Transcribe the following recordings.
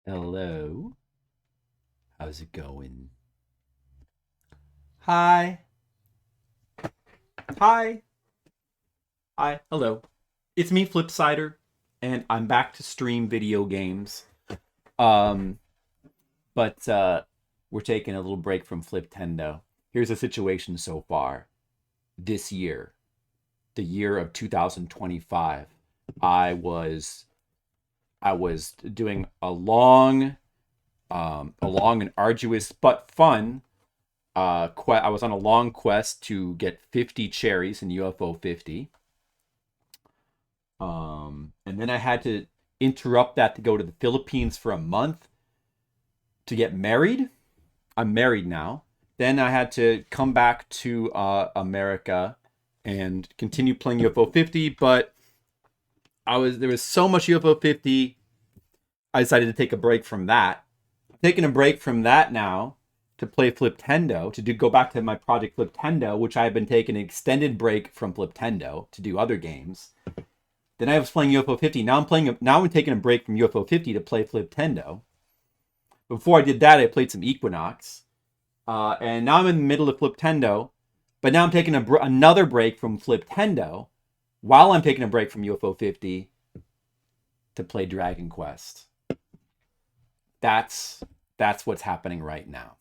Hello. How's it going? Hi. Hi. Hi. Hello. It's me, Flipsider, and I'm back to stream video games. Um, but we're taking a little break from Fliptendo. Here's the situation so far. This year, the year of 2025, I was I was doing a long and arduous but fun I was on a long quest to get 50 cherries in UFO 50. And then I had to interrupt that to go to the Philippines for a month to get married. I'm married now. Then I had to come back to America and continue playing UFO 50, but there was so much UFO 50. I decided to take a break from that. I'm taking a break from that now to play Fliptendo, go back to my project Fliptendo, which I have been taking an extended break from Fliptendo to do other games. Then I was playing UFO 50. Now I'm taking a break from UFO 50 to play Fliptendo. Before I did that, I played some Equinox. And now I'm in the middle of Fliptendo, but now I'm taking another break from Fliptendo while I'm taking a break from UFO 50 to play Dragon Quest. That's what's happening right now.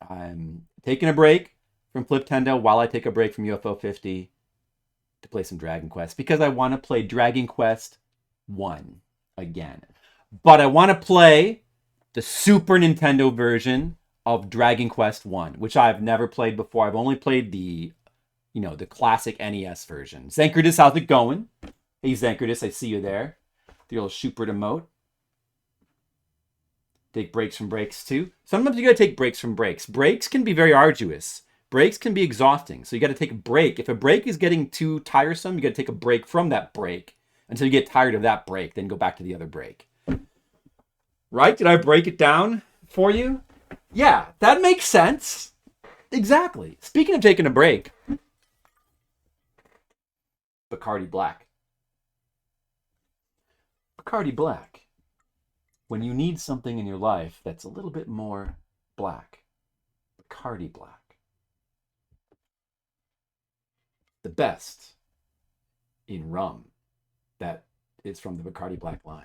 I'm taking a break from Fliptendo while I take a break from UFO 50 to play some Dragon Quest because I want to play Dragon Quest 1 again. But I want to play the Super Nintendo version of Dragon Quest 1, which I've never played before. I've only played the classic NES version. Zankradis, how's it going? Hey Zankradis, I see you there. The old Shupert emote. Take breaks from breaks too. Sometimes you gotta take breaks from breaks. Breaks can be very arduous. Breaks can be exhausting. So you gotta take a break. If a break is getting too tiresome, you gotta take a break from that break until you get tired of that break, then go back to the other break. Right? Did I break it down for you? Yeah, that makes sense. Exactly. Speaking of taking a break, Bacardi Black. Bacardi Black. When you need something in your life that's a little bit more black, Bacardi Black. The best in rum that is from the Bacardi Black line.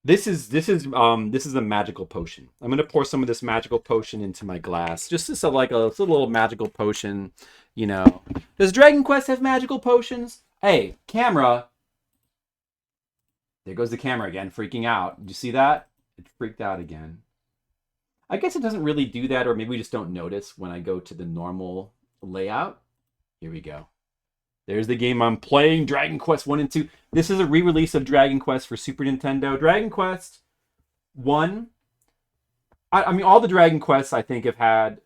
This is a magical potion. I'm gonna pour some of this magical potion into my glass. Just as it's a little magical potion, you know. Does Dragon Quest have magical potions? Hey, camera. There goes the camera again, freaking out. Did you see that? It freaked out again. I guess it doesn't really do that, or maybe we just don't notice when I go to the normal layout. Here we go. There's the game I'm playing, Dragon Quest 1 and 2. This is a re-release of Dragon Quest for Super Nintendo. Dragon Quest 1. I mean, all the Dragon Quests I think have had,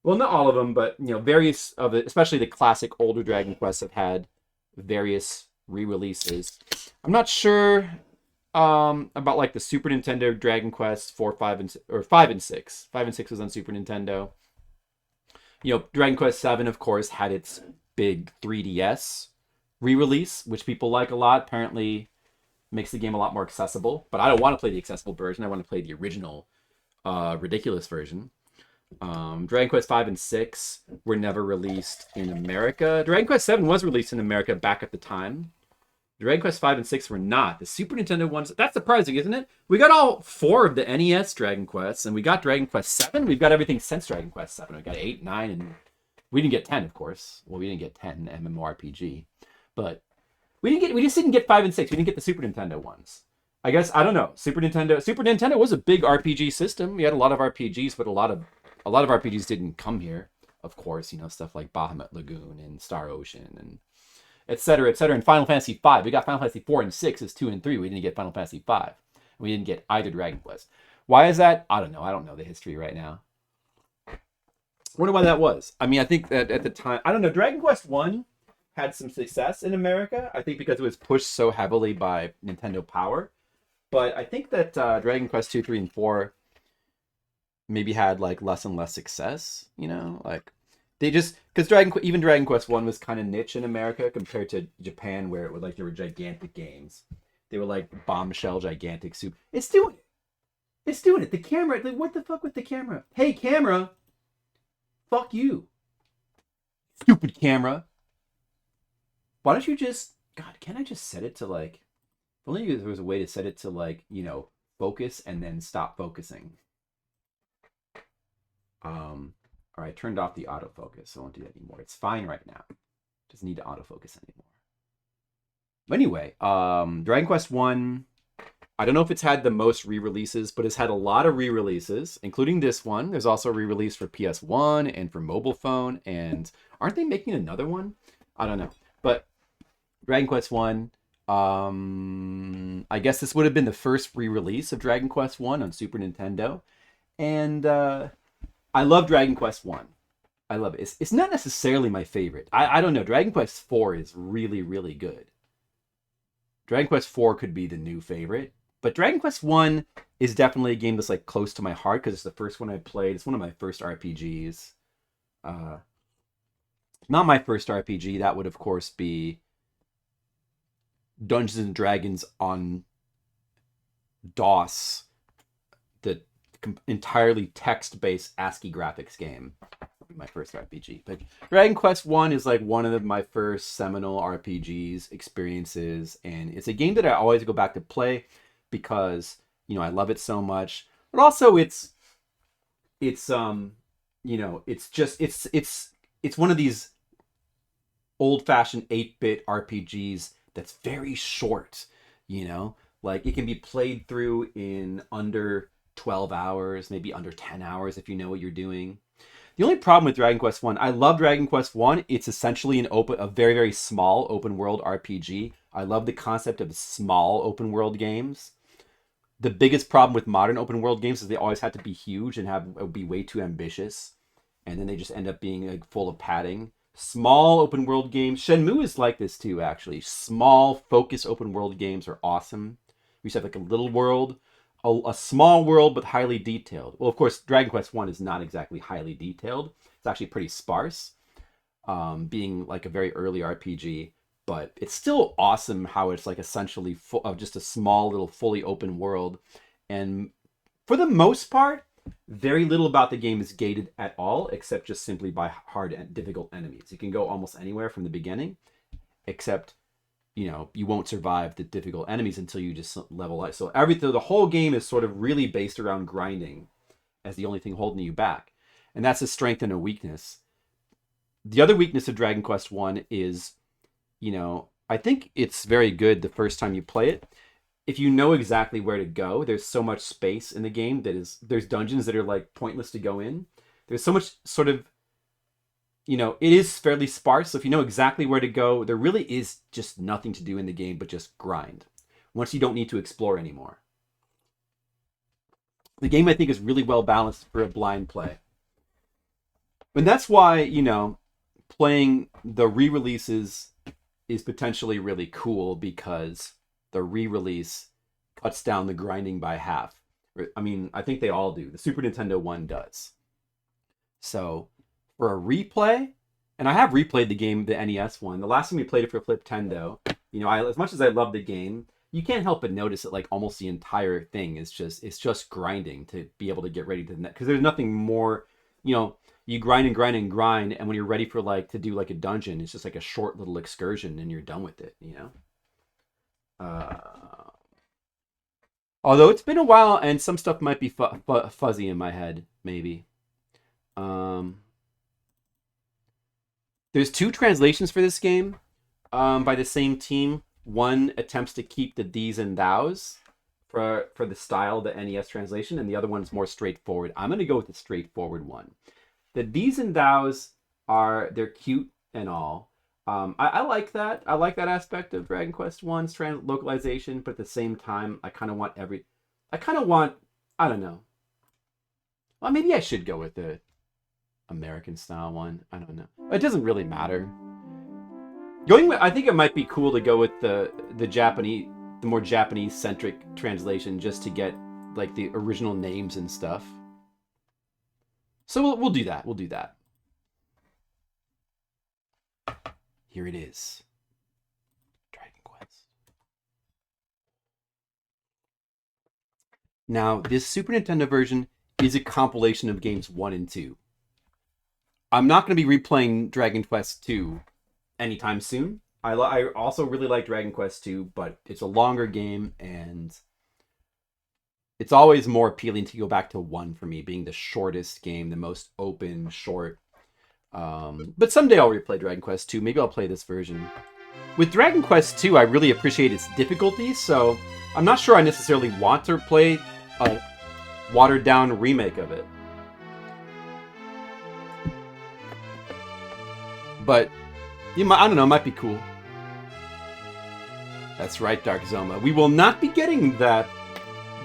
well, not all of them, but various of it, especially the classic older Dragon Quests have had various re-releases. I'm not sure about like the Super Nintendo Dragon Quest 4, 5, or 5 and 6. 5 and 6 was on Super Nintendo. Dragon Quest 7, of course, had its big 3DS re-release, which people like a lot. Apparently makes the game a lot more accessible. But I don't want to play the accessible version. I want to play the original ridiculous version. Dragon Quest 5 and 6 were never released in America. Dragon Quest 7 was released in America back at the time. Dragon Quest 5 and 6 were not. The Super Nintendo ones, that's surprising, isn't it? We got all 4 of the NES Dragon Quests, and we got Dragon Quest 7. We've got everything since Dragon Quest 7. We got 8, 9, and we didn't get 10, of course. Well, we didn't get 10 MMORPG. But we just didn't get 5 and 6. We didn't get the Super Nintendo ones. I guess, I don't know. Super Nintendo was a big RPG system. We had a lot of RPGs, but a lot of RPGs didn't come here. Of course, stuff like Bahamut Lagoon and Star Ocean and etc., etc. And Final Fantasy V. We got Final Fantasy 4 and 6 as 2 and 3. We didn't get Final Fantasy 5. We didn't get either Dragon Quest. Why is that? I don't know. I don't know the history right now. I wonder why that was. I mean, I think that at the time, I don't know, Dragon Quest 1 had some success in America. I think because it was pushed so heavily by Nintendo Power. But I think that Dragon Quest 2, 3, and 4 maybe had like less and less success, like they just, because even Dragon Quest 1 was kind of niche in America compared to Japan, where it was like there were gigantic games. They were like bombshell gigantic soup. It's doing it. It's doing it. The camera. Like, what the fuck with the camera? Hey, camera. Fuck you. Stupid camera. Why don't you just... God, can't I just set it to like... If only there was a way to set it to like, you know, focus and then stop focusing. All right, I turned off the autofocus, so I won't do that anymore. It's fine right now. Doesn't need to autofocus anymore. But anyway, Dragon Quest 1, I don't know if it's had the most re-releases, but it's had a lot of re-releases, including this one. There's also a re-release for PS1 and for mobile phone, and aren't they making another one? I don't know. But Dragon Quest 1, I guess this would have been the first re-release of Dragon Quest 1 on Super Nintendo. And I love Dragon Quest 1. I love it. It's not necessarily my favorite. I don't know. Dragon Quest 4 is really, really good. Dragon Quest 4 could be the new favorite. But Dragon Quest 1 is definitely a game that's like close to my heart because it's the first one I played. It's one of my first RPGs. Not my first RPG. That would, of course, be Dungeons and Dragons on DOS, the entirely text-based ASCII graphics game. My first RPG. But Dragon Quest 1 is like one of my first seminal RPGs experiences, and it's a game that I always go back to play because, you know, I love it so much. But also it's you know, it's one of these old-fashioned 8-bit RPGs that's very short, you know? Like, it can be played through in under 12 hours, maybe under 10 hours if you know what you're doing. The only problem with Dragon Quest 1, I love Dragon Quest 1. It's essentially a very, very small open world RPG. I love the concept of small open world games. The biggest problem with modern open world games is they always have to be huge and be way too ambitious. And then they just end up being like full of padding. Small open world games. Shenmue is like this too, actually. Small, focused open world games are awesome. We used to have like a little world. A small world, but highly detailed. Well, of course, Dragon Quest 1 is not exactly highly detailed. It's actually pretty sparse, being like a very early RPG. But it's still awesome how it's like essentially full of just a small little fully open world. And for the most part, very little about the game is gated at all, except just simply by hard and difficult enemies. You can go almost anywhere from the beginning, except... you know, you won't survive the difficult enemies until you just level up. So the whole game is sort of really based around grinding as the only thing holding you back. And that's a strength and a weakness. The other weakness of Dragon Quest 1 is, you know, I think it's very good the first time you play it. If you know exactly where to go, there's so much space in the game there's dungeons that are like pointless to go in. There's so much sort of, you know, it is fairly sparse. So if you know exactly where to go, there really is just nothing to do in the game but just grind. Once you don't need to explore anymore. The game, I think, is really well balanced for a blind play. And that's why, you know, playing the re-releases is potentially really cool because the re-release cuts down the grinding by half. I mean, I think they all do. The Super Nintendo one does. So... for a replay, and I have replayed the game, the NES one. The last time we played it for Flip Tendo, you know, as much as I love the game, you can't help but notice that like almost the entire thing is just grinding to be able to get ready to the next. Because there's nothing more, you know, you grind and grind and grind, and when you're ready for like to do like a dungeon, it's just like a short little excursion, and you're done with it, you know. Although it's been a while, and some stuff might be fuzzy in my head, maybe. There's 2 translations for this game by the same team. One attempts to keep the these and thous for the style of the NES translation, and the other one's more straightforward. I'm going to go with the straightforward one. The these and thous they're cute and all. I like that. I like that aspect of Dragon Quest 1's localization, but at the same time, I kind of want I don't know. Well, maybe I should go with the American style one. I don't know. It doesn't really matter. I think it might be cool to go with the Japanese, the more Japanese centric translation, just to get like the original names and stuff. So we'll do that. We'll do that. Here it is. Dragon Quest. Now, this Super Nintendo version is a compilation of games 1 and 2. I'm not going to be replaying Dragon Quest 2 anytime soon. I also really like Dragon Quest 2, but it's a longer game, and it's always more appealing to go back to 1 for me, being the shortest game, the most open, short. But someday I'll replay Dragon Quest 2. Maybe I'll play this version. With Dragon Quest 2, I really appreciate its difficulty, so I'm not sure I necessarily want to play a watered-down remake of it. But, I don't know, it might be cool. That's right, Dark Zoma. We will not be getting that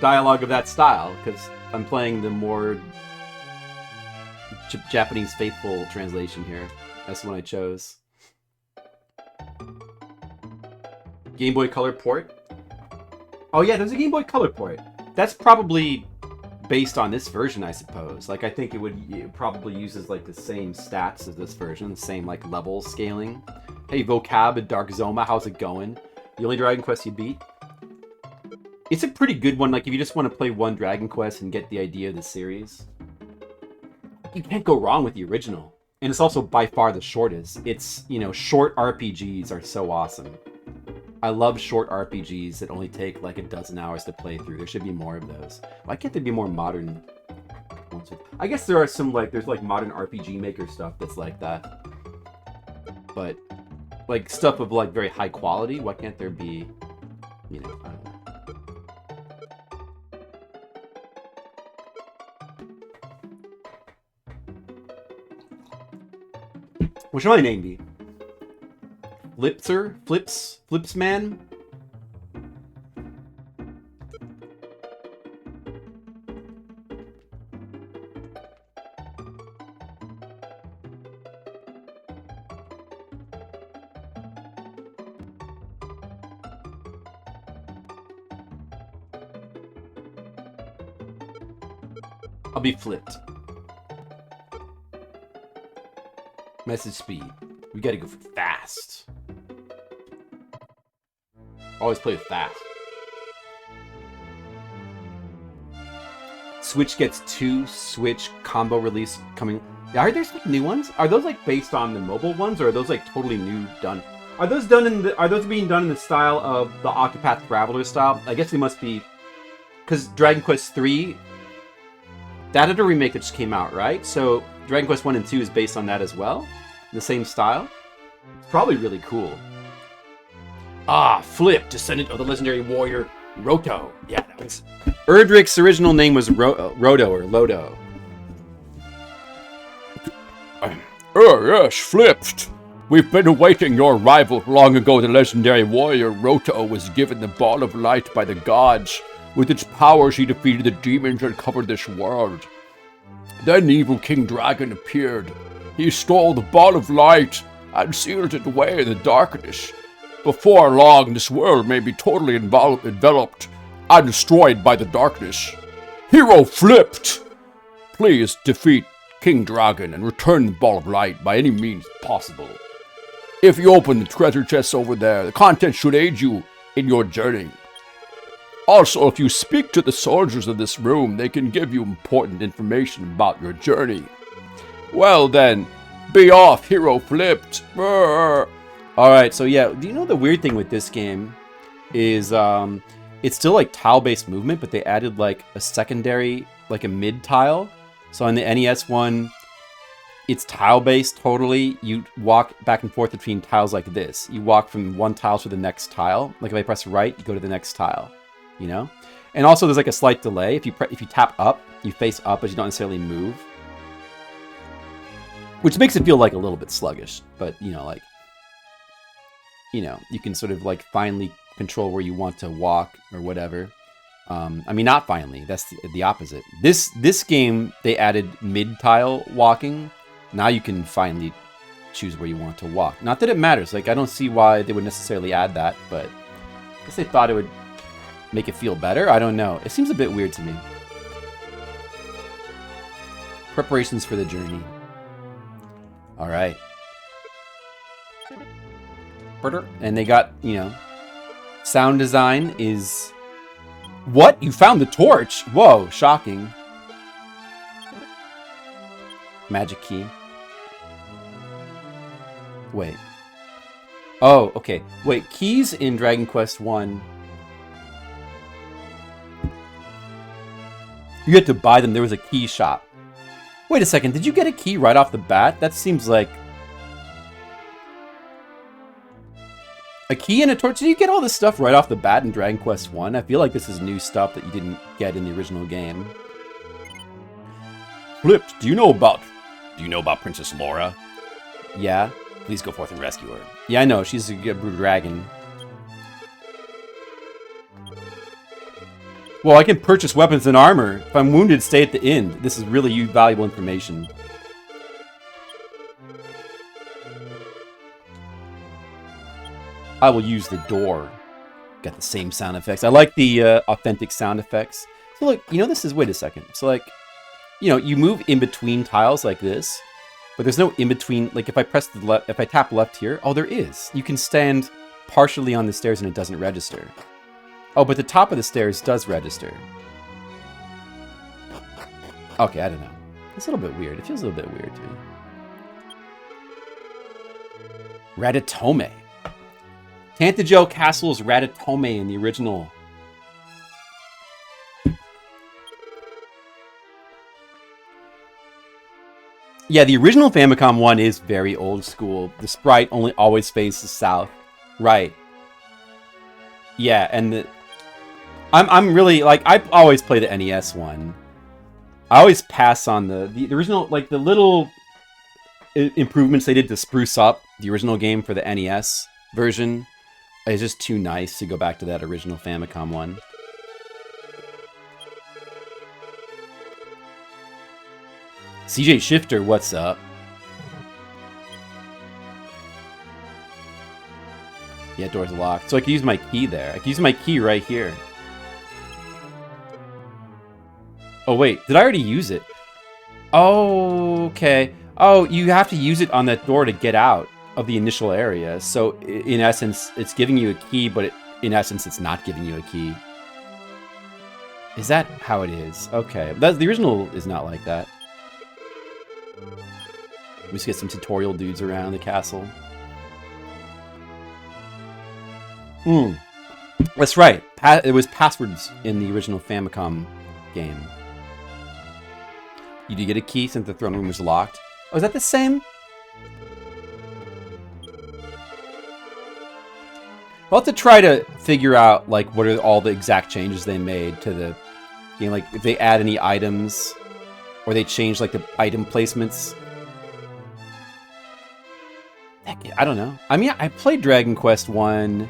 dialogue of that style, because I'm playing the more Japanese faithful translation here. That's the one I chose. Game Boy Color port. Oh yeah, there's a Game Boy Color port. That's probably based on this version, I suppose. Like, I think it probably uses like the same stats as this version, the same like level scaling. Hey, Vocab and Dark Zoma, how's it going? The only Dragon Quest you beat? It's a pretty good one. Like, if you just want to play one Dragon Quest and get the idea of the series, you can't go wrong with the original. And it's also by far the shortest. It's, short RPGs are so awesome. I love short RPGs that only take like a dozen hours to play through. There should be more of those. Why can't there be more modern ones? I guess there are some, there's modern RPG Maker stuff that's like that. But, stuff of very high quality, why can't there be, I don't know. What should my name be? Flips man? I'll be flipped. Message speed. We gotta go fast. Always play fast. Switch gets 2 Switch combo release coming. Are there new ones? Are those based on the mobile ones, or are those totally new done? Are those being done in the style of the Octopath Traveler style? I guess they must be, because Dragon Quest 3, that had a remake that just came out, right? So Dragon Quest 1 and 2 is based on that as well? The same style? It's probably really cool. Ah, Flip, descendant of the legendary warrior Roto. Yeah, that was... Erdrick's original name was Roto, or Lodo. Oh, yes, Flipped. We've been awaiting your arrival. Long ago, the legendary warrior Roto was given the Ball of Light by the gods. With its powers, he defeated the demons and covered this world. Then the evil King Dragon appeared. He stole the Ball of Light and sealed it away in the darkness. Before long, this world may be totally enveloped and destroyed by the darkness. Hero Flipped! Please defeat King Dragon and return the Ball of Light by any means possible. If you open the treasure chests over there, the contents should aid you in your journey. Also, if you speak to the soldiers of this room, they can give you important information about your journey. Well then, be off, Hero Flipped. Brr. Alright, so yeah, do you know the weird thing with this game is it's still tile-based movement, but they added a secondary, a mid-tile. So on the NES one, it's tile-based totally. You walk back and forth between tiles like this. You walk from one tile to the next tile. If I press right, you go to the next tile, And also there's a slight delay. If you tap up, you face up, but you don't necessarily move. Which makes it feel a little bit sluggish, but you can sort of finally control where you want to walk or whatever. I mean, not finally. That's the opposite. This game, they added mid-tile walking. Now you can finally choose where you want to walk. Not that it matters. I don't see why they would necessarily add that, but I guess they thought it would make it feel better. I don't know. It seems a bit weird to me. Preparations for the journey. All right. And they got, sound design is What? You found the torch? Whoa, shocking. Magic key. Wait. Oh, okay. Wait, keys in Dragon Quest 1. You had to buy them. There was a key shop. Wait a second. Did you get a key right off the bat? That seems like... A key and a torch? Did you get all this stuff right off the bat in Dragon Quest 1? I feel like this is new stuff that you didn't get in the original game. Flipped, do you know about Princess Laura? Yeah. Please go forth and rescue her. Yeah, I know. She's a good dragon. Well, I can purchase weapons and armor. If I'm wounded, stay at the inn. This is really valuable information. I will use the door. Got the same sound effects. I like the authentic sound effects. So look, you know, this is... Wait a second. So like, you know, you move in between tiles like this. But there's no in-between, like if I press the left, if I tap left here, oh, there is. You can stand partially on the stairs and it doesn't register. Oh, but the top of the stairs does register. Okay, I don't know. It's a little bit weird. It feels a little bit weird to me. Ratatome. Tantajo Castle is Ratatome in the original. Yeah, the original Famicom one is very old school. The sprite only always faces south. Right. Yeah, and I'm really, like, I always play the NES one. I always pass on the original, like, the little improvements they did to spruce up the original game for the NES version is just too nice to go back to that original Famicom one. CJ Shifter, what's up? Yeah, door's locked. So I can use my key there. I can use my key right here. Oh, wait. Did I already use it? Oh, okay. Oh, you have to use it on that door to get out of the initial area. So, in essence, it's giving you a key, but in essence, it's not giving you a key. Is that how it is? Okay. The original is not like that. Let's get some tutorial dudes around the castle. That's right. It was passwords in the original Famicom game. You did get a key since the throne room was locked. Oh, is that the same? I'll have to try to figure out, like, what are all the exact changes they made to the game. Like, if they add any items, or they change, like, the item placements. I don't know. I mean, I played Dragon Quest 1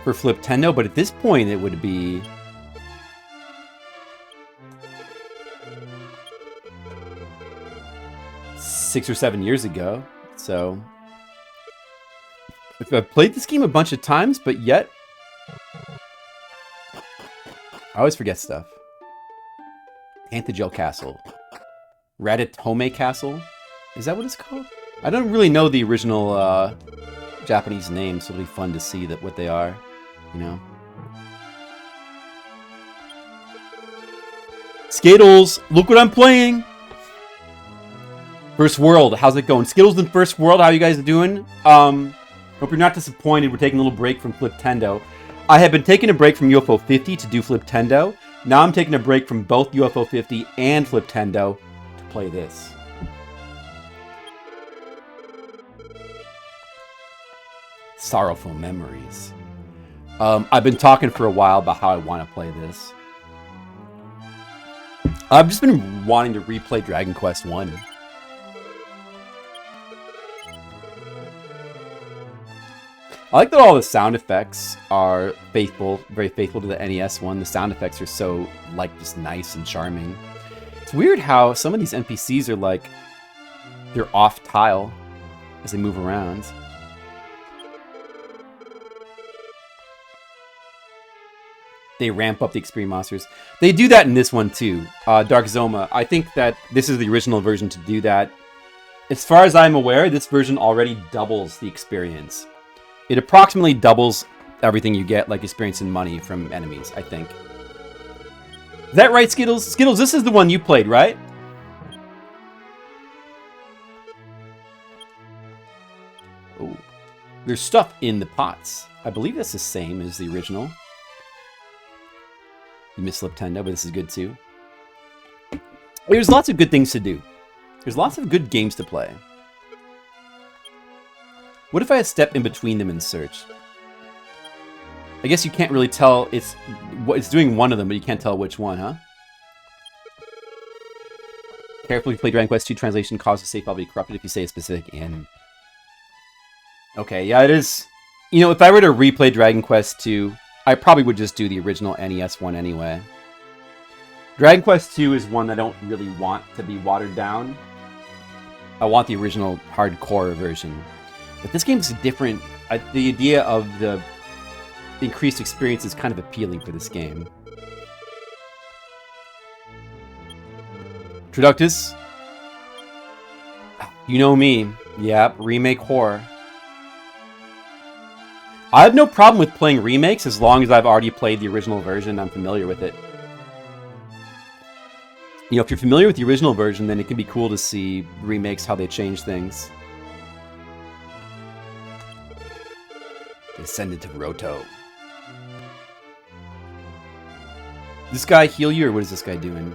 for Fliptendo, but at this point it would be... ...6 or 7 years ago, so... I've played this game a bunch of times, but yet... I always forget stuff. Tantajo Castle. Ratatome Castle? Is that what it's called? I don't really know the original Japanese names, so it'll be fun to see what they are, you know? Skittles! Look what I'm playing! First World, how's it going? Skittles in First World, how you guys doing? Hope you're not disappointed. We're taking a little break from Fliptendo. I have been taking a break from UFO 50 to do Fliptendo. Now I'm taking a break from both UFO 50 and Fliptendo to play this. Sorrowful Memories. I've been talking for a while about how I want to play this. I've just been wanting to replay Dragon Quest 1. I like that all the sound effects are faithful, very faithful to the NES one. The sound effects are so, like, just nice and charming. It's weird how some of these NPCs are like, they're off tile as they move around. They ramp up the extreme monsters. They do that in this one too. Dark Zoma. I think that this is the original version to do that. As far as I'm aware, this version already doubles the experience. It approximately doubles everything you get, like experience and money from enemies, I think. Is that right, Skittles? Skittles, this is the one you played, right? Oh, there's stuff in the pots. I believe that's the same as the original. You missed Liptendo, but this is good too. There's lots of good things to do. There's lots of good games to play. What if I step in between them and search? I guess you can't really tell. It's doing one of them, but you can't tell which one, huh? Carefully play Dragon Quest II translation causes save file to be corrupted if you say a specific in. Okay, yeah, it is. You know, if I were to replay Dragon Quest II, I probably would just do the original NES one anyway. Dragon Quest II is one I don't really want to be watered down. I want the original hardcore version. But this game is different. The idea of the increased experience is kind of appealing for this game. Traductus? You know me. Yep, remake horror. I have no problem with playing remakes as long as I've already played the original version and I'm familiar with it. You know, if you're familiar with the original version, then it can be cool to see remakes, how they change things. They send it to Roto. This guy heal you, or what is this guy doing?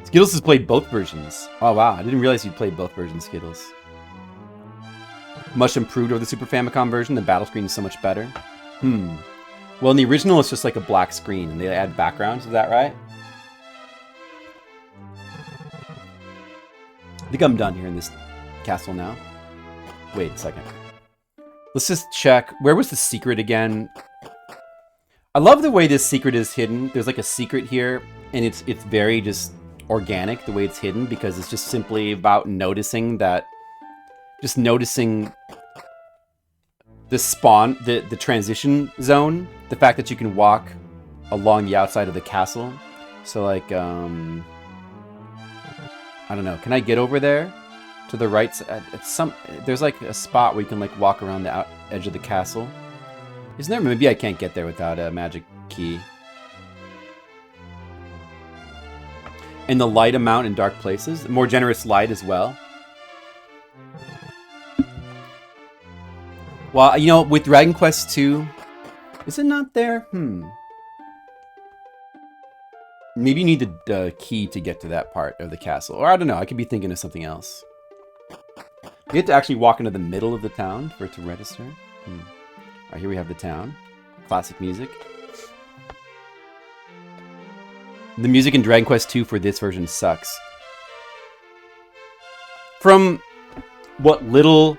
Skittles has played both versions. Oh wow, I didn't realize you'd played both versions, Skittles. Much improved over the Super Famicom version. The battle screen is so much better. Well, in the original, it's just like a black screen, and they add backgrounds. Is that right? I think I'm done here in this castle now. Wait a second. Let's just check. Where was the secret again? I love the way this secret is hidden. There's like a secret here, and it's very just organic the way it's hidden, because it's just simply about noticing that. Just noticing the spawn, the transition zone, the fact that you can walk along the outside of the castle. So like, I don't know. Can I get over there to the right side? There's like a spot where you can like walk around the edge of the castle. Isn't there? Maybe I can't get there without a magic key. And the light amount in dark places, more generous light as well. Well, you know, with Dragon Quest II, is it not there? Maybe you need the key to get to that part of the castle. Or I don't know, I could be thinking of something else. You have to actually walk into the middle of the town for it to register. Alright, here we have the town. Classic music. The music in Dragon Quest II for this version sucks. From what little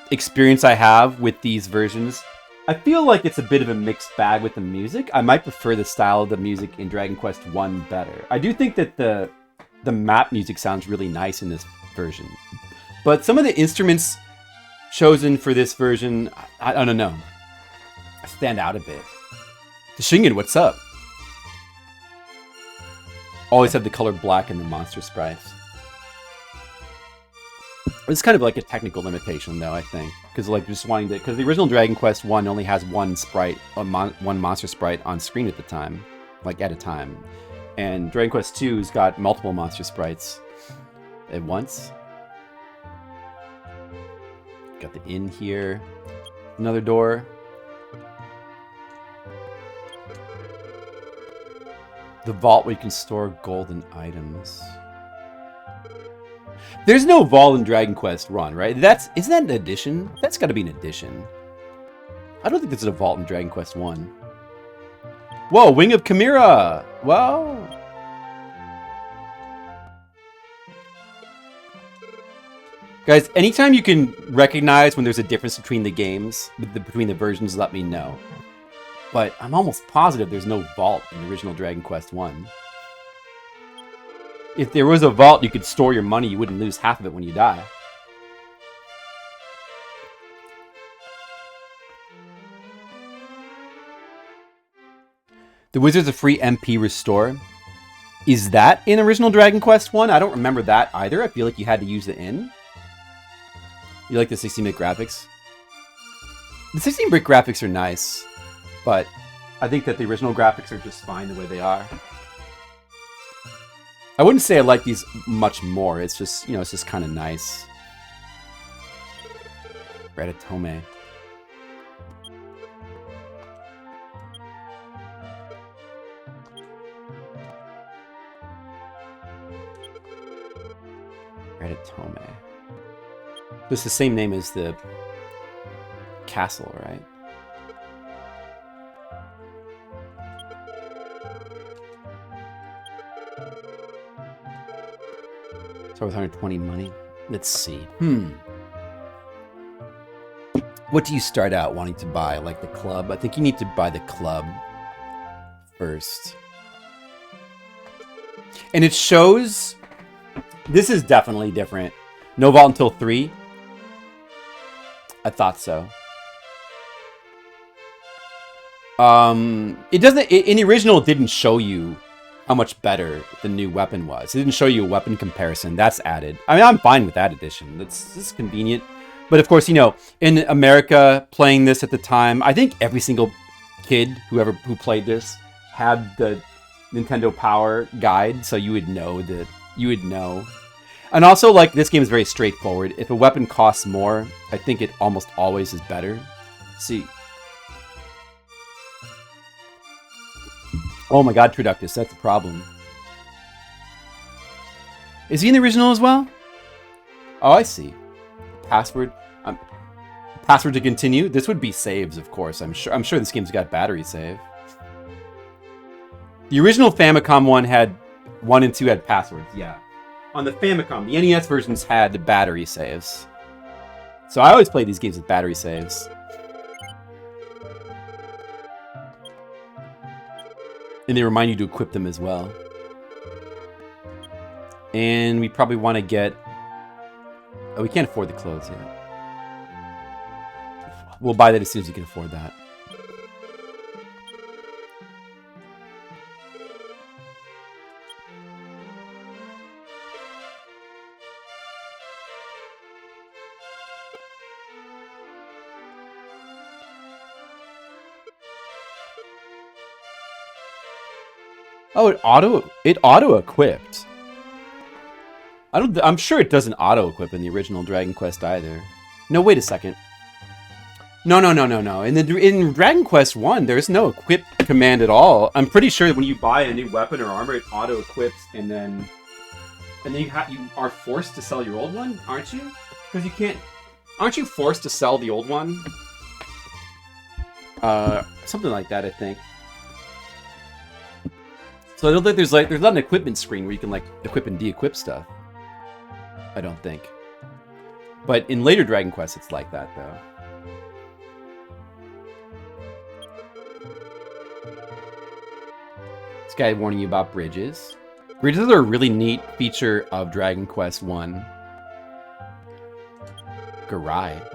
experience I have with these versions, I feel like it's a bit of a mixed bag with the music. I might prefer the style of the music in Dragon Quest I better. I do think that the map music sounds really nice in this version. But some of the instruments chosen for this version, I don't know, stand out a bit. The Shingen, what's up? Always have the color black in the monster sprites. It's kind of like a technical limitation, though, I think. Because like just wanting to... Because the original Dragon Quest I only has one sprite, one monster sprite on screen at the time. Like, at a time. And Dragon Quest II's got multiple monster sprites at once. Got the inn here. Another door. The vault where you can store golden items. There's no vault in Dragon Quest I, right? Isn't that an addition? That's got to be an addition. I don't think there's a vault in Dragon Quest I. Whoa, Wing of Chimera! Wow. Guys, anytime you can recognize when there's a difference between the games, between the versions, let me know. But I'm almost positive there's no vault in the original Dragon Quest I. If there was a vault you could store your money, you wouldn't lose half of it when you die. The Wizards of Free MP Restore. Is that in original Dragon Quest I? I don't remember that either. I feel like you had to use the inn. You like the 16-bit graphics? The 16-bit graphics are nice, but I think that the original graphics are just fine the way they are. I wouldn't say I like these much more. It's just, it's just kind of nice. Ratatouille. Ratatouille. It's the same name as the castle, right? So with 120 money. Let's see. What do you start out wanting to buy? Like the club? I think you need to buy the club first. And it shows... This is definitely different. No vault until 3. I thought so. It doesn't... In the original, it didn't show you how much better the new weapon was. It didn't show you a weapon comparison. That's added. I mean, I'm fine with that addition. This is convenient. But of course, in America, playing this at the time, I think every single kid who played this had the Nintendo Power guide, so you would know that you would know. And also, like, this game is very straightforward. If a weapon costs more, I think it almost always is better. See. Oh my god, Traductus, that's the problem. Is he in the original as well? Oh, I see. Password. Password to continue. This would be saves, of course. I'm sure this game's got battery save. The original Famicom one had 1 and 2 had passwords. Yeah. On the Famicom, the NES versions had the battery saves. So I always play these games with battery saves. And they remind you to equip them as well. And we probably want to get... Oh, we can't afford the clothes yet. We'll buy that as soon as we can afford that. Oh, it auto-equipped. I'm sure it doesn't auto-equip in the original Dragon Quest either. No, wait a second. No. In Dragon Quest 1, there's no equip command at all. I'm pretty sure that when you buy a new weapon or armor, it auto-equips, and then you are forced to sell your old one, aren't you? Because you can't... Aren't you forced to sell the old one? Something like that, I think. So I don't think there's not an equipment screen where you can, like, equip and de-equip stuff. I don't think. But in later Dragon Quest, it's like that, though. This guy warning you about bridges. Bridges are a really neat feature of Dragon Quest 1. Garai.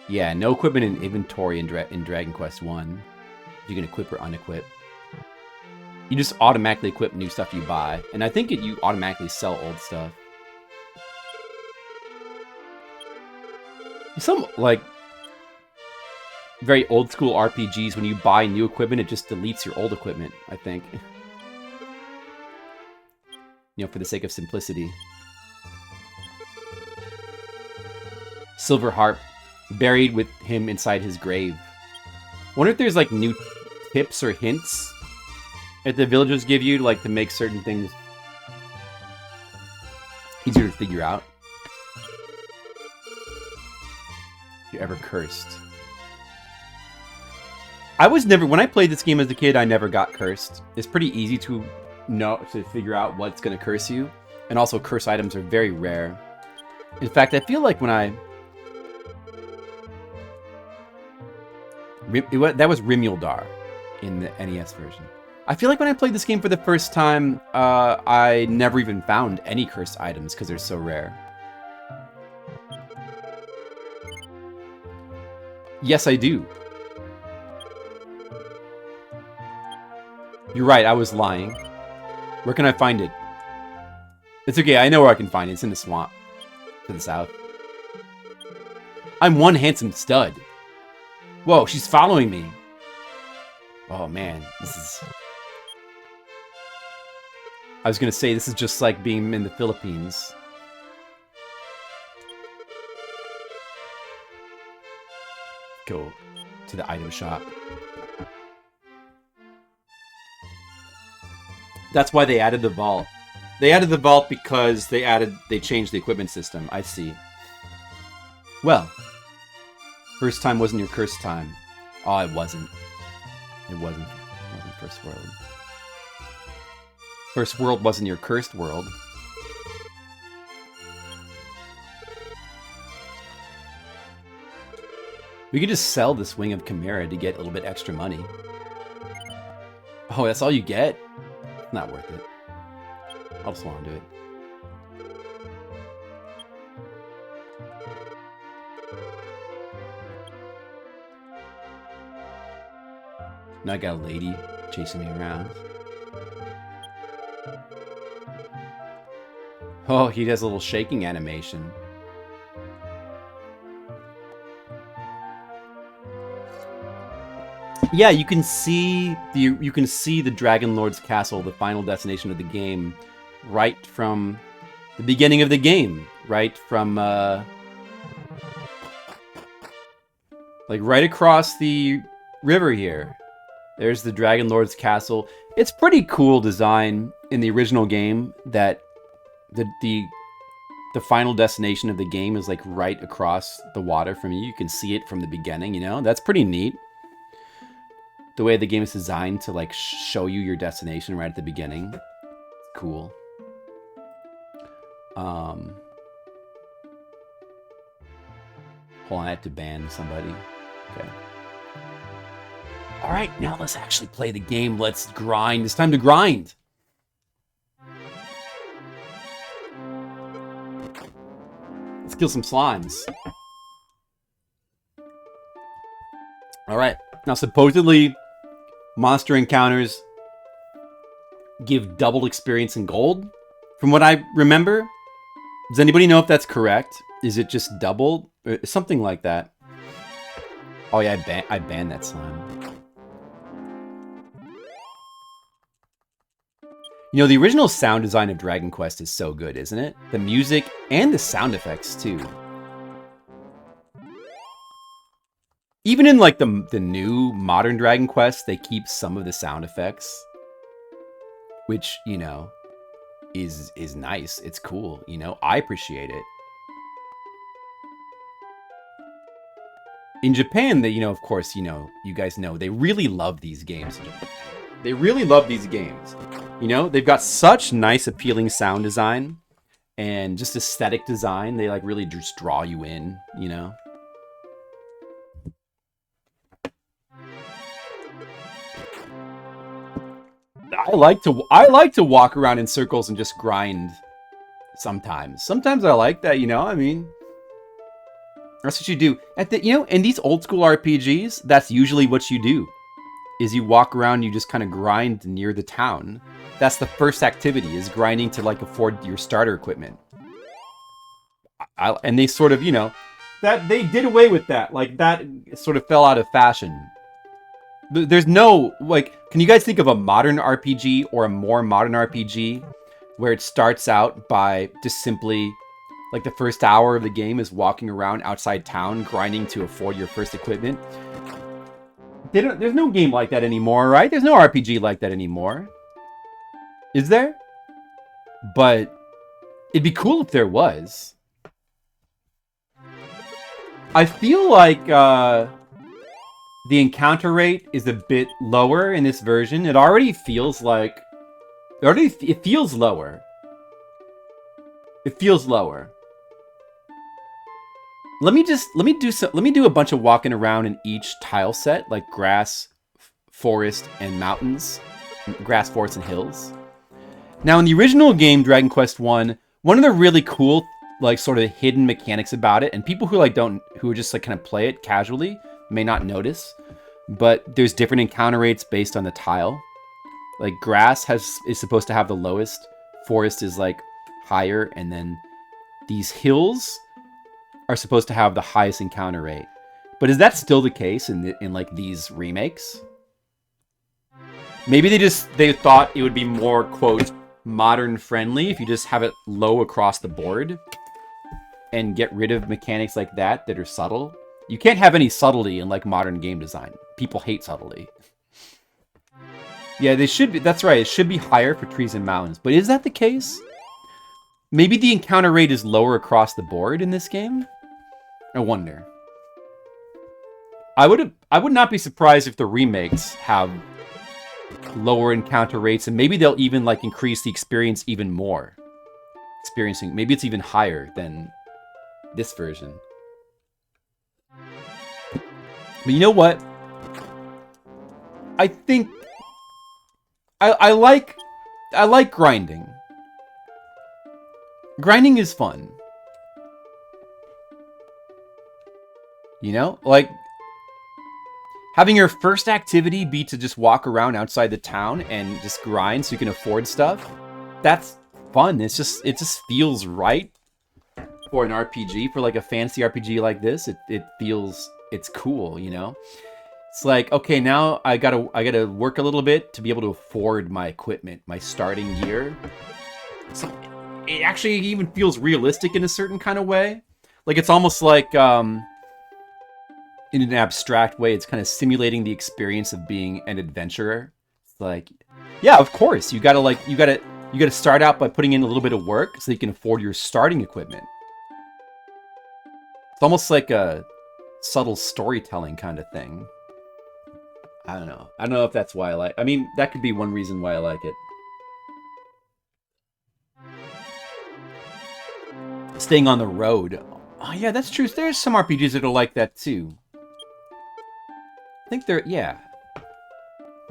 Yeah, no equipment in inventory in Dragon Quest 1. You can equip or unequip. You just automatically equip new stuff you buy. And I think you automatically sell old stuff. Some, like, very old school RPGs, when you buy new equipment, it just deletes your old equipment, I think. For the sake of simplicity. Silver Harp. Buried with him inside his grave. Wonder if there's, like, new tips or hints that the villagers give you, like, to make certain things easier to figure out. If you're ever cursed. When I played this game as a kid, I never got cursed. It's pretty easy to figure out what's going to curse you. And also, curse items are very rare. In fact, I feel like when that was Rimuldar in the NES version. I feel like when I played this game for the first time, I never even found any cursed items because they're so rare. Yes, I do. You're right, I was lying. Where can I find it? It's okay, I know where I can find it. It's in the swamp. To the south. I'm one handsome stud. Whoa, she's following me. Oh man, this is... I was gonna say, this is just like being in the Philippines. Go to the item shop. That's why they added the vault. They added the vault because they changed the equipment system. I see. Well, first time wasn't your cursed time. Oh, it wasn't. It wasn't first world. First world wasn't your cursed world. We could just sell this Wing of Chimera to get a little bit extra money. Oh, that's all you get? Not worth it. I'll just want to do it. Now I got a lady chasing me around. Oh, he does a little shaking animation. Yeah, you can see the Dragon Lord's castle, the final destination of the game, right from the beginning of the game, right from like right across the river here. There's the Dragon Lord's castle. It's pretty cool design in the original game that the final destination of the game is like right across the water from you. You can see it from the beginning, you know? That's pretty neat. The way the game is designed to like show you your destination right at the beginning. Cool. Hold on, I have to ban somebody. Okay. Alright, now let's actually play the game. Let's grind. It's time to grind. Let's kill some slimes. Alright. Now supposedly monster encounters give double experience in gold. From what I remember. Does anybody know if that's correct? Is it just double? Or something like that. Oh yeah, I banned that slime. You know, the original sound design of Dragon Quest is so good, isn't it? The music and the sound effects, too. Even in, like, the new modern Dragon Quest, they keep some of the sound effects. Which, you know, is nice. It's cool, you know? I appreciate it. In Japan, they, you know, of course, you know, you guys know, they really love these games. They really love these games. You know, they've got such nice, appealing sound design and just aesthetic design. They like really just draw you in, you know. I like to walk around in circles and just grind sometimes. Sometimes I like that, you know. I mean, that's what you do. You know, in these old school RPGs, that's usually what you do. Is you walk around, you just kind of grind near the town. That's the first activity, is grinding to like afford your starter equipment. And they sort of, you know, that they did away with that. Like that sort of fell out of fashion. There's no, like, can you guys think of a modern RPG or a more modern RPG where it starts out by just simply, like the first hour of the game is walking around outside town, grinding to afford your first equipment? There's no game like that anymore, right? There's no RPG like that anymore. Is there? But it'd be cool if there was. I feel like the encounter rate is a bit lower in this version. It already feels like... It feels lower. It feels lower. Let me do a bunch of walking around in each tile set, like grass, forest, and mountains. Grass, forest, and hills. Now, in the original game, Dragon Quest I, one of the really cool, like, sort of hidden mechanics about it, and people who who just like kind of play it casually may not notice, but there's different encounter rates based on the tile. Like grass is supposed to have the lowest, forest is like higher, and then these hills are supposed to have the highest encounter rate. But is that still the case in like these remakes? Maybe they thought it would be more, quote, modern friendly if you just have it low across the board and get rid of mechanics like that are subtle. You can't have any subtlety in like modern game design. People hate subtlety. Yeah, they should be. That's right. It should be higher for trees and mountains. But is that the case? Maybe the encounter rate is lower across the board in this game? I wonder. I would not be surprised if the remakes have lower encounter rates, and maybe they'll even like increase the experience even more. Maybe it's even higher than this version. But you know what? I think I like grinding. Grinding is fun. You know? Like, having your first activity be to just walk around outside the town and just grind so you can afford stuff. That's fun. It just feels right for an RPG, for like a fantasy RPG like this. It's cool, you know? It's like, okay, now I gotta work a little bit to be able to afford my equipment, my starting gear. So it actually even feels realistic in a certain kind of way. Like it's almost like in an abstract way, it's kind of simulating the experience of being an adventurer. It's like, yeah, of course, you gotta start out by putting in a little bit of work so you can afford your starting equipment. It's almost like a subtle storytelling kind of thing. I don't know if that's why I like. I mean, that could be one reason why I like it. Staying on the road. Oh yeah, that's true. There's some RPGs that are like that too. I think yeah.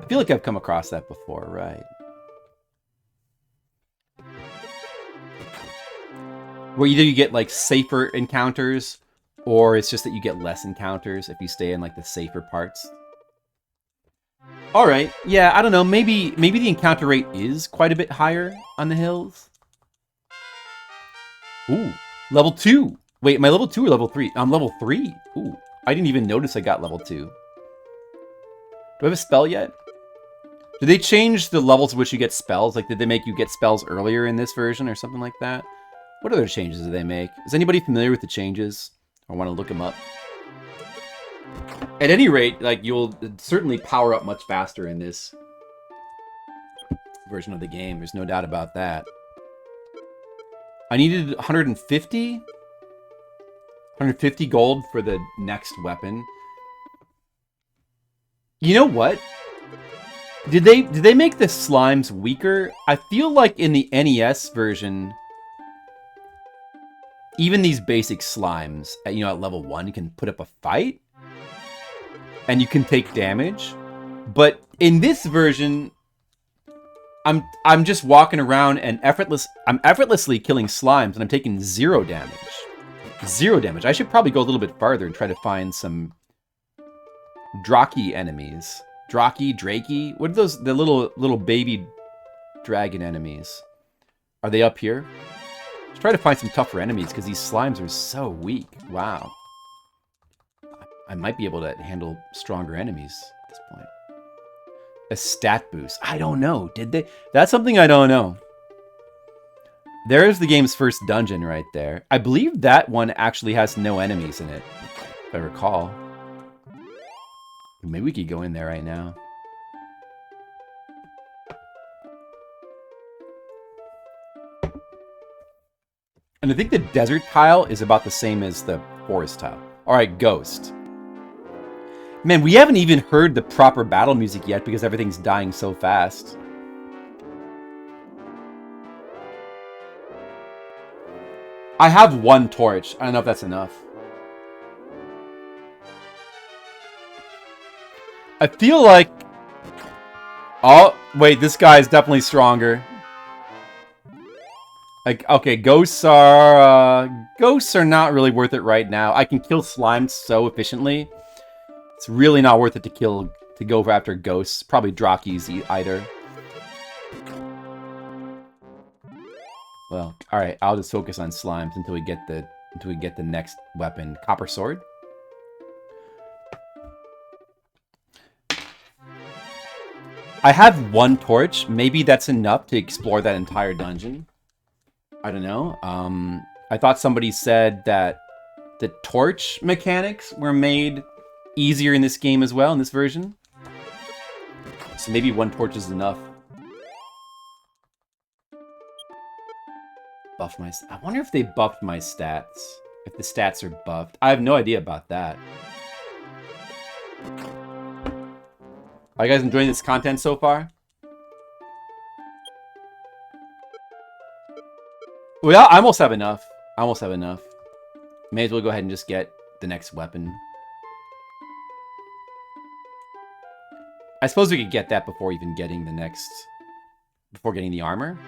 I feel like I've come across that before, right? Where either you get like safer encounters, or it's just that you get less encounters if you stay in like the safer parts. All right, yeah, I don't know. Maybe the encounter rate is quite a bit higher on the hills. Ooh, level 2. Wait, am I level 2 or level 3? I'm level 3. Ooh, I didn't even notice I got level 2. Do I have a spell yet? Did they change the levels at which you get spells? Like, did they make you get spells earlier in this version or something like that? What other changes did they make? Is anybody familiar with the changes? I want to look them up. At any rate, like, you'll certainly power up much faster in this version of the game. There's no doubt about that. I needed 150 gold for the next weapon. You know what? Did they make the slimes weaker? I feel like in the NES version, even these basic slimes, at level 1, you can put up a fight and you can take damage. But in this version, I'm just walking around and I'm effortlessly killing slimes and I'm taking 0 damage. 0 damage. I should probably go a little bit farther and try to find some Draki enemies. Drakey? What are those, the little baby dragon enemies? Are they up here? Let's try to find some tougher enemies because these slimes are so weak. Wow. I might be able to handle stronger enemies at this point. A stat boost. I don't know. Did they? That's something I don't know. There's the game's first dungeon right there. I believe that one actually has no enemies in it, if I recall. Maybe we could go in there right now. And I think the desert tile is about the same as the forest tile. Alright, Ghost. Man, we haven't even heard the proper battle music yet because everything's dying so fast. I have 1 torch. I don't know if that's enough. I feel like... Oh, wait, this guy is definitely stronger. Like, okay, ghosts are not really worth it right now. I can kill slimes so efficiently. It's really not worth it to go after ghosts. Probably Drakis either. Well, all right. I'll just focus on slimes until we get the next weapon, copper sword. I have one torch. Maybe that's enough to explore that entire dungeon. I don't know. I thought somebody said that the torch mechanics were made easier in this game as well, in this version. So maybe one torch is enough. Buff my... I wonder if they buffed my stats. If the stats are buffed. I have no idea about that. Are you guys enjoying this content so far? Well, I almost have enough. I almost have enough. May as well go ahead and just get the next weapon. I suppose we could get that before even getting the next... Before getting the armor.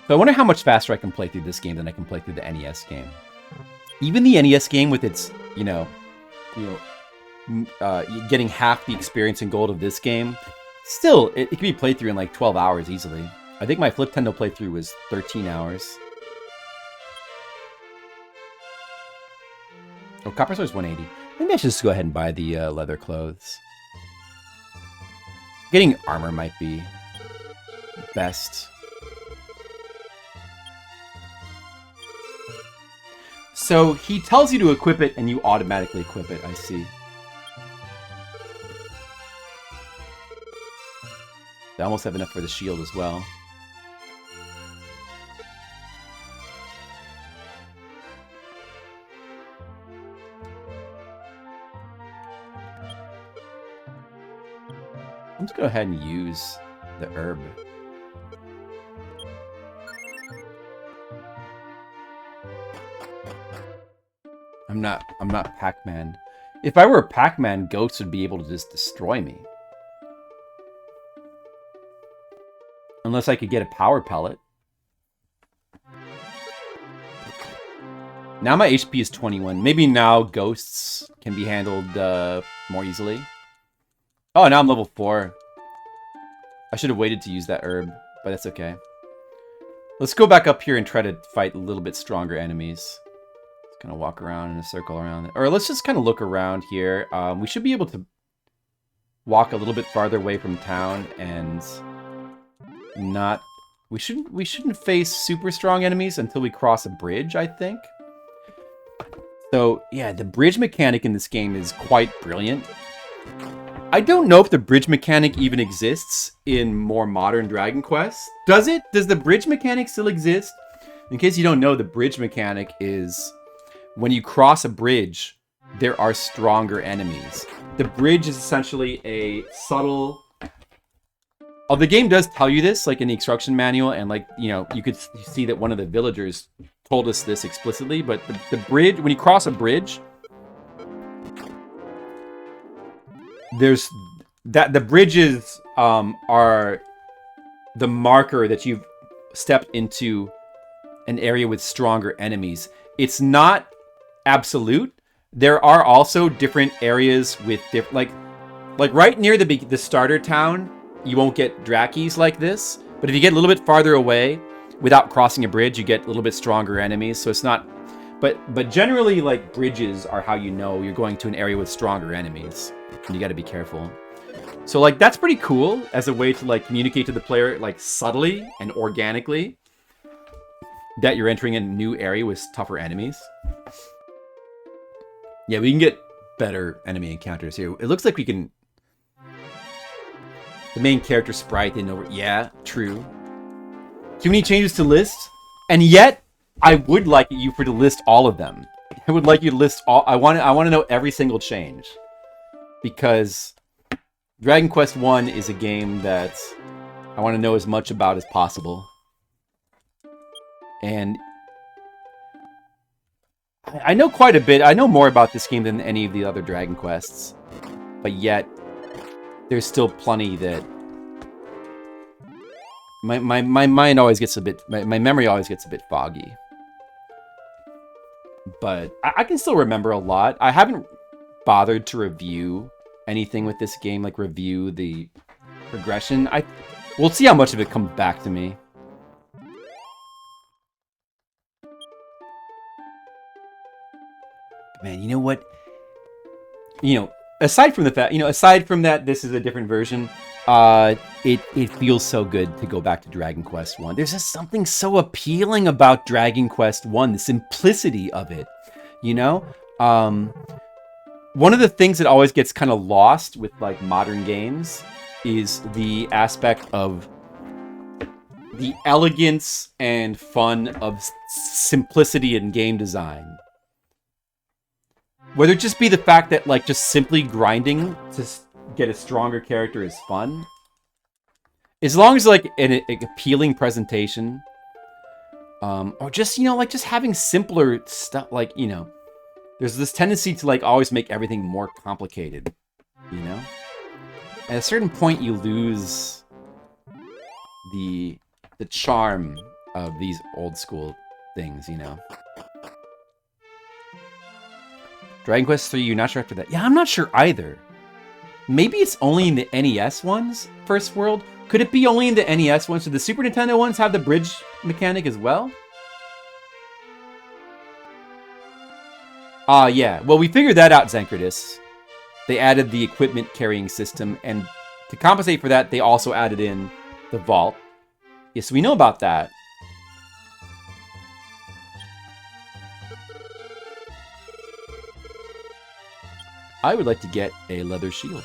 So I wonder how much faster I can play through this game than I can play through the NES game. Even the NES game with its, getting half the experience in gold of this game, still, it can be played through in like 12 hours easily. I think my Fliptendo playthrough was 13 hours. Oh, Copper Sword's 180. Maybe I should just go ahead and buy the leather clothes. Getting armor might be best. So he tells you to equip it and you automatically equip it, I see. I almost have enough for the shield as well. I'm just gonna go ahead and use the herb. I'm not Pac-Man. If I were Pac-Man, ghosts would be able to just destroy me. Unless I could get a power pellet. Now my HP is 21. Maybe now ghosts can be handled more easily. Oh, now I'm level 4. I should have waited to use that herb, but that's okay. Let's go back up here and try to fight a little bit stronger enemies. Kind of walk around in a circle around it. Or let's just kind of look around here. We should be able to walk a little bit farther away from town and not... We shouldn't face super strong enemies until we cross a bridge, I think. So, yeah, the bridge mechanic in this game is quite brilliant. I don't know if the bridge mechanic even exists in more modern Dragon Quest. Does it? Does the bridge mechanic still exist? In case you don't know, the bridge mechanic is... When you cross a bridge, there are stronger enemies. The bridge is essentially a subtle... Oh, the game does tell you this, like in the instruction manual, and like, you could see that one of the villagers told us this explicitly, but the bridge, when you cross a bridge, there's... the bridges are the marker that you've stepped into an area with stronger enemies. It's not absolute. There are also different areas with different, like right near the starter town, you won't get Drakis like this, but if you get a little bit farther away without crossing a bridge, you get a little bit stronger enemies. So it's not, but generally, like, bridges are how you know you're going to an area with stronger enemies, and you got to be careful. So like that's pretty cool as a way to like communicate to the player like subtly and organically that you're entering a new area with tougher enemies. Yeah, we can get better enemy encounters here. It looks like we can... The main character sprite didn't over... Yeah, true. Too many changes to list, and yet I would like you to list all of them. I would like you to list all... I want to know every single change, because Dragon Quest 1 is a game that I want to know as much about as possible. And I know quite a bit. I know more about this game than any of the other Dragon Quests. But yet, there's still plenty that... My mind always gets a bit... My memory always gets a bit foggy. but I can still remember a lot. I haven't bothered to review anything with this game, like review the progression. We'll see how much of it comes back to me. Man, you know what? Aside from the fact, aside from that, this is a different version. It feels so good to go back to Dragon Quest 1. There's just something so appealing about Dragon Quest 1, the simplicity of it. One of the things that always gets kind of lost with like modern games is the aspect of the elegance and fun of simplicity in game design. Whether it just be the fact that like just simply grinding to get a stronger character is fun. As long as like an appealing presentation, or just just having simpler stuff, like there's this tendency to like always make everything more complicated. At a certain point, you lose the charm of these old school things. Dragon Quest 3, you're not sure after that? Yeah, I'm not sure either. Maybe it's only in the NES ones, First World? Could it be only in the NES ones? Do the Super Nintendo ones have the bridge mechanic as well? Yeah. Well, we figured that out, Zankritis. They added the equipment carrying system, and to compensate for that, they also added in the vault. Yes, we know about that. I would like to get a leather shield.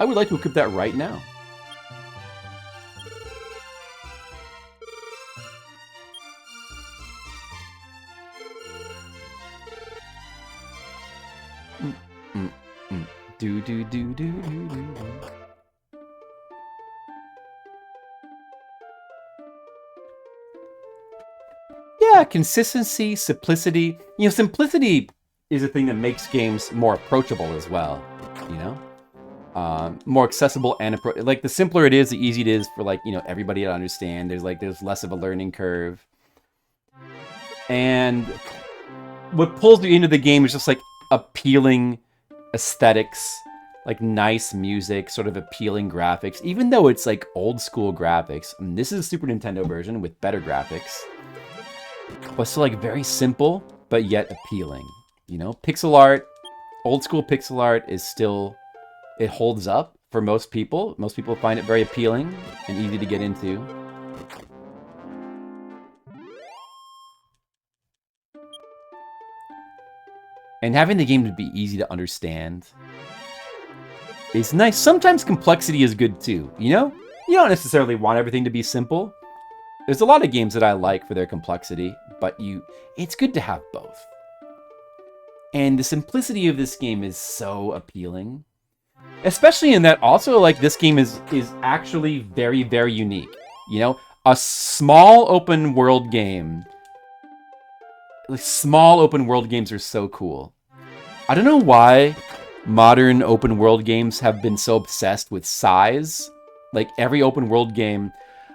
I would like to equip that right now. Do do do do do do. Yeah, consistency, simplicity. Simplicity is a thing that makes games more approachable as well. More accessible and like the simpler it is, the easier it is for like everybody to understand. There's less of a learning curve, and what pulls you into the game is just like appealing aesthetics, like nice music, sort of appealing graphics. Even though it's like old school graphics, this is a Super Nintendo version with better graphics, but still like very simple but yet appealing. Pixel art, old school pixel art is still, it holds up for most people. Most people find it very appealing and easy to get into. And having the game to be easy to understand is nice. Sometimes complexity is good too, You don't necessarily want everything to be simple. There's a lot of games that I like for their complexity, but it's good to have both. And the simplicity of this game is so appealing. Especially in that also, like, this game is actually very, very unique. A small open world game. Like, small open world games are so cool. I don't know why modern open world games have been so obsessed with size. Like, every open world game...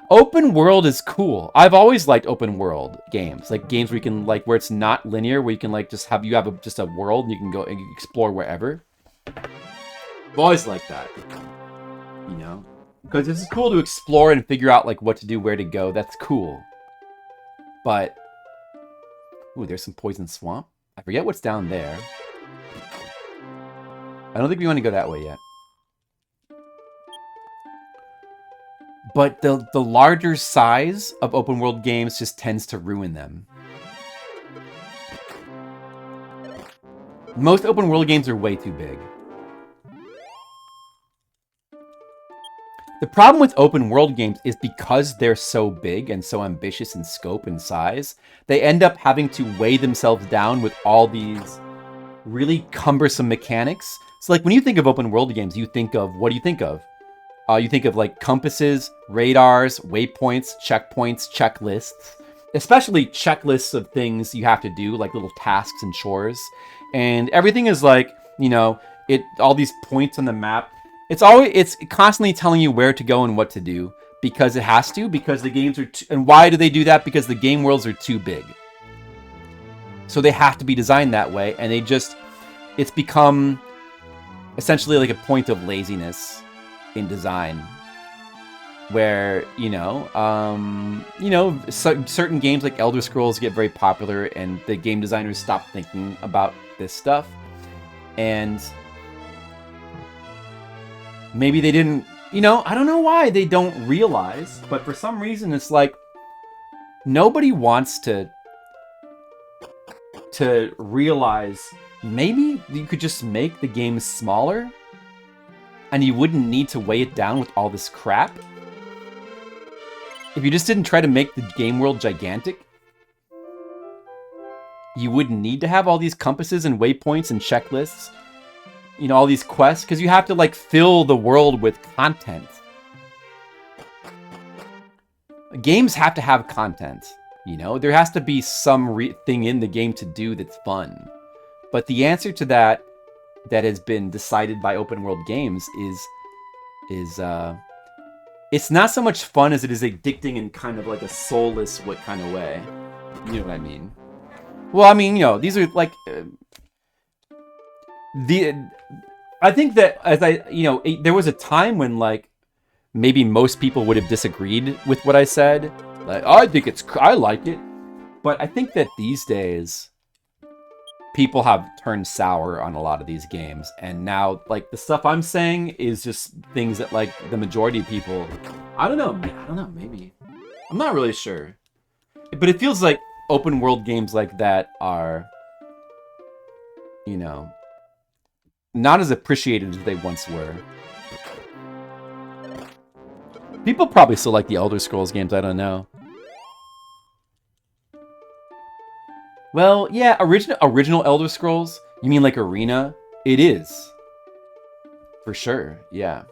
Open world is cool. I've always liked open world games. Like, games where you can, like, where it's not linear, where you can, like, just have a world and you can go and explore wherever. I've always liked that. Because it's cool to explore and figure out, like, what to do, where to go. That's cool. But... Ooh, there's some poison swamp. I forget what's down there. I don't think we want to go that way yet. But the larger size of open world games just tends to ruin them. Most open world games are way too big. The problem with open world games is because they're so big and so ambitious in scope and size, they end up having to weigh themselves down with all these really cumbersome mechanics. So like when you think of open world games, you think of, what do you think of? You think of like compasses, radars, waypoints, checkpoints, checklists, especially checklists of things you have to do, like little tasks and chores. And everything is like, all these points on the map. It's constantly telling you where to go and what to do, because it has to, because the games are and why do they do that? Because the game worlds are too big. So they have to be designed that way, and it's become essentially like a point of laziness in design, where certain games like Elder Scrolls get very popular, and the game designers stop thinking about this stuff, and maybe they didn't. I don't know why they don't realize, but for some reason it's like nobody wants to realize maybe you could just make the game smaller and you wouldn't need to weigh it down with all this crap. If you just didn't try to make the game world gigantic, you wouldn't need to have all these compasses and waypoints and checklists, all these quests, because you have to like fill the world with content. Games have to have content. There has to be some thing in the game to do that's fun. But the answer to that has been decided by open world games is it's not so much fun as it is addicting in kind of like a soulless kind of way. You know what I mean? Well, I mean, these are like I think that there was a time when like maybe most people would have disagreed with what I said. Like, I like it. But I think that these days people have turned sour on a lot of these games, and now like the stuff I'm saying is just things that like the majority of people, I don't know, maybe. I'm not really sure. But it feels like open world games like that are not as appreciated as they once were. People probably still like the Elder Scrolls games, I don't know. Well, yeah, original Elder Scrolls? You mean like Arena? It is. For sure, yeah.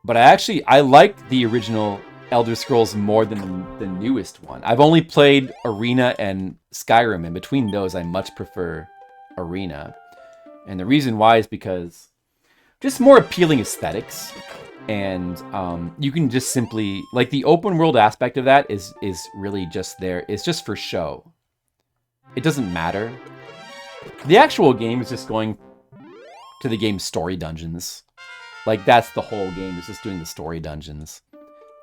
But I like the original Elder Scrolls more than the newest one. I've only played Arena and Skyrim, and between those, I much prefer Arena. And the reason why is because just more appealing aesthetics. And you can just simply, like, the open world aspect of that is really just there. It's just for show. It doesn't matter. The actual game is just going to the game's story dungeons. Like, that's the whole game, is just doing the story dungeons.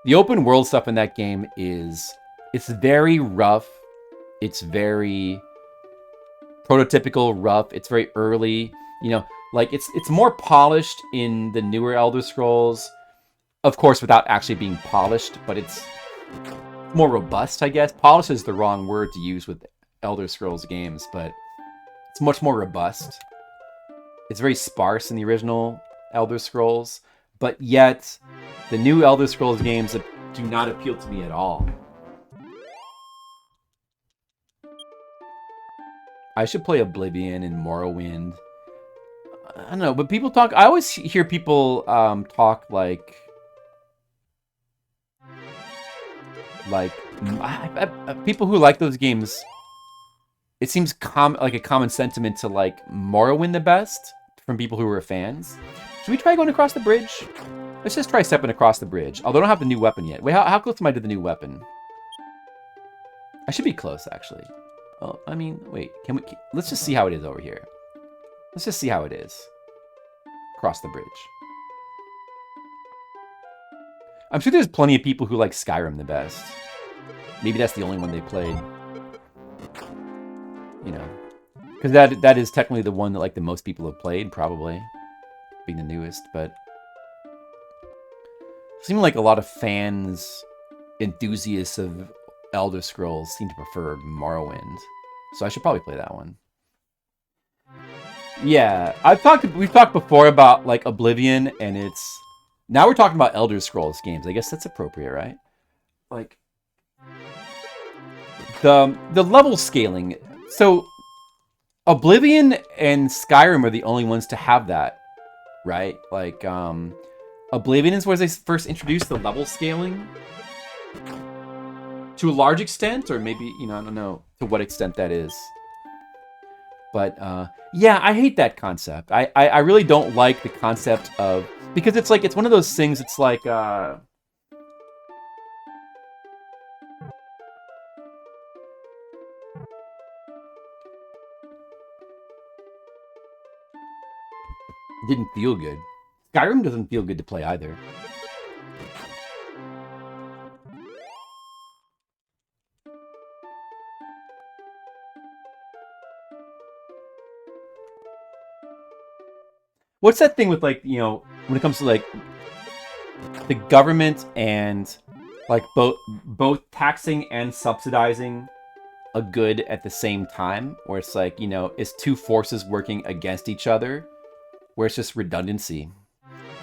The open world stuff in that game it's very rough. It's very prototypical rough. It's very early. Like, it's more polished in the newer Elder Scrolls. Of course, without actually being polished, but it's more robust, I guess. Polished is the wrong word to use with Elder Scrolls games, but it's much more robust. It's very sparse in the original Elder Scrolls, but yet the new Elder Scrolls games do not appeal to me at all. I should play Oblivion and Morrowind. I don't know, but people talk... I always hear people talk like people who like those games, it seems like a common sentiment to like Morrowind the best from people who are fans. Should we try going across the bridge? Let's just try stepping across the bridge. Although I don't have the new weapon yet. Wait, how close am I to the new weapon? I should be close, actually. Oh, I mean, wait. Let's just see how it is over here. Let's just see how it is. Across the bridge. I'm sure there's plenty of people who like Skyrim the best. Maybe that's the only one they played. Because that is technically the one that like the most people have played, probably. Being the newest, but... It seems like a lot of fans, enthusiasts of Elder Scrolls seem to prefer Morrowind. So I should probably play that one. Yeah, we've talked before about like Oblivion, and now we're talking about Elder Scrolls games. I guess that's appropriate, right? Like the level scaling. So Oblivion and Skyrim are the only ones to have that, right? Like Oblivion is where they first introduced the level scaling to a large extent, or maybe, I don't know to what extent that is. But yeah, I hate that concept. I really don't like the concept of, because it's one of those things. It's like Didn't feel good. Skyrim doesn't feel good to play either. What's that thing with, like, you know, when it comes to, like, the government and, like, both taxing and subsidizing a good at the same time, where it's like, you know, it's two forces working against each other, where it's just redundancy.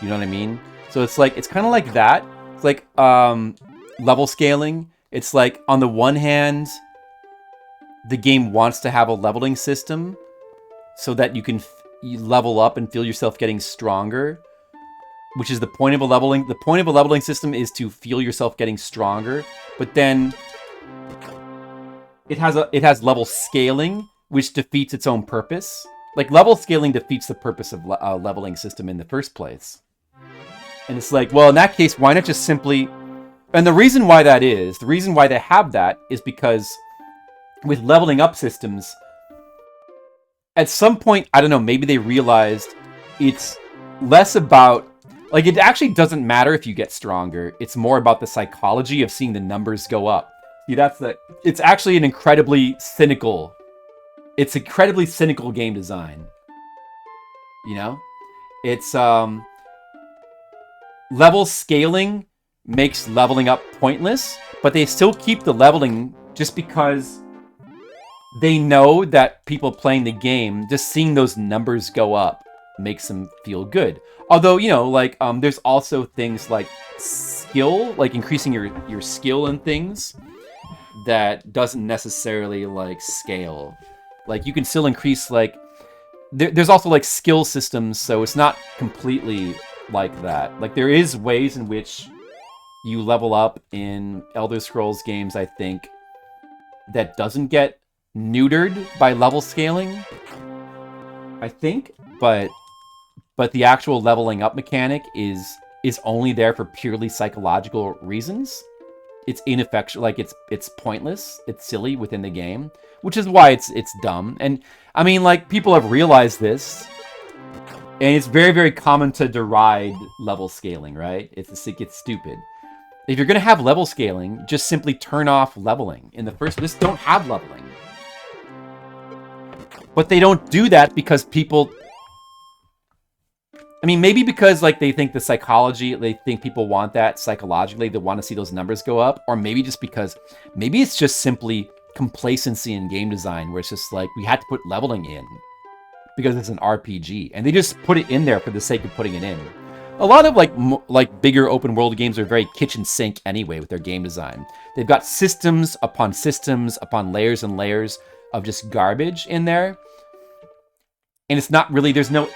You know what I mean? So it's like, it's kind of like that. It's like level scaling. It's like, on the one hand, the game wants to have a leveling system so that you can you level up and feel yourself getting stronger, which is the point of a leveling. The point of a leveling system is to feel yourself getting stronger, but then it has level scaling, which defeats its own purpose. Like, level scaling defeats the purpose of a leveling system in the first place. And it's like, well, in that case, why not just simply... And the reason why they have that is because with leveling up systems, at some point, I don't know, maybe they realized it's less about... Like, it actually doesn't matter if you get stronger. It's more about the psychology of seeing the numbers go up. See, it's actually an incredibly cynical... It's incredibly cynical game design. You know? It's, level scaling makes leveling up pointless, but they still keep the leveling just because they know that people playing the game, just seeing those numbers go up makes them feel good. Although, you know, like, there's also things like skill, like increasing your skill in things that doesn't necessarily, like, scale. Like, you can still increase, like, there's also, like, skill systems, so it's not completely like that. Like, there is ways in which you level up in Elder Scrolls games, I think, that doesn't get neutered by level scaling, I think, but the actual leveling up mechanic is only there for purely psychological reasons. It's ineffectual, like, it's pointless, it's silly within the game, which is why it's dumb. And I mean, like, people have realized this, and it's very, very common to deride level scaling, right? It gets stupid. If you're gonna have level scaling, just simply turn off leveling in the first. Just don't have leveling. But they don't do that because people... I mean, maybe because, like, they think the psychology, they think people want that psychologically, they want to see those numbers go up, or maybe just because, maybe it's just simply complacency in game design, where it's just like, we had to put leveling in because it's an RPG, and they just put it in there for the sake of putting it in. A lot of, like bigger open world games are very kitchen sink anyway with their game design. They've got systems upon layers and layers of just garbage in there, and it's not really, there's no...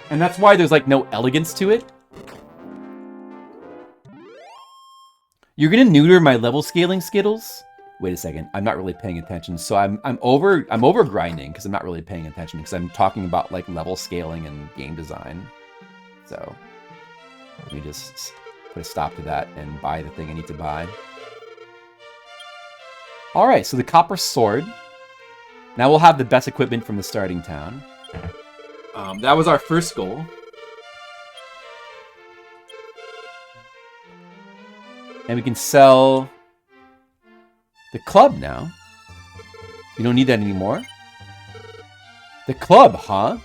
And that's why there's, like, no elegance to it. You're gonna neuter my level scaling, Skittles? Wait a second, I'm not really paying attention. So I'm over grinding because I'm not really paying attention because I'm talking about, like, level scaling and game design. So let me just put a stop to that and buy the thing I need to buy. All right, so the copper sword. Now we'll have the best equipment from the starting town. That was our first goal. And we can sell the club now. You don't need that anymore. The club, huh?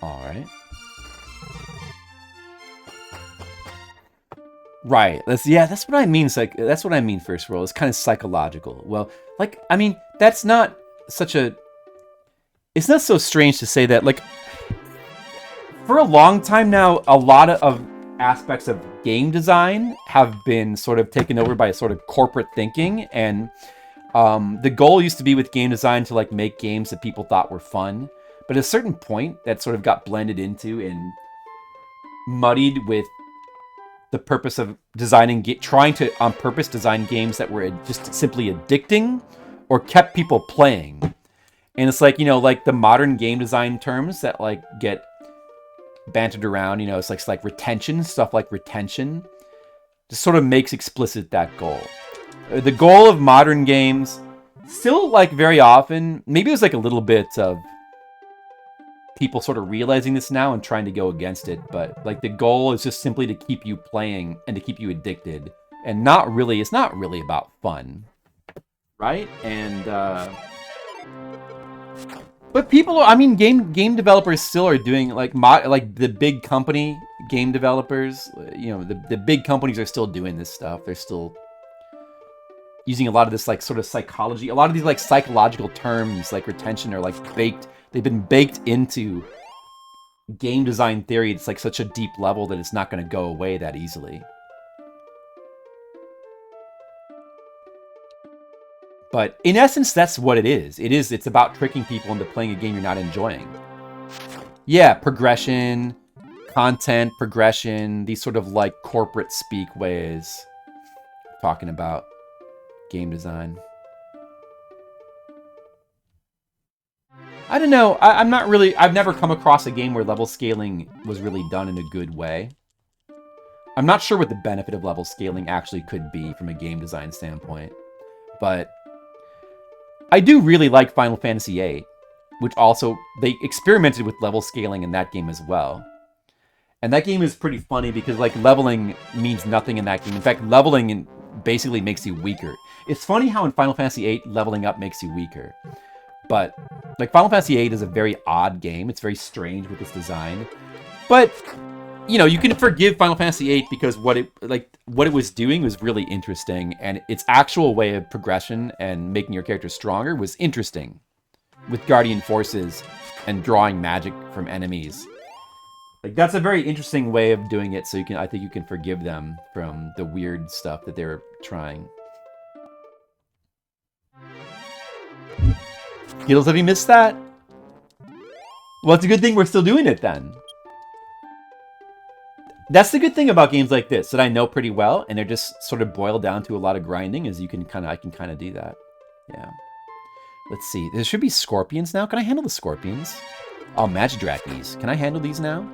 Alright. Right. That's what I mean. That's what I mean, first roll. It's kind of psychological. Well, like, I mean, that's not such a... It's not so strange to say that, like, for a long time now, a lot of aspects of game design have been sort of taken over by a sort of corporate thinking, and the goal used to be with game design to, like, make games that people thought were fun, but at a certain point that sort of got blended into and muddied with the purpose of designing, trying to on purpose design games that were just simply addicting or kept people playing. And it's like, you know, like the modern game design terms that, like, get bantered around, you know, it's like retention, stuff like retention. just sort of makes explicit that goal. The goal of modern games, still like very often, maybe there's like a little bit of people sort of realizing this now and trying to go against it, but like the goal is just simply to keep you playing and to keep you addicted, and it's not really about fun, right? And but people, I mean, game developers still are doing like the big company game developers. You know, the big companies are still doing this stuff. They're still using a lot of this like sort of psychology. A lot of these like psychological terms like retention are like baked. They've been baked into game design theory. It's like such a deep level that it's not going to go away that easily. But in essence, that's what it is. It's about tricking people into playing a game you're not enjoying. Yeah, progression, content, progression, these sort of like corporate speak ways talking about game design. I don't know. I've never come across a game where level scaling was really done in a good way. I'm not sure what the benefit of level scaling actually could be from a game design standpoint. But I do really like Final Fantasy VIII, which also, they experimented with level scaling in that game as well. And that game is pretty funny because like leveling means nothing in that game. In fact, leveling basically makes you weaker. It's funny how in Final Fantasy VIII, leveling up makes you weaker. But like Final Fantasy VIII is a very odd game. It's very strange with its design. But you know, you can forgive Final Fantasy VIII because what it was doing was really interesting, and its actual way of progression and making your character stronger was interesting, with guardian forces and drawing magic from enemies. Like that's a very interesting way of doing it. So I think you can forgive them from the weird stuff that they were trying. Skittles, have you missed that? Well, it's a good thing we're still doing it then. That's the good thing about games like this that I know pretty well, and they're just sort of boiled down to a lot of grinding. I can kind of do that. Yeah. Let's see. There should be scorpions now. Can I handle the scorpions? Oh, Magidrachnies. Can I handle these now?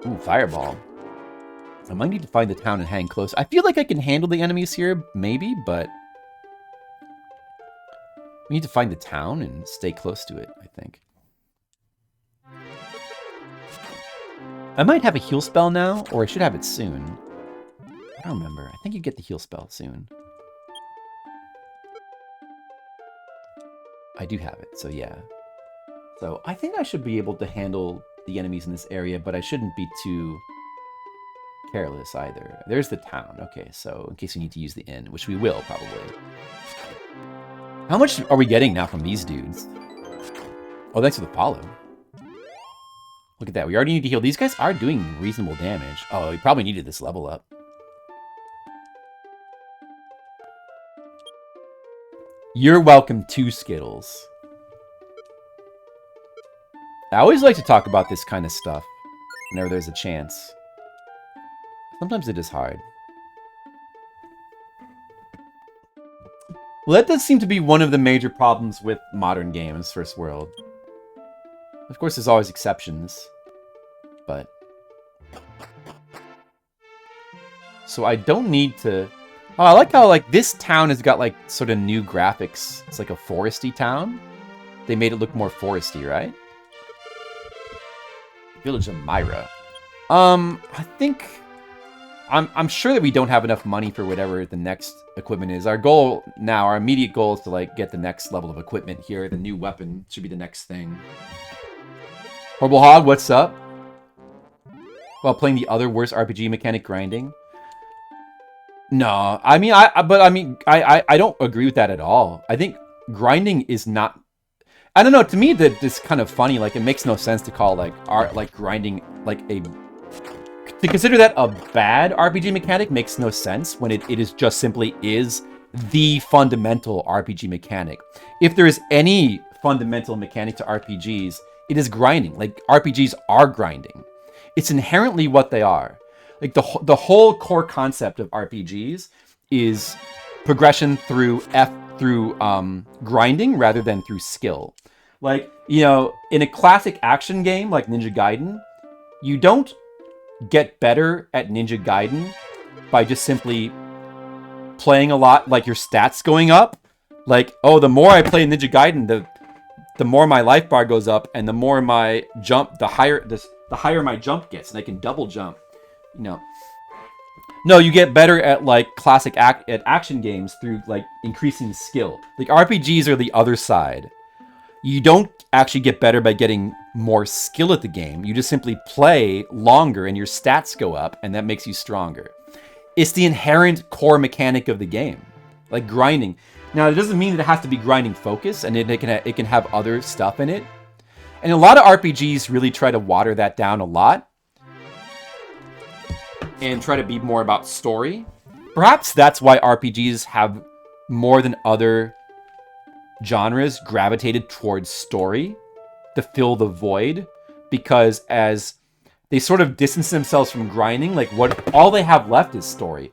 Ooh, fireball. I might need to find the town and hang close. I feel like I can handle the enemies here, maybe, but we need to find the town and stay close to it, I think. I might have a heal spell now, or I should have it soon. I don't remember. I think you get the heal spell soon. I do have it, so yeah. So I think I should be able to handle the enemies in this area, but I shouldn't be too careless either. There's the town. Okay, so in case we need to use the inn, which we will probably. How much are we getting now from these dudes? Oh, thanks for the follow. Look at that. We already need to heal. These guys are doing reasonable damage. Oh, we probably needed this level up. You're welcome to Skittles. I always like to talk about this kind of stuff whenever there's a chance. Sometimes it is hard. Well, that does seem to be one of the major problems with modern games, First World. Of course, there's always exceptions, but... So I don't need to... Oh, I like how, like, this town has got, like, sort of new graphics. It's like a foresty town. They made it look more foresty, right? Village of Myra. I think... I'm sure that we don't have enough money for whatever the next equipment is. Our goal now, our immediate goal is to, like, get the next level of equipment here. The new weapon should be the next thing. Horrible Hog, what's up? While playing the other worst RPG mechanic, grinding. No, I mean, I don't agree with that at all. I think grinding is not. I don't know. To me, that it's kind of funny. Like, it makes no sense to call like grinding like a. To consider that a bad RPG mechanic makes no sense when it is just simply is the fundamental RPG mechanic. If there is any fundamental mechanic to RPGs, it is grinding. Like, RPGs are grinding. It's inherently what they are. Like, the whole core concept of RPGs is progression through grinding rather than through skill. Like, you know, in a classic action game like Ninja Gaiden, you don't get better at Ninja Gaiden by just simply playing a lot, like your stats going up. Like, oh, the more I play Ninja Gaiden, the more my life bar goes up, and the more my jump, the higher my jump gets, and I can double jump. No, you get better at like classic action games through like increasing skill. Like RPGs are the other side. You don't actually get better by getting more skill at the game. You just simply play longer and your stats go up, and that makes you stronger. It's the inherent core mechanic of the game, like grinding. Now, it doesn't mean that it has to be grinding focus, and it can have other stuff in it. And a lot of RPGs really try to water that down a lot and try to be more about story. Perhaps that's why RPGs have more than other genres gravitated towards story to fill the void, because as they sort of distance themselves from grinding, like all they have left is story.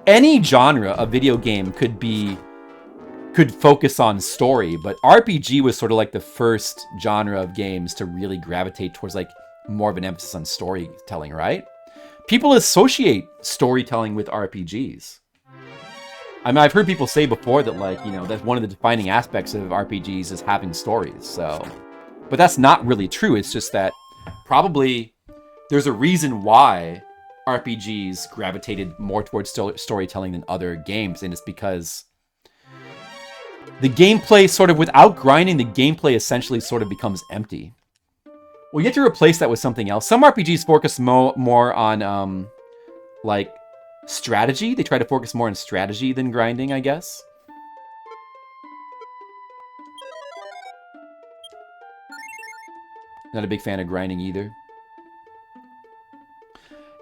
Any genre of video game could focus on story, but RPG was sort of like the first genre of games to really gravitate towards like more of an emphasis on storytelling, right? People associate storytelling with RPGs. I mean, I've heard people say before that, like, that's one of the defining aspects of RPGs is having stories. So, but that's not really true. It's just that probably there's a reason why RPGs gravitated more towards storytelling than other games, and it's because the gameplay sort of, without grinding, the gameplay essentially sort of becomes empty. Well, you have to replace that with something else. Some RPGs focus more on, like, strategy. They try to focus more on strategy than grinding, I guess. Not a big fan of grinding either.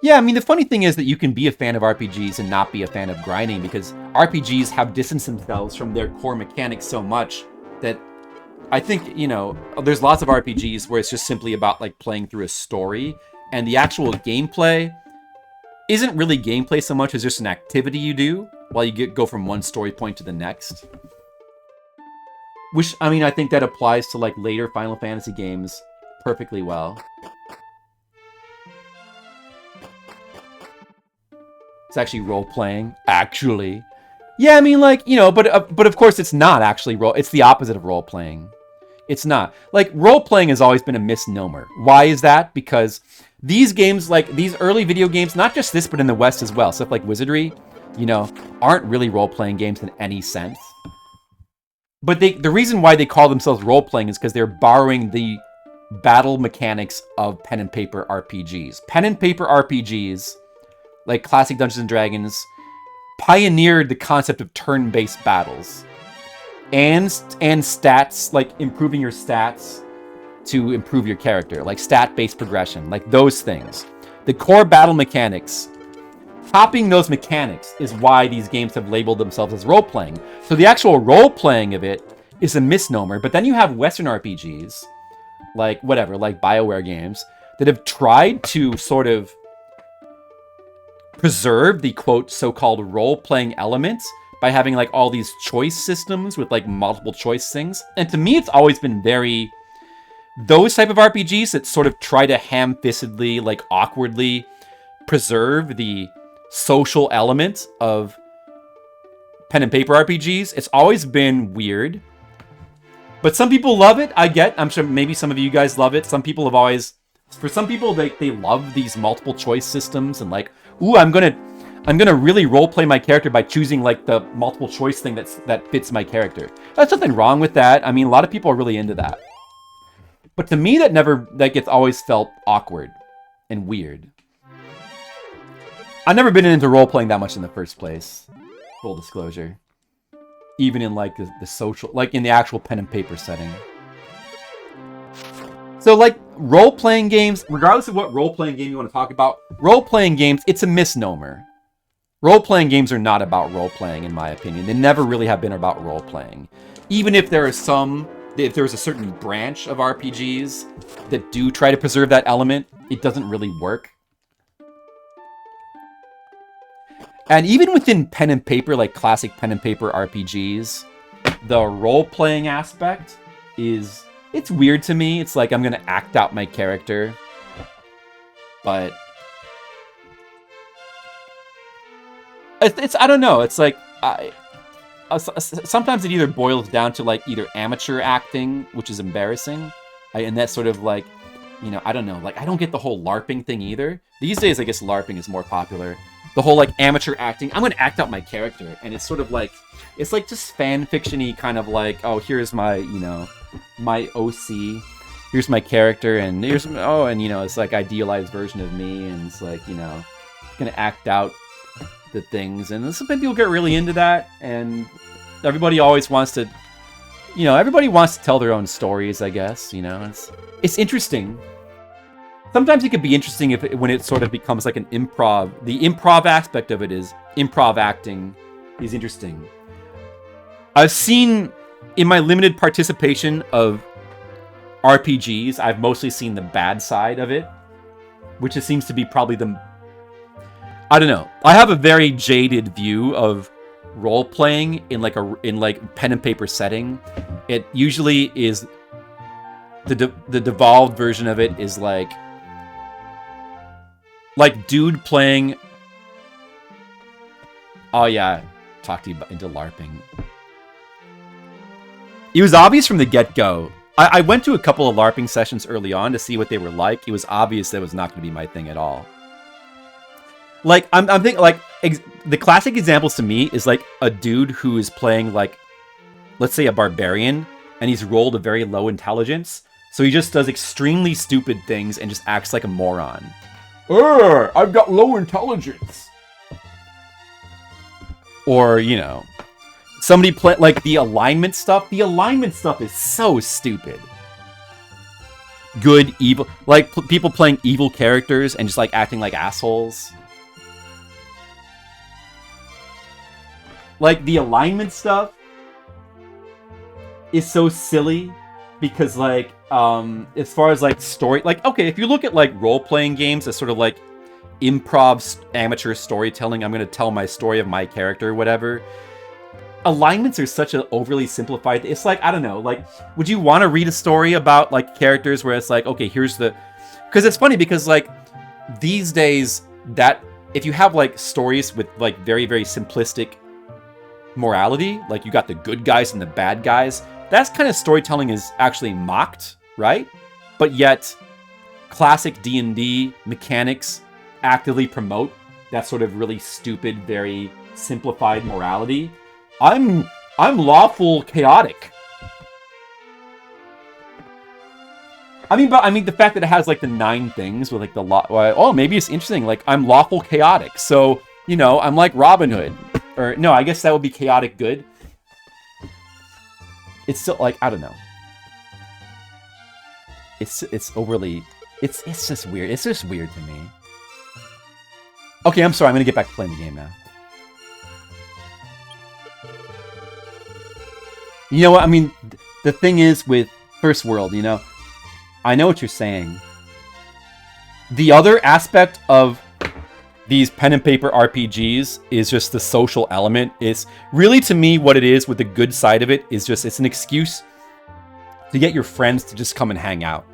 Yeah, I mean, the funny thing is that you can be a fan of RPGs and not be a fan of grinding, because RPGs have distanced themselves from their core mechanics so much that I think, there's lots of RPGs where it's just simply about like playing through a story, and the actual gameplay isn't really gameplay so much as just an activity you do while you go from one story point to the next. Which, I mean, I think that applies to like later Final Fantasy games perfectly well. It's actually role-playing. Actually. Yeah, I mean, like, but of course it's not actually role. It's the opposite of role-playing. It's not. Like, role-playing has always been a misnomer. Why is that? Because these games, like, these early video games, not just this, but in the West as well, stuff like Wizardry, aren't really role-playing games in any sense. But the reason why they call themselves role-playing is because they're borrowing the battle mechanics of pen and paper RPGs. Pen and paper RPGs, like classic Dungeons & Dragons, pioneered the concept of turn-based battles. And stats, like improving your stats to improve your character. Like stat-based progression, like those things. The core battle mechanics, copying those mechanics is why these games have labeled themselves as role-playing. So the actual role-playing of it is a misnomer, but then you have Western RPGs, like BioWare games, that have tried to sort of preserve the, quote, so-called role-playing elements by having, like, all these choice systems with, like, multiple choice things. And to me, it's always been very... Those type of RPGs that sort of try to ham-fistedly, like, awkwardly preserve the social element of pen and paper RPGs, it's always been weird. But some people love it, I'm sure maybe some of you guys love it. Some people have always... For some people, they love these multiple choice systems and, like, ooh, I'm gonna really roleplay my character by choosing like the multiple choice thing that fits my character. There's nothing wrong with that. I mean, a lot of people are really into that. But to me, that gets always felt awkward and weird. I've never been into roleplaying that much in the first place. Full disclosure. Even in like the social, like in the actual pen and paper setting. So, like, role-playing games, regardless of what role-playing game you want to talk about, role-playing games, it's a misnomer. Role-playing games are not about role-playing, in my opinion. They never really have been about role-playing. Even if there's a certain branch of RPGs that do try to preserve that element, it doesn't really work. And even within pen and paper, like classic pen and paper RPGs, the role-playing aspect is... It's weird to me. It's like I'm going to act out my character. But it's I don't know. It's like sometimes it either boils down to like either amateur acting, which is embarrassing, and that's sort of like, you know, I don't know. Like I don't get the whole LARPing thing either. These days, I guess LARPing is more popular. The whole like amateur acting. I'm gonna act out my character, and it's sort of like it's like just fan fiction-y kind of like, oh, here's my, you know, my OC. Here's my character, and here's and you know, it's like idealized version of me, and it's like, you know, gonna act out the things, and some people get really into that, and everybody always wants to, you know, everybody wants to tell their own stories, I guess, you know, it's interesting. Sometimes it could be interesting when it sort of becomes like an improv. The improv aspect of it is improv acting is interesting. I've seen in my limited participation of RPGs, I've mostly seen the bad side of it, which seems to be probably I don't know. I have a very jaded view of role playing in like pen and paper setting. It usually is the devolved version of it is like dude playing. Oh yeah, talk to you into LARPing. It was obvious from the get-go. I went to a couple of LARPing sessions early on to see what they were like. It was obvious that was not going to be my thing at all. Like I'm thinking like the classic examples to me is like a dude who is playing like, let's say a barbarian, and he's rolled a very low intelligence, so he just does extremely stupid things and just acts like a moron. I've got low intelligence. Or, you know, somebody play like the alignment stuff. The alignment stuff is so stupid. Good, evil, like people playing evil characters and just like acting like assholes. Like the alignment stuff is so silly because like as far as like story, like okay, if you look at like role-playing games as sort of like improv amateur storytelling, I'm going to tell my story of my character or whatever. Alignments are such an overly simplified, it's like, I don't know, like would you want to read a story about like characters where it's like, okay, here's the, because it's funny because like these days that if you have like stories with like very, very simplistic morality, like you got the good guys and the bad guys, that's kind of storytelling is actually mocked, right? But yet classic D&D mechanics actively promote that sort of really stupid, very simplified morality. I'm lawful chaotic. I mean the fact that it has like the 9 things with like the oh, maybe it's interesting, like I'm lawful chaotic, so you know, I'm like Robin Hood. Or, no, I guess that would be chaotic good. It's still, like, I don't know. It's overly... It's just weird. It's just weird to me. Okay, I'm sorry. I'm going to get back to playing the game now. You know what? I mean, the thing is with First World, you know, I know what you're saying. The other aspect of these pen and paper RPGs is just the social element. It's really, to me, what it is with the good side of it is just, it's an excuse to get your friends to just come and hang out,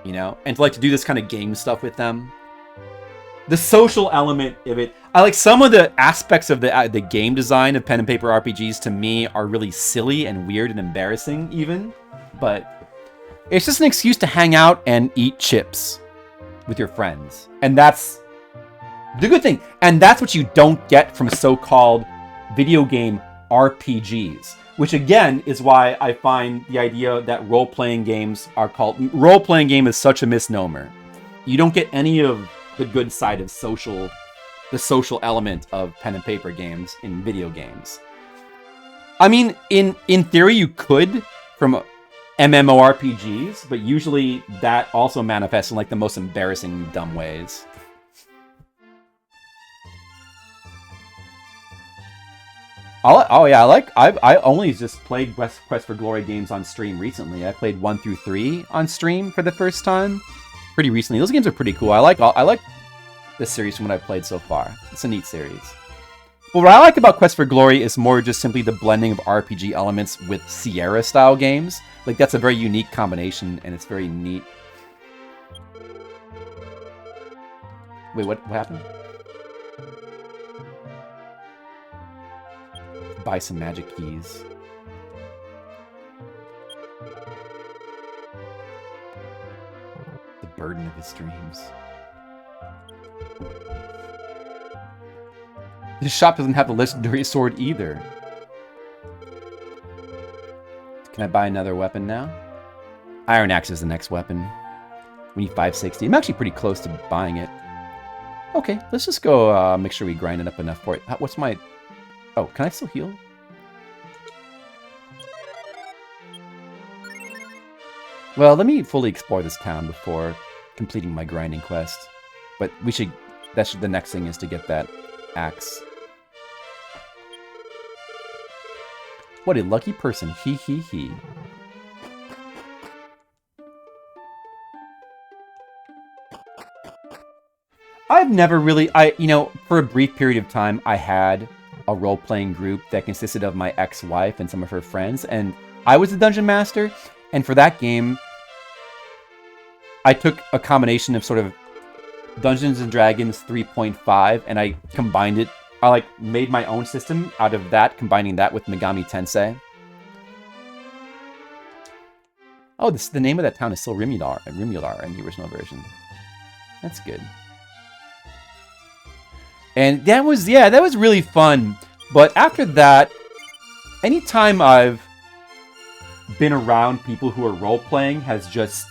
you know, and to like to do this kind of game stuff with them. The social element of it, I like some of the aspects of the game design of pen and paper RPGs to me are really silly and weird and embarrassing even, but it's just an excuse to hang out and eat chips with your friends. And that's the good thing. And that's what you don't get from so-called video game RPGs, which again is why I find the idea that role-playing games are called... Role-playing game is such a misnomer. You don't get any of the good side of the social element of pen and paper games in video games. I mean, in theory you could from MMORPGs, but usually that also manifests in like the most embarrassing, dumb ways. I only just played Quest for Glory games on stream recently. I played 1 through 3 on stream for the first time pretty recently. Those games are pretty cool. I like this series from what I've played so far. It's a neat series. But what I like about Quest for Glory is more just simply the blending of RPG elements with Sierra style games. Like that's a very unique combination and it's very neat. Wait, what happened? Buy some magic keys. The burden of his dreams. This shop doesn't have the legendary sword either. Can I buy another weapon now? Iron Axe is the next weapon. We need 560. I'm actually pretty close to buying it. Okay, let's just go make sure we grind it up enough for it. What's my... Oh, can I still heal? Well, let me fully explore this town before completing my grinding quest. But we should... the next thing is to get that axe. What a lucky person. He, he, he. I've never really... for a brief period of time, I had a role-playing group that consisted of my ex-wife and some of her friends, and I was the dungeon master, and for that game, I took a combination of sort of Dungeons & Dragons 3.5, and I combined it. I made my own system out of that, combining that with Megami Tensei. Oh, the name of that town is still Rimular in the original version. That's good. And that was really fun. But after that, anytime I've been around people who are role-playing has just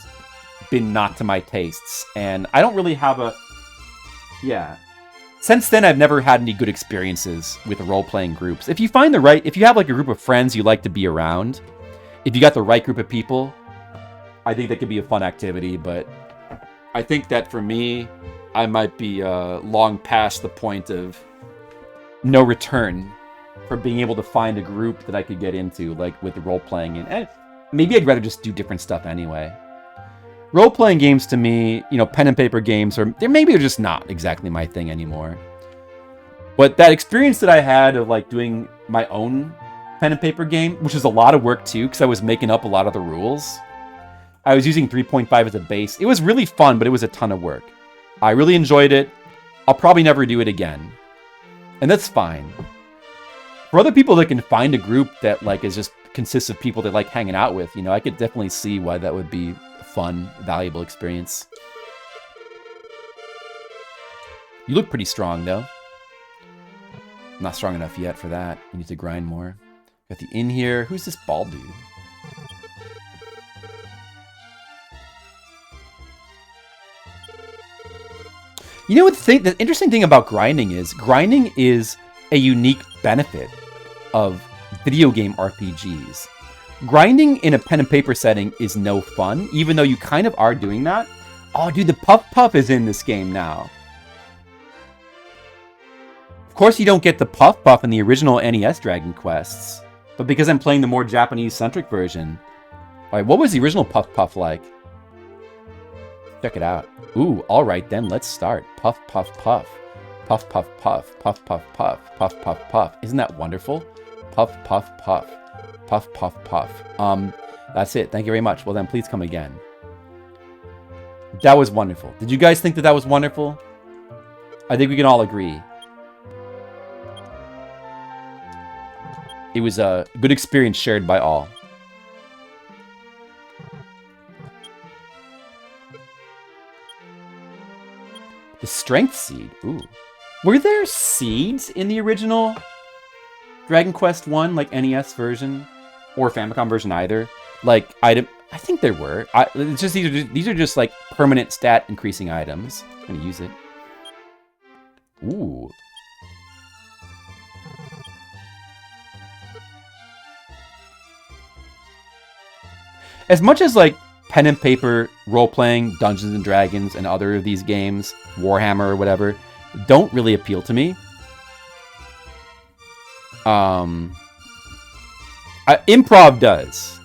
been not to my tastes. And I don't really have a... Yeah. Since then, I've never had any good experiences with role-playing groups. If you have a group of friends you like to be around, if you got the right group of people, I think that could be a fun activity. But I think that for me, I might be long past the point of no return for being able to find a group that I could get into, with the role-playing. And maybe I'd rather just do different stuff anyway. Role-playing games to me, pen and paper games, they're just not exactly my thing anymore. But that experience that I had of doing my own pen and paper game, which is a lot of work too, because I was making up a lot of the rules. I was using 3.5 as a base. It was really fun, but it was a ton of work. I really enjoyed it. I'll probably never do it again. And that's fine. For other people that can find a group that consists of people they like hanging out with, I could definitely see why that would be a fun, valuable experience. You look pretty strong, though. Not strong enough yet for that. You need to grind more. Got the inn here. Who's this bald dude? The interesting thing about grinding is a unique benefit of video game RPGs. Grinding in a pen and paper setting is no fun, even though you kind of are doing that. Oh, dude, the Puff Puff is in this game now. Of course, you don't get the Puff Puff in the original NES Dragon Quests, but because I'm playing the more Japanese-centric version. All right, what was the original Puff Puff like? Check it out. Ooh, all right then, let's start. Puff, puff, puff. Puff, puff, puff. Puff, puff, puff. Puff, puff, puff. Isn't that wonderful? Puff, puff, puff. Puff, puff, puff. That's it. Thank you very much. Well then, please come again. That was wonderful. Did you guys think that was wonderful? I think we can all agree. It was a good experience shared by all. The Strength Seed. Ooh. Were there seeds in the original Dragon Quest 1, NES version? Or Famicom version either? I think there were. It's just these are just permanent stat increasing items. I'm gonna use it. Ooh. As much as pen and paper role-playing, Dungeons and Dragons, and other of these games, Warhammer or whatever, don't really appeal to me. Improv does.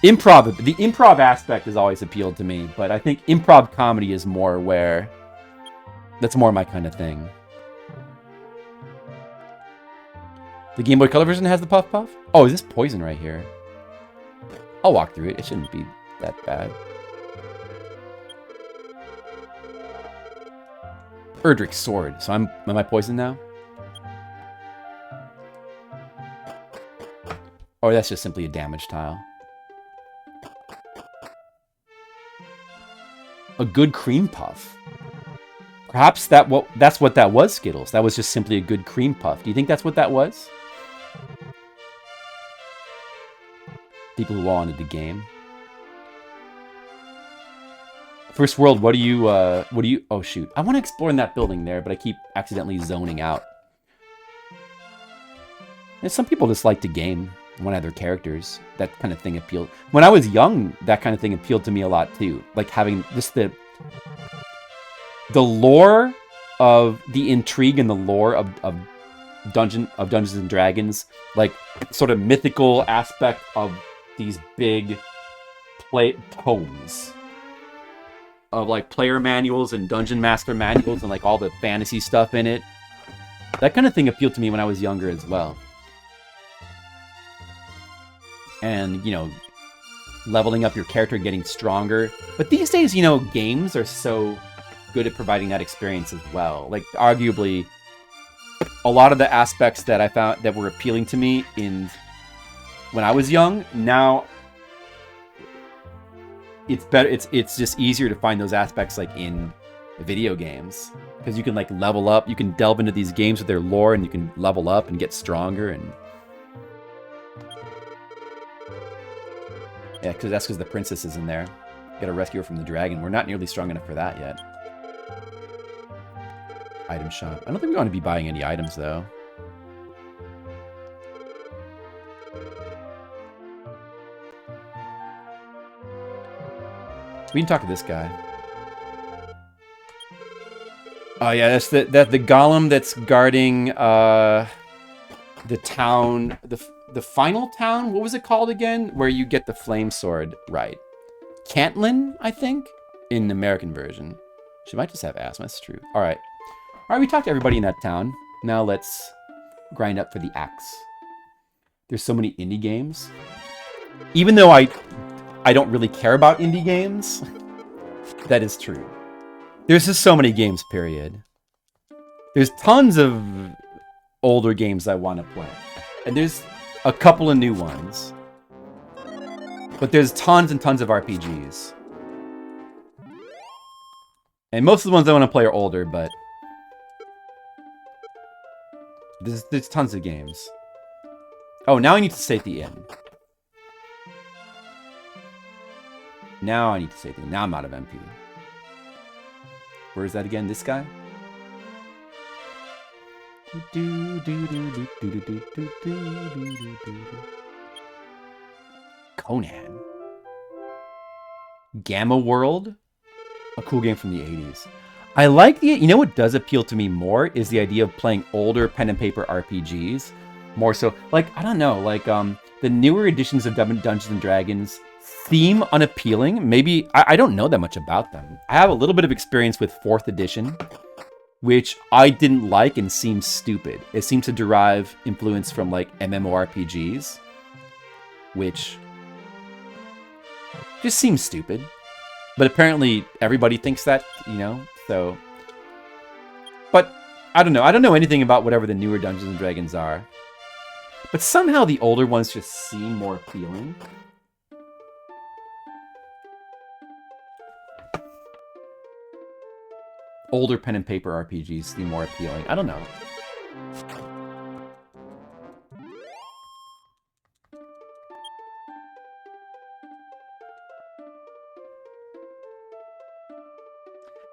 The improv aspect has always appealed to me, but I think improv comedy is more that's more my kind of thing. The Game Boy Color version has the Puff Puff? Oh, is this poison right here? I'll walk through it. It shouldn't be that bad. Erdrick's sword. So am I poisoned now? Or that's just simply a damage tile. A good cream puff. Perhaps that's what that was, Skittles. That was just simply a good cream puff. Do you think that's what that was? People who wanted the game. First world, what do you, oh shoot. I want to explore in that building there, but I keep accidentally zoning out. And some people just like to game one of their characters. That kind of thing appealed. When I was young, that kind of thing appealed to me a lot too. Like having just the lore of the intrigue and the lore of Dungeons and Dragons, like sort of mythical aspect of these big tomes of like player manuals and dungeon master manuals and like all the fantasy stuff in it. That kind of thing appealed to me when I was younger as well. And, you know, leveling up your character, getting stronger. But these days, you know, games are so good at providing that experience as well. Like, arguably, a lot of the aspects that I found that were appealing to me when I was young, now it's better. It's just easier to find those aspects like in video games, because you can like level up. You can delve into these games with their lore, and you can level up and get stronger. And yeah, because the princess is in there. You gotta rescue her from the dragon. We're not nearly strong enough for that yet. Item shop. I don't think we want to be buying any items though. We can talk to this guy. Oh yeah, that's the golem that's guarding the town, the final town. What was it called again? Where you get the flame sword, right? Cantlin, I think, in the American version. She might just have asthma. That's true. All right, we talked to everybody in that town. Now let's grind up for the axe. There's so many indie games. Even though I don't really care about indie games. That is true. There's just so many games, period. There's tons of older games I want to play. And there's a couple of new ones. But there's tons and tons of RPGs. And most of the ones I want to play are older, but there's tons of games. Oh, now I need to stay at the inn. Now I need to say things. Now I'm out of MP. Where is that again? This guy? Conan. Gamma World? A cool game from the 80s. I like the... You know what does appeal to me more is the idea of playing older pen and paper RPGs. More so... Like, I don't know. Like, the newer editions of Dungeons and Dragons seem unappealing. Maybe I don't know that much about them. I have a little bit of experience with 4th edition, which I didn't like and seemed stupid. It seemed to derive influence from like MMORPGs, which just seems stupid. But apparently everybody thinks that, you know, so. But I don't know. I don't know anything about whatever the newer Dungeons and Dragons are. But somehow the older ones just seem more appealing. Older pen and paper RPGs seem more appealing. I don't know.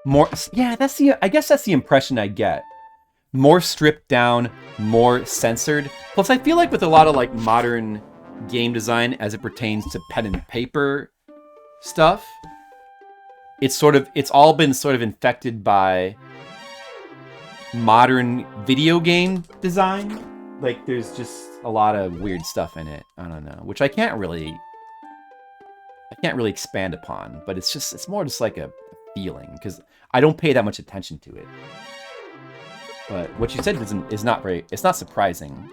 More, yeah, I guess that's the impression I get. More stripped down, more censored. Plus, I feel like with a lot of like modern game design as it pertains to pen and paper stuff, it's all been sort of infected by modern video game design. Like there's just a lot of weird stuff in it. I don't know, which I can't really expand upon, but it's more just like a feeling because I don't pay that much attention to it. But what you said it's not surprising.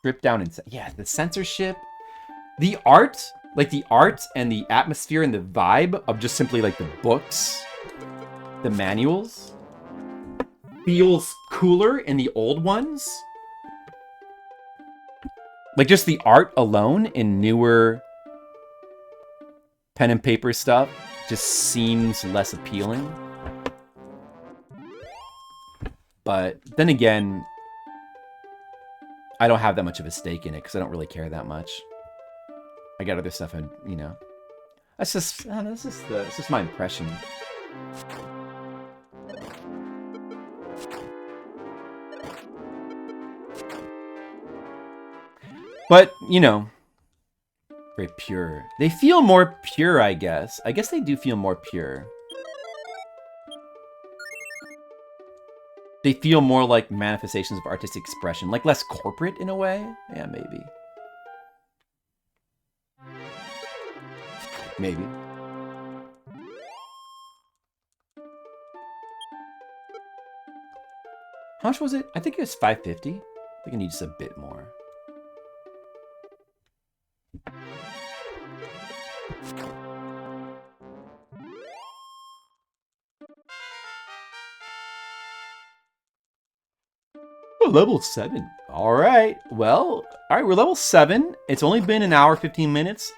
Stripped down and yeah, the censorship, the art and the atmosphere and the vibe of just simply like the books, the manuals, feels cooler in the old ones. Like, just the art alone in newer pen and paper stuff just seems less appealing. But then again, I don't have that much of a stake in it because I don't really care that much. I got other stuff, you know. That's just my impression. But, you know, very pure. They feel more pure, I guess. I guess they do feel more pure. They feel more like manifestations of artistic expression. Like less corporate in a way? Yeah, maybe. Maybe. How much was it? I think it was $5.50. I think I need just a bit more. Oh, level 7. All right. Well, all right, we're level 7. It's only been an hour, 15 minutes.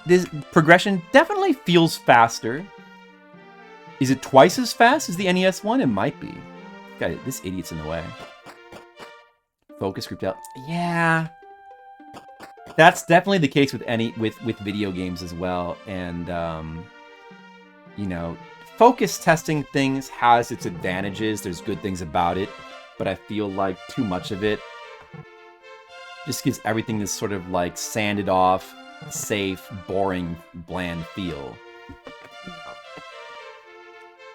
This progression definitely feels faster. Is it twice as fast as the NES one? It might be. God, this idiot's in the way. Focus grouped out. Yeah. That's definitely the case with with video games as well. And you know, focus testing things has its advantages. There's good things about it, but I feel like too much of it just gives everything this sort of like sanded off, safe, boring, bland feel.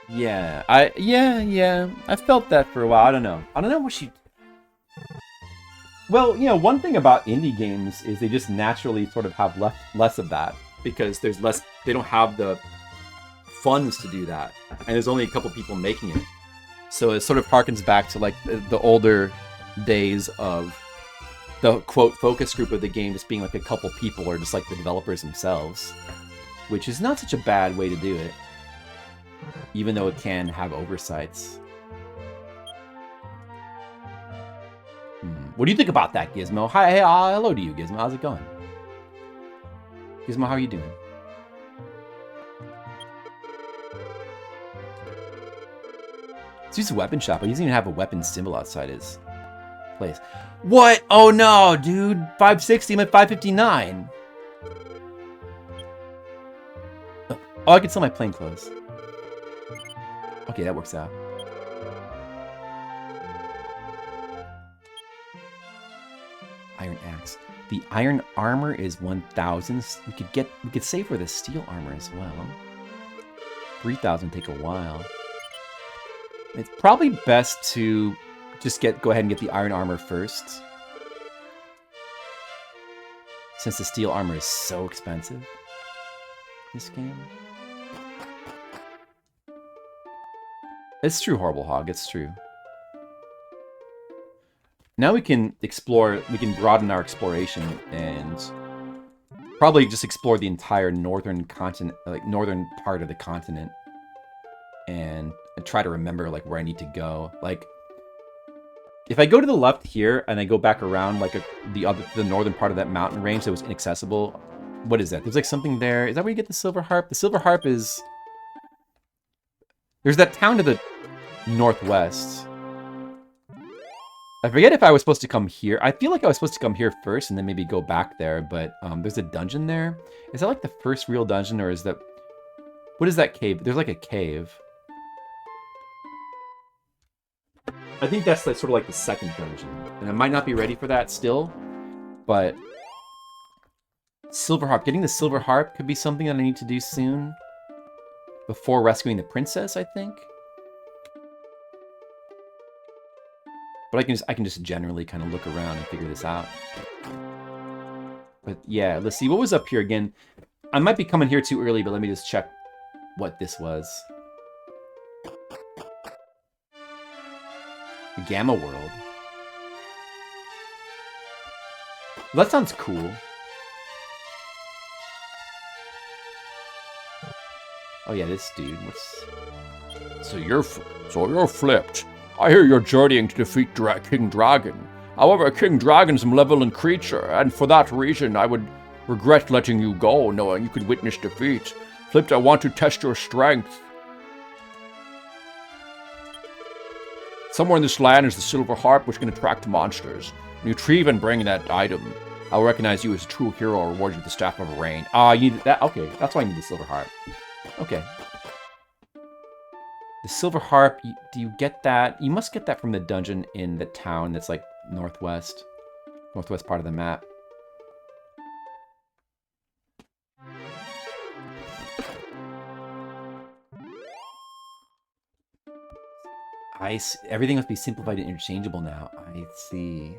Yeah, I felt that for a while. I don't know what she. Well, you know, one thing about indie games is they just naturally sort of have less of that because there's less. They don't have the funds to do that, and there's only a couple people making it. So it sort of harkens back to like the older days of the quote focus group of the game just being like a couple people or just like the developers themselves, which is not such a bad way to do it, even though it can have oversights. What do you think about that, Gizmo? Hi, hey, hello to you, Gizmo. How's it going? Gizmo, how are you doing? It's just a weapon shop. He doesn't even have a weapon symbol outside his place. What? Oh no, dude. 560, I'm at 559. Oh, I can sell my plain clothes. Okay, that works out. Iron axe. The iron armor is 1,000. We could save for the steel armor as well. 3,000 take a while. It's probably best to just go ahead and get the iron armor first, since the steel armor is so expensive in this game. It's true, Horrible Hog. It's true. Now we can explore, we can broaden our exploration and probably just explore the entire northern continent, like northern part of the continent, and try to remember like where I need to go. Like, if I go to the left here and I go back around like the northern part of that mountain range that was inaccessible, what is that? There's like something there. Is that where you get the silver harp? The silver harp is... There's that town to the northwest. I forget if I was supposed to come here. I feel like I was supposed to come here first and then maybe go back there, but there's a dungeon there. Is that like the first real dungeon, or is that... What is that cave? There's like a cave. I think that's like, sort of like the second dungeon. And I might not be ready for that still, but... Silver harp. Getting the silver harp could be something that I need to do soon. Before rescuing the princess, I think. But I can just generally kind of look around and figure this out. But yeah, let's see. What was up here again? I might be coming here too early, but let me just check what this was. The Gamma World. Well, that sounds cool. Oh yeah, this dude. What's... So you're flipped. I hear you're journeying to defeat King Dragon. However, King Dragon's a malevolent creature, and for that reason I would regret letting you go, knowing you could witness defeat. Flipped, I want to test your strength. Somewhere in this land is the silver harp, which can attract monsters. When you retrieve and bring that item, I will recognize you as a true hero or reward you with the Staff of Rain. Ah, you need that? Okay, that's why I need the silver harp. Okay. The silver harp, do you get that? You must get that from the dungeon in the town that's like northwest part of the map. Everything must be simplified and interchangeable now. I see.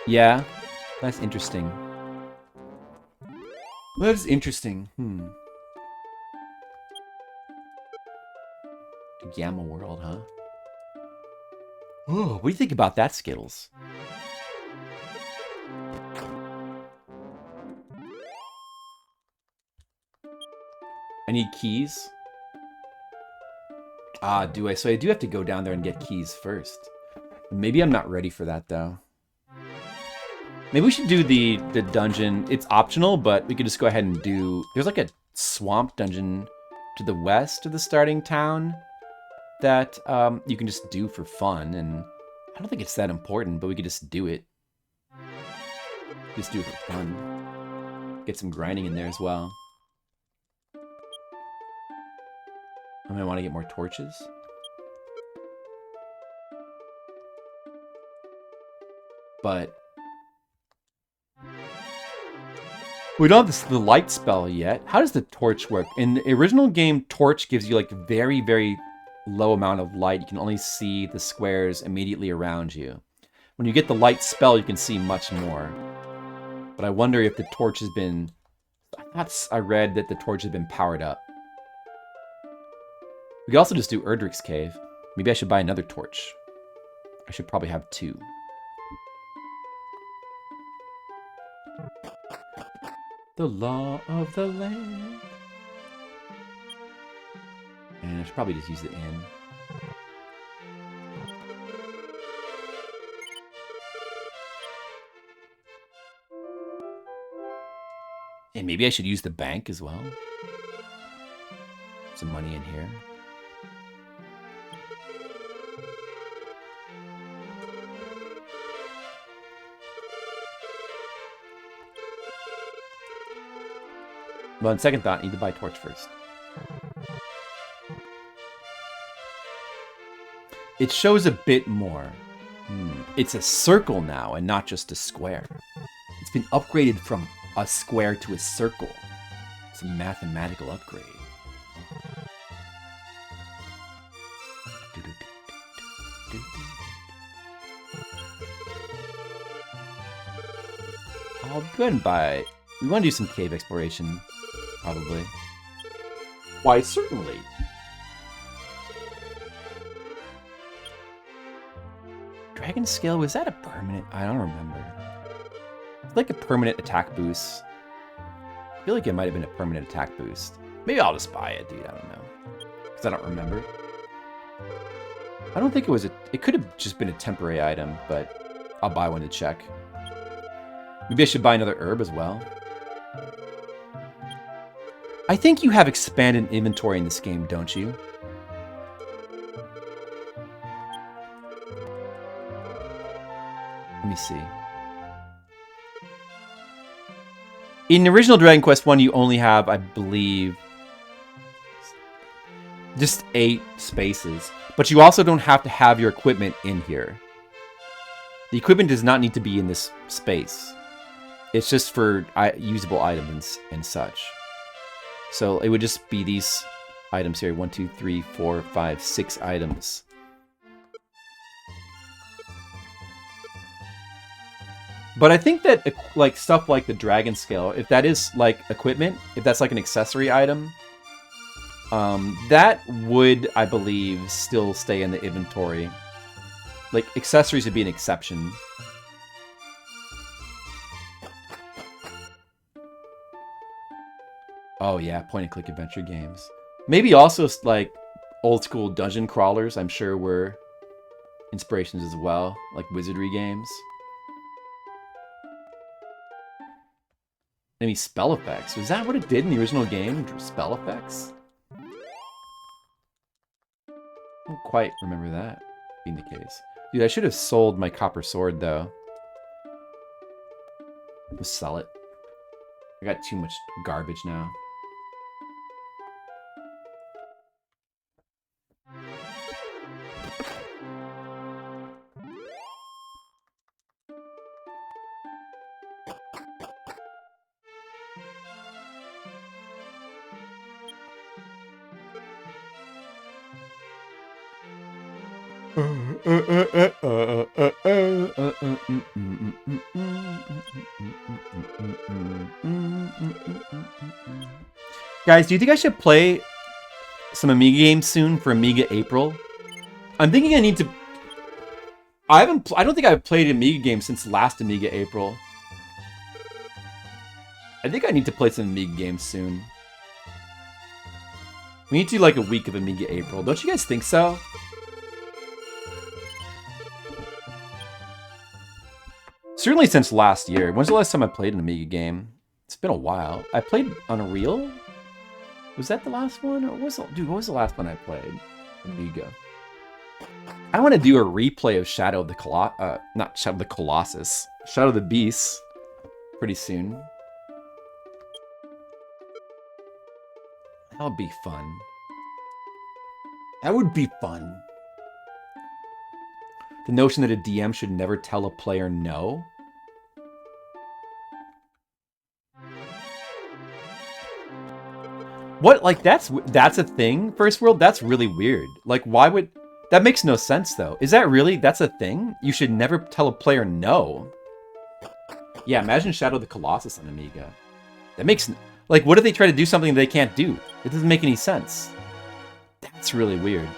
Yeah, that's interesting. That is interesting. Gamma World, huh? Oh, what do you think about that, Skittles? I need keys. Ah, do I? So I do have to go down there and get keys first. Maybe I'm not ready for that, though. Maybe we should do the dungeon. It's optional, but we could just go ahead and do... There's like a swamp dungeon to the west of the starting town that you can just do for fun. And I don't think it's that important, but we could just do it. Just do it for fun. Get some grinding in there as well. I'm gonna want to get more torches. But we don't have the light spell yet. How does the torch work? In the original game, torch gives you like very, very low amount of light. You can only see the squares immediately around you. When you get the light spell, you can see much more. But I wonder if the torch has been... I read that the torch has been powered up. We could also just do Erdrick's Cave. Maybe I should buy another torch. I should probably have 2. The law of the land. And I should probably just use the inn. And maybe I should use the bank as well. Some money in here. Well, on second thought, I need to buy a torch first. It shows a bit more. It's a circle now and not just a square. It's been upgraded from a square to a circle. It's a mathematical upgrade. I'll go ahead and buy... We want to do some cave exploration. Probably. Why, certainly. Dragon Scale, was that a permanent? I don't remember. It's like a permanent attack boost. I feel like it might have been a permanent attack boost. Maybe I'll just buy it, dude. I don't know. Because I don't remember. I don't think it was a... It could have just been a temporary item, but I'll buy one to check. Maybe I should buy another herb as well. I think you have expanded inventory in this game, don't you? Let me see. In original Dragon Quest 1, you only have, I believe, just 8 spaces. But you also don't have to have your equipment in here. The equipment does not need to be in this space. It's just for usable items and such. So it would just be these items here. 1, 2, 3, 4, 5, 6 items. But I think that like stuff like the Dragon Scale, if that is like equipment, if that's like an accessory item, that would, I believe, still stay in the inventory. Like accessories would be an exception. Oh yeah, point-and-click adventure games. Maybe also like old-school dungeon crawlers. I'm sure were inspirations as well, like wizardry games. Maybe spell effects. Was that what it did in the original game? Spell effects? I don't quite remember that being the case. Dude, I should have sold my copper sword, though. Just sell it. I got too much garbage now. Guys, do you think I should play some Amiga games soon for Amiga April? I'm thinking I need to... I don't think I've played Amiga games since last Amiga April. I think I need to play some Amiga games soon. We need to do like a week of Amiga April. Don't you guys think so? Certainly since last year. When's the last time I played an Amiga game? It's been a while. I played Unreal? Was that the last one? Or what was the last one I played? Amiga. I want to do a replay of Shadow of the not Shadow of the Colossus. Shadow of the Beast. Pretty soon. That would be fun. That would be fun. The notion that a DM should never tell a player no. What? Like, that's a thing, First World? That's really weird. Like, why would... That makes no sense, though. Is that really... That's a thing? You should never tell a player no. Yeah, imagine Shadow of the Colossus on Amiga. That makes... Like, what if they try to do something they can't do? It doesn't make any sense. That's really weird.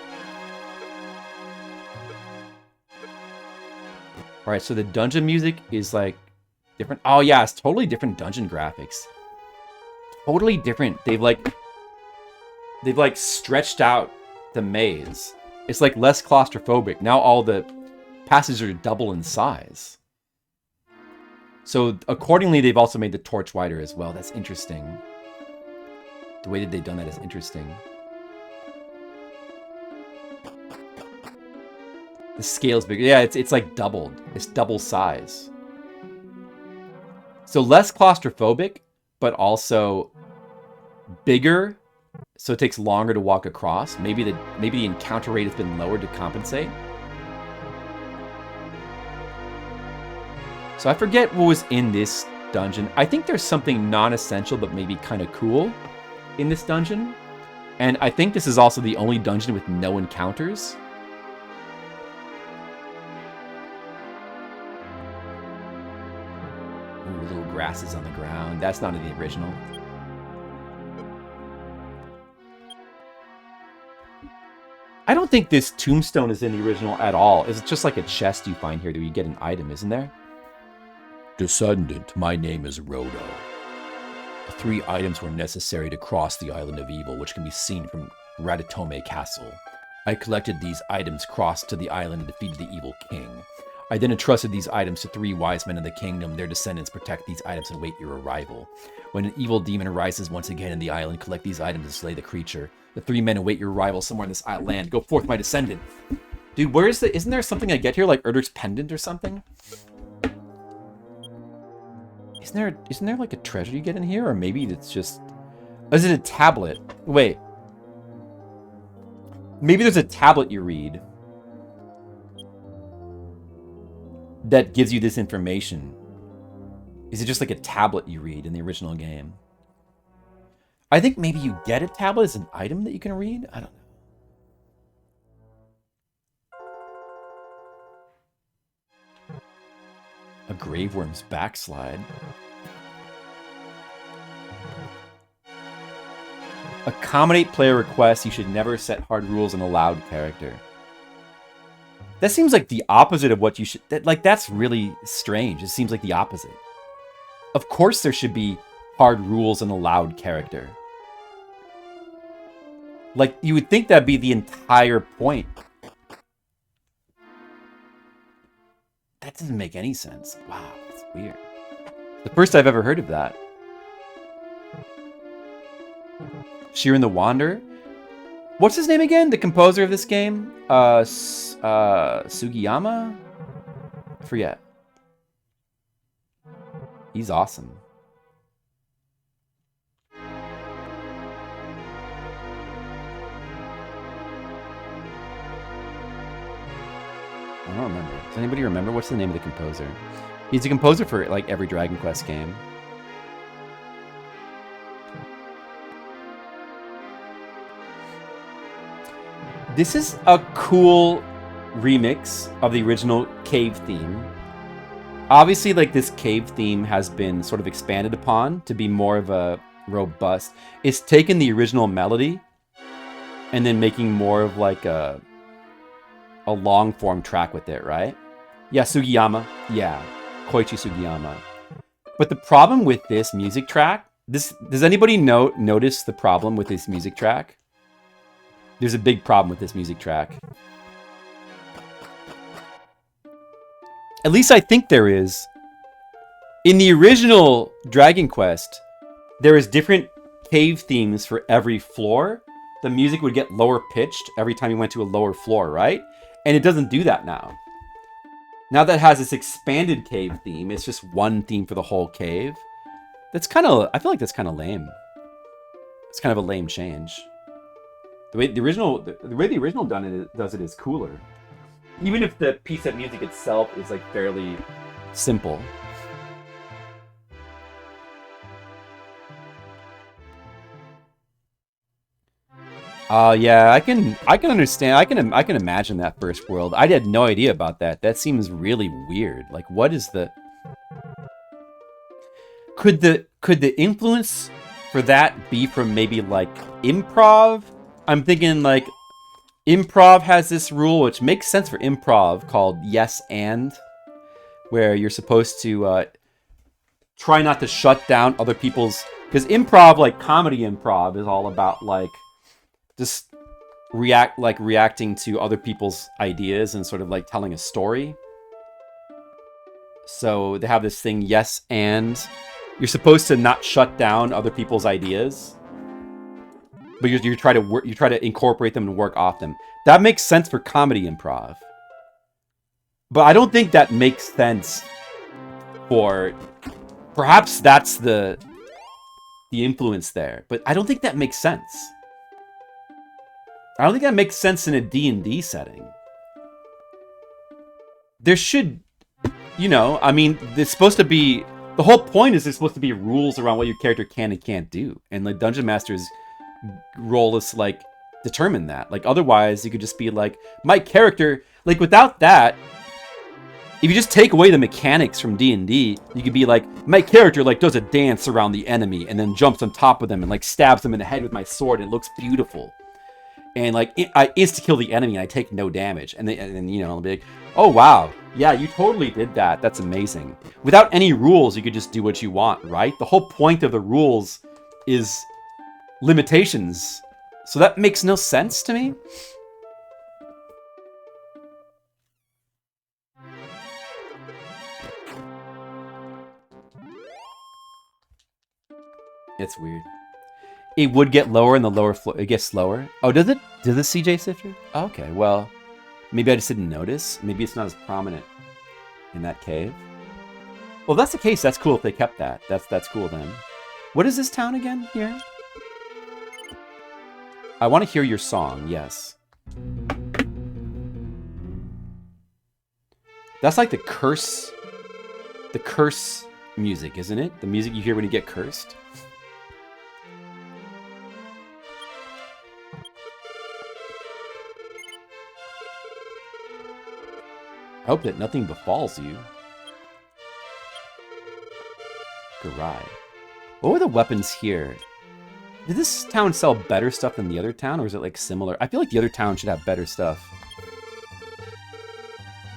Alright, so the dungeon music is, like, different. Oh, yeah, it's totally different dungeon graphics. Totally different. They've, like, stretched out the maze. It's, like, less claustrophobic. Now all the passages are double in size. So, accordingly, they've also made the torch wider as well. That's interesting. The way that they've done that is interesting. The scale's bigger. Yeah, it's like doubled. It's double size. So less claustrophobic, but also bigger. So it takes longer to walk across. Maybe the encounter rate has been lowered to compensate. So I forget what was in this dungeon. I think there's something non-essential but maybe kind of cool in this dungeon. And I think this is also the only dungeon with no encounters. Ooh, little grasses on the ground. That's not in the original. I don't think this tombstone is in the original at all. It's just like a chest you find here that you get an item, isn't there? Descendant, my name is Rodo. 3 items were necessary to cross the Island of Evil, which can be seen from Ratatome Castle. I collected these items, crossed to the island, and defeated the evil king. I then entrusted these items to 3 wise men of the kingdom. Their descendants protect these items and wait your arrival. When an evil demon arises once again in the island, collect these items and slay the creature. The 3 men await your arrival somewhere in this land. Go forth, my descendant. Dude, where is isn't there something I get here, like Erdrick's pendant or something? Isn't there like a treasure you get in here? Or maybe it's just... Is it a tablet? Wait. Maybe there's a tablet you read that gives you this information. Is it just like a tablet you read in the original game? I think maybe you get a tablet as an item that you can read? I don't know. A Graveworm's backslide. Accommodate player requests. You should never set hard rules on a loud character. That seems like the opposite of what you should... that's really strange. It seems like the opposite. Of course there should be hard rules on a loud character. Like, you would think that'd be the entire point. That doesn't make any sense. Wow, that's weird. The first I've ever heard of that. Shiren the Wanderer? What's his name again? The composer of this game? Sugiyama? I forget. He's awesome. I don't remember. Does anybody remember? What's the name of the composer? He's a composer for like every Dragon Quest game. This is a cool remix of the original cave theme. Obviously, like, this cave theme has been sort of expanded upon to be more of a robust. It's taken the original melody and then making more of like a long form track with it, right? Yeah, Sugiyama. Yeah, Koichi Sugiyama. But the problem with this music track, does anybody notice the problem with this music track? There's a big problem with this music track. At least I think there is. In the original Dragon Quest, there is different cave themes for every floor. The music would get lower pitched every time you went to a lower floor, right? And it doesn't do that now. Now that it has this expanded cave theme, it's just one theme for the whole cave. That's kind of, I feel like that's kind of lame. It's kind of a lame change. The way the original does it is cooler. Even if the piece of music itself is like fairly simple. Yeah, I can understand. I can imagine that first world. I had no idea about that. That seems really weird. Like, what is the could the influence for that be from maybe like improv? I'm thinking like improv has this rule, which makes sense for improv, called yes and, where you're supposed to try not to shut down other people's, because improv, like comedy improv, is all about like just reacting to other people's ideas and sort of like telling a story. So they have this thing, yes and. You're supposed to not shut down other people's ideas, but you try to incorporate them and work off them. That makes sense for comedy improv, but I don't think that makes sense for. Perhaps that's the influence there, but I don't think that makes sense. I don't think that makes sense in a D&D setting. There should, I mean, it's supposed to be. The whole point is there's supposed to be rules around what your character can and can't do, and like Dungeon Master's role is to like determine that. Like otherwise, you could just be like, my character. Like without that, if you just take away the mechanics from D&D, you could be like, my character like does a dance around the enemy and then jumps on top of them and like stabs them in the head with my sword, and it looks beautiful. And like I insta-kill the enemy and I take no damage, and then I'll be like, oh wow, yeah, you totally did that. That's amazing. Without any rules, you could just do what you want, right? The whole point of the rules is limitations. So that makes no sense to me. It's weird. It would get lower in the lower floor. It gets slower. Oh, does it? Does this CJ Sifter? Oh, okay, well, maybe I just didn't notice. Maybe it's not as prominent in that cave. Well, if that's the case, that's cool if they kept that. That's cool then. What is this town again here? I want to hear your song, yes. That's like the curse music, isn't it? The music you hear when you get cursed. I hope that nothing befalls you. Garai. What were the weapons here? Did this town sell better stuff than the other town, or is it like similar? I feel like the other town should have better stuff.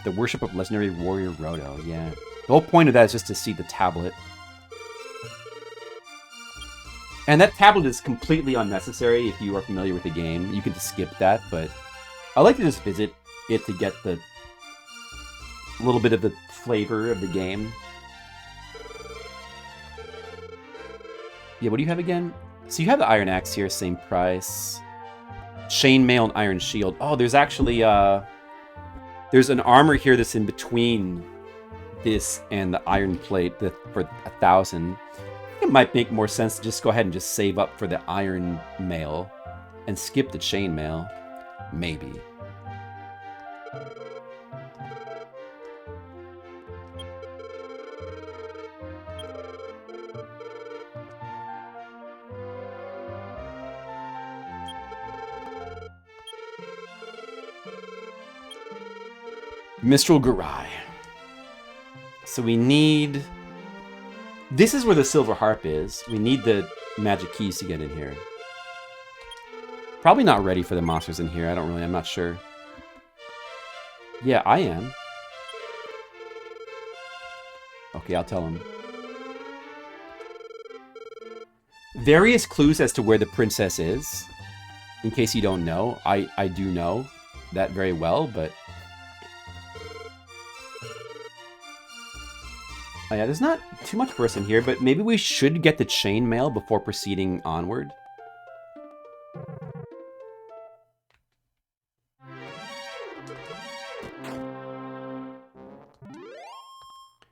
The worship of legendary warrior Roto, yeah. The whole point of that is just to see the tablet. And that tablet is completely unnecessary if you are familiar with the game. You can just skip that, but I like to just visit it to get the a little bit of the flavor of the game. Yeah, what do you have again? So you have the Iron Axe here, same price. Chainmail and Iron Shield. Oh, there's actually there's an armor here that's in between this and the Iron Plate that for 1,000. It might make more sense to just go ahead and just save up for the Iron Mail and skip the Chainmail. Maybe. Mistral Garai. So we need... This is where the Silver Harp is. We need the magic keys to get in here. Probably not ready for the monsters in here. I'm not sure. Yeah, I am. Okay, I'll tell him. Various clues as to where the princess is. In case you don't know. I do know that very well, but... Oh yeah, there's not too much for us in here, but maybe we should get the chainmail before proceeding onward.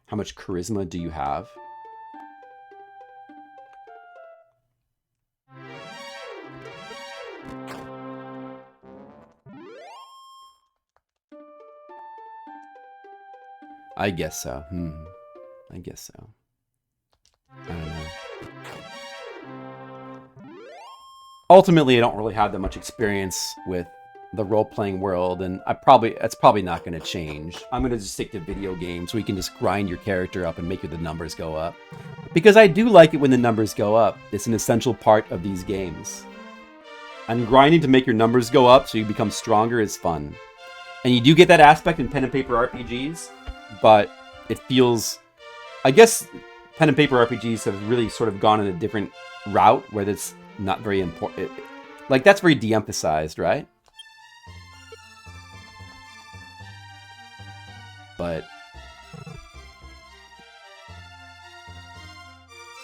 How much charisma do you have? I guess so. I guess so. I don't know. Ultimately, I don't really have that much experience with the role-playing world, and that's probably not going to change. I'm going to just stick to video games where you can just grind your character up and make the numbers go up. Because I do like it when the numbers go up. It's an essential part of these games. And grinding to make your numbers go up so you become stronger is fun. And you do get that aspect in pen and paper RPGs, but it feels... I guess pen and paper RPGs have really sort of gone in a different route where that's not very important. Like, that's very de-emphasized, right? But,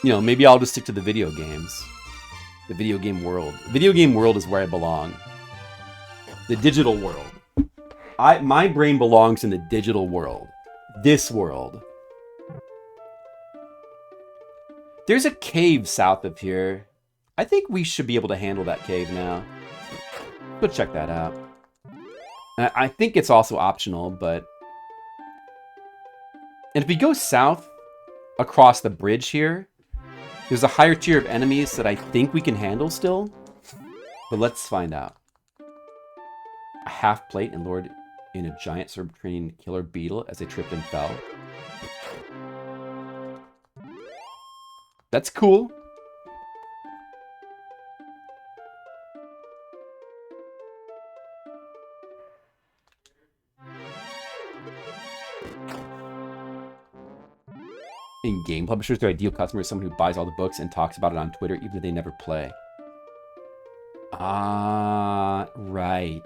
you know, maybe I'll just stick to the video games. The video game world. The video game world is where I belong. The digital world. My brain belongs in the digital world. This world. There's a cave south of here. I think we should be able to handle that cave now. Go check that out. I think it's also optional, but... And if we go south across the bridge here, there's a higher tier of enemies that I think we can handle still. But let's find out. A half plate and lured in a giant subterranean killer beetle as they tripped and fell. That's cool. In-game publishers, their ideal customer is someone who buys all the books and talks about it on Twitter, even if they never play. Ah, right.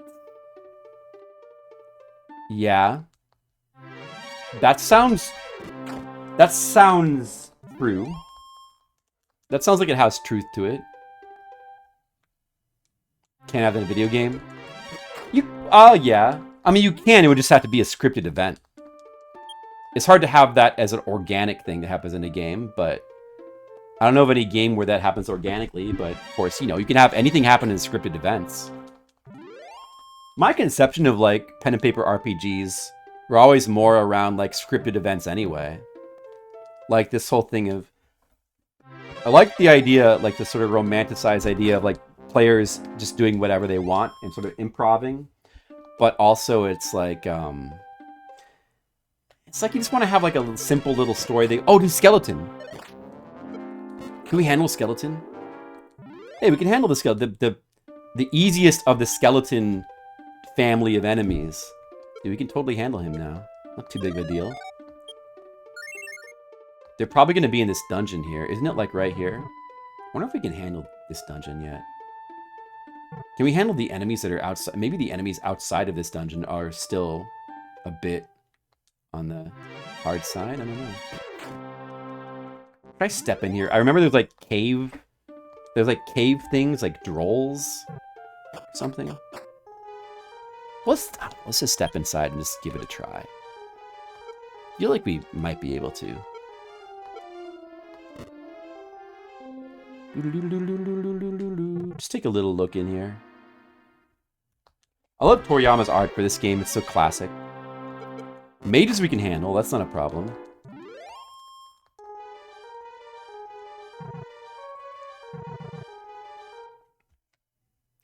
Yeah. That sounds true. That sounds like it has truth to it. Can't have it in a video game. Yeah. I mean, you can. It would just have to be a scripted event. It's hard to have that as an organic thing that happens in a game, but I don't know of any game where that happens organically, but of course, you know, you can have anything happen in scripted events. My conception of, like, pen and paper RPGs were always more around, like, scripted events anyway. Like, this whole thing of... I like the idea, like, the sort of romanticized idea of, like, players just doing whatever they want and sort of improving. But also, it's like you just want to have, like, a simple little story. Oh, do Skeleton. Can we handle Skeleton? Hey, we can handle the Skeleton. The easiest of the Skeleton family of enemies. Dude, we can totally handle him now. Not too big of a deal. They're probably going to be in this dungeon here. Isn't it, like, right here? I wonder if we can handle this dungeon yet. Can we handle the enemies that are outside? Maybe the enemies outside of this dungeon are still a bit on the hard side. I don't know. Should I step in here? I remember there's like cave things, like drolls, something. Let's just step inside and just give it a try. I feel like we might be able to. Just take a little look in here. I love Toriyama's art for this game. It's so classic. Mages we can handle. That's not a problem.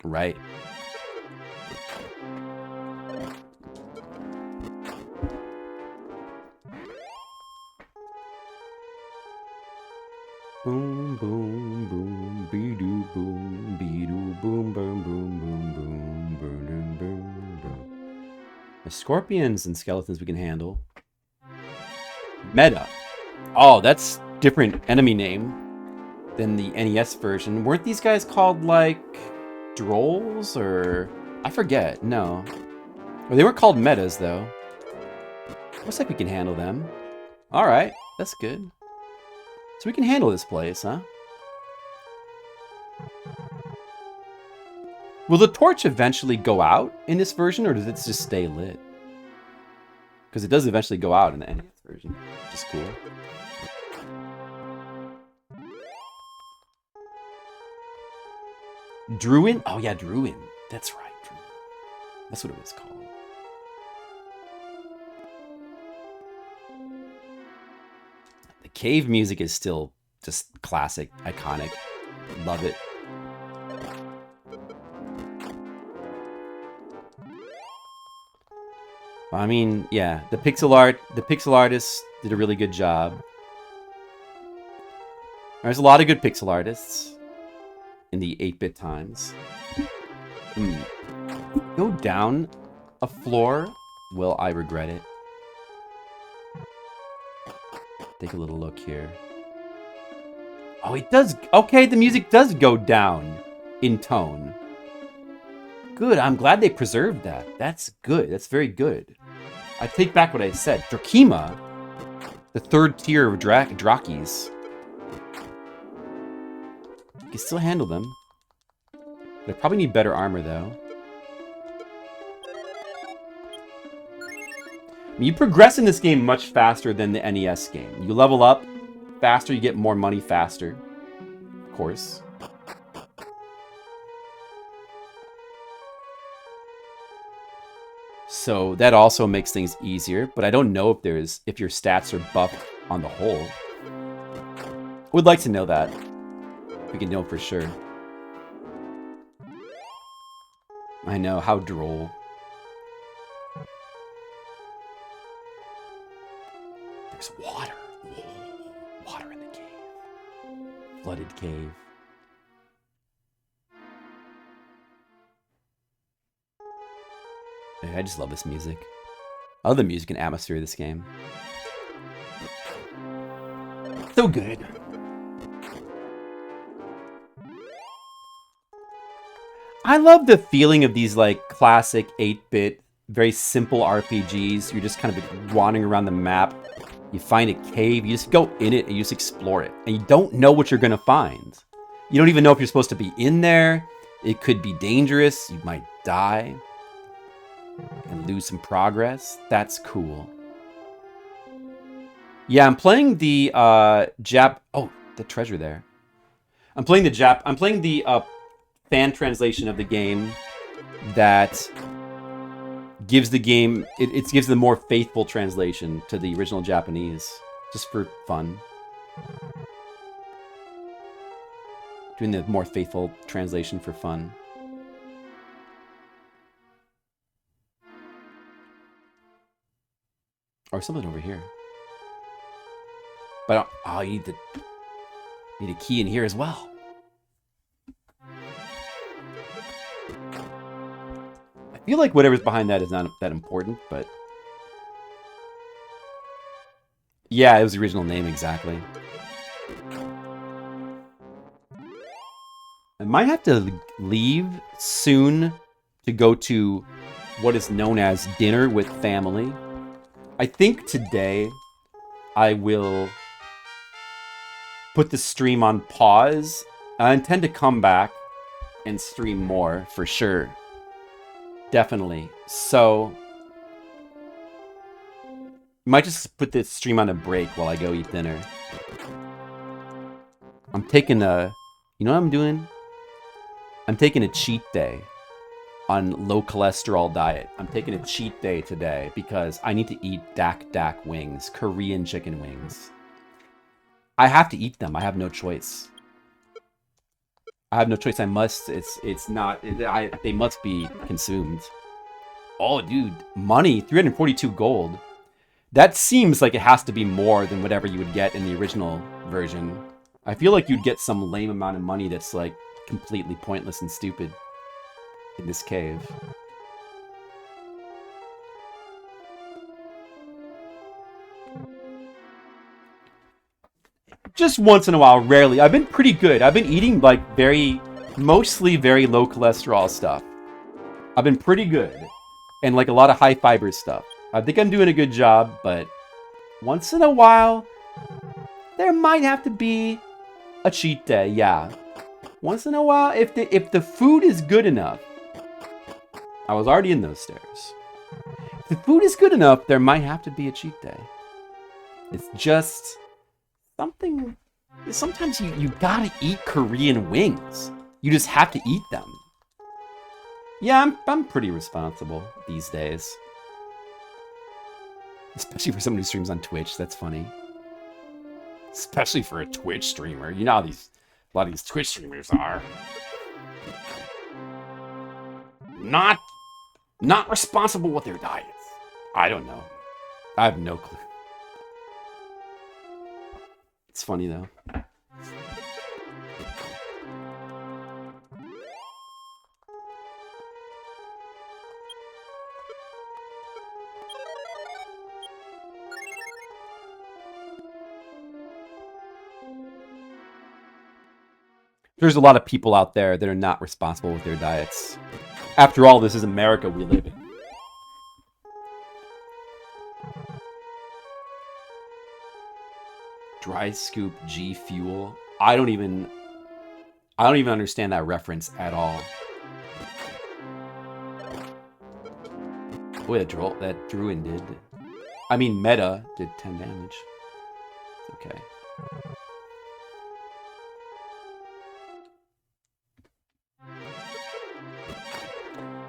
Right. Boom, boom, boom, be-doo, boom, be-doo, boom, boom, boom, boom, boom, boom, boom, boom, boom. The scorpions and skeletons we can handle. Meta. Oh, that's different enemy name than the NES version. Weren't these guys called, like, drolls, or... I forget, no. Well, they weren't called metas, though. Looks like we can handle them. Alright, that's good. So we can handle this place, huh? Will the torch eventually go out in this version, or does it just stay lit? Because it does eventually go out in the NES version, which is cool. Druin? Oh yeah, Druin. That's right, Druin. That's what it was called. The cave music is still just classic, iconic. Love it. I mean, yeah, the pixel artists did a really good job. There's a lot of good pixel artists in the 8-bit times. Go down a floor, will I regret it? Take a little look here. Oh, it does. Okay, the music does go down in tone. Good, I'm glad they preserved that. That's good. That's very good. I take back what I said. Drakima, the third tier of Drakis. You can still handle them. They probably need better armor, though. I mean, you progress in this game much faster than the NES game. You level up faster, you get more money faster. Of course. So that also makes things easier, but I don't know if your stats are buffed on the whole. Would like to know that. We can know for sure. I know, how droll. There's water. Water in the cave. Flooded cave. I just love this music. I love the music and atmosphere of this game. So good. I love the feeling of these like classic 8-bit, very simple RPGs. You're just kind of wandering around the map. You find a cave, you just go in it and you just explore it. And you don't know what you're gonna find. You don't even know if you're supposed to be in there. It could be dangerous, you might die. And lose some progress. That's cool. Yeah, I'm playing the oh, the treasure there. I'm playing the fan translation of the game that gives the game it gives the more faithful translation to the original Japanese, just for fun. Doing the more faithful translation for fun. Or something over here. But oh, you need a key in here as well. I feel like whatever's behind that is not that important, but yeah, it was the original name exactly. I might have to leave soon to go to what is known as dinner with family. I think today I will put the stream on pause. I intend to come back and stream more for sure. Definitely. So might just put this stream on a break while I go eat dinner. I'm taking a, you know what I'm doing? I'm taking a cheat day on low cholesterol diet. I'm taking a cheat day today because I need to eat dak wings, Korean chicken wings. I have to eat them. I have no choice. I have no choice. I must. It's not. They must be consumed. Oh, dude, money, 342 gold. That seems like it has to be more than whatever you would get in the original version. I feel like you'd get some lame amount of money that's like completely pointless and stupid in this cave. Just once in a while, rarely. I've been pretty good. I've been eating like mostly very low cholesterol stuff. I've been pretty good. And like a lot of high fiber stuff. I think I'm doing a good job, but once in a while, there might have to be a cheat day, yeah. Once in a while, if the food is good enough. I was already in those stairs. If the food is good enough, there might have to be a cheat day. It's just something. Sometimes you gotta eat Korean wings. You just have to eat them. Yeah, I'm pretty responsible these days. Especially for someone who streams on Twitch, that's funny. Especially for a Twitch streamer. You know how a lot of these Twitch streamers are. Not responsible with their diets. I don't know. I have no clue. It's funny though. There's a lot of people out there that are not responsible with their diets. After all, this is America we live in. Dry scoop G Fuel. I don't even understand that reference at all. Boy, that Druin did. I mean, Meta did 10 damage. Okay.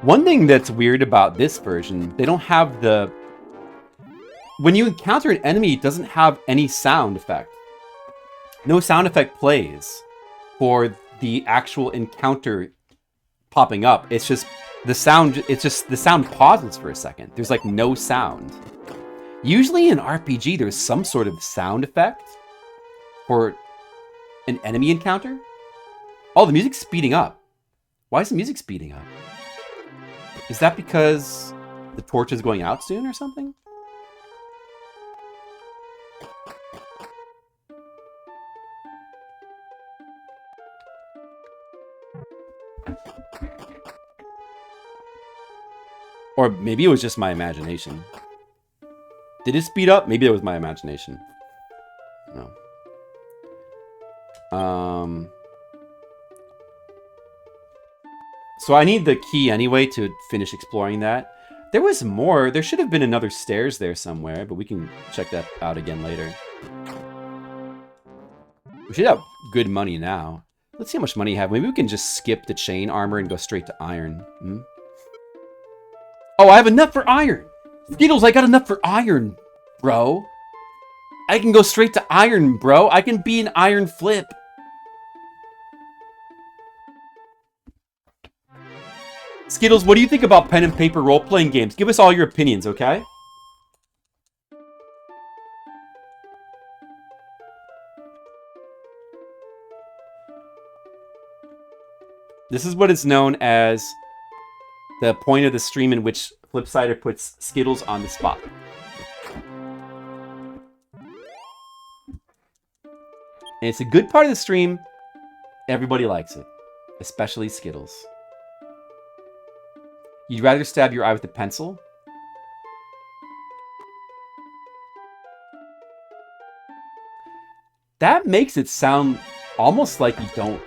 One thing that's weird about this version, they don't have the... When you encounter an enemy, it doesn't have any sound effect. No sound effect plays for the actual encounter popping up. It's just the sound, the sound pauses for a second. There's like no sound. Usually in RPG, there's some sort of sound effect for an enemy encounter. Oh, the music's speeding up. Why is the music speeding up? Is that because the torch is going out soon or something? Or maybe it was just my imagination. Did it speed up? Maybe it was my imagination. No. So I need the key anyway to finish exploring that. There was more. There should have been another stairs there somewhere, but we can check that out again later. We should have good money now. Let's see how much money you have. Maybe we can just skip the chain armor and go straight to iron. Hmm? Oh, I have enough for iron! Skittles, I got enough for iron, bro. I can go straight to iron, bro. I can be an iron flip. Skittles, what do you think about pen and paper role-playing games? Give us all your opinions, okay? This is what is known as the point of the stream in which Flipsider puts Skittles on the spot. And it's a good part of the stream. Everybody likes it. Especially Skittles. You'd rather stab your eye with a pencil? That makes it sound almost like you don't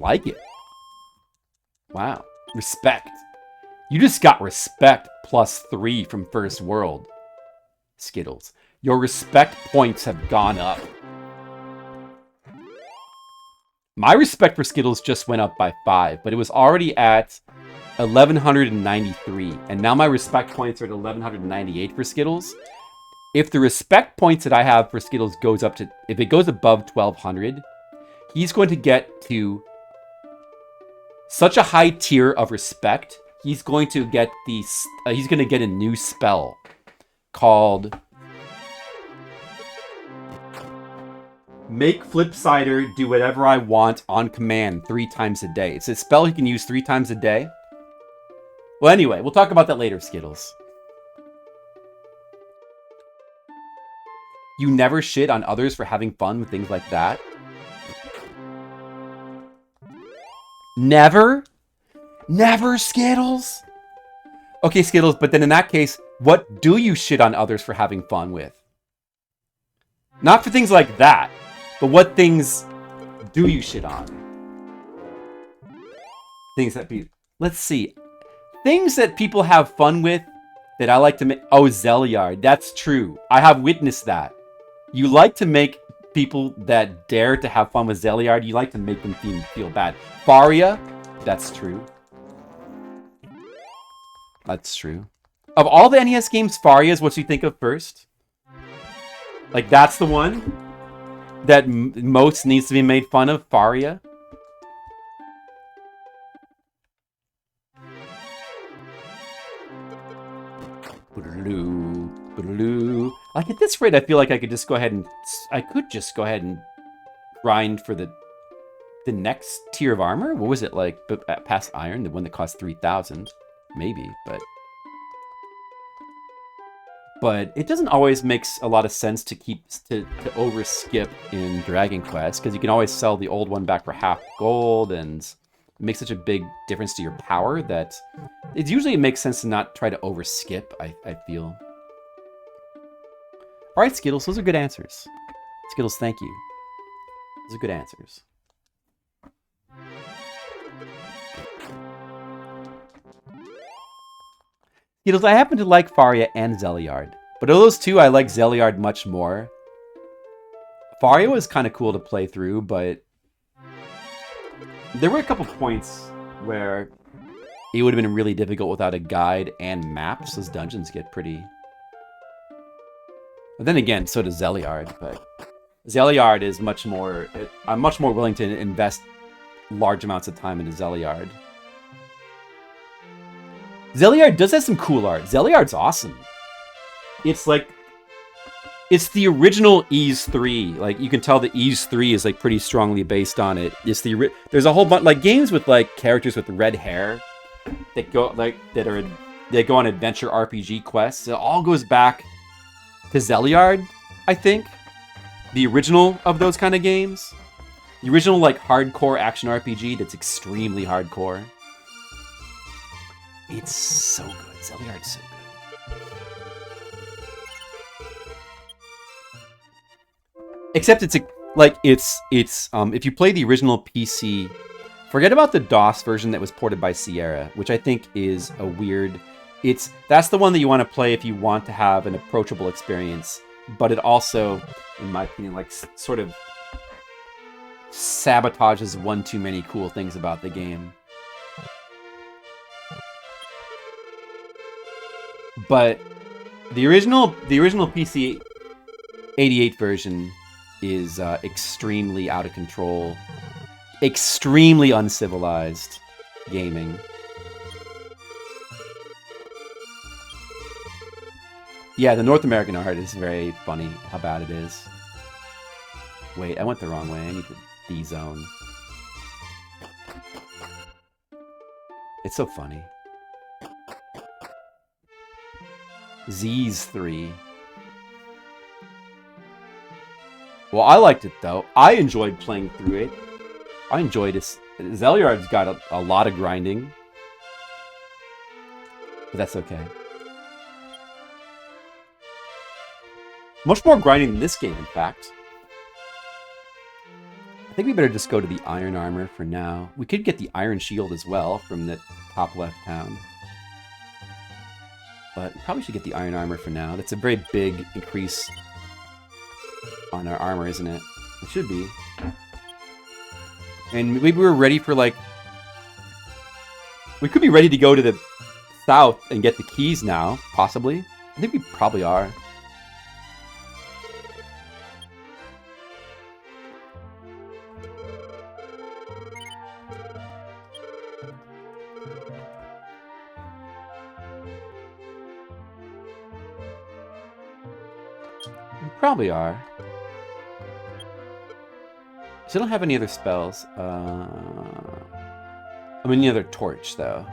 like it. Wow. Respect. You just got respect +3 from First World. Skittles. Your respect points have gone up. My respect for Skittles just went up by 5, but it was already at 1193, and now my respect points are at 1198 for Skittles. If the respect points that I have for Skittles goes up to, if it goes above 1200, he's going to get to such a high tier of respect. He's going to get he's going to get a new spell called Make Flipsider do whatever I want on command 3 times a day. It's a spell he can use 3 times a day. Well, anyway, we'll talk about that later, Skittles. You never shit on others for having fun with things like that? Never? Never, Skittles? Okay, Skittles, but then in that case, what do you shit on others for having fun with? Not for things like that, but what things do you shit on? Things that be... Let's see. Things that people have fun with that I like to make... Oh, Zeliard. That's true. I have witnessed that. You like to make people that dare to have fun with Zeliard, you like to make them feel bad. Faria, that's true. That's true. Of all the NES games, Faria is what you think of first? Like, that's the one that most needs to be made fun of, Faria? Like, at this rate, I feel like I could just go ahead and... I could just go ahead and grind for the next tier of armor? What was it, like, past Iron? The one that cost 3,000? Maybe, but... But it doesn't always make a lot of sense to overskip in Dragon Quest, because you can always sell the old one back for half gold, and it makes such a big difference to your power that it usually makes sense to not try to overskip, I feel. Alright, Skittles, those are good answers. Skittles, thank you. Those are good answers. Skittles, I happen to like Faria and Zeliard. But of those two, I like Zeliard much more. Faria was kind of cool to play through, but... there were a couple points where it would have been really difficult without a guide and maps. Those dungeons get pretty... But then again, so does Zeliard, but... Zeliard is much more... I'm much more willing to invest large amounts of time into Zeliard. Zeliard does have some cool art. Zeliard's awesome. It's like... It's the original Ys 3. Like, you can tell that Ys 3 is, like, pretty strongly based on it. It's the... There's a whole bunch... Like, games with, like, characters with red hair that go, like, they go on adventure RPG quests. It all goes back to Zeliard, I think. The original of those kind of games. The original, like, hardcore action RPG that's extremely hardcore. It's so good. Zeliard's so good. Except it's if you play the original PC, forget about the DOS version that was ported by Sierra, which I think is a weird... That's the one that you want to play if you want to have an approachable experience, but it also, in my opinion, like, sort of sabotages one too many cool things about the game. But the original PC 88 version is extremely out of control, extremely uncivilized gaming. Yeah, the North American art is very funny how bad it is. Wait, I went the wrong way. I need to D-zone. It's so funny. Z's 3. Well, I liked it, though. I enjoyed playing through it. I enjoyed it. Zeliard's got a lot of grinding. But that's okay. Much more grinding than this game, in fact. I think we better just go to the iron armor for now. We could get the iron shield as well from the top left town. But probably should get the iron armor for now. That's a very big increase on our armor, isn't it? It should be. And maybe we're ready for, like... We could be ready to go to the south and get the keys now, possibly. I think we probably are. We probably are. So I don't have any other spells. I mean, any other torch, though.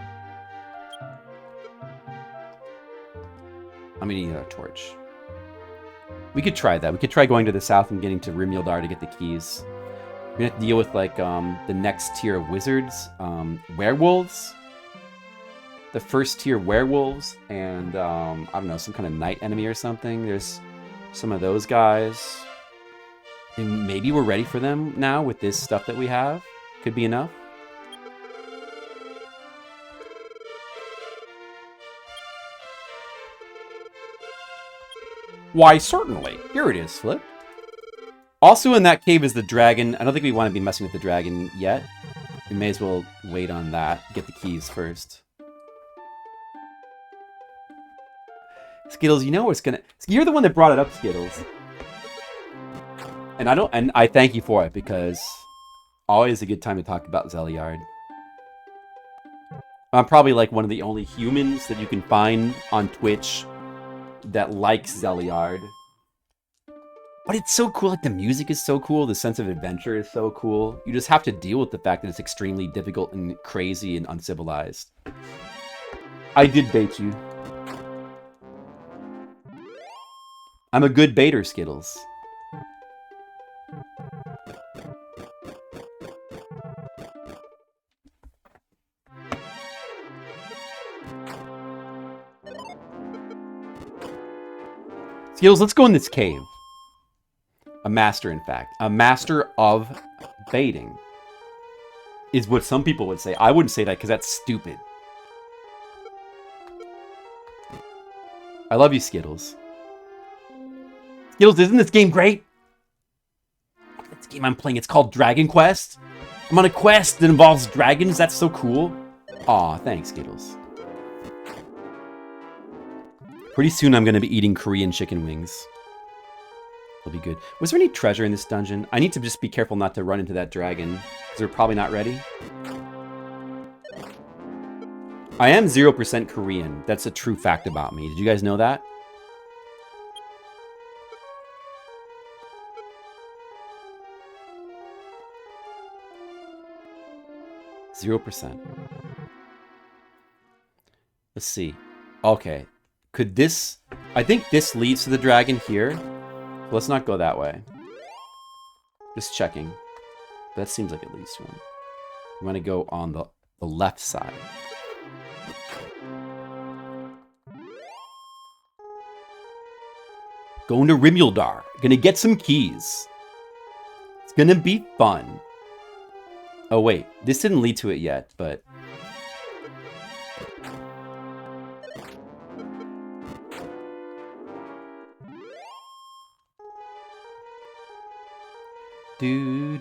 I mean, any other torch. We could try that. We could try going to the south and getting to Rimildar to get the keys. We're gonna have to deal with, like, the next tier of wizards. Werewolves. The first tier werewolves. And, I don't know, some kind of night enemy or something. There's some of those guys. And maybe we're ready for them now with this stuff that we have. Could be enough. Why, certainly. Here it is, Flip. Also in that cave is the dragon. I don't think we want to be messing with the dragon yet. We may as well wait on that. Get the keys first. Skittles, you know what's gonna... You're the one that brought it up, Skittles. And I thank you for it, because always a good time to talk about Zeliard. I'm probably like one of the only humans that you can find on Twitch that likes Zeliard. But it's so cool, like the music is so cool, the sense of adventure is so cool. You just have to deal with the fact that it's extremely difficult and crazy and uncivilized. I did bait you. I'm a good baiter, Skittles. Skittles, let's go in this cave. A master, in fact. A master of baiting. Is what some people would say. I wouldn't say that because that's stupid. I love you, Skittles. Skittles, isn't this game great? This game I'm playing, it's called Dragon Quest. I'm on a quest that involves dragons. That's so cool. Aw, thanks, Skittles. Pretty soon I'm going to be eating Korean chicken wings. It'll be good. Was there any treasure in this dungeon? I need to just be careful not to run into that dragon, because they're probably not ready. I am 0% Korean. That's a true fact about me. Did you guys know that? %. Let's see. Okay. Could this... I think this leads to the dragon here. Let's not go that way. Just checking. That seems like it leads to him. I'm going to go on the left side. Going to Rimildar. Gonna get some keys. It's gonna be fun. Oh wait, this didn't lead to it yet, but... Do,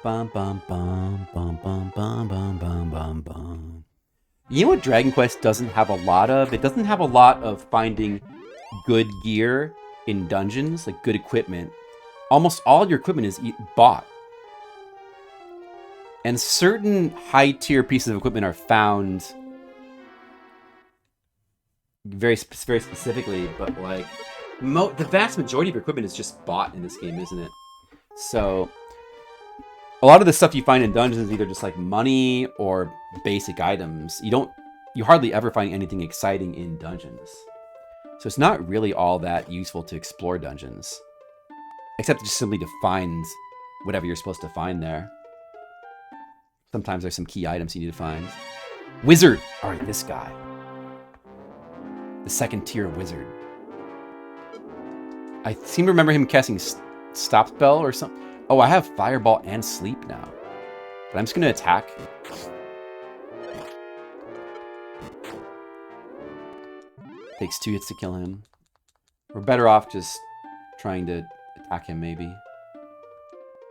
bum bum bum bum bum bum bum bum bum bum. You know what Dragon Quest doesn't have a lot of? It doesn't have a lot of finding good gear in dungeons, like good equipment. Almost all your equipment is bought. And certain high-tier pieces of equipment are found very specifically, but like the vast majority of your equipment is just bought in this game, isn't it? So a lot of the stuff you find in dungeons is either just like money or basic items. You hardly ever find anything exciting in dungeons. So it's not really all that useful to explore dungeons. Except just simply to find whatever you're supposed to find there. Sometimes there's some key items you need to find. Wizard! Alright, this guy. The second tier wizard. I seem to remember him casting Stop Spell or something. Oh, I have Fireball and Sleep now. But I'm just going to attack. Takes 2 hits to kill him. We're better off just trying to attack him, maybe.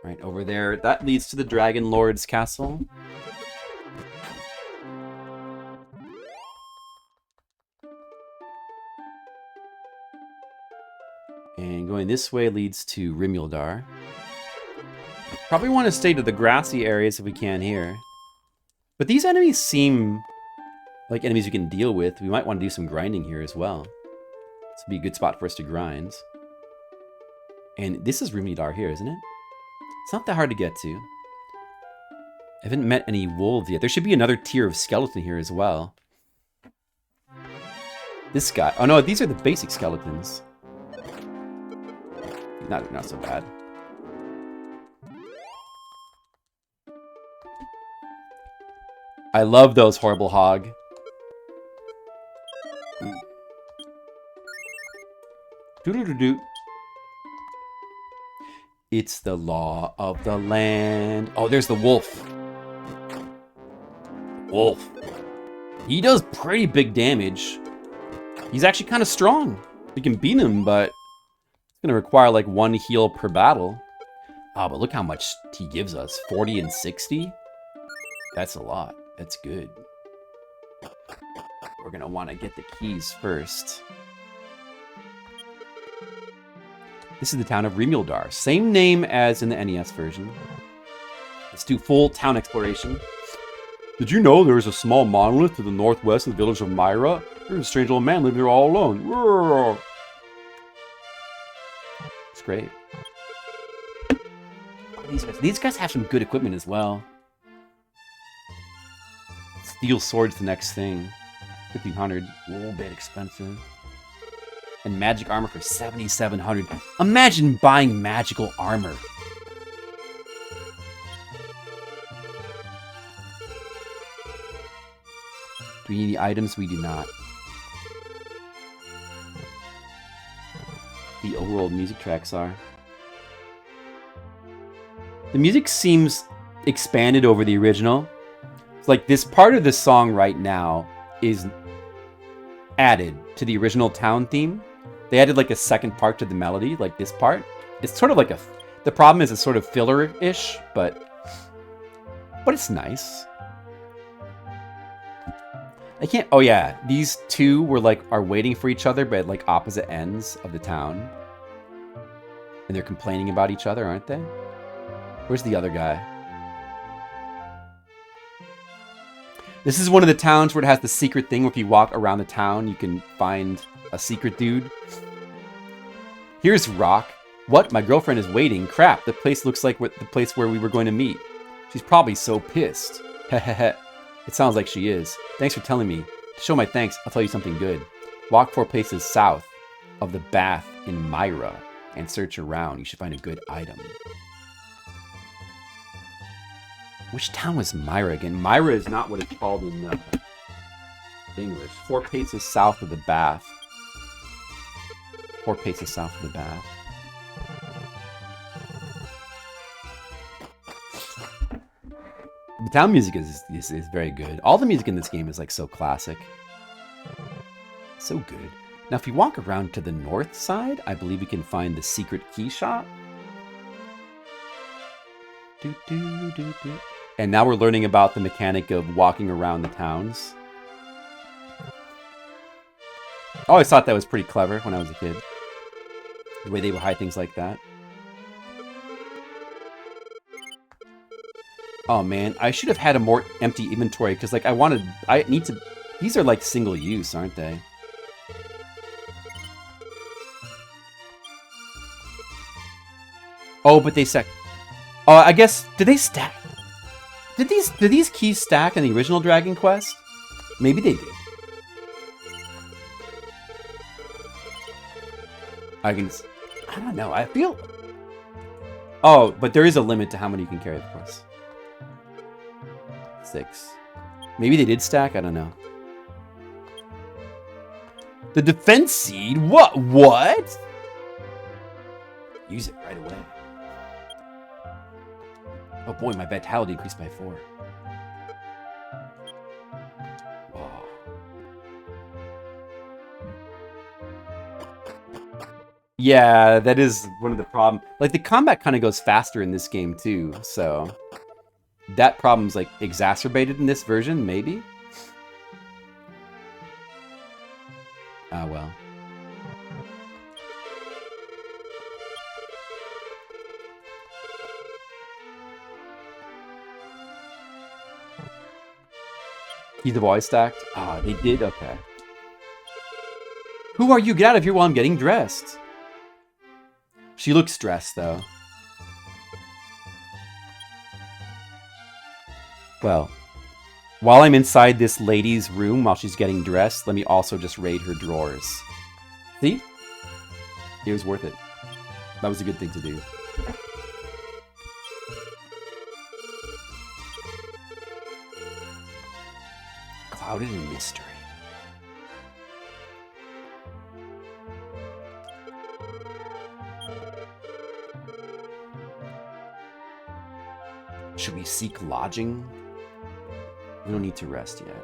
Right over there. That leads to the Dragon Lord's castle. And going this way leads to Rimuldar. Probably want to stay to the grassy areas if we can here. But these enemies seem like enemies we can deal with. We might want to do some grinding here as well. This would be a good spot for us to grind. And this is Rimuldar here, isn't it? It's not that hard to get to. I haven't met any wolves yet. There should be another tier of skeleton here as well. This guy. Oh no, these are the basic skeletons. Not so bad. I love those horrible hog. Doo-doo-doo-doo. It's the law of the land. Oh, there's the wolf. Wolf. He does pretty big damage. He's actually kind of strong. We can beat him, but it's going to require like 1 heal per battle. Oh, but look how much he gives us. 40 and 60? That's a lot. That's good. We're going to want to get the keys first. This is the town of Rimuldar. Same name as in the NES version. Let's do full town exploration. Did you know there is a small monolith to the northwest of the village of Myra? There's a strange old man living there all alone. Roar. It's great. These guys have some good equipment as well. Steel sword's the next thing. 1,500, a little bit expensive. And magic armor for 7,700. Imagine buying magical armor. Do we need any items? We do not. The overworld music tracks are. The music seems expanded over the original. It's like this part of the song right now is added to the original town theme. They added like a second part to the melody, like this part. It's sort of like the problem is it's sort of filler-ish, but it's nice. I can't, oh yeah, these two are waiting for each other, but at like opposite ends of the town. And they're complaining about each other, aren't they? Where's the other guy? This is one of the towns where it has the secret thing where if you walk around the town, you can find a secret dude. Here's Rock. What? My girlfriend is waiting. Crap, the place looks like the place where we were going to meet. She's probably so pissed. Hehehe. It sounds like she is. Thanks for telling me. To show my thanks, I'll tell you something good. Walk 4 places south of the bath in Myra and search around. You should find a good item. Which town was Myra again? Myra is not what it's called in English. 4 paces south of the bath. 4 paces south of the bath. The town music is very good. All the music in this game is like so classic. So good. Now if you walk around to the north side, I believe we can find the secret key shop. And now we're learning about the mechanic of walking around the towns. I always thought that was pretty clever when I was a kid. The way they would hide things like that. Oh man, I should have had a more empty inventory because like these are like single use, aren't they? Oh, but they stack. Oh, I guess, did they stack? Did these keys stack in the original Dragon Quest? Maybe they did. I don't know, I feel... Oh, but there is a limit to how many you can carry, of course. 6. Maybe they did stack, I don't know. The defense seed? What? Use it right away. Oh boy, my vitality increased by 4. Wow. Yeah, that is one of the problems. Like, the combat kind of goes faster in this game, too, so... That problem's, like, exacerbated in this version, maybe? Ah, well. Keys have always stacked? Ah, they did? Okay. Who are you? Get out of here while I'm getting dressed. She looks stressed, though. Well, while I'm inside this lady's room while she's getting dressed, let me also just raid her drawers. See? It was worth it. That was a good thing to do. Clouded in mystery. Should we seek lodging? We don't need to rest yet.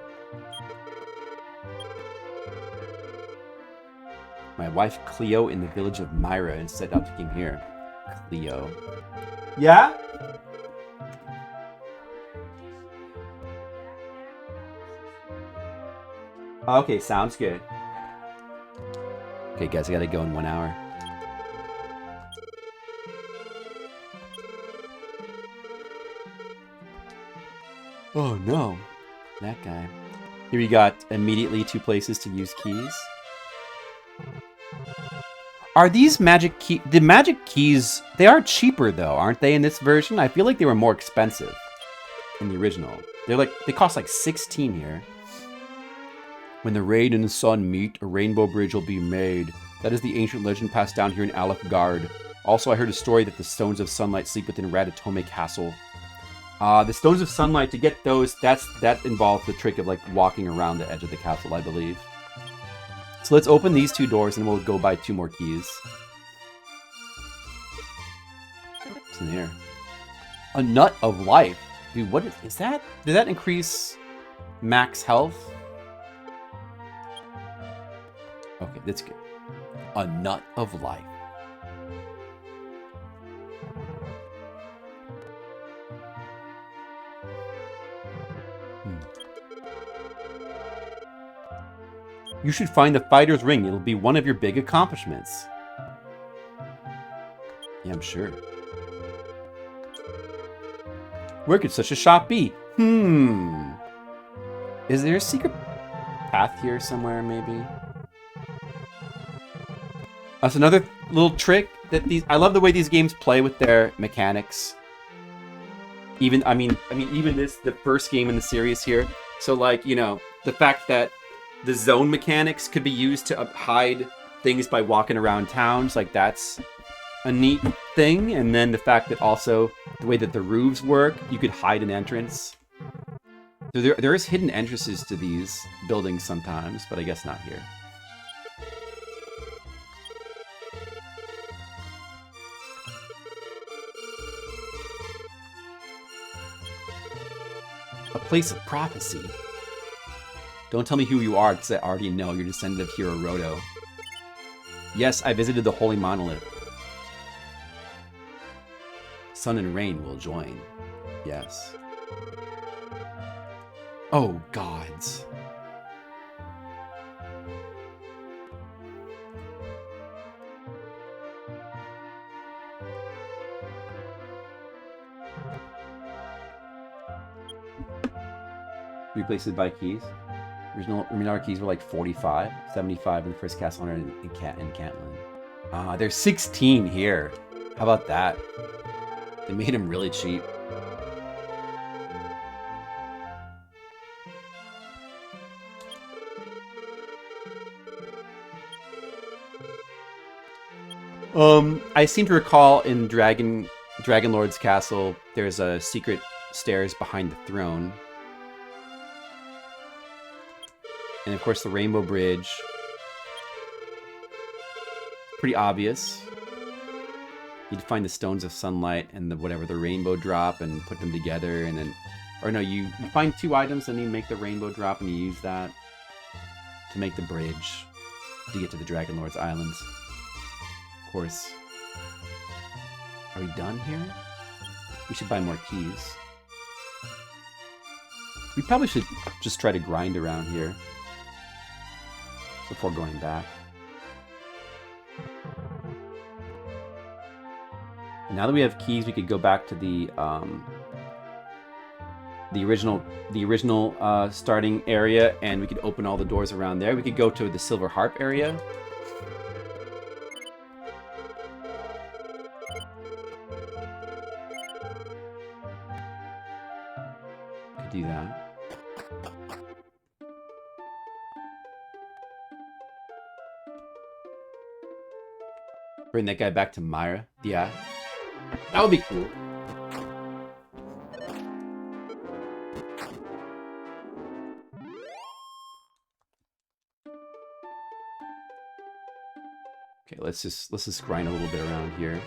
My wife Cleo in the village of Myra instead out came here. Cleo. Yeah? Okay, sounds good. Okay, guys, I gotta go in 1 hour. Oh no, that guy. Here we got immediately 2 places to use keys. Are these magic key? The magic keys, they are cheaper though, aren't they in this version? I feel like they were more expensive in the original. They cost like 16 here. When the rain and the sun meet, a rainbow bridge will be made. That is the ancient legend passed down here in Alefgard. Also, I heard a story that the Stones of Sunlight sleep within Ratatome Castle. The Stones of Sunlight, to get those, that involves the trick of like walking around the edge of the castle, I believe. So let's open these 2 doors and we'll go buy 2 more keys. What's in here? A nut of life. Dude, what is that? Did that increase max health? Okay, that's good. A nut of life. You should find the fighter's ring. It'll be one of your big accomplishments. Yeah, I'm sure. Where could such a shop be? Is there a secret path here somewhere, maybe? That's another little trick that I love the way these games play with their mechanics. Even the first game in the series here. So like, you know, the fact that the zone mechanics could be used to hide things by walking around towns, like that's a neat thing. And then the fact that also the way that the roofs work, you could hide an entrance. So there is hidden entrances to these buildings sometimes, but I guess not here. A place of prophecy. Don't tell me who you are, because I already know you're descendant of Hero Roto. Yes, I visited the Holy Monolith. Sun and rain will join. Yes. Oh, gods. Replaces by keys. Original Ruminar keys were like 45, 75 in the first castle owner in Cantlin. There's 16 here. How about that? They made them really cheap. I seem to recall in Dragon Lord's castle, there's a secret stairs behind the throne. And of course the Rainbow Bridge. Pretty obvious. You'd find the stones of sunlight and the rainbow drop and put them together, and then, or no, you find 2 items and you make the rainbow drop and you use that to make the bridge to get to the Dragon Lord's Islands. Of course. Are we done here? We should buy more keys. We probably should just try to grind around here before going back. Now that we have keys, we could go back to the original starting area, and we could open all the doors around there. We could go to the Silver Harp area. Could do that. Bring that guy back to Myra. Yeah. That would be cool. Okay, let's just grind a little bit around here.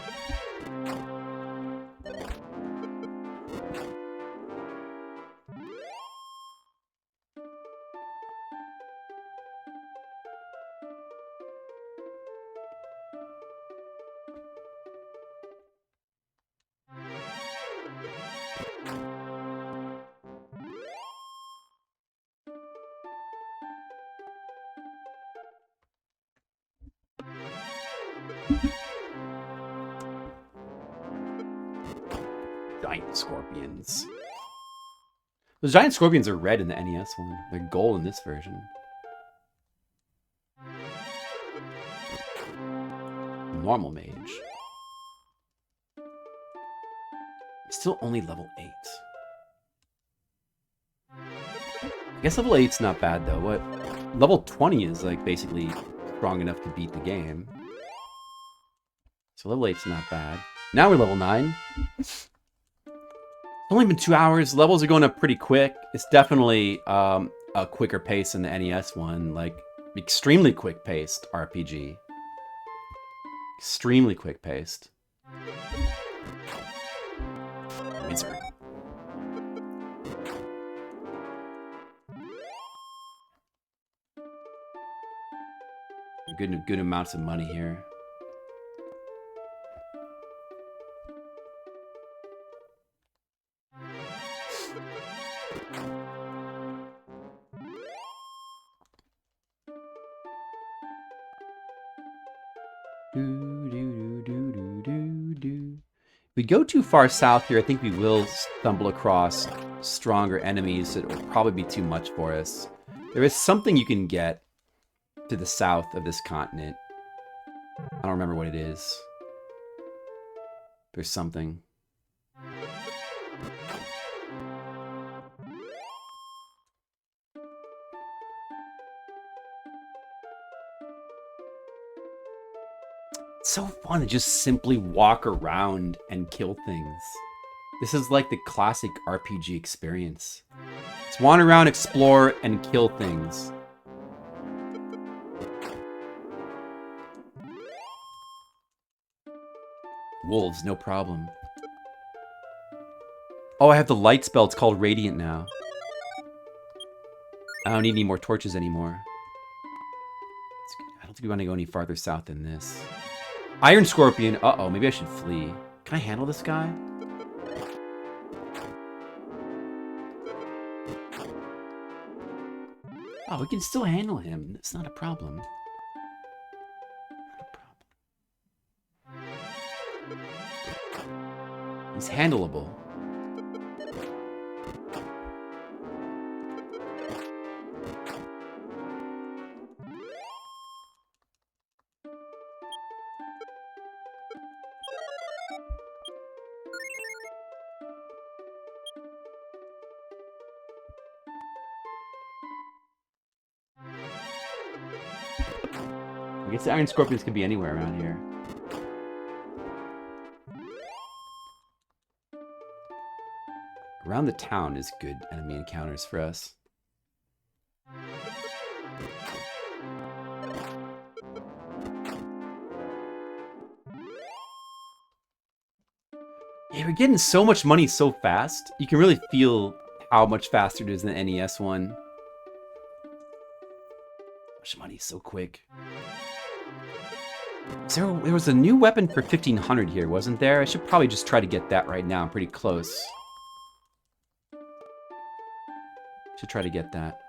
Giant scorpions. The giant scorpions are red in the NES one. They're gold in this version. Normal mage. Still only level 8. I guess level 8's not bad though. What? Level 20 is like basically strong enough to beat the game. So level 8's not bad. Now we're level 9. It's only been 2 hours. Levels are going up pretty quick. It's definitely a quicker pace than the NES one. Like, extremely quick-paced RPG. Extremely quick-paced. Wizard. Good amounts of money here. If we go too far south here, I think we will stumble across stronger enemies that will probably be too much for us. There is something you can get to the south of this continent. I don't remember what it is. There's something. It's so fun to just simply walk around and kill things. This is like the classic RPG experience. Just wander around, explore, and kill things. Wolves, no problem. Oh, I have the light spell. It's called Radiant now. I don't need any more torches anymore. I don't think we want to go any farther south than this. Iron Scorpion. Uh-oh, maybe I should flee. Can I handle this guy? Oh, we can still handle him. It's not a problem. He's handleable. I guess the Iron Scorpions can be anywhere around here. Around the town is good enemy encounters for us. Yeah, we're getting so much money so fast. You can really feel how much faster it is than the NES one. Much money so quick. There was a new weapon for 1500 here, wasn't there? I should probably just try to get that right now. I'm pretty close. Should try to get that.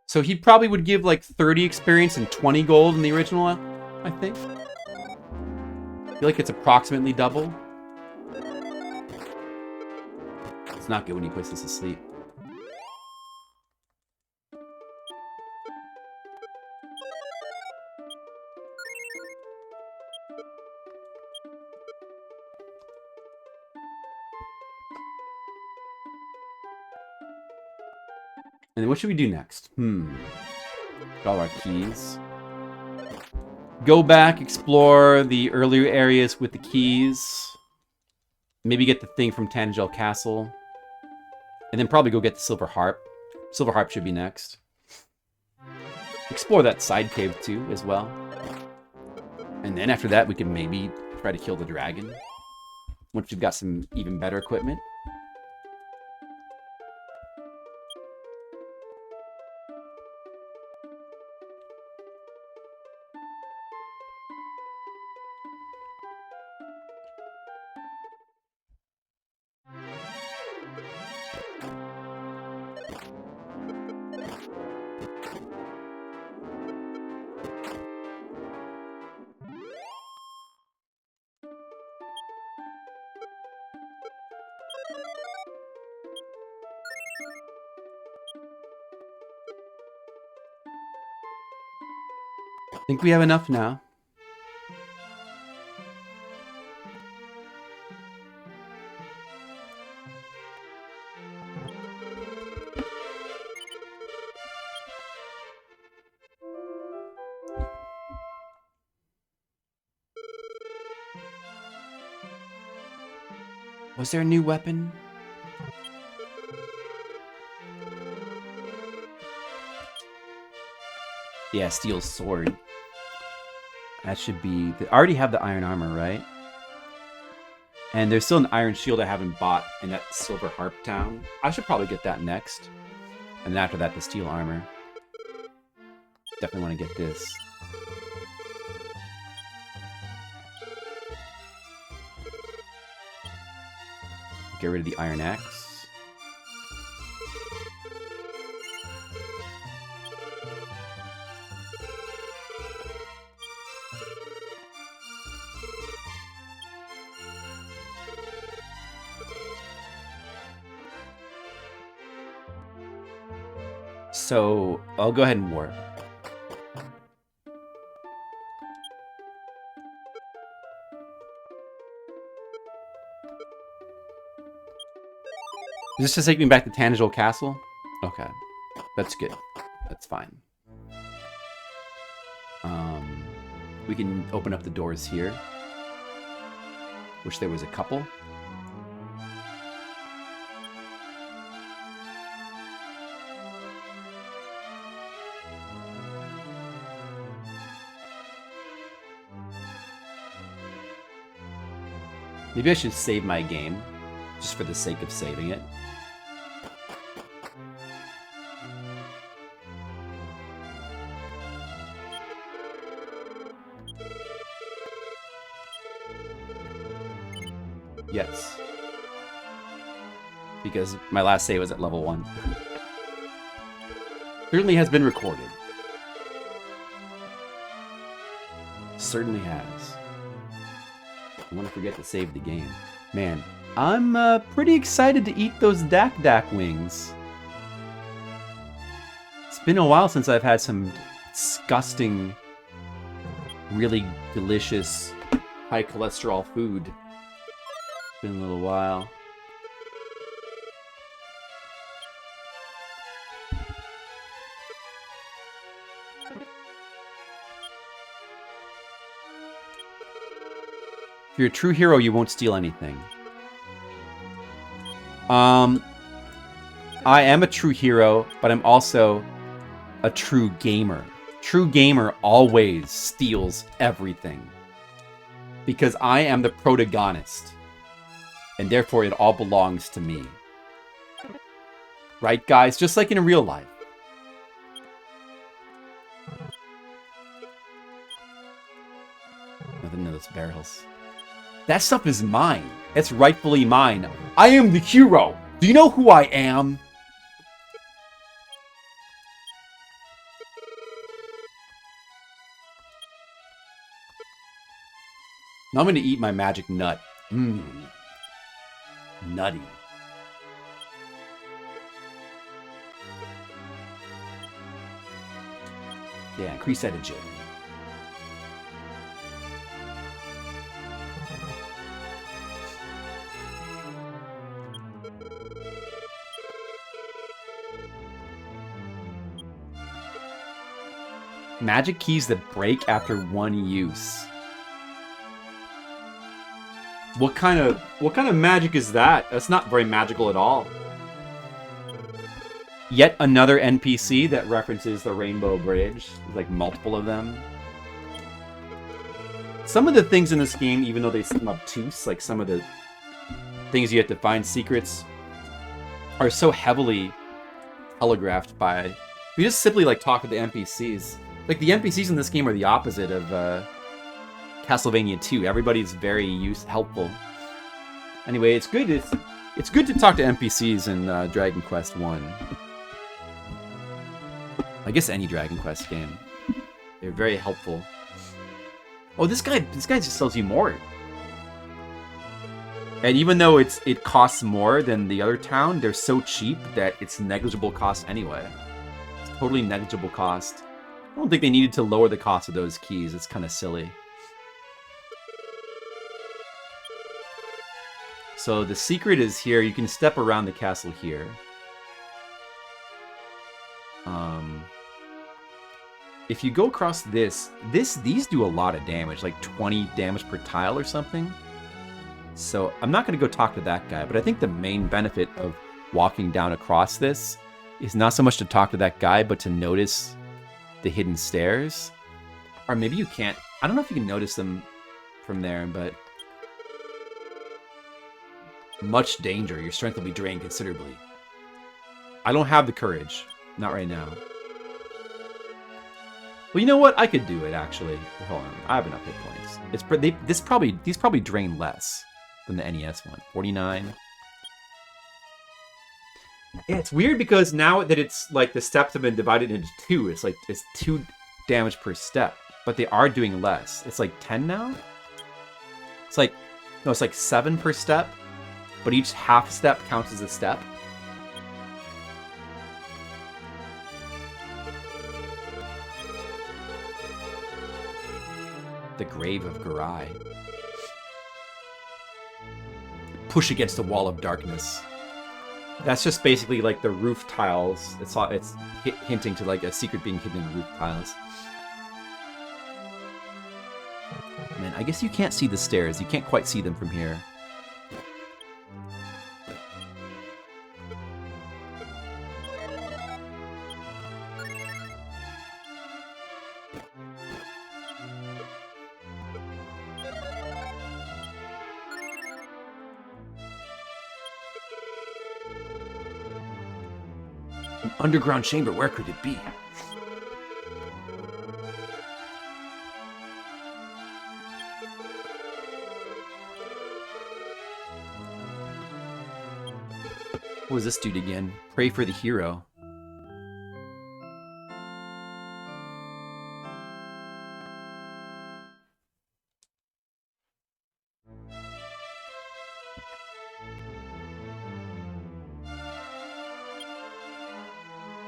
So he probably would give like 30 experience and 20 gold in the original, I think. I feel like it's approximately double. It's not good when he puts us to sleep. And then what should we do next? Got all our keys. Go back, explore the earlier areas with the keys. Maybe get the thing from Tangel Castle. And then probably go get the Silver Harp. Silver Harp should be next. Explore that side cave too, as well. And then after that, we can maybe try to kill the dragon. Once we've got some even better equipment. I think we have enough now. Was there a new weapon? Yeah, steel sword. That should be... I already have the iron armor, right? And there's still an iron shield I haven't bought in that Silver Harp town. I should probably get that next. And then after that, the steel armor. Definitely want to get this. Get rid of the iron axe. So, I'll go ahead and warp. Is this to take me back to Tangel Castle? Okay. That's good. That's fine. We can open up the doors here. Wish there was a couple. Maybe I should save my game, just for the sake of saving it. Yes. Because my last save was at level 1. Certainly has been recorded. Certainly has. I want to forget to save the game. Man, I'm pretty excited to eat those Dak wings. It's been a while since I've had some disgusting, really delicious, high cholesterol food. It's been a little while. If you're a true hero, you won't steal anything. I am a true hero, but I'm also a true gamer. True gamer always steals everything. Because I am the protagonist. And therefore it all belongs to me. Right, guys? Just like in real life. Nothing in those barrels. That stuff is mine. It's rightfully mine. I am the hero. Do you know who I am? Now I'm going to eat my magic nut. Mmm. Nutty. Yeah, increase that agility. Magic keys that break after one use. What kind of magic is that? That's not very magical at all. Yet another NPC that references the Rainbow Bridge. Like multiple of them. Some of the things in this game, even though they seem obtuse, like some of the things you have to find secrets, are so heavily telegraphed by... You just simply like talk to the NPCs. Like the NPCs in this game are the opposite of Castlevania 2. Everybody's very helpful. Anyway, it's good to talk to NPCs in Dragon Quest 1. I guess any Dragon Quest game. They're very helpful. Oh, this guy just sells you more. And even though it costs more than the other town, they're so cheap that it's negligible cost anyway. It's totally negligible cost. I don't think they needed to lower the cost of those keys. It's kind of silly. So the secret is here. You can step around the castle here. If you go across these do a lot of damage, like 20 damage per tile or something. So I'm not going to go talk to that guy, but I think the main benefit of walking down across this is not so much to talk to that guy, but to notice the hidden stairs. Or maybe you can't. I don't know if you can notice them from there, but... Much danger. Your strength will be drained considerably. I don't have the courage. Not right now. Well, you know what? I could do it, actually. Hold on. I have enough hit points. These probably drain less than the NES one. 49. Yeah, it's weird because now that it's like the steps have been divided into two, it's 2 damage per step. But they are doing less. It's like 10 now? It's like 7 per step. But each half step counts as a step. The Grave of Garai. Push against the wall of darkness. That's just basically like the roof tiles. It's hinting to like a secret being hidden in the roof tiles. Man, I guess you can't see the stairs. You can't quite see them from here. Underground chamber, where could it be? What was this dude again? Pray for the hero.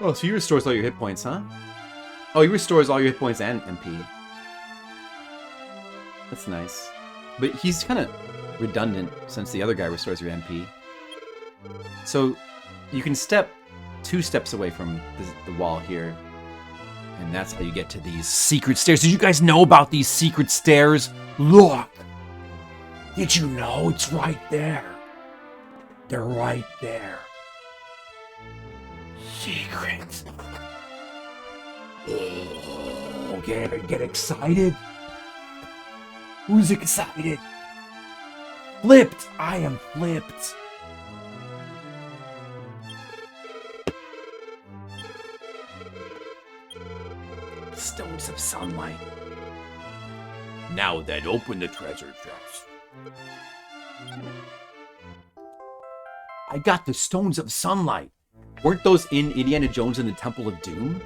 Oh, so he restores all your hit points, huh? Oh, he restores all your hit points and MP. That's nice. But he's kind of redundant since the other guy restores your MP. So you can step 2 steps away from the wall here. And that's how you get to these secret stairs. Did you guys know about these secret stairs? Look! Did you know it's right there? They're right there. Secrets. Oh, get excited. Who's excited? Flipped. I am flipped. Stones of sunlight. Now then, open the treasure chest. I got the stones of sunlight. Weren't those in Indiana Jones and the Temple of Doom?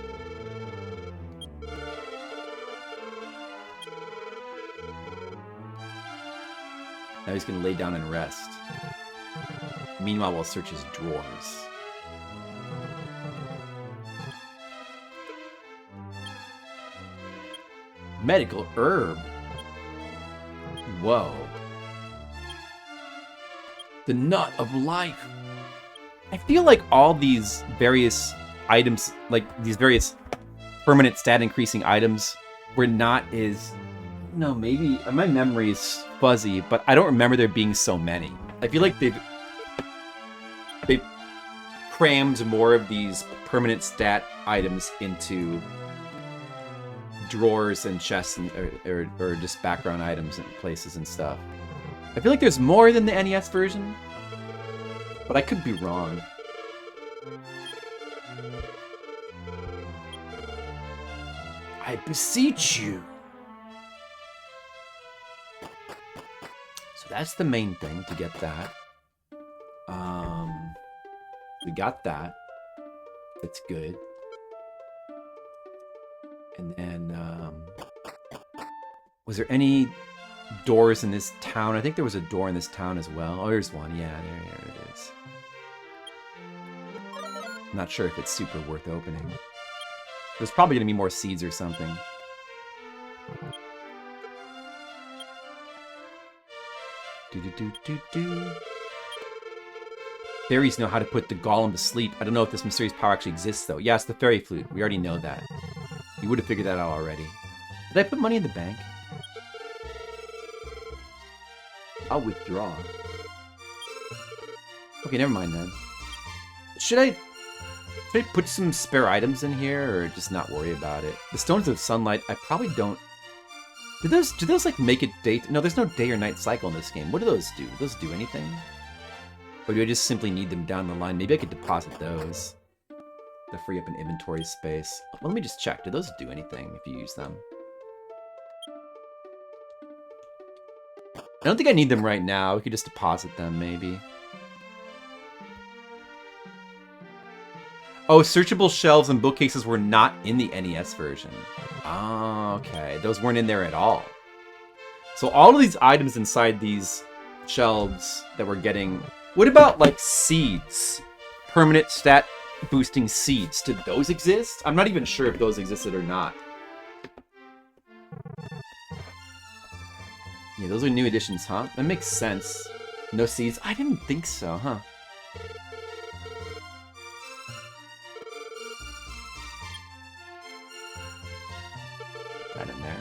Now he's gonna lay down and rest. Meanwhile, we'll search his drawers. Medical herb. Whoa. The nut of life. I feel like all these various items, like these various permanent stat increasing items, were not as... No, maybe my memory is fuzzy, but I don't remember there being so many. I feel like they've crammed more of these permanent stat items into drawers and chests and, or just background items and places and stuff. I feel like there's more than the NES version, but I could be wrong. I beseech you. So that's the main thing, to get that. We got that. That's good. And then, was there any doors in this town? I think there was a door in this town as well. Oh, there's one. Yeah, there it is. I'm not sure if it's super worth opening. There's probably going to be more seeds or something. Do. Fairies know how to put the golem to sleep. I don't know if this mysterious power actually exists, though. Yes, the fairy flute. We already know that. You would have figured that out already. Did I put money in the bank? I'll withdraw. Okay, never mind then. Should I put some spare items in here, or just not worry about it? The stones of sunlight, I probably don't... Do those like make it day... No, there's no day or night cycle in this game. What do those do? Do those do anything? Or do I just simply need them down the line? Maybe I could deposit those to free up an inventory space. Well, let me just check. Do those do anything if you use them? I don't think I need them right now. We could just deposit them, maybe. Oh, searchable shelves and bookcases were not in the NES version. Oh, okay. Those weren't in there at all. So all of these items inside these shelves that we're getting... What about, like, seeds? Permanent stat boosting seeds. Did those exist? I'm not even sure if those existed or not. Yeah, those are new additions, huh? That makes sense. No seeds? I didn't think so, huh? That in there.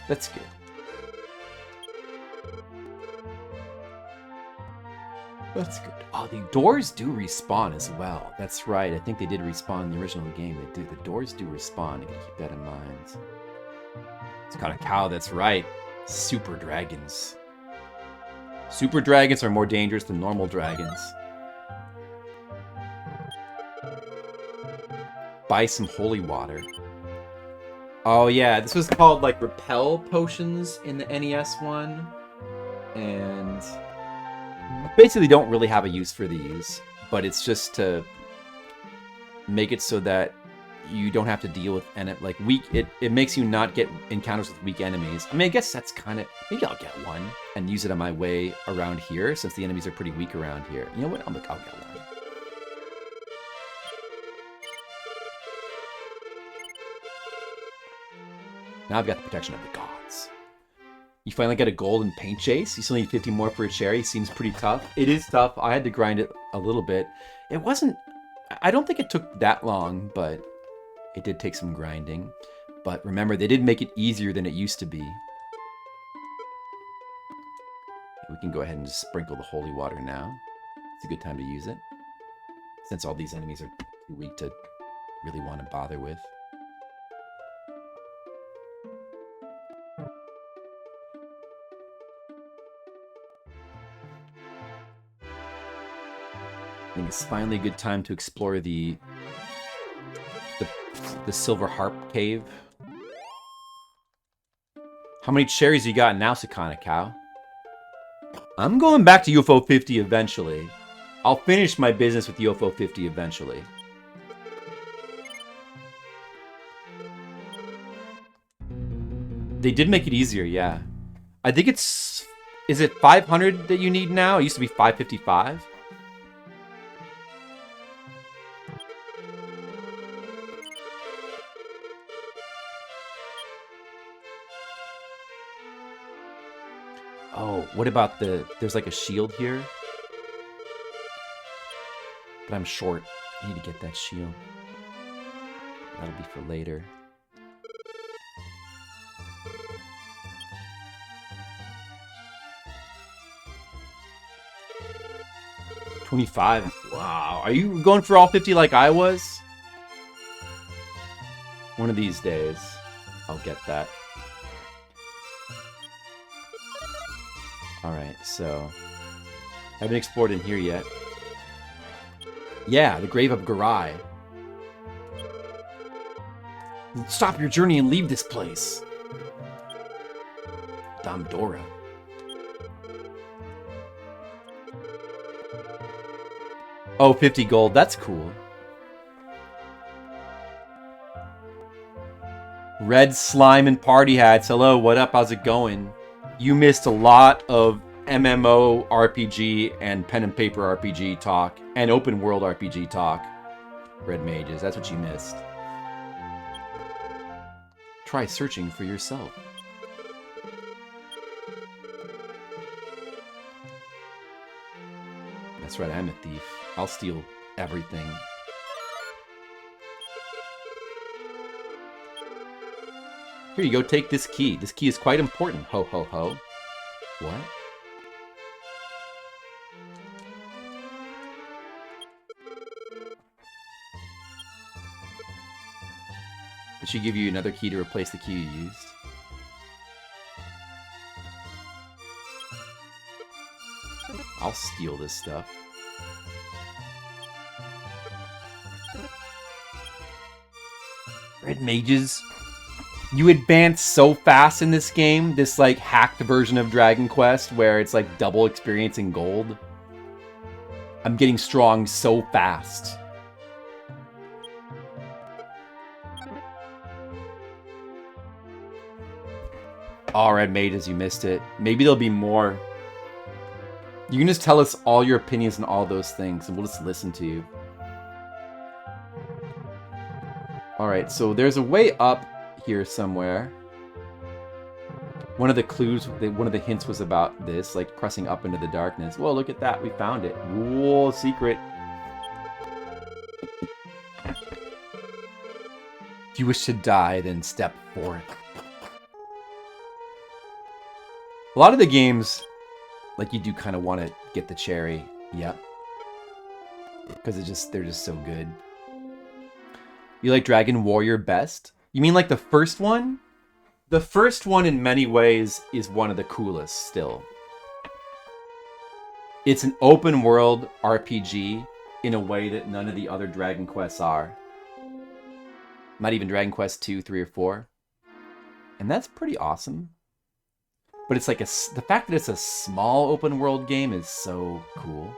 That's good. That's good. Oh, the doors do respawn as well. That's right. I think they did respawn in the original game. They do. The doors do respawn. You gotta keep that in mind. It's got a cow. That's right. Super dragons. Super dragons are more dangerous than normal dragons. Buy some holy water. Oh yeah, this was called like repel potions in the NES one. And basically don't really have a use for these, but it's just to make it so that you don't have to deal with like weak. It makes you not get encounters with weak enemies. I mean, I guess that's kind of... Maybe I'll get one and use it on my way around here, since the enemies are pretty weak around here. You know what? I'll get one. Now I've got the protection of the gods. You finally get a golden paint chase. You still need 50 more for a cherry. Seems pretty tough. It is tough. I had to grind it a little bit. It wasn't... I don't think it took that long, but it did take some grinding. But remember, they did make it easier than it used to be. We can go ahead and just sprinkle the holy water now. It's a good time to use it, since all these enemies are too weak to really want to bother with. I think it's finally a good time to explore the Silver Harp Cave. How many cherries you got now, Sakana Cow? I'm going back to UFO 50 eventually. I'll finish my business with UFO 50 eventually. They did make it easier, yeah. I think it's... Is it 500 that you need now? It used to be 555. Oh, what about the... There's like a shield here. But I'm short. I need to get that shield. That'll be for later. $25. Wow. Are you going for all 50 like I was? One of these days, I'll get that. Alright, so... I haven't explored in here yet. Yeah, the Grave of Garai. Stop your journey and leave this place. Damdora. Oh, 50 gold. That's cool. Red Slime and Party Hats. Hello, what up? How's it going? You missed a lot of MMO RPG and pen and paper RPG talk and open world RPG talk. Red Mages. That's what you missed. Try searching for yourself. That's right, I'm a thief. I'll steal everything. Here you go, take this key. This key is quite important. Ho, ho, ho. What? Did she give you another key to replace the key you used? I'll steal this stuff. Red Mages. You advance so fast in this game, this like hacked version of Dragon Quest where it's like double experience in gold. I'm getting strong so fast. All Red Mages, you missed it. Maybe there'll be more. You can just tell us all your opinions on all those things, and we'll just listen to you. Alright, so there's a way up here somewhere. One of the clues, one of the hints was about this, like pressing up into the darkness. Whoa, look at that, we found it. Whoa, secret. If you wish to die, then step forth. A lot of the games, like, you do kind of want to get the cherry. Yep. Because they're just so good. You like Dragon Warrior best? You mean like the first one? The first one in many ways is one of the coolest still. It's an open world RPG in a way that none of the other Dragon Quests are. Not even Dragon Quest 2, 3, or 4. And that's pretty awesome. But it's like the fact that it's a small open world game is so cool.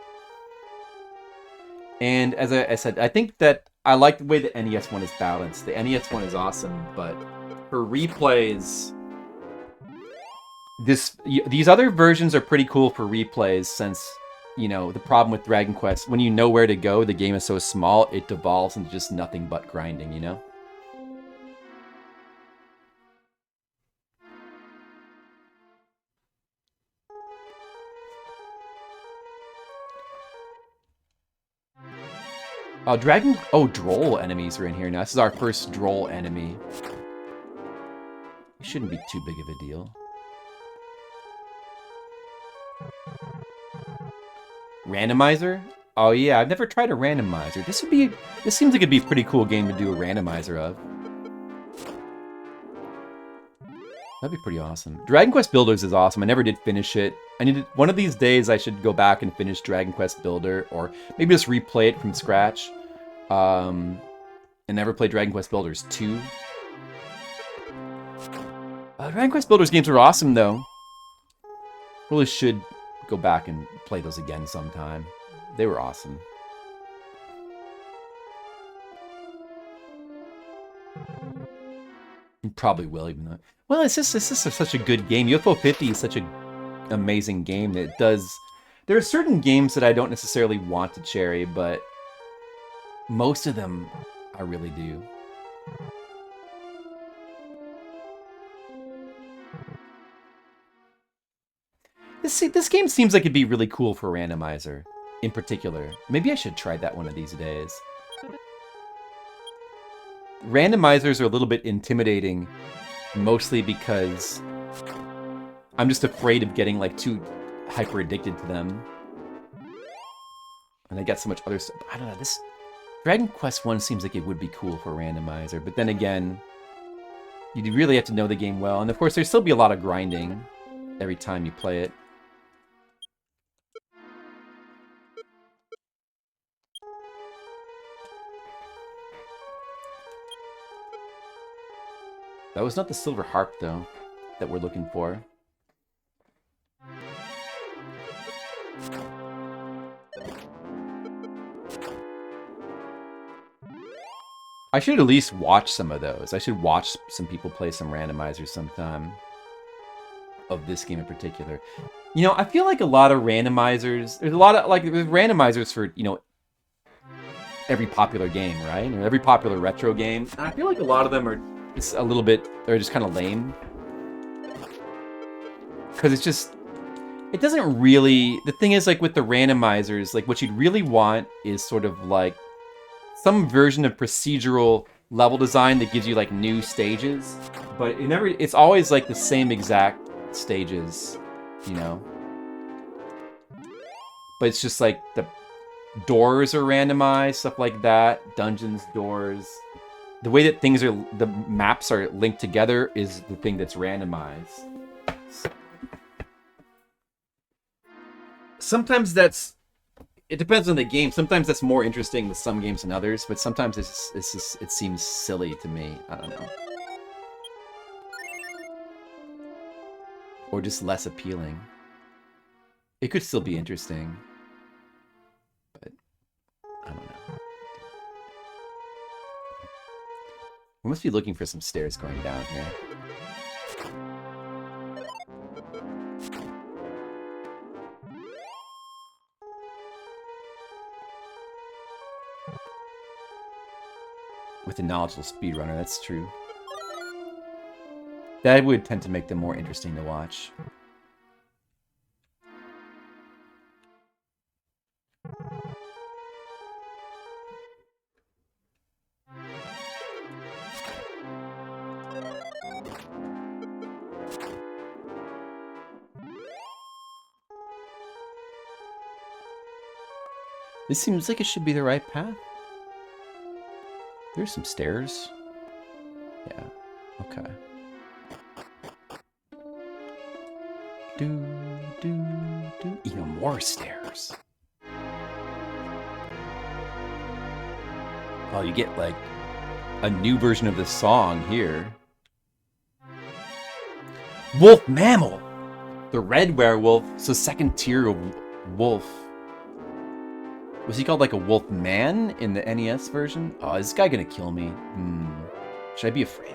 And as I said, I think that I like the way the NES one is balanced. The NES one is awesome, but for replays, these other versions are pretty cool for replays since, you know, the problem with Dragon Quest, when you know where to go, the game is so small, it devolves into just nothing but grinding, you know? Dragon... Oh, droll enemies are in here now. This is our first droll enemy. It shouldn't be too big of a deal. Randomizer? Oh yeah, I've never tried a randomizer. This seems like it'd be a pretty cool game to do a randomizer of. That'd be pretty awesome. Dragon Quest Builders is awesome. I never did finish it. One of these days I should go back and finish Dragon Quest Builder, or maybe just replay it from scratch. And never play Dragon Quest Builders 2. Dragon Quest Builders games are awesome though. Really should go back and play those again sometime. They were awesome. You probably will, even though... Well, it's just such a good game. UFO 50 is such an amazing game that it does... There are certain games that I don't necessarily want to cherry, but most of them I really do. This game seems like it'd be really cool for randomizer, in particular. Maybe I should try that one of these days. Randomizers are a little bit intimidating, mostly because I'm just afraid of getting like too hyper addicted to them. And I got so much other stuff. I don't know, this Dragon Quest 1 seems like it would be cool for a randomizer, but then again, you really have to know the game well, and of course there'd still be a lot of grinding every time you play it. That was not the silver harp, though, that we're looking for. I should at least watch some of those. I should watch some people play some randomizers sometime. Of this game in particular. You know, I feel like a lot of randomizers... There's a lot of, like, there's randomizers for, you know, every popular game, right? Or every popular retro game. And I feel like a lot of them are... It's a little bit, they're just kind of lame. Because it's just, it doesn't really, the thing is like with the randomizers, like what you'd really want is sort of like some version of procedural level design that gives you like new stages. But it's always like the same exact stages, you know? But it's just like the doors are randomized, stuff like that, dungeons, doors. The way that the maps are linked together is the thing that's randomized. Sometimes it depends on the game. Sometimes that's more interesting with some games than others, but sometimes it seems silly to me. I don't know. Or just less appealing. It could still be interesting, but I don't know. We must be looking for some stairs going down here. With a knowledgeable speedrunner, that's true. That would tend to make them more interesting to watch. This seems like it should be the right path. There's some stairs. Yeah, okay. Even more stairs. Oh, you get like a new version of the song here. Wolf mammal! The red werewolf, so second tier wolf. Was he called like a wolf man in the NES version? Oh, is this guy gonna kill me? Should I be afraid?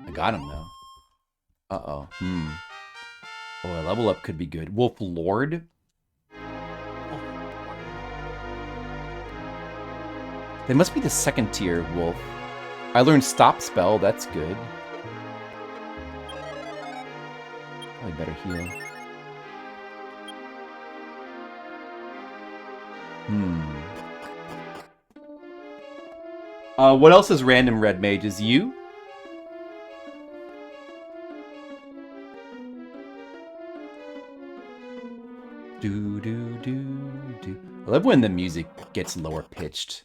I got him though. Uh-oh. Oh, a level up could be good. Wolf Lord? They must be the second tier wolf. I learned Stop Spell, that's good. better heal. What else is random red mages? You? Do do do do. I love when the music gets lower pitched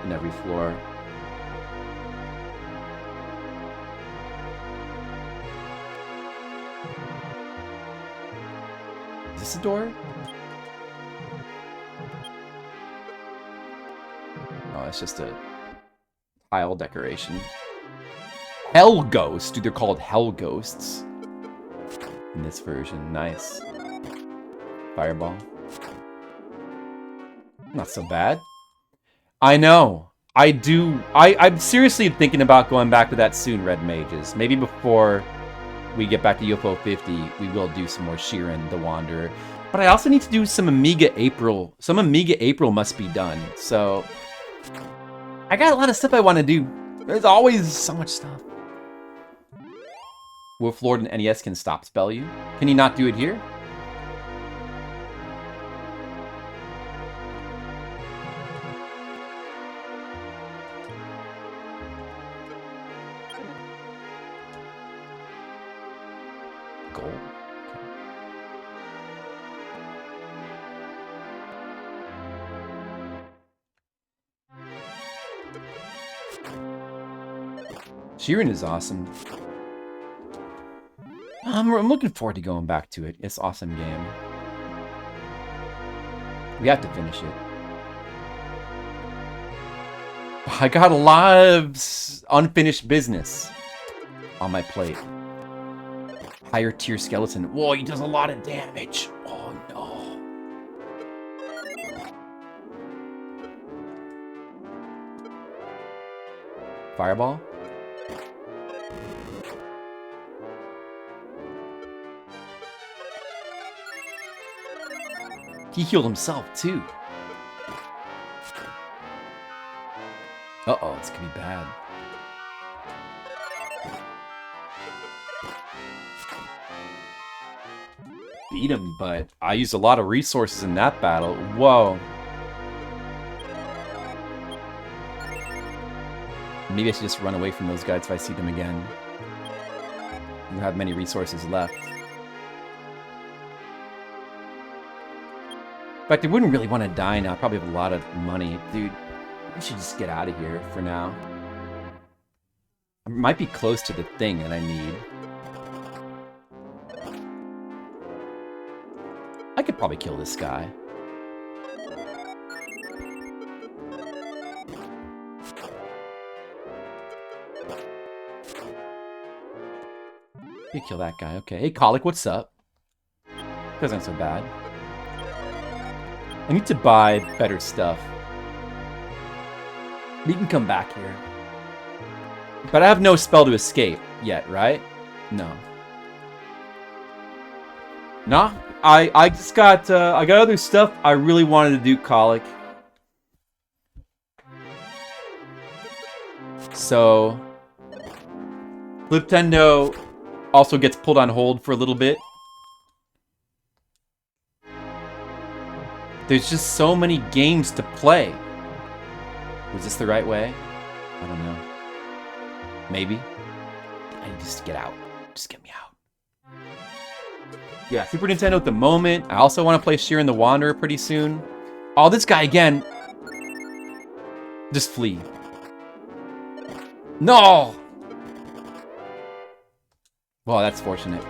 in every floor. Is this a door? Oh, it's just a tile decoration. Hell Ghost. Dude, they're called Hell Ghosts in this version. Nice. Fireball. Not so bad. I know. I do. I'm seriously thinking about going back to that soon, Red Mages. Maybe before we get back to UFO 50, we will do some more Sheeran the Wanderer. But I also need to do some Amiga April. Some Amiga April must be done. So I got a lot of stuff I want to do. There's always so much stuff. Wolf Lord and NES can stop spell you. Can you not do it here? Gold. Sheeran is awesome. I'm looking forward to going back to it. It's an awesome game. We have to finish it. I got a lot of unfinished business on my plate. Higher tier skeleton. Whoa, he does a lot of damage. Oh no. Fireball? He healed himself too. Uh-oh, it's gonna be bad. Beat him, but I used a lot of resources in that battle. Whoa. Maybe I should just run away from those guys if I see them again. I don't have many resources left. In fact, I wouldn't really want to die now. I probably have a lot of money. Dude, I should just get out of here for now. I might be close to the thing that I need. I could probably kill this guy. You kill that guy, okay. Hey, Colic, what's up? Doesn't so bad. I need to buy better stuff. We can come back here. But I have no spell to escape yet, right? No. Nah, I just got, I got other stuff I really wanted to do, Colic. So, Fliptendo also gets pulled on hold for a little bit. There's just so many games to play. Was this the right way? I don't know. Maybe. I need to just get out. Just get me out. Yeah, Super Nintendo at the moment. I also want to play Sheeran the Wanderer pretty soon. Oh, this guy again. Just flee. No! Well, that's fortunate.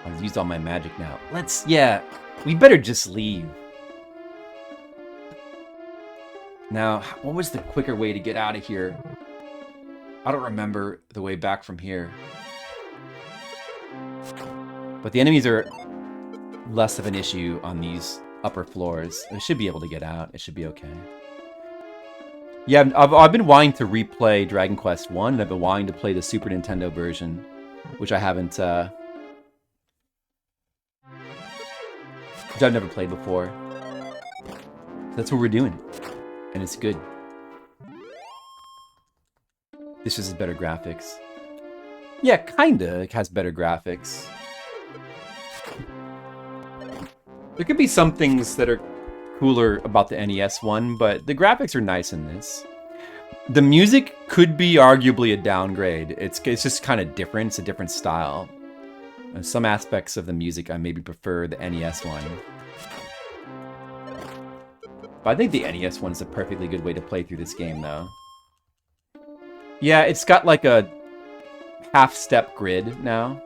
I've used all my magic now. Yeah, we better just leave. Now, what was the quicker way to get out of here? I don't remember the way back from here. But the enemies are less of an issue on these upper floors. I should be able to get out. It should be okay. Yeah, I've been wanting to replay Dragon Quest 1, and I've been wanting to play the Super Nintendo version, which I haven't, which I've never played before. That's what we're doing. And it's good. This just has better graphics. Yeah, kinda. It has better graphics. There could be some things that are cooler about the NES one, but the graphics are nice in this. The music could be arguably a downgrade. It's just kind of different. It's a different style. Some aspects of the music I maybe prefer the NES one. But I think the NES one's a perfectly good way to play through this game, though. Yeah, it's got like a half-step grid now.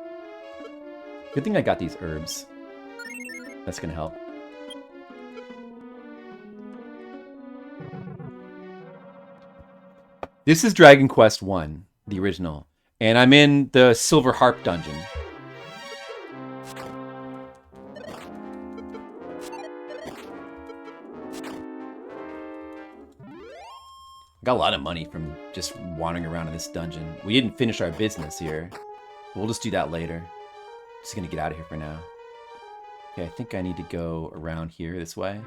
Good thing I got these herbs. That's gonna help. This is Dragon Quest 1, the original. And I'm in the Silver Harp dungeon. Got a lot of money from just wandering around in this dungeon. We didn't finish our business here. We'll just do that later. Just gonna get out of here for now. Okay, I think I need to go around here this way.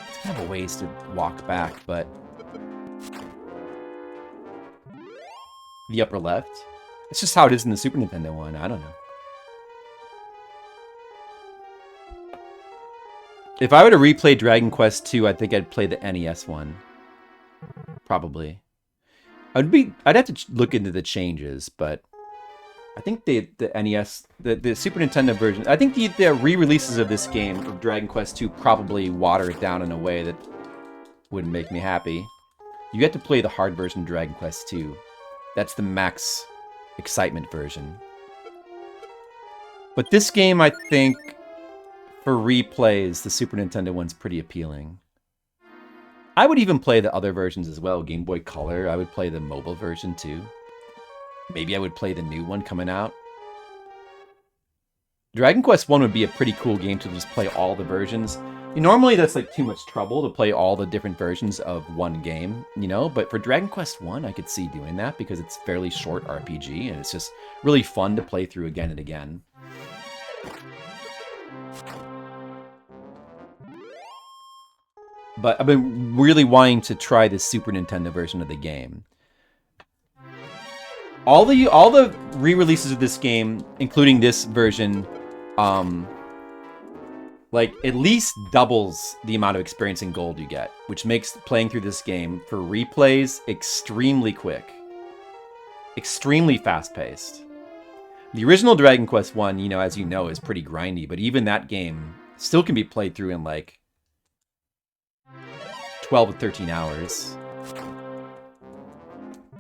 It's kind of a ways to walk back, but... The upper left? It's just how it is in the Super Nintendo one. I don't know. If I were to replay Dragon Quest 2, I think I'd play the NES one. Probably. I'd have to look into the changes, but I think the NES, the Super Nintendo version, I think the re-releases of this game, of Dragon Quest 2, probably water it down in a way that wouldn't make me happy. You get to play the hard version of Dragon Quest 2. That's the max excitement version. But this game, I think, for replays, the Super Nintendo one's pretty appealing. I would even play the other versions as well. Game Boy Color, I would play the mobile version too. Maybe I would play the new one coming out. Dragon Quest 1 would be a pretty cool game to just play all the versions. Normally that's like too much trouble to play all the different versions of one game, you know? But for Dragon Quest 1, I could see doing that because it's fairly short RPG and it's just really fun to play through again and again. But I've been really wanting to try the Super Nintendo version of the game. All the re-releases of this game, including this version, like at least doubles the amount of experience in gold you get, which makes playing through this game for replays extremely quick, extremely fast-paced. The original Dragon Quest 1, you know, as you know, is pretty grindy, but even that game still can be played through in like 12 to 13 hours.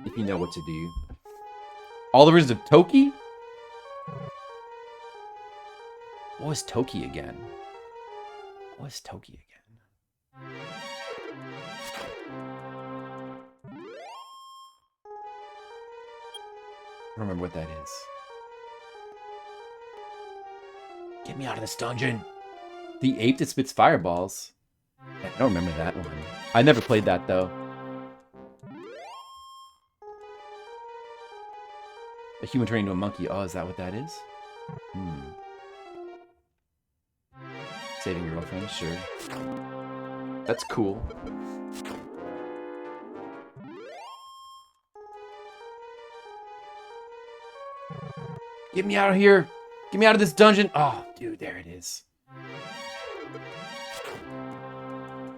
If you know what to do. All the versions of Toki? What was Toki again? What was Toki again? I don't remember what that is. Get me out of this dungeon! The ape that spits fireballs. I don't remember that one. I never played that, though. A human turning into a monkey. Oh, is that what that is? Saving your girlfriend? Sure. That's cool. Get me out of here! Get me out of this dungeon! Oh, dude, there it is.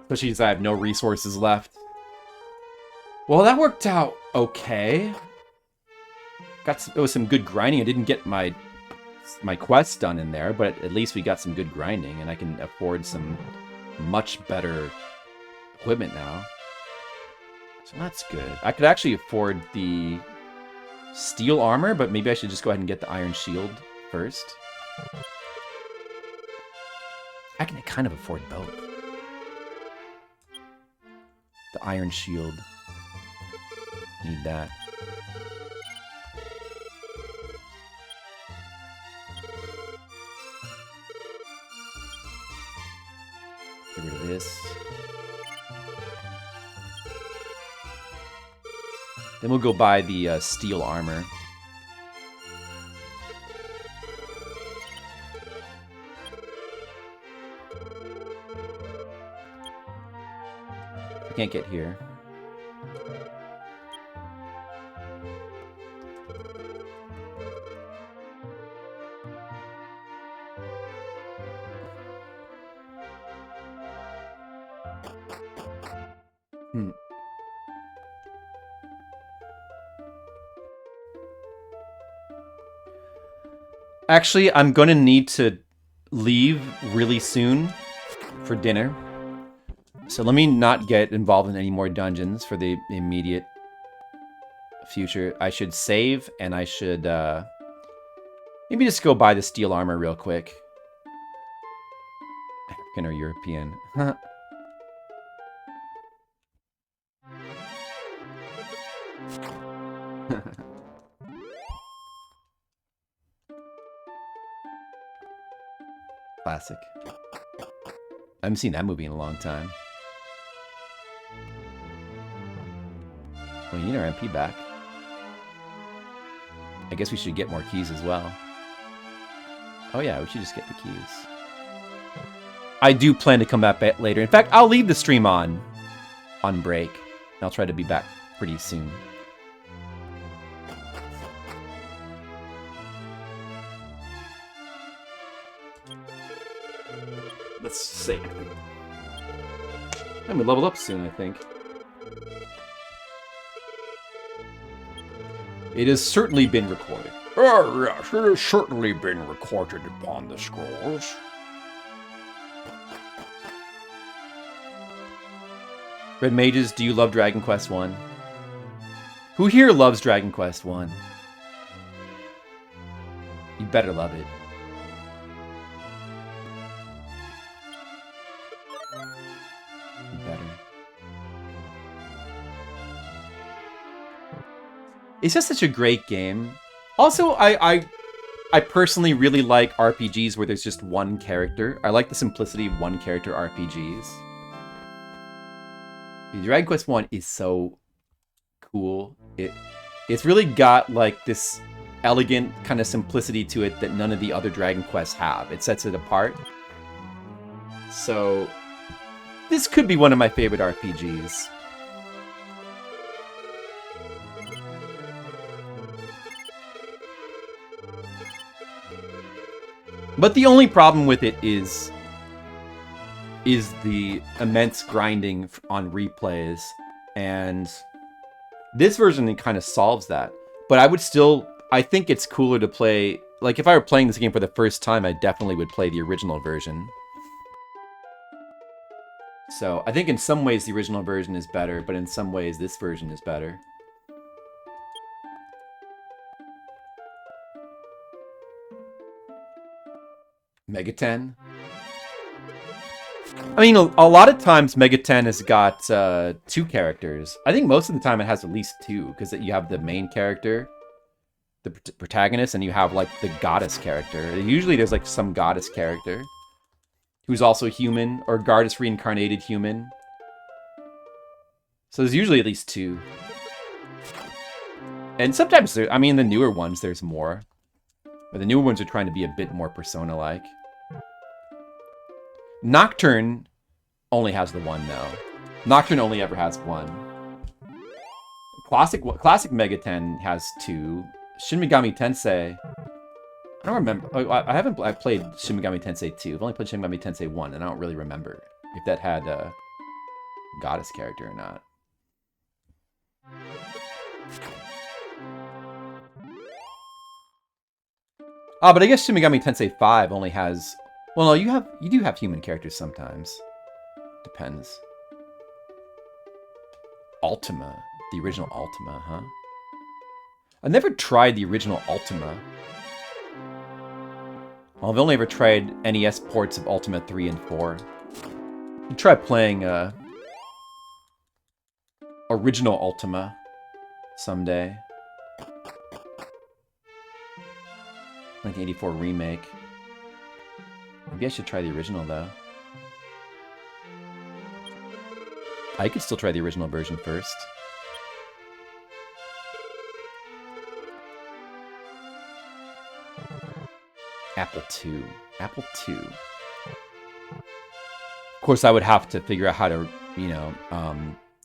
Especially since I have no resources left. Well, that worked out okay. It was some good grinding. I didn't get my quests done in there, but at least we got some good grinding, and I can afford some much better equipment now. So that's good. I could actually afford the steel armor, but maybe I should just go ahead and get the iron shield first. I can kind of afford both. The iron shield. Need that. Get rid of this. Then we'll go buy the steel armor. can't get here. Actually, I'm going to need to leave really soon for dinner. So let me not get involved in any more dungeons for the immediate future. I should save, and I should maybe just go buy the steel armor real quick. African or European. Classic. I haven't seen that movie in a long time. Well, you need our MP back. I guess we should get more keys as well. Oh yeah, we should just get the keys. I do plan to come back later. In fact, I'll leave the stream on break. And I'll try to be back pretty soon. Let's see. And we level up soon, I think. It has certainly been recorded. Oh, yes, it has certainly been recorded upon the scrolls. Red Mages, do you love Dragon Quest 1? Who here loves Dragon Quest 1? You better love it. You better. It's just such a great game. Also, I personally really like RPGs where there's just one character. I like the simplicity of one character RPGs. Dragon Quest 1 is so cool. It's really got like this elegant kind of simplicity to it that none of the other Dragon Quests have. It sets it apart. So this could be one of my favorite RPGs. But the only problem with it is the immense grinding on replays, and this version kind of solves that. But I think it's cooler to play, like if I were playing this game for the first time, I definitely would play the original version. So I think in some ways the original version is better, but in some ways this version is better. Megaten. I mean, a lot of times Megaten has got 2 characters. I think most of the time it has at least 2, because you have the main character, the protagonist, and you have like the goddess character. Usually there's like some goddess character who's also human, or goddess reincarnated human. So there's usually at least 2. And sometimes, the newer ones, there's more. But the newer ones are trying to be a bit more Persona-like. Nocturne only has the 1, though. Nocturne only ever has 1. Classic Megaten has 2. Shin Megami Tensei... I don't remember. I played Shin Megami Tensei 2. I've only played Shin Megami Tensei 1, and I don't really remember if that had a goddess character or not. Oh, but I guess Shin Megami Tensei 5 only has... Well, no, you do have human characters sometimes. Depends. Ultima. The original Ultima, huh? I never tried the original Ultima. Well, I've only ever tried NES ports of Ultima 3 and 4. I'll try playing original Ultima someday. 1984 remake. Maybe I should try the original, though. I could still try the original version first. Apple II. Apple II. Of course, I would have to figure out how to,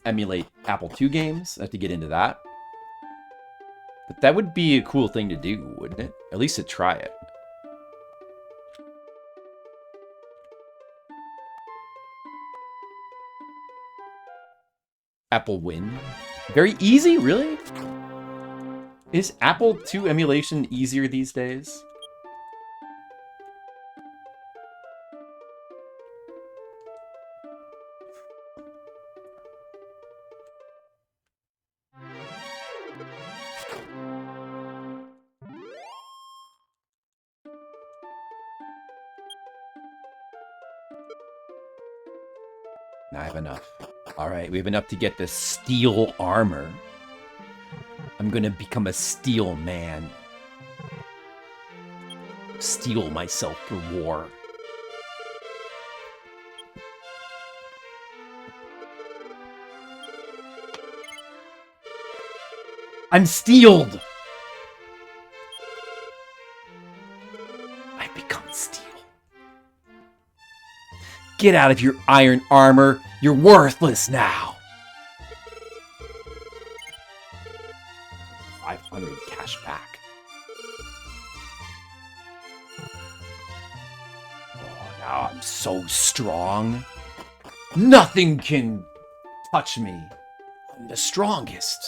emulate Apple II games. I have to get into that. But that would be a cool thing to do, wouldn't it? At least to try it. Apple Win. Very easy, really? Is Apple II emulation easier these days? I have enough. All right, we have enough to get the steel armor. I'm gonna become a steel man. Steel myself for war. I'm steeled! I've become steel. Get out of your iron armor. You're worthless now. 500 cash back. Oh, now I'm so strong. Nothing can touch me. I'm the strongest.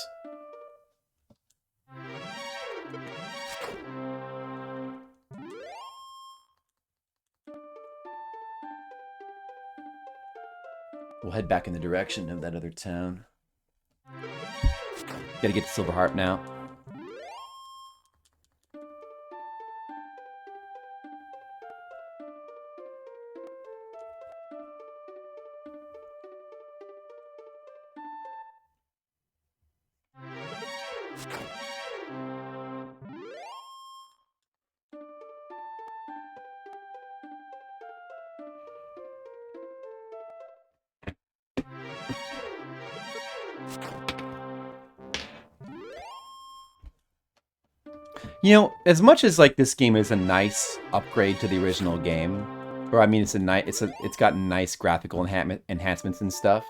We'll head back in the direction of that other town. Gotta get the Silver Harp now. You know, as much as like this game is a nice upgrade to the original game, or I mean, it's got nice graphical enhancements and stuff.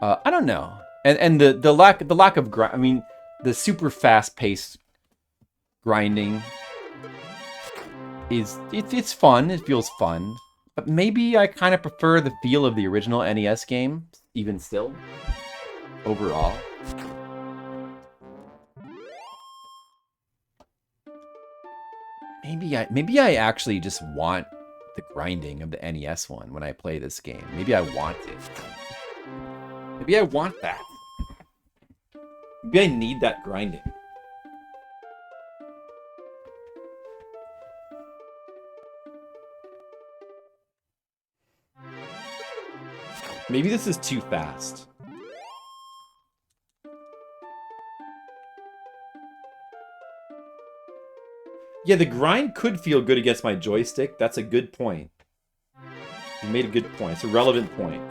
I don't know, and the lack of I mean, the super fast paced grinding is it's fun. It feels fun, but maybe I kind of prefer the feel of the original NES game, even still, overall. Maybe I actually just want the grinding of the NES one when I play this game. Maybe I want it. Maybe I want that. Maybe I need that grinding. Maybe this is too fast. Yeah, the grind could feel good against my joystick. That's a good point. You made a good point. It's a relevant point.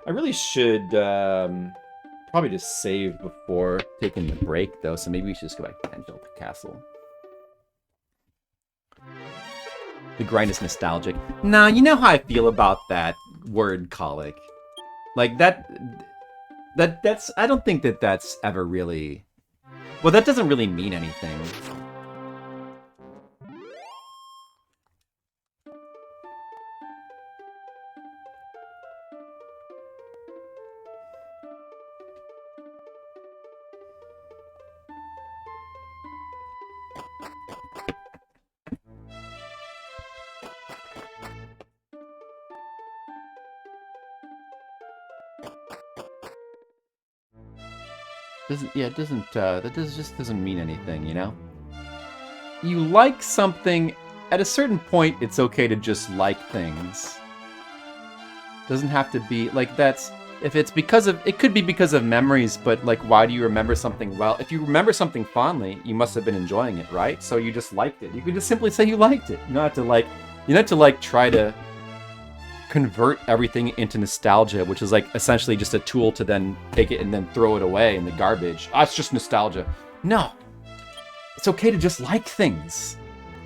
I really should probably just save before taking the break, though, so maybe we should just go back to Angel Castle. The grind is nostalgic. Nah, you know how I feel about that word colic. Like, that's... I don't think that's ever really... Well, that doesn't really mean anything. Just doesn't mean anything, you know? You like something, at a certain point, it's okay to just like things. Doesn't have to be, like, that's, if it's because of, it could be because of memories, but like, why do you remember something well? If you remember something fondly, you must have been enjoying it, right? So you just liked it. You could just simply say you liked it. You don't have to like, you don't have to like try to convert everything into nostalgia, which is like essentially just a tool to then take it and then throw it away in the garbage. Ah, it's just nostalgia. No, it's okay to just like things.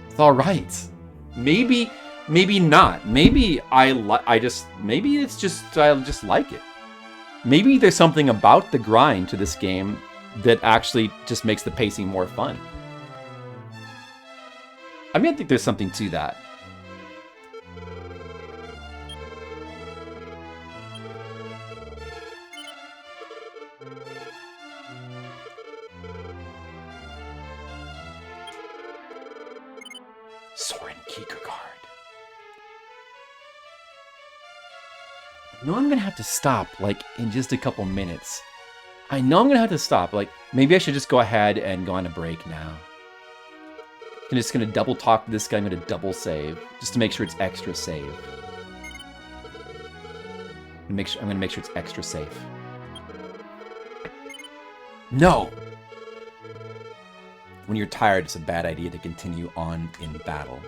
It's all right. Maybe not. Maybe maybe it's just, I just like it. Maybe there's something about the grind to this game that actually just makes the pacing more fun. I mean, I think there's something to that. Soren Kierkegaard. I know I'm gonna have to stop, like, in just a couple minutes. I know I'm gonna have to stop. Like, maybe I should just go ahead and go on a break now. I'm just gonna double talk to this guy. I'm gonna double save, just to make sure it's extra safe. I'm gonna make sure it's extra safe. No! When you're tired, it's a bad idea to continue on in battle.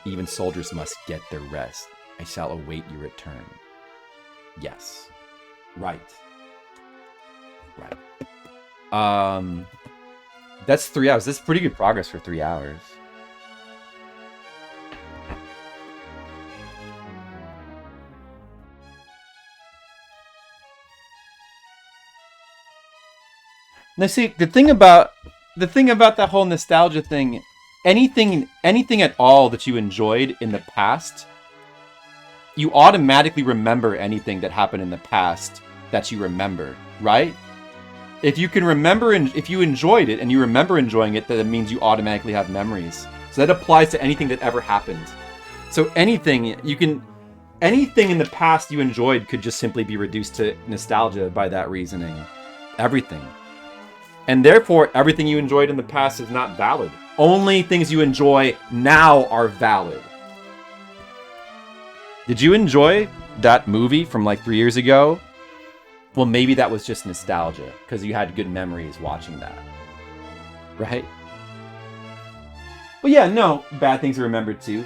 Even soldiers must get their rest. I shall await your return. Yes. Right. That's 3 hours. That's pretty good progress for 3 hours. Now see, the thing about that whole nostalgia thing, anything at all that you enjoyed in the past, you automatically remember anything that happened in the past that you remember, right? If you can remember, and if you enjoyed it and you remember enjoying it, that means you automatically have memories. So that applies to anything that ever happened. So anything in the past you enjoyed could just simply be reduced to nostalgia by that reasoning. Everything. And therefore, everything you enjoyed in the past is not valid. Only things you enjoy now are valid. Did you enjoy that movie from like 3 years ago? Well, maybe that was just nostalgia, because you had good memories watching that. Right? But yeah, no, bad things are remembered too.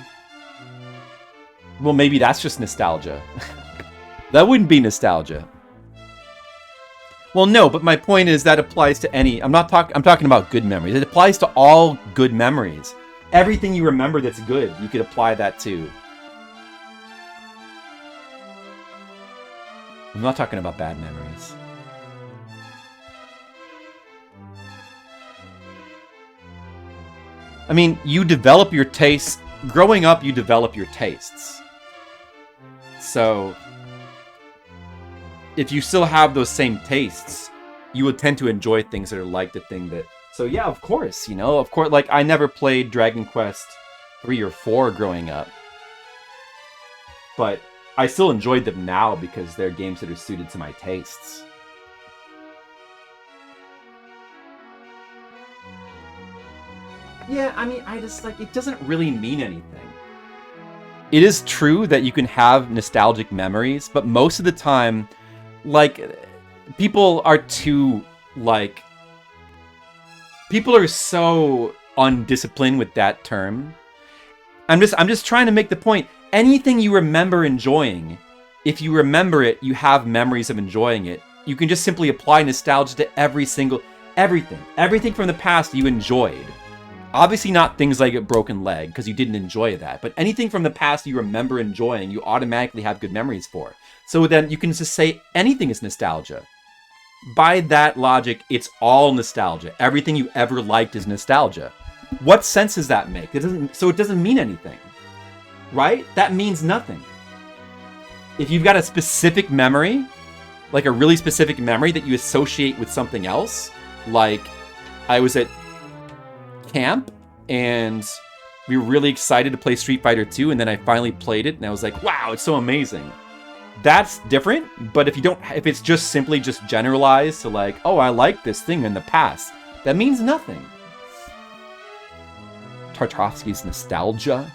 Well, maybe that's just nostalgia. That wouldn't be nostalgia. Well, no, but my point is that applies to any... I'm talking about good memories. It applies to all good memories. Everything you remember that's good, you could apply that to. I'm not talking about bad memories. I mean, you develop your tastes. Growing up, you develop your tastes. So... if you still have those same tastes, you would tend to enjoy things that are like the thing that... So yeah, of course, like I never played Dragon Quest 3 or 4 growing up. But I still enjoyed them now because they're games that are suited to my tastes. Yeah, I mean, I just like, it doesn't really mean anything. It is true that you can have nostalgic memories, but most of the time... like, people are so undisciplined with that term. I'm just trying to make the point. Anything you remember enjoying, if you remember it, you have memories of enjoying it. You can just simply apply nostalgia to everything from the past you enjoyed. Obviously not things like a broken leg, because you didn't enjoy that. But anything from the past you remember enjoying, you automatically have good memories for. So then you can just say anything is nostalgia. By that logic, it's all nostalgia. Everything you ever liked is nostalgia. What sense does that make? It doesn't mean anything. Right? That means nothing. If you've got a specific memory, like a really specific memory that you associate with something else, like I was at camp and we were really excited to play Street Fighter 2, and then I finally played it and I was like, wow, it's so amazing. That's different, but if it's just simply just generalized to like, oh, I like this thing in the past, that means nothing. Tarkovsky's nostalgia.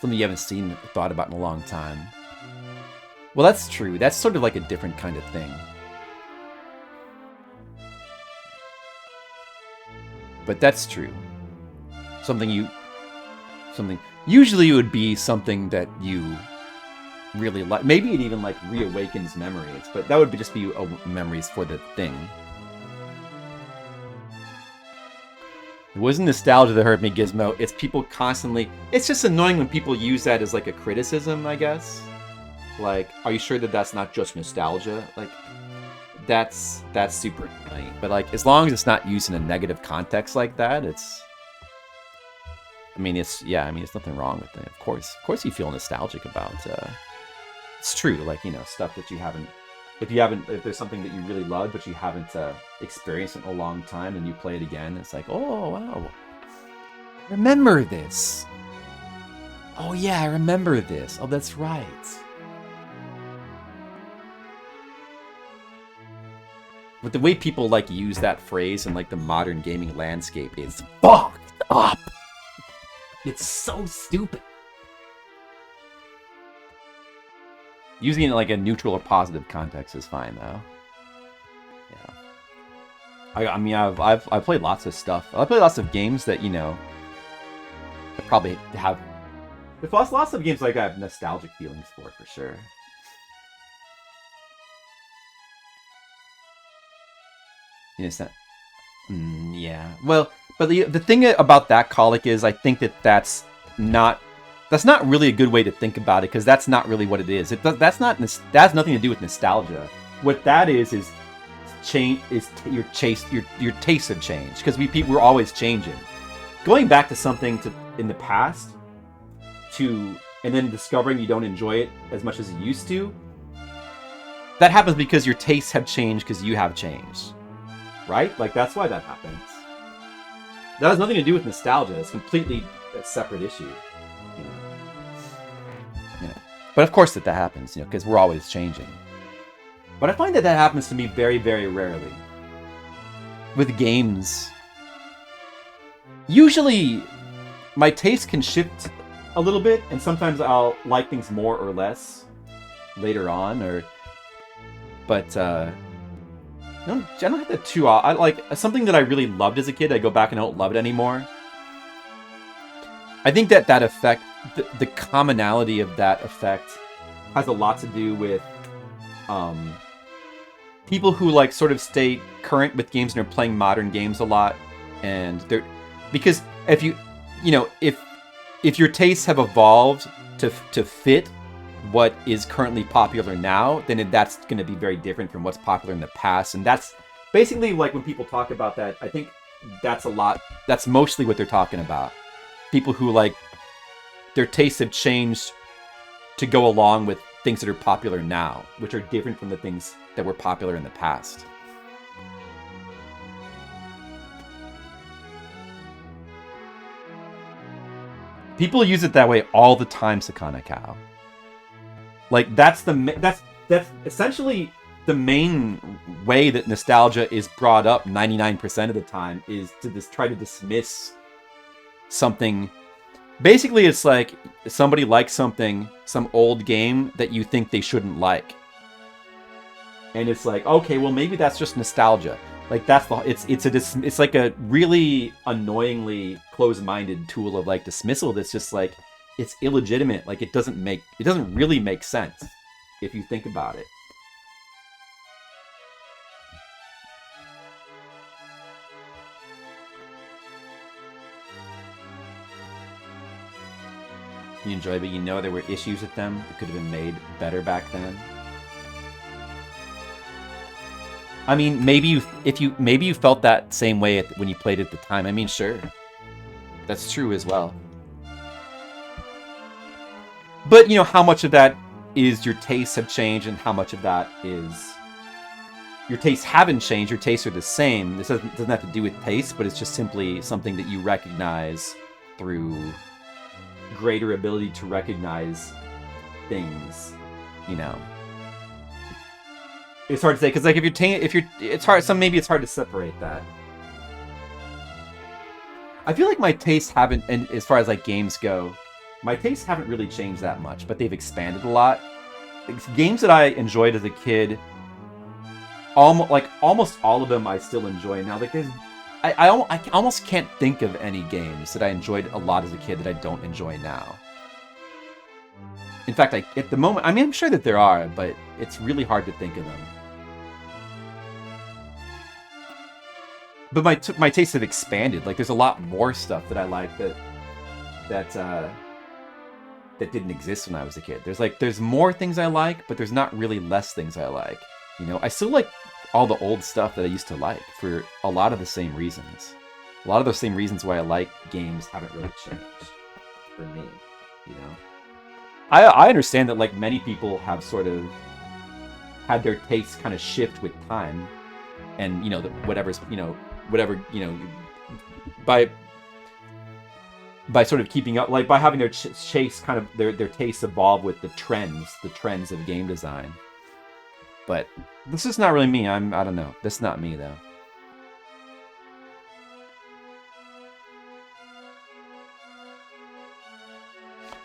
Something you haven't seen or thought about in a long time. Well, that's true. That's sort of like a different kind of thing. But that's true. Usually it would be something that you really like. Maybe it even like reawakens memories, but that would just be memories for the thing. It wasn't nostalgia that hurt me, Gizmo. It's people constantly... It's just annoying when people use that as like a criticism, I guess. Like, are you sure that that's not just nostalgia? Like, that's super annoying. But like, as long as it's not used in a negative context like that, it's... I mean, there's nothing wrong with it. Of course you feel nostalgic about... It's true, like, you know, stuff that you haven't... If there's something that you really love, but you haven't experienced it in a long time, and you play it again, it's like, oh, wow. Remember this. Oh, yeah, I remember this. Oh, that's right. But the way people, like, use that phrase in, like, the modern gaming landscape is fucked up. It's so stupid. Using it in like a neutral or positive context is fine, though. Yeah. I mean, I've played lots of stuff. I played lots of games that, you know, I probably have. There's lots of games like I have nostalgic feelings for sure. You understand? Yeah. Well, but the thing about that, Colic, is I think that's not really a good way to think about it, because that's not really what it is. That has nothing to do with nostalgia. What that is your tastes have changed, because we're always changing. Going back to something in the past and then discovering you don't enjoy it as much as you used to, that happens because your tastes have changed because you have changed. Right? Like, that's why that happens. That has nothing to do with nostalgia. It's completely a separate issue. But of course that happens, you know, because we're always changing. But I find that happens to me very, very rarely. With games. Usually, my taste can shift a little bit, and sometimes I'll like things more or less later on, but I don't have that too. I like something that I really loved as a kid. I go back and I don't love it anymore. I think that effect, the commonality of that effect, has a lot to do with people who like sort of stay current with games and are playing modern games a lot, and because if your tastes have evolved to fit what is currently popular now, then that's going to be very different from what's popular in the past, and that's basically like when people talk about that. I think that's mostly what they're talking about. People who like their tastes have changed to go along with things that are popular now, which are different from the things that were popular in the past. People use it that way all the time, Sakana Cow. Like, that's essentially the main way that nostalgia is brought up 99% of the time, is to try to dismiss something. Basically, it's like somebody likes some old game that you think they shouldn't like, and it's like, okay, well, maybe that's just nostalgia. Like, it's like a really annoyingly closed-minded tool of like dismissal. That's just like, it's illegitimate. Like, it doesn't really make sense if you think about it. You enjoy, but you know there were issues with them that could have been made better back then. I mean, maybe you felt that same way when you played it at the time. I mean, sure, that's true as well. But you know, how much of that is your tastes have changed, and how much of that is your tastes haven't changed? Your tastes are the same. This doesn't have to do with taste, but it's just simply something that you recognize through greater ability to recognize things, you know. It's hard to say, because like it's hard. Maybe it's hard to separate that. I feel like my tastes haven't, and as far as like games go, My tastes haven't really changed that much, but they've expanded a lot. Games that I enjoyed as a kid, almost all of them I still enjoy now. Like I almost can't think of any games that I enjoyed a lot as a kid that I don't enjoy now. In fact, at the moment, I mean, I'm sure that there are, but it's really hard to think of them. But my tastes have expanded. Like, there's a lot more stuff that I like that didn't exist when I was a kid. There's more things I like, but there's not really less things I like. You know, I still like all the old stuff that I used to like for a lot of the same reasons. A lot of those same reasons why I like games haven't really changed for me, you know? I understand that, like, many people have sort of had their tastes kind of shift with time, and, you know, whatever, by sort of keeping up, like, by having their chase kind of their tastes evolve with the trends of game design. But this is not really me. I don't know. That's not me, though.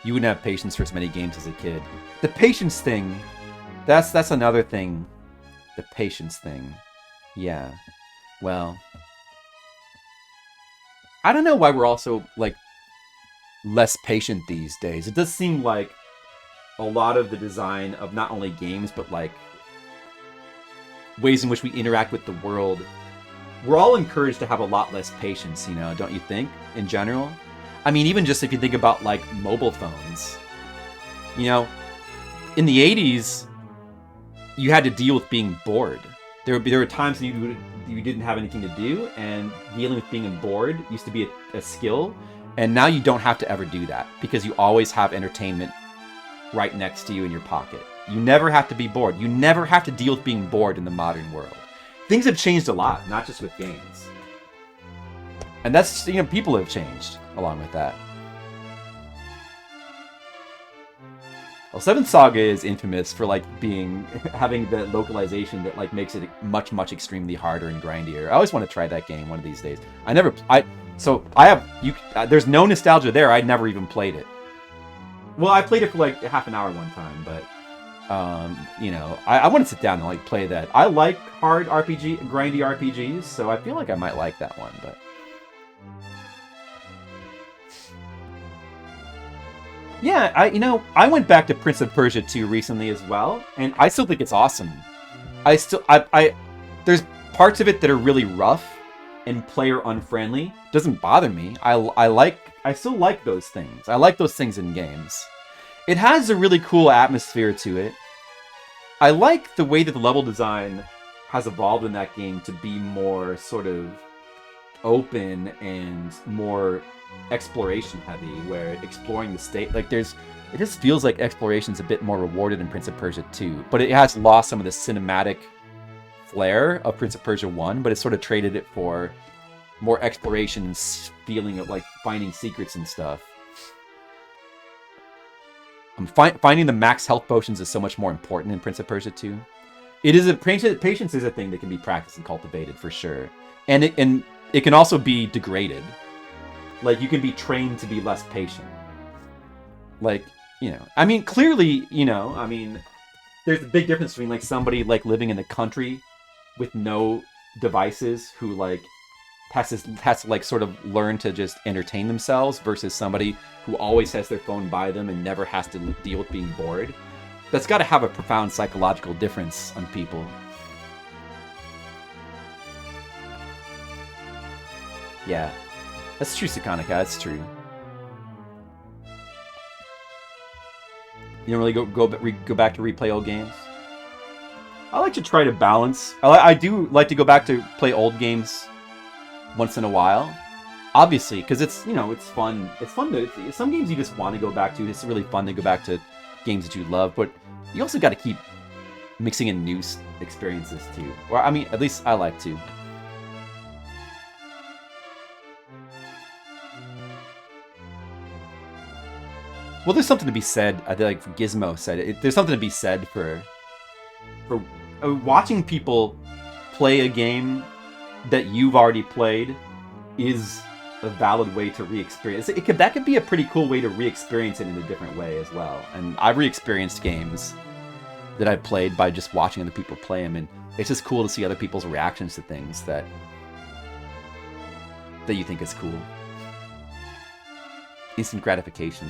You wouldn't have patience for as many games as a kid. The patience thing, that's another thing. The patience thing. Yeah. Well, I don't know why we're also, like, less patient these days. It does seem like a lot of the design of not only games, but, like, ways in which we interact with the world, we're all encouraged to have a lot less patience, you know, don't you think, in general? I mean, even just if you think about, like, mobile phones. You know, in the 80s, you had to deal with being bored. There were times when you didn't have anything to do, and dealing with being bored used to be a skill, and now you don't have to ever do that, because you always have entertainment right next to you in your pocket. You never have to be bored. You never have to deal with being bored in the modern world. Things have changed a lot, not just with games. And that's, you know, people have changed along with that. Well, Seventh Saga is infamous for, like, having the localization that, like, makes it much extremely harder and grindier. I always want to try that game one of these days. There's no nostalgia there. I'd never even played it. Well, I played it for, like, half an hour one time, but you know, I want to sit down and, like, play that. I like hard grindy RPGs, so I feel like I might like that one, but yeah, I went back to Prince of Persia 2 recently as well, and I still think it's awesome. There's parts of it that are really rough and player unfriendly. Doesn't bother me. I still like those things. I like those things in games. It has a really cool atmosphere to it. I like the way that the level design has evolved in that game to be more sort of open and more exploration heavy, where exploring the state, like, it just feels like exploration's a bit more rewarded in Prince of Persia 2, but it has lost some of the cinematic flair of Prince of Persia 1, but it's sort of traded it for more exploration and feeling of, like, finding secrets and stuff. Finding the max health potions is so much more important in Prince of Persia 2. Patience is a thing that can be practiced and cultivated for sure, and it can also be degraded. Like, you can be trained to be less patient. Like, you know, I mean, clearly, you know, I mean, there's a big difference between, like, somebody, like, living in the country with no devices who, like, has to, like, sort of learn to just entertain themselves versus somebody who always has their phone by them and never has to deal with being bored. That's got to have a profound psychological difference on people. Yeah. That's true, Sakanika. That's true. You don't really go back to replay old games? I like to try to balance. I do like to go back to play old games once in a while. Obviously, because it's, you know, it's fun. It's fun to... Some games you just want to go back to. It's really fun to go back to games that you love, but you also got to keep mixing in new experiences, too. Or, I mean, at least I like to. Well, there's something to be said. I think, like Gizmo said it. There's something to be said for watching people play a game that you've already played is a valid way to re-experience it. That could be a pretty cool way to re-experience it in a different way as well. And I've re-experienced games that I've played by just watching other people play them, and it's just cool to see other people's reactions to things that you think is cool. Instant gratification.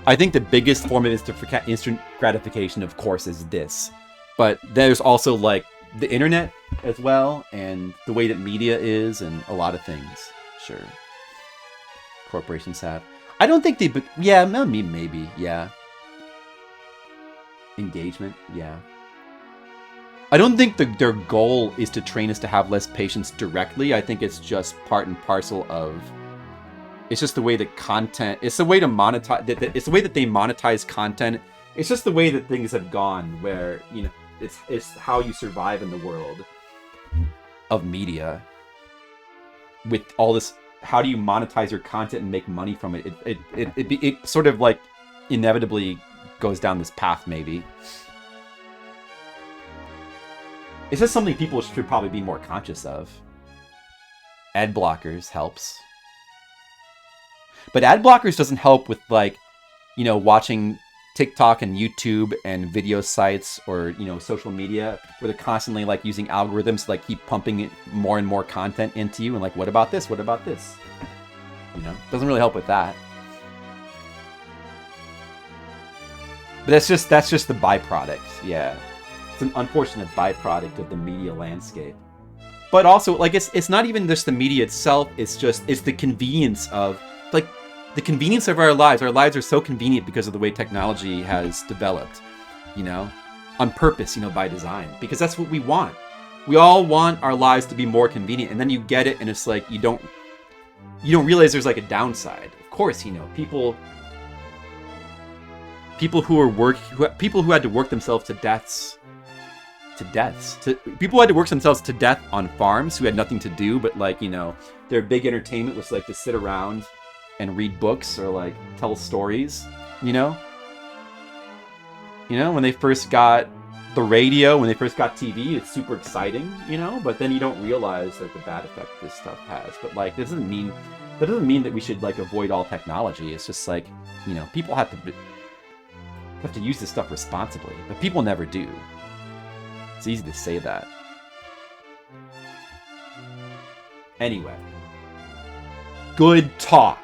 I think the biggest form of instant gratification, of course, is this. But there's also, like, the internet as well, and the way that media is, and a lot of things. Sure. Corporations have. I don't think they... Yeah, maybe, yeah. Engagement, yeah. I don't think their goal is to train us to have less patience directly. I think it's just part and parcel of... It's just the way that content... It's the way to monetize... It's the way that they monetize content. It's just the way that things have gone, where, you know, it's how you survive in the world of media. With all this... How do you monetize your content and make money from it? It sort of, like, inevitably goes down this path, maybe. It's just something people should probably be more conscious of. Ad blockers helps. But ad blockers doesn't help with, like, you know, watching TikTok and YouTube and video sites or, you know, social media where they're constantly, like, using algorithms to, like, keep pumping more and more content into you and, like, what about this? What about this? You know, doesn't really help with that. But that's just the byproduct, yeah. It's an unfortunate byproduct of the media landscape. But also, like, it's not even just the media itself, it's the convenience of, like, the convenience of our lives. Our lives are so convenient because of the way technology has developed, you know, on purpose, you know, by design, because that's what we want. We all want our lives to be more convenient, and then you get it, and it's like, you don't realize there's, like, a downside. Of course, you know, people who had to work themselves to deaths. People had to work themselves to death on farms who had nothing to do, but, like, you know, their big entertainment was, like, to sit around and read books or, like, tell stories, you know? You know, when they first got the radio, when they first got TV, it's super exciting, you know? But then you don't realize that the bad effect this stuff has. But, like, that doesn't mean that we should, like, avoid all technology. It's just like, you know, people have to use this stuff responsibly, but people never do. It's easy to say that. Anyway. Good talk.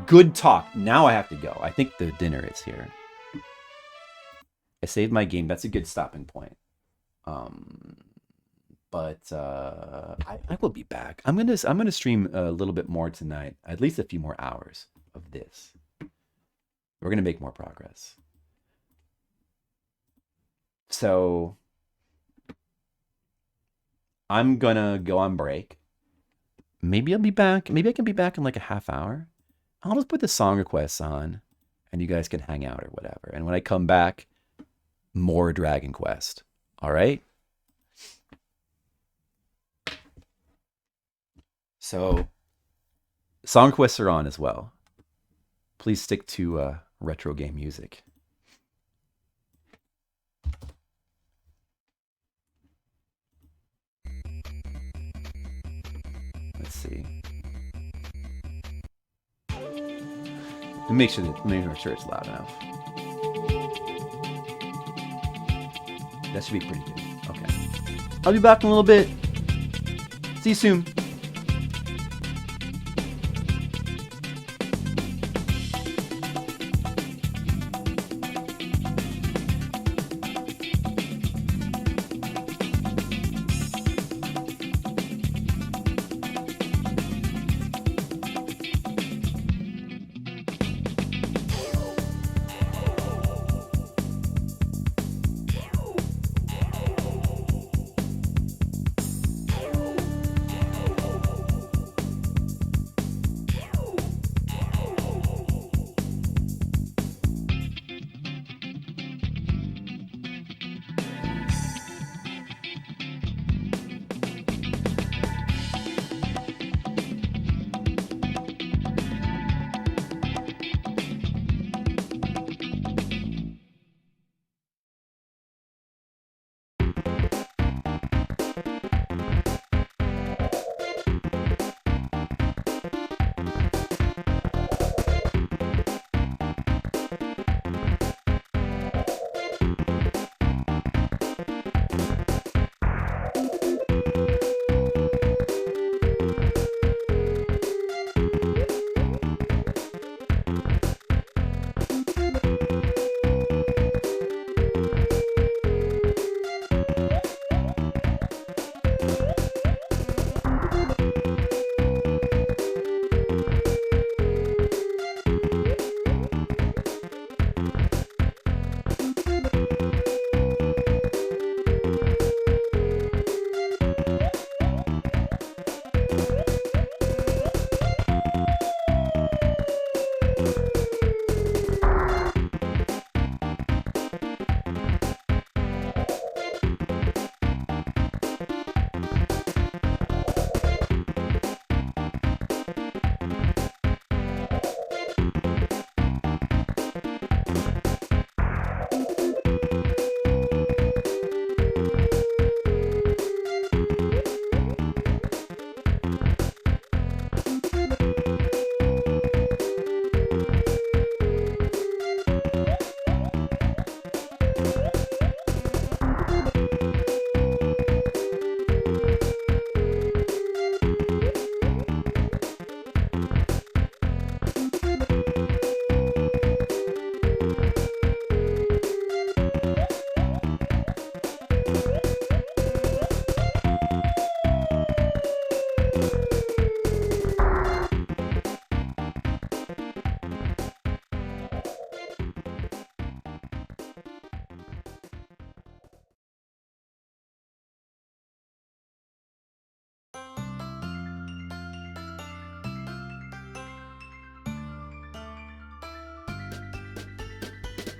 Good talk. Now I have to go. I think the dinner is here. I saved my game. That's a good stopping point. But I will be back. I'm gonna stream a little bit more tonight. At least a few more hours of this. We're gonna make more progress. So I'm gonna go on break. Maybe I'll be back. Maybe I can be back in like a half hour. I'll just put the song requests on and you guys can hang out or whatever. And when I come back, more Dragon Quest. All right? So song requests are on as well. Please stick to retro game music. Let's see. Make sure it's loud enough. That should be pretty good. Okay. I'll be back in a little bit. See you soon.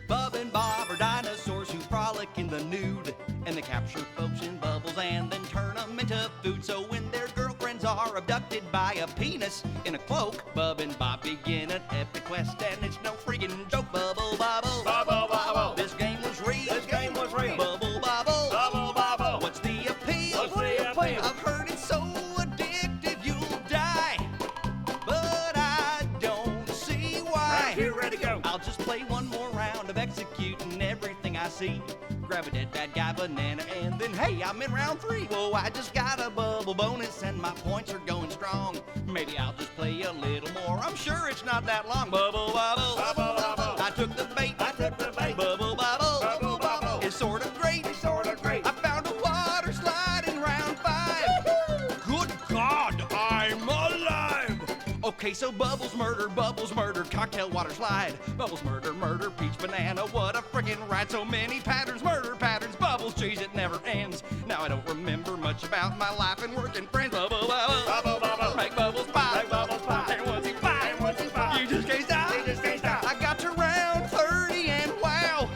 Bub and Bob are dinosaurs who frolic in the nude, and they capture folks in bubbles and then turn them into food. So when their girlfriends are abducted by a penis in a cloak, Bub and Bob begin an epic quest, and it's no freaking joke. Bubble bobble, Bubble bobble. this game was real. This game was real. Bubble bobble, Bubble bobble. what's the appeal? What's the appeal? I've heard it's so addictive you'll die, but I don't see why. Right here, ready, go. I'll just play one more round of executing everything I see. Grab a dead bad guy banana and then hey, I'm in round 3. Whoa, I just got a bubble bonus and my points are going strong. Maybe I'll just play a little more. I'm sure it's not that long. Bubble bobble, Bubble bobble. I took the bait. I took the bait. Bubble bobble, Bubble bobble. it's sort of great. It's sort of great. I found a water slide in round 5. Good God, I'm alive! Okay, so bubbles murder, cocktail water slide. Bubbles murder, peach banana. What a frickin' ride! So many patterns, murder patterns, bubbles, geez, it never ends. Now I don't remember much about my life and work and friends. Bubble, bubble, Bubble bobble. make bubbles pop. Make bubbles pop. And once he pops, And once he pops, you just can't stop. you just can't stop. I got to round 30 and wow,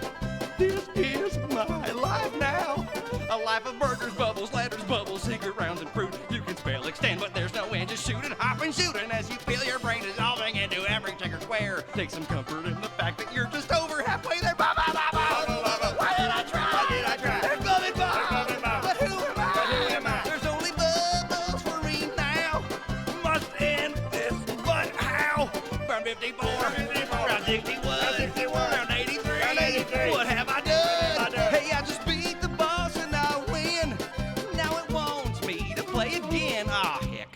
this is my life now. A life of burgers, bubbles, letters, bubbles, secret rounds and fruit. You can spell extend, but there's no end. Just shoot and hop and shoot, and as you feel your brain dissolving into every checker square, take some comfort in the fact that you're just over halfway there. Bubble, bubble, Bubble bobble. why did I try? Why did I try? There's Bub and Bob. There's Bub and Bob. But who am I? But who am I? There's only bubbles for me now. Must end this, but how? Round 54, round 61, Round 61, round 83. round 83. What have I done? What have I done? Hey, I just beat the boss and I win. Now it wants me to play again. Ah, heck.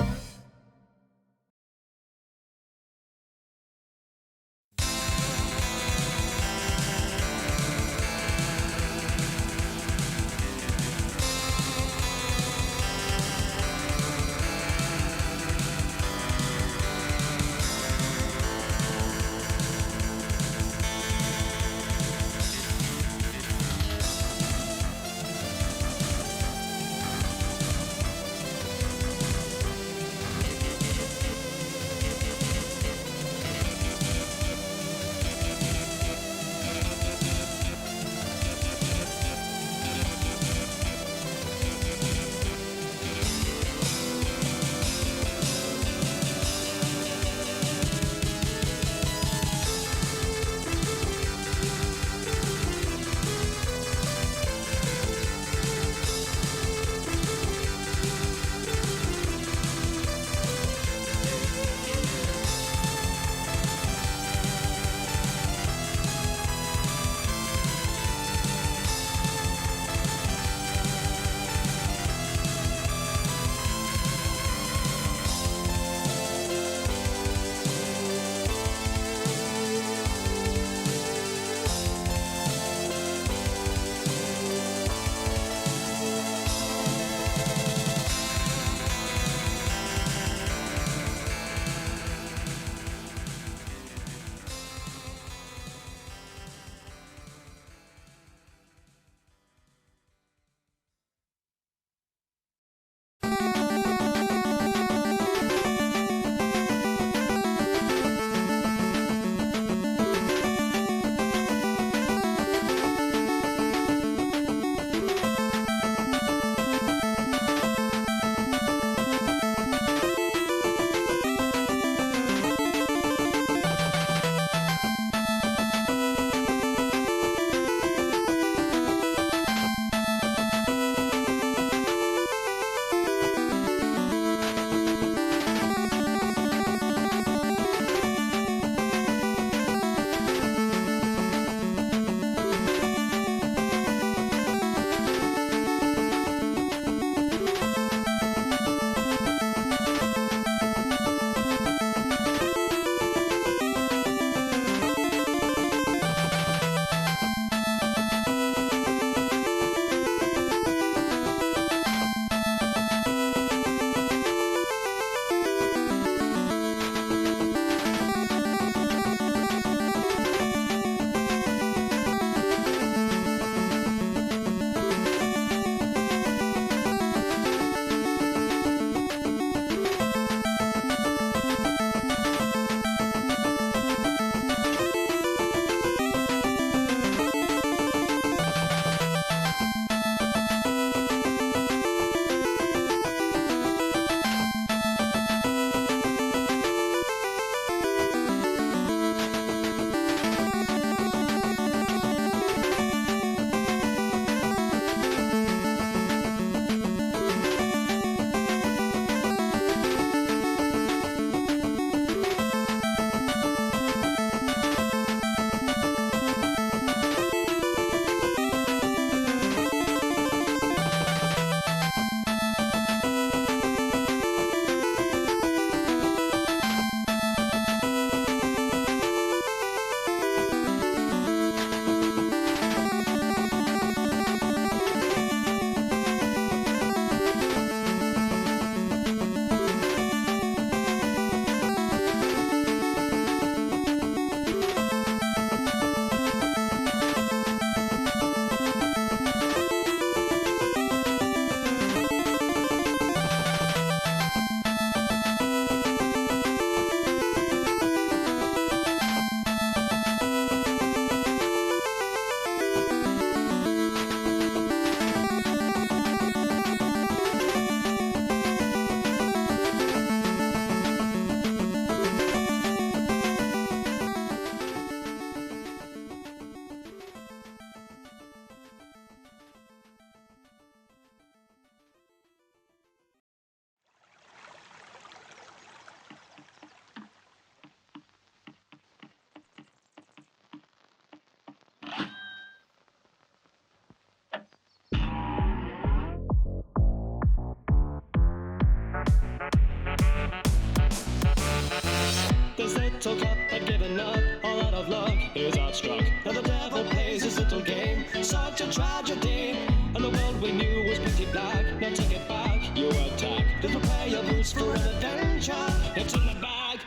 little cup had given up, all out of luck, his heart struck. Now the devil plays his little game, such a tragedy. And the world we knew was pretty black, now take it back, you attack. To prepare your boots for an adventure, it's in the bag.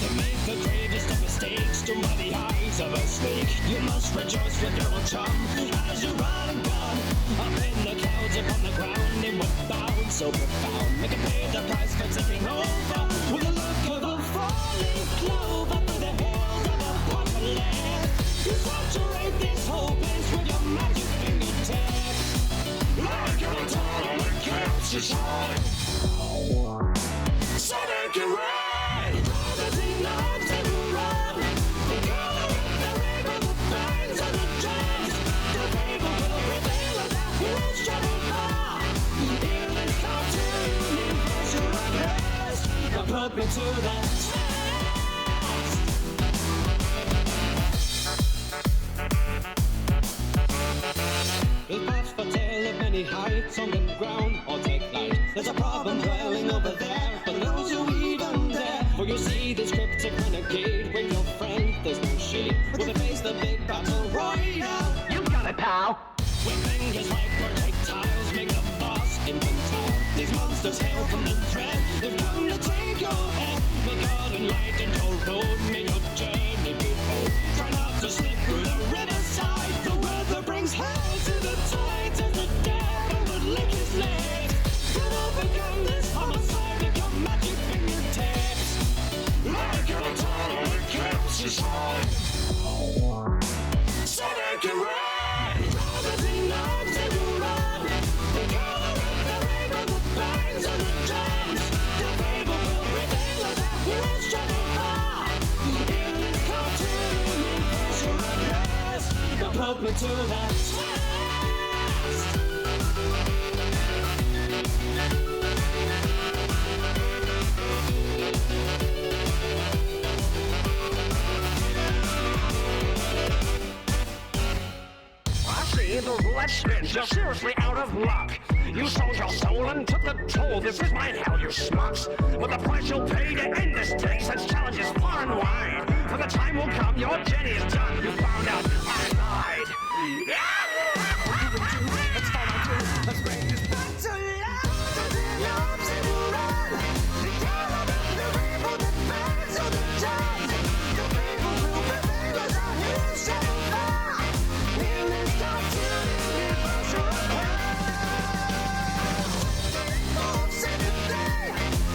To make the gravest of mistakes, to by the eyes of a snake, you must rejoice with your old chum, as you run and gun. Up in the clouds, upon the ground, in what bound so profound. Make him pay the price for taking over, with a look of a falling globe up through the hills of a popular land. You saturate this whole place with your magic fingertips, like a tall on the caps is high. So make it right, promising not to run. The color of the rainbow, the bangs of the drums. The rainbow will prevail as our heroes travel far. In this cartoon, universe you are blessed. Now put me to the test. With paths for tale of many heights on the ground or take flight. There's a problem dwelling over there for those who even dare. For you see this cryptic renegade with your friend, there's no shade. When they face the big battle royale, you got it, pal. With fingers like projectiles, make the boss infantile. These monsters hail from the dread, they've come to take your head. May God enlighten your road, may your journey be bold. Try not to slip through the riverside. The weather brings hell to the tides as the devil would lick his legs. Could overcome this homicide with your magic fingertips, like a tall on the caps is high. So make it right, promising not to run. The color of the rainbow, the bangs of the drums. The rainbow will prevail as our heroes travel far. In this cartoon, universe you're a blast. Now put me to that test. I see the roulette spins, you're seriously out of luck. You sold your soul and took the toll, this is my hell, you schmucks. But the price you'll pay to end this day, such challenges far and wide. For the time will come, your journey is done, you found out I lied. Let's follow through, let's bring this back to life. The arms and run. The color of the rainbow, the bands of the drums. The people will prevail as our heroes travel far. In this cartoon, universe you're a blast. Moves in the day,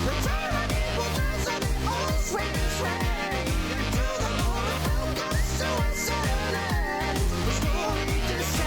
the tyranny will dance on the old swing sway. Into the moon of welcome to a certain land. The story descends.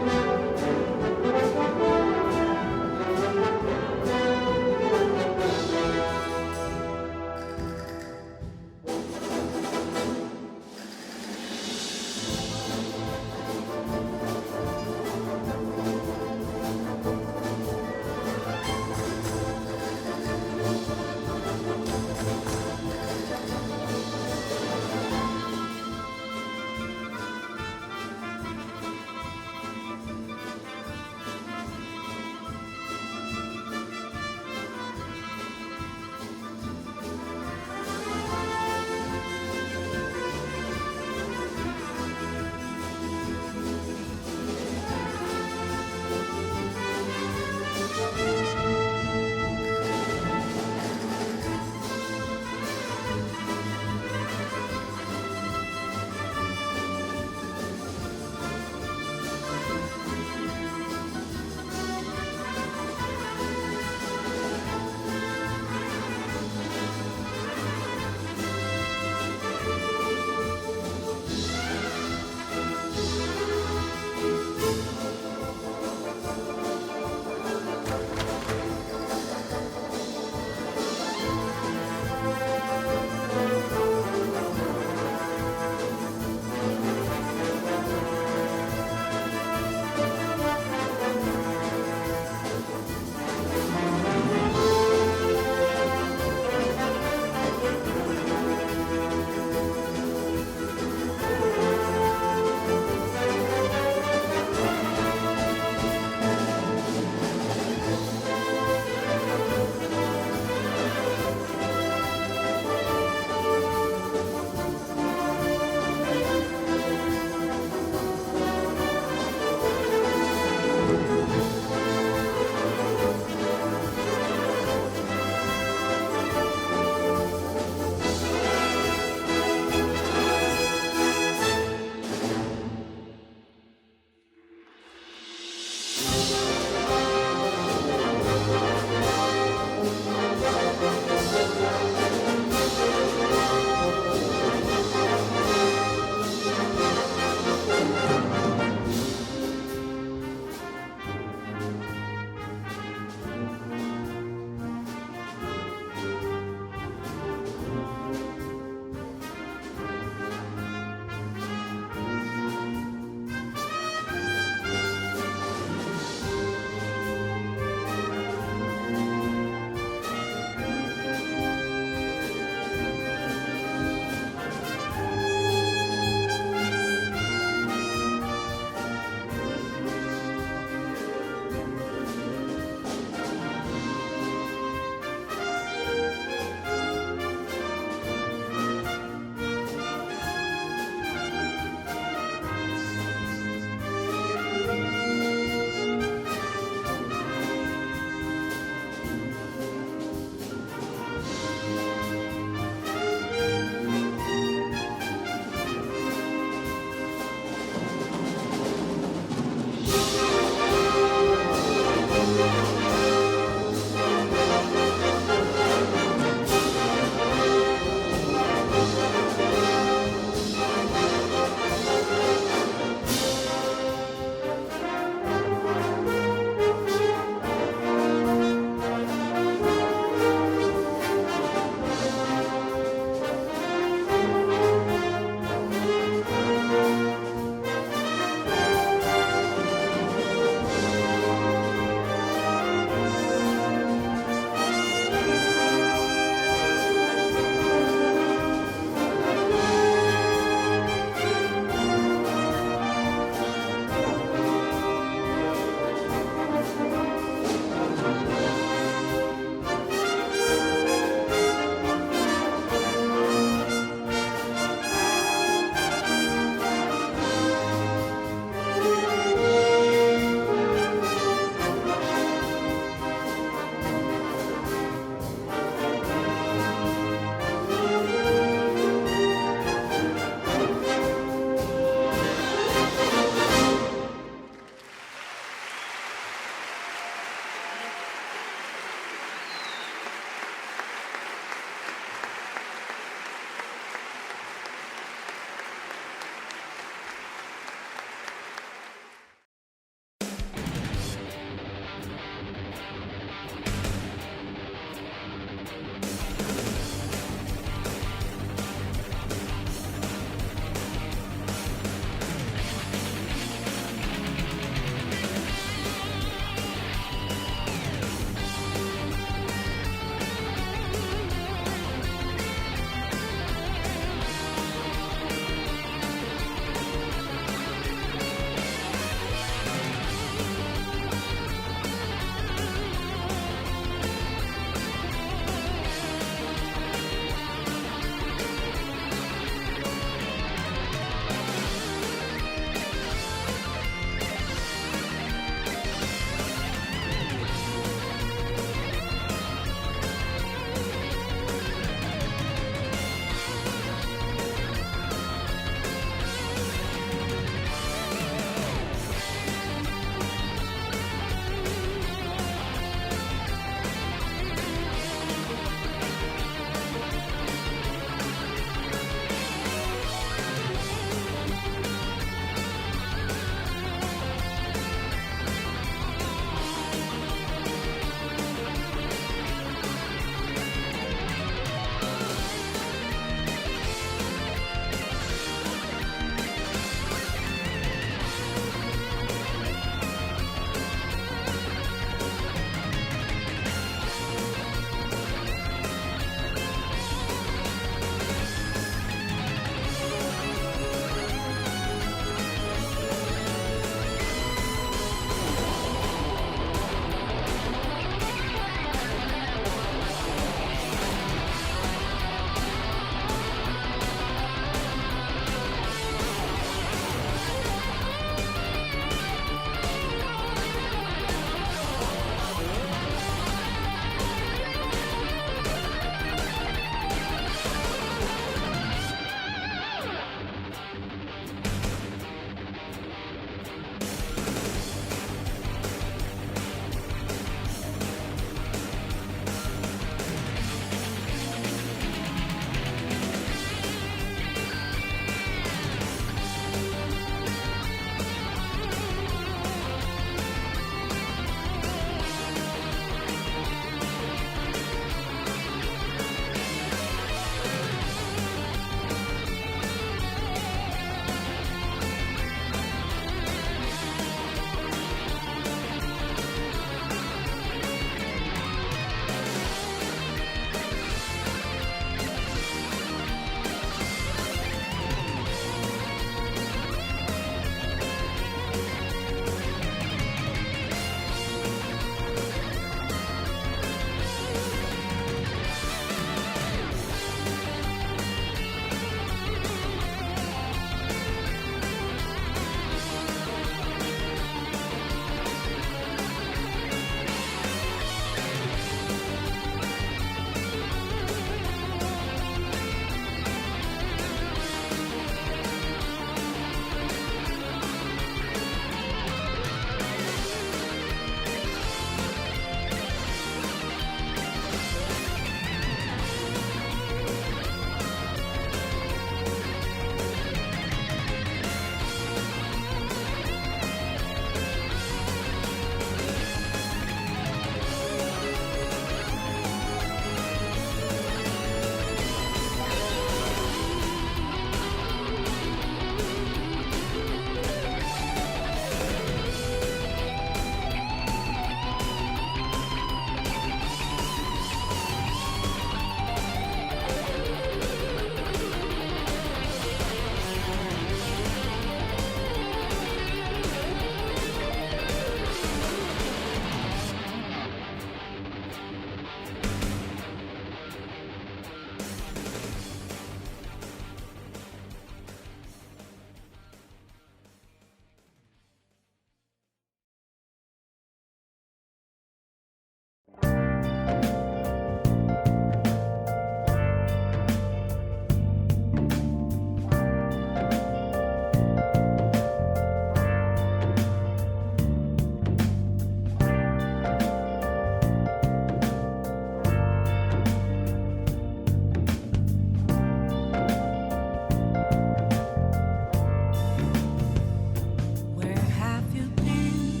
Where have you been?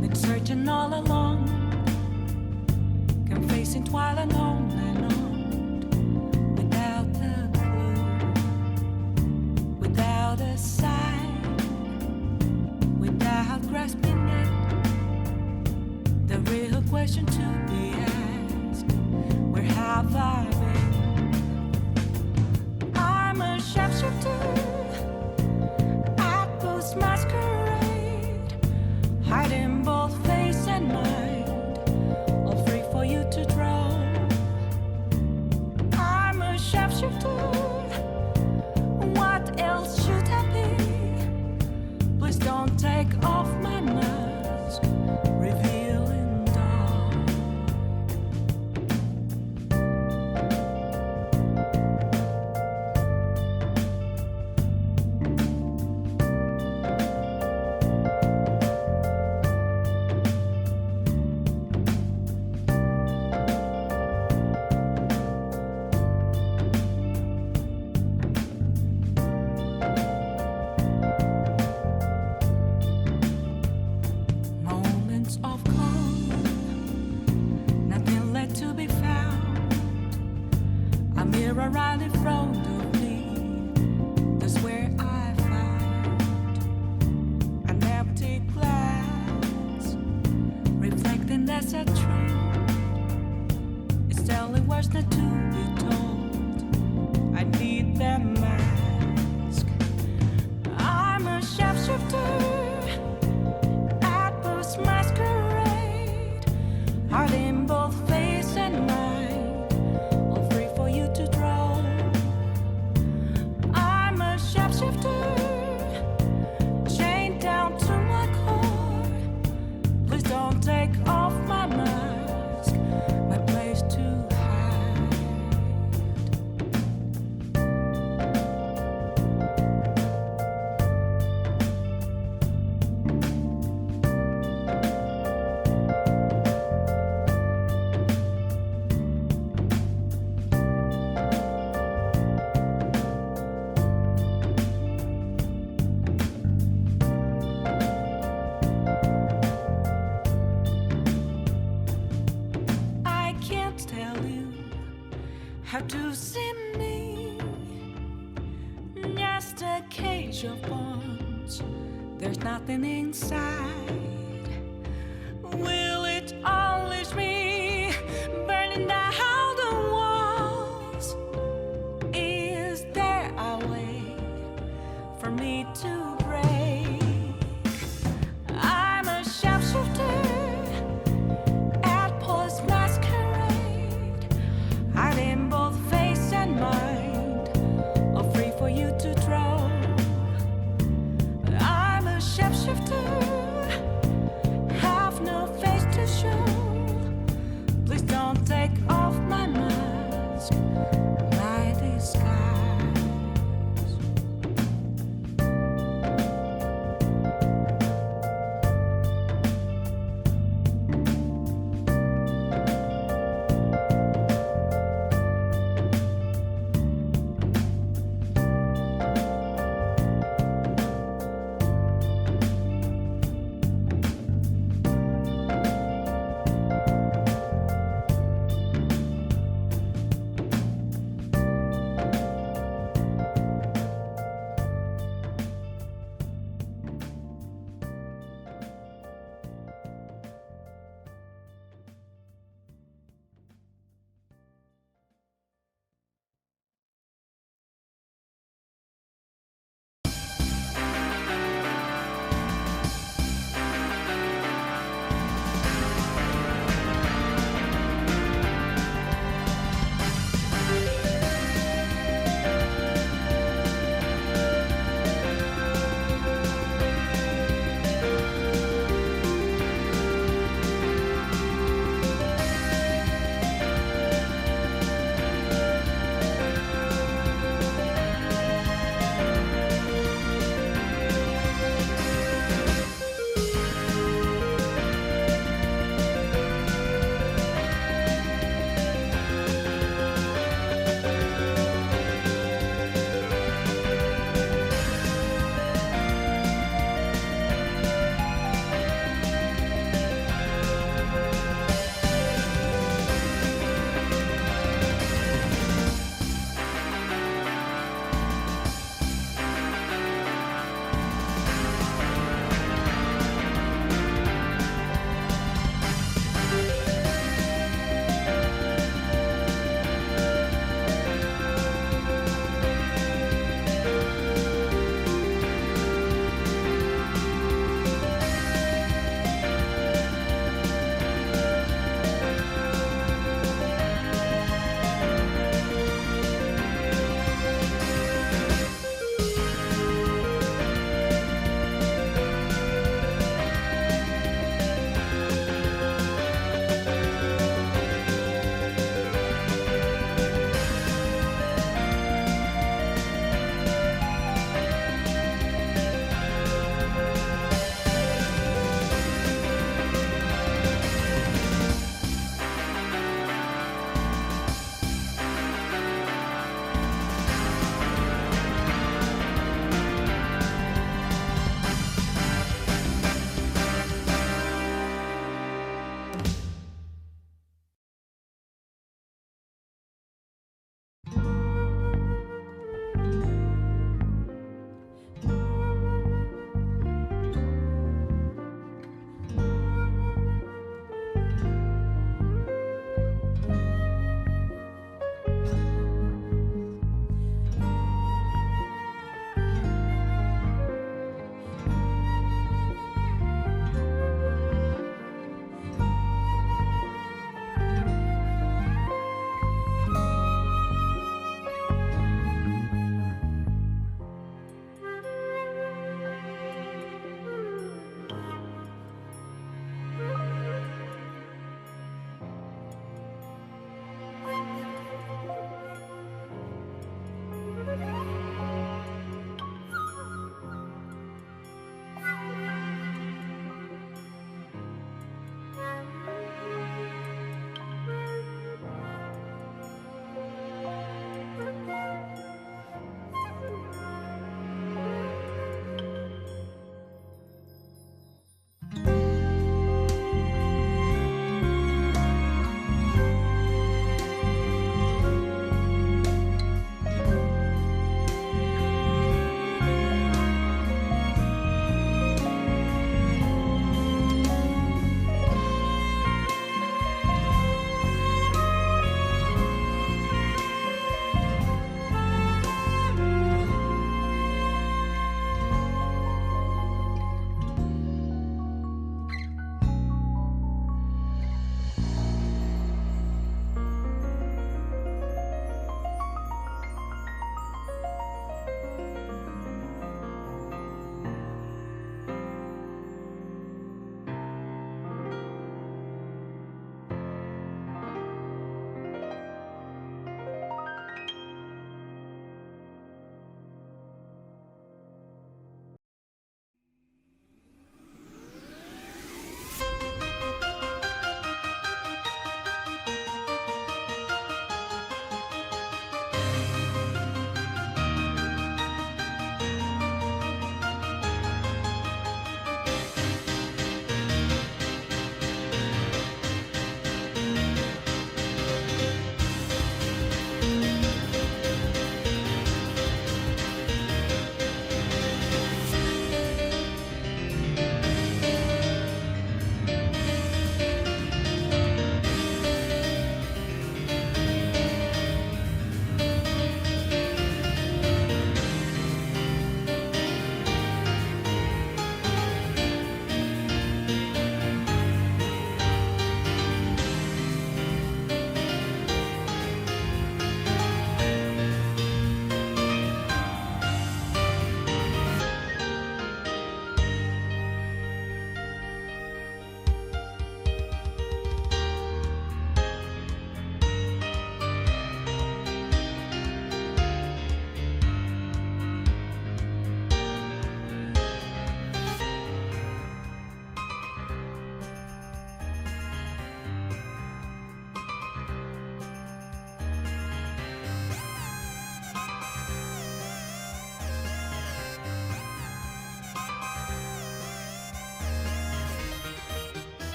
Been searching all along, confessing while and on, without a clue, without a sign, without grasping it. The real question to be asked: where have I been? I'm a shapeshifter. Masquerade, hiding both face and mind, all free for you to draw. I'm a shapeshifter. What else should I be? Please don't take off my mask, revealing dark. Moments of calm, nothing left to be found. A mirror right in front of me, that's where I found an empty glass, reflecting that's a truth. It's telling words not to be told. I need that mask. I'm a shapeshifter. Masquerade, hiding both face and mind, all free for you to draw. I'm a shapeshifter, chained down to my core. Please don't take off my mask, my place to hide. How to see me? Just a cage of bones. There's nothing inside. Will it unleash me, burning down the walls? Is there a way for me to break? I'm a sharpshooter. Hiding both face and mind, all free for you to draw. I'm a shapeshifter,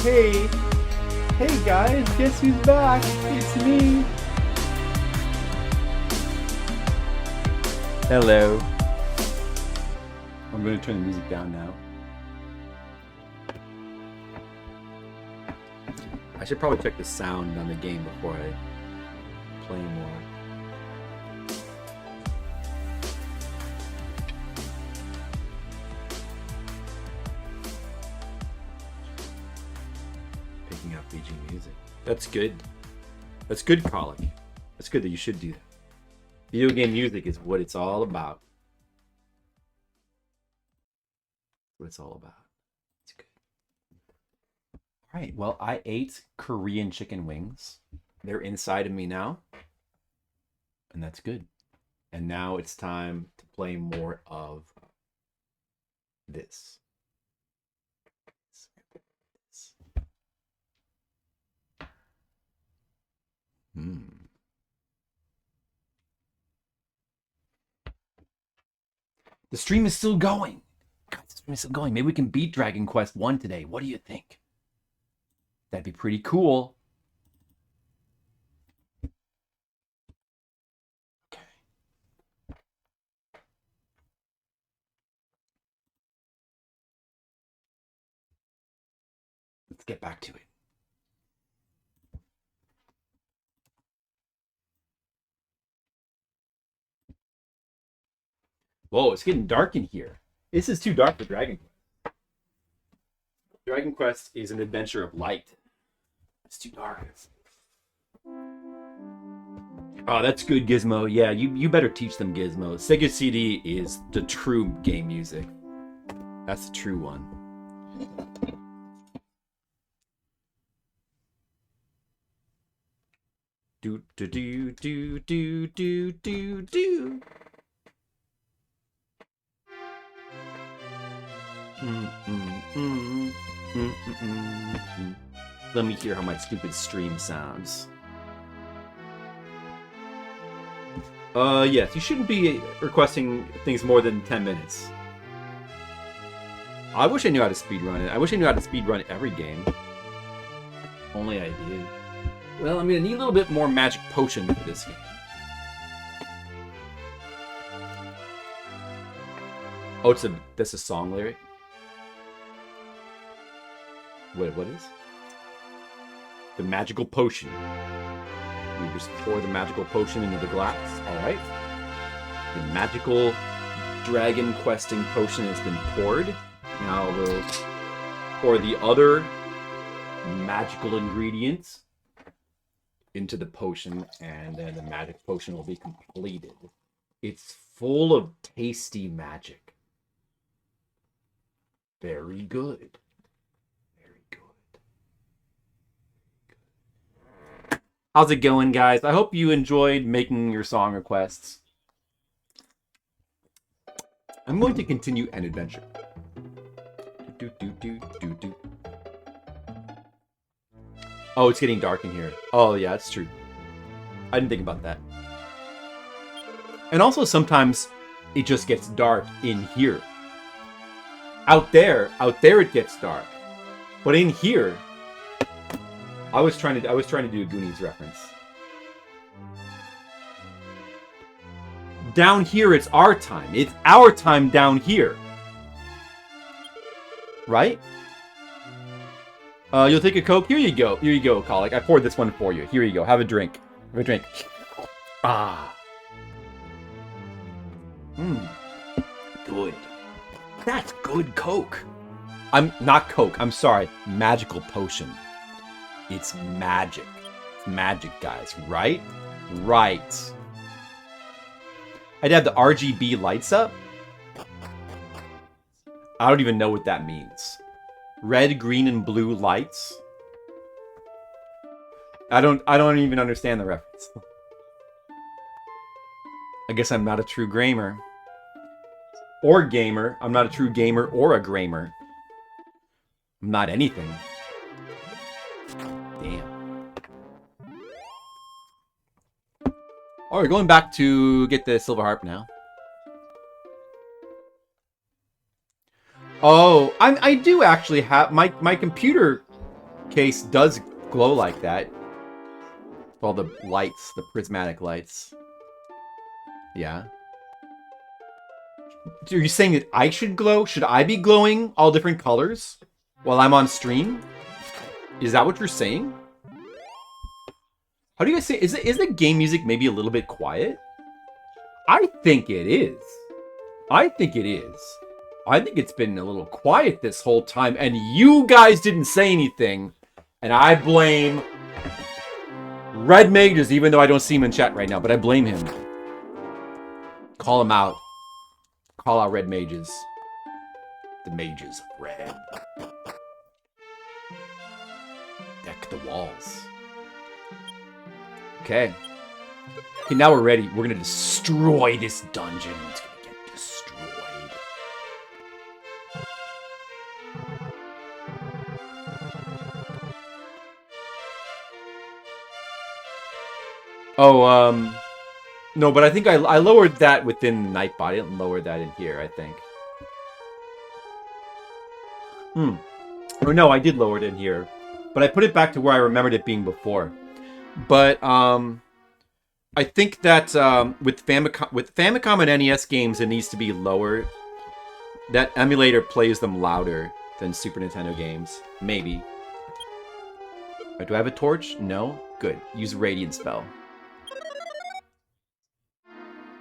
Hey, hey guys, guess who's back? It's me. Hello. I'm going to turn the music down now. I should probably check the sound on the game before I play more. Picking up BG music. That's good. That's good, Colic. That's good that you should do that. Video game music is what it's all about. What it's all about. It's good. All right. Well, I ate Korean chicken wings. They're inside of me now. And that's good. And now it's time to play more of this. The stream is still going. God, the stream is still going. Maybe we can beat Dragon Quest 1 today. What do you think? That'd be pretty cool. Okay. Let's get back to it. Whoa, it's getting dark in here. This is too dark for Dragon Quest. Dragon Quest is an adventure of light. It's too dark. Oh, that's good, Gizmo. Yeah, you better teach them, Gizmo. Sega CD is the true game music. That's the true one. Do do do do do do do do. Let me hear how my stupid stream sounds. Yes, you shouldn't be requesting things more than 10 minutes. I wish I knew how to speedrun it. I wish I knew how to speedrun every game. Only I did. Well, I'm gonna need a little bit more magic potion for this game. Oh, that's a song lyric? What is? The magical potion. We just pour the magical potion into the glass. Alright. The magical dragon questing potion has been poured. Now we'll pour the other magical ingredients into the potion, and then the magic potion will be completed. It's full of tasty magic. Very good. Very good. How's it going, guys? I hope you enjoyed making your song requests. I'm going to continue an adventure. Oh, it's getting dark in here. Oh, yeah, that's true. I didn't think about that. And also sometimes it just gets dark in here. Out there it gets dark. But in here, I was trying to do a Goonies reference. Down here, it's our time. It's our time down here. Right? You'll take a Coke? Here you go. Here you go, Colic. I poured this one for you. Here you go. Have a drink. Have a drink. Ah. Good. That's good Coke. I'm not Coke. I'm sorry. Magical potion. It's magic. It's magic, guys. Right? Right. I'd have the RGB lights up. I don't even know what that means. Red, green, and blue lights. I don't even understand the reference. I guess I'm not a true gamer. Or gamer. I'm not a true gamer or a gramer. I'm not anything. Damn. Alright, going back to get the silver harp now. Oh, I do actually have... My computer case does glow like that. All the lights, the prismatic lights. Yeah. Are you saying that I should glow? Should I be glowing all different colors while I'm on stream? Is that what you're saying? How do you guys say... Is the game music maybe a little bit quiet? I think it is. I think it is. I think it's been a little quiet this whole time, and you guys didn't say anything, and I blame Red Mages, even though I don't see him in chat right now, but I blame him. Call him out. Call out Red Mages. The Mages of Red. Deck the walls. Okay. Okay, now we're ready. We're gonna destroy this dungeon. It's gonna get destroyed. Oh, no, but I think I lowered that within Nightbot. I didn't lower that in here, I think. Or no, I did lower it in here. But I put it back to where I remembered it being before. But, I think that, with Famicom and NES games, it needs to be lower. That emulator plays them louder than Super Nintendo games. Maybe. Do I have a torch? No? Good. Use a Radiant spell.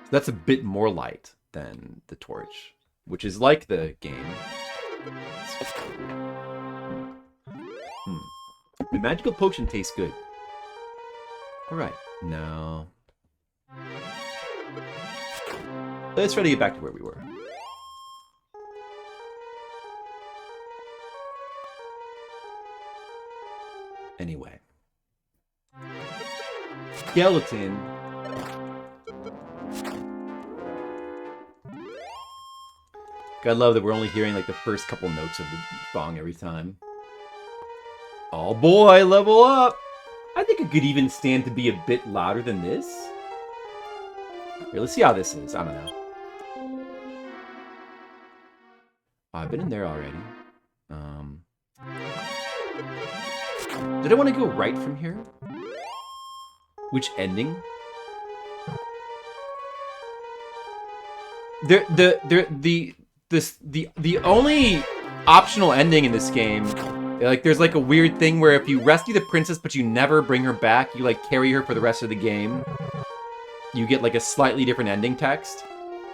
That's a bit more light than the torch, which is like the game. The magical potion tastes good. Alright, no. Let's try to get back to where we were. Anyway. Skeleton. I love that we're only hearing like the first couple notes of the song every time. Oh boy, level up! I think it could even stand to be a bit louder than this. Here, let's see how this is. I don't know. Oh, I've been in there already. Did I want to go right from here? Which ending? The only optional ending in this game, like there's like a weird thing where if you rescue the princess but you never bring her back, you like carry her for the rest of the game, you get like a slightly different ending text.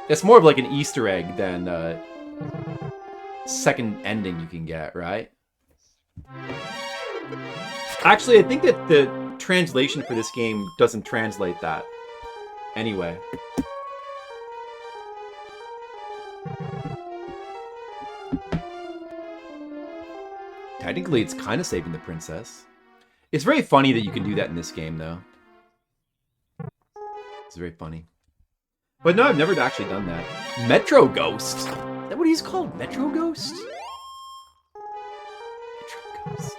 It's more of like an Easter egg than second ending you can get, right? Actually, I think that the translation for this game doesn't translate that. Anyway. Technically, it's kind of saving the princess. It's very funny that you can do that in this game, though. It's very funny. But no, I've never actually done that. Metro Ghost? Is that what he's called? Metro Ghost? Metro Ghost.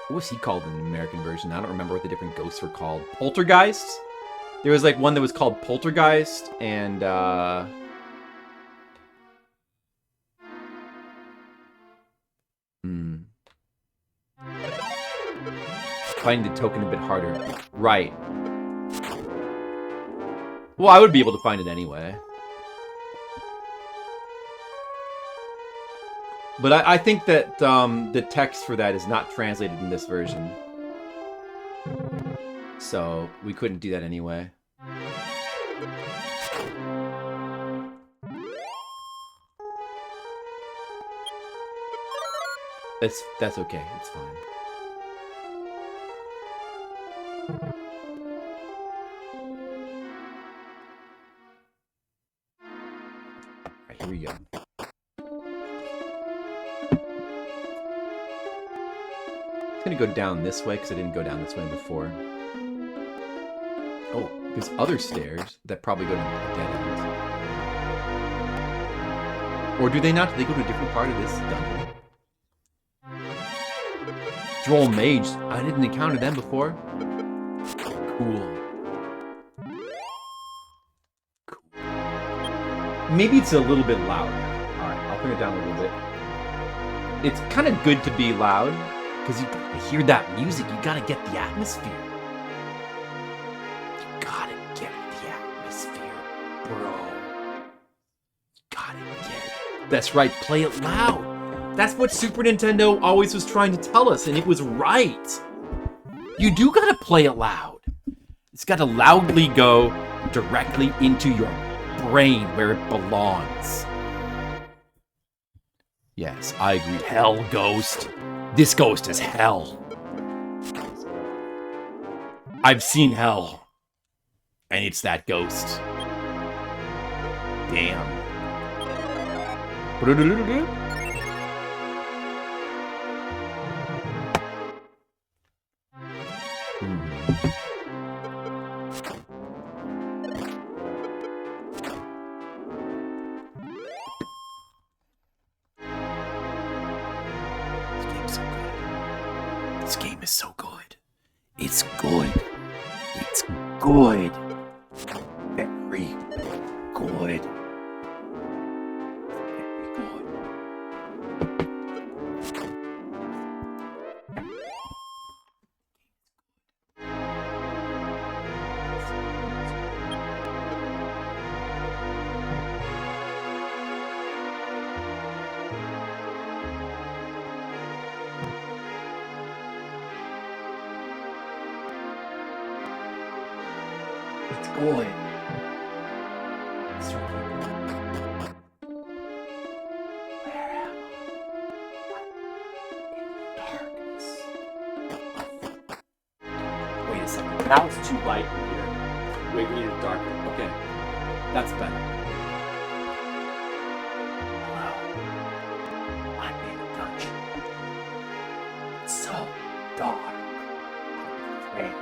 What was he called in the American version? I don't remember what the different ghosts were called. Poltergeist? There was like one that was called Poltergeist, and finding the token a bit harder. Right. Well, I would be able to find it anyway. But I think that the text for that is not translated in this version. So we couldn't do that anyway. That's okay. It's fine. Alright, here we go. I'm gonna go down this way because I didn't go down this way before. Oh, there's other stairs that probably go to a dead end. Or do they not? Do they go to a different part of this dungeon? Droll Mage. I didn't encounter them before. Cool. Maybe it's a little bit loud. Alright, I'll turn it down a little bit. It's kind of good to be loud, because you gotta hear that music. You gotta get the atmosphere. You gotta get the atmosphere, bro. You gotta get it. That's right, play it loud. That's what Super Nintendo always was trying to tell us, and it was right. You do gotta play it loud. It's gotta loudly go directly into your brain where it belongs. Yes, I agree. Hell Ghost. This ghost is hell. I've seen hell. And it's that ghost. Damn. This game is so good. It's good. It's good. Very good. Very good. It's good. It's really good. Where am I? In darkness. Wait a second. Now it's too light in here. Wait, we need it darker. Okay. That's better. Hello. I'm in a dungeon. It's so dark. Wait.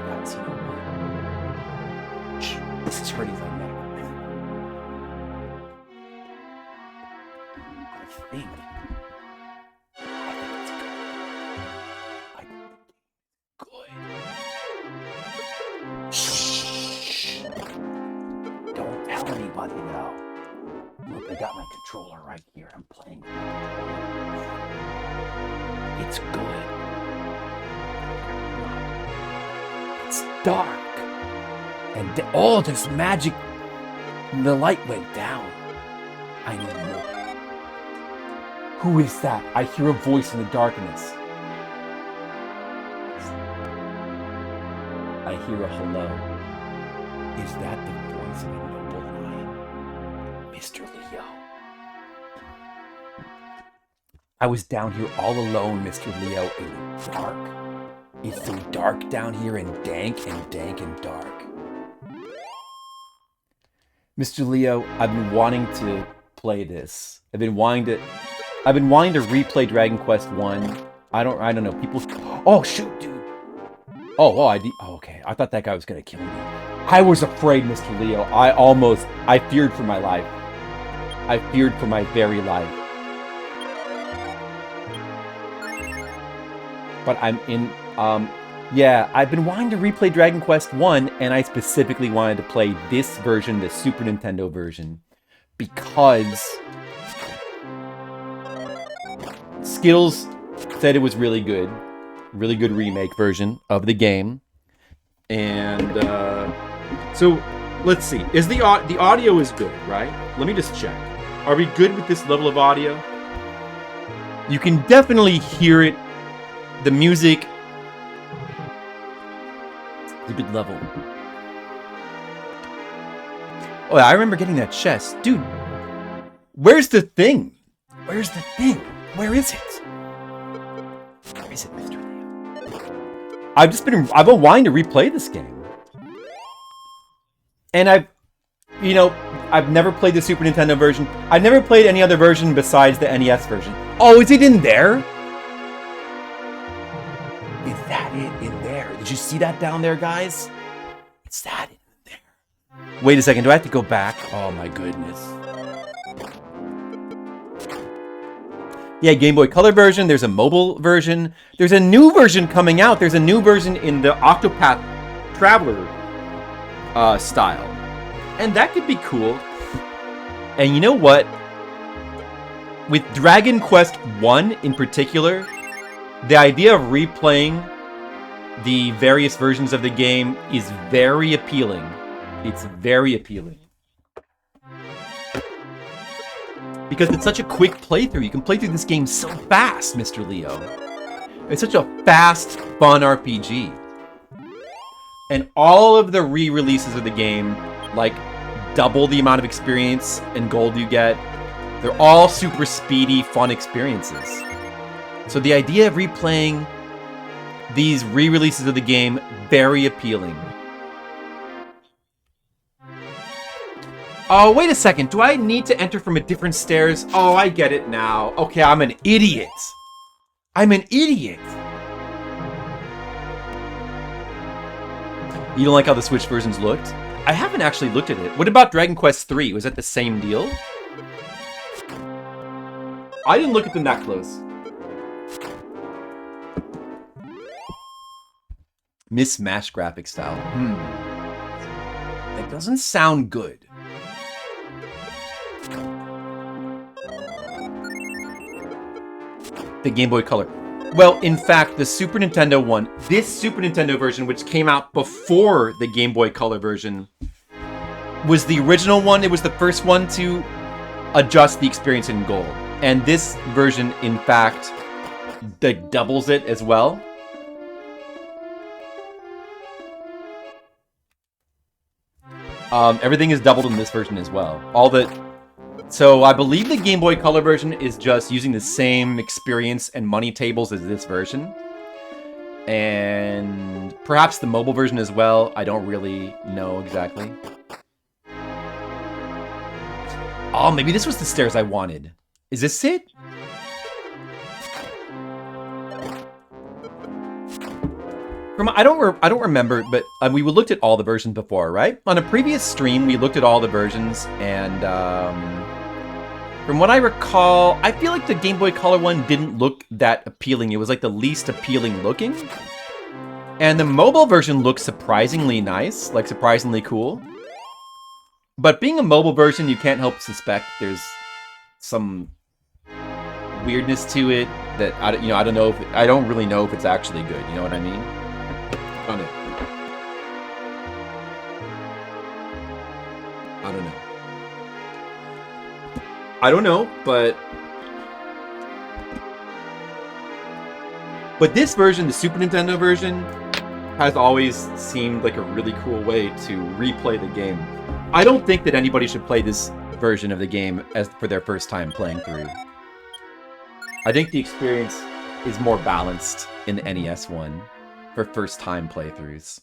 Guys, you know what? Shh, this is hurting my neck. I think it's good. I think it's good. Shh. Don't tell anybody though. Look at got my controller right here. I'm playing. It's good. It's dark. And oh, there's magic. The light went down. I need more. Who is that? I hear a voice in the darkness. I hear a hello. Is that the voice of a noble lion? Mr. Leo. I was down here all alone, Mr. Leo, in the dark. It's so dark down here and dank and dank and dark. Mr. Leo, I've been wanting to play this. I've been wanting to replay Dragon Quest 1. I don't know. People. Oh shoot, dude. Oh, okay. I thought that guy was gonna kill me. I was afraid, Mr. Leo. I feared for my life. I feared for my very life. But I'm in. Yeah, I've been wanting to replay Dragon Quest 1, and I specifically wanted to play this version, the Super Nintendo version, because Skittles said it was really good remake version of the game, and so let's see. Is the audio is good, right? Let me just check. Are we good with this level of audio? You can definitely hear it. The music. A good level. Oh, I remember getting that chest. Dude, where's the thing? Where's the thing? Where is it? Where is it, Mr. Leo? I've been wanting to replay this game. And I've never played the Super Nintendo version. I've never played any other version besides the NES version. Oh, is it in there? Is that it in there? Did you see that down there, guys? It's that in there. Wait a second, do I have to go back? Oh my goodness. Yeah, Game Boy Color version, there's a mobile version. There's a new version coming out. There's a new version in the Octopath Traveler style. And that could be cool. And you know what? With Dragon Quest 1 in particular, the idea of replaying the various versions of the game is very appealing. It's very appealing. Because it's such a quick playthrough. You can play through this game so fast, Mr. Leo. It's such a fast, fun RPG. And all of the re-releases of the game, like double the amount of experience and gold you get, they're all super speedy, fun experiences. So the idea of replaying these re-releases of the game, very appealing. Oh, wait a second. Do I need to enter from a different stairs? Oh, I get it now. Okay, I'm an idiot. I'm an idiot. You don't like how the Switch versions looked? I haven't actually looked at it. What about Dragon Quest 3? Was that the same deal? I didn't look at them that close. Mismatched graphic style. That doesn't sound good. The Game Boy Color. Well, in fact, the Super Nintendo one, this Super Nintendo version, which came out before the Game Boy Color version, was the original one. It was the first one to adjust the experience in gold. And this version, in fact, doubles it as well. Everything is doubled in this version as well. So I believe the Game Boy Color version is just using the same experience and money tables as this version. And perhaps the mobile version as well. I don't really know exactly. Oh, maybe this was the stairs I wanted. Is this it? I don't remember, but we looked at all the versions before, right? On a previous stream, we looked at all the versions, and from what I recall, I feel like the Game Boy Color one didn't look that appealing. It was like the least appealing looking. And the mobile version looks surprisingly nice, like surprisingly cool. But being a mobile version, you can't help suspect there's some weirdness to it that I don't know if I don't really know if it's actually good. You know what I mean? On it. I don't know. I don't know, but this version, the Super Nintendo version, has always seemed like a really cool way to replay the game. I don't think that anybody should play this version of the game as for their first time playing through. I think the experience is more balanced in the NES one for first time playthroughs.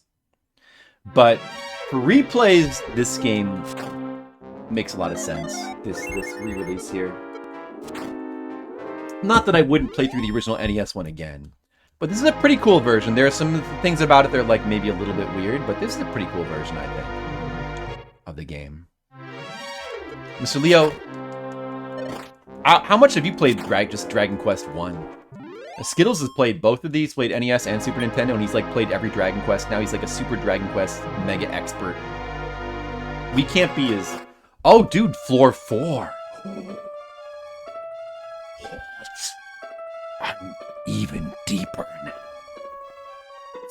But for replays, this game makes a lot of sense. This re-release here. Not that I wouldn't play through the original NES one again, but this is a pretty cool version. There are some things about it that are like maybe a little bit weird, but this is a pretty cool version, I think, of the game. Mr. Leo, how much have you played just Dragon Quest 1? Skittles has played both of these, played NES and Super Nintendo, and he's like played every Dragon Quest. Now he's like a Super Dragon Quest mega expert. We can't be as... Oh, dude, floor 4. I'm even deeper now.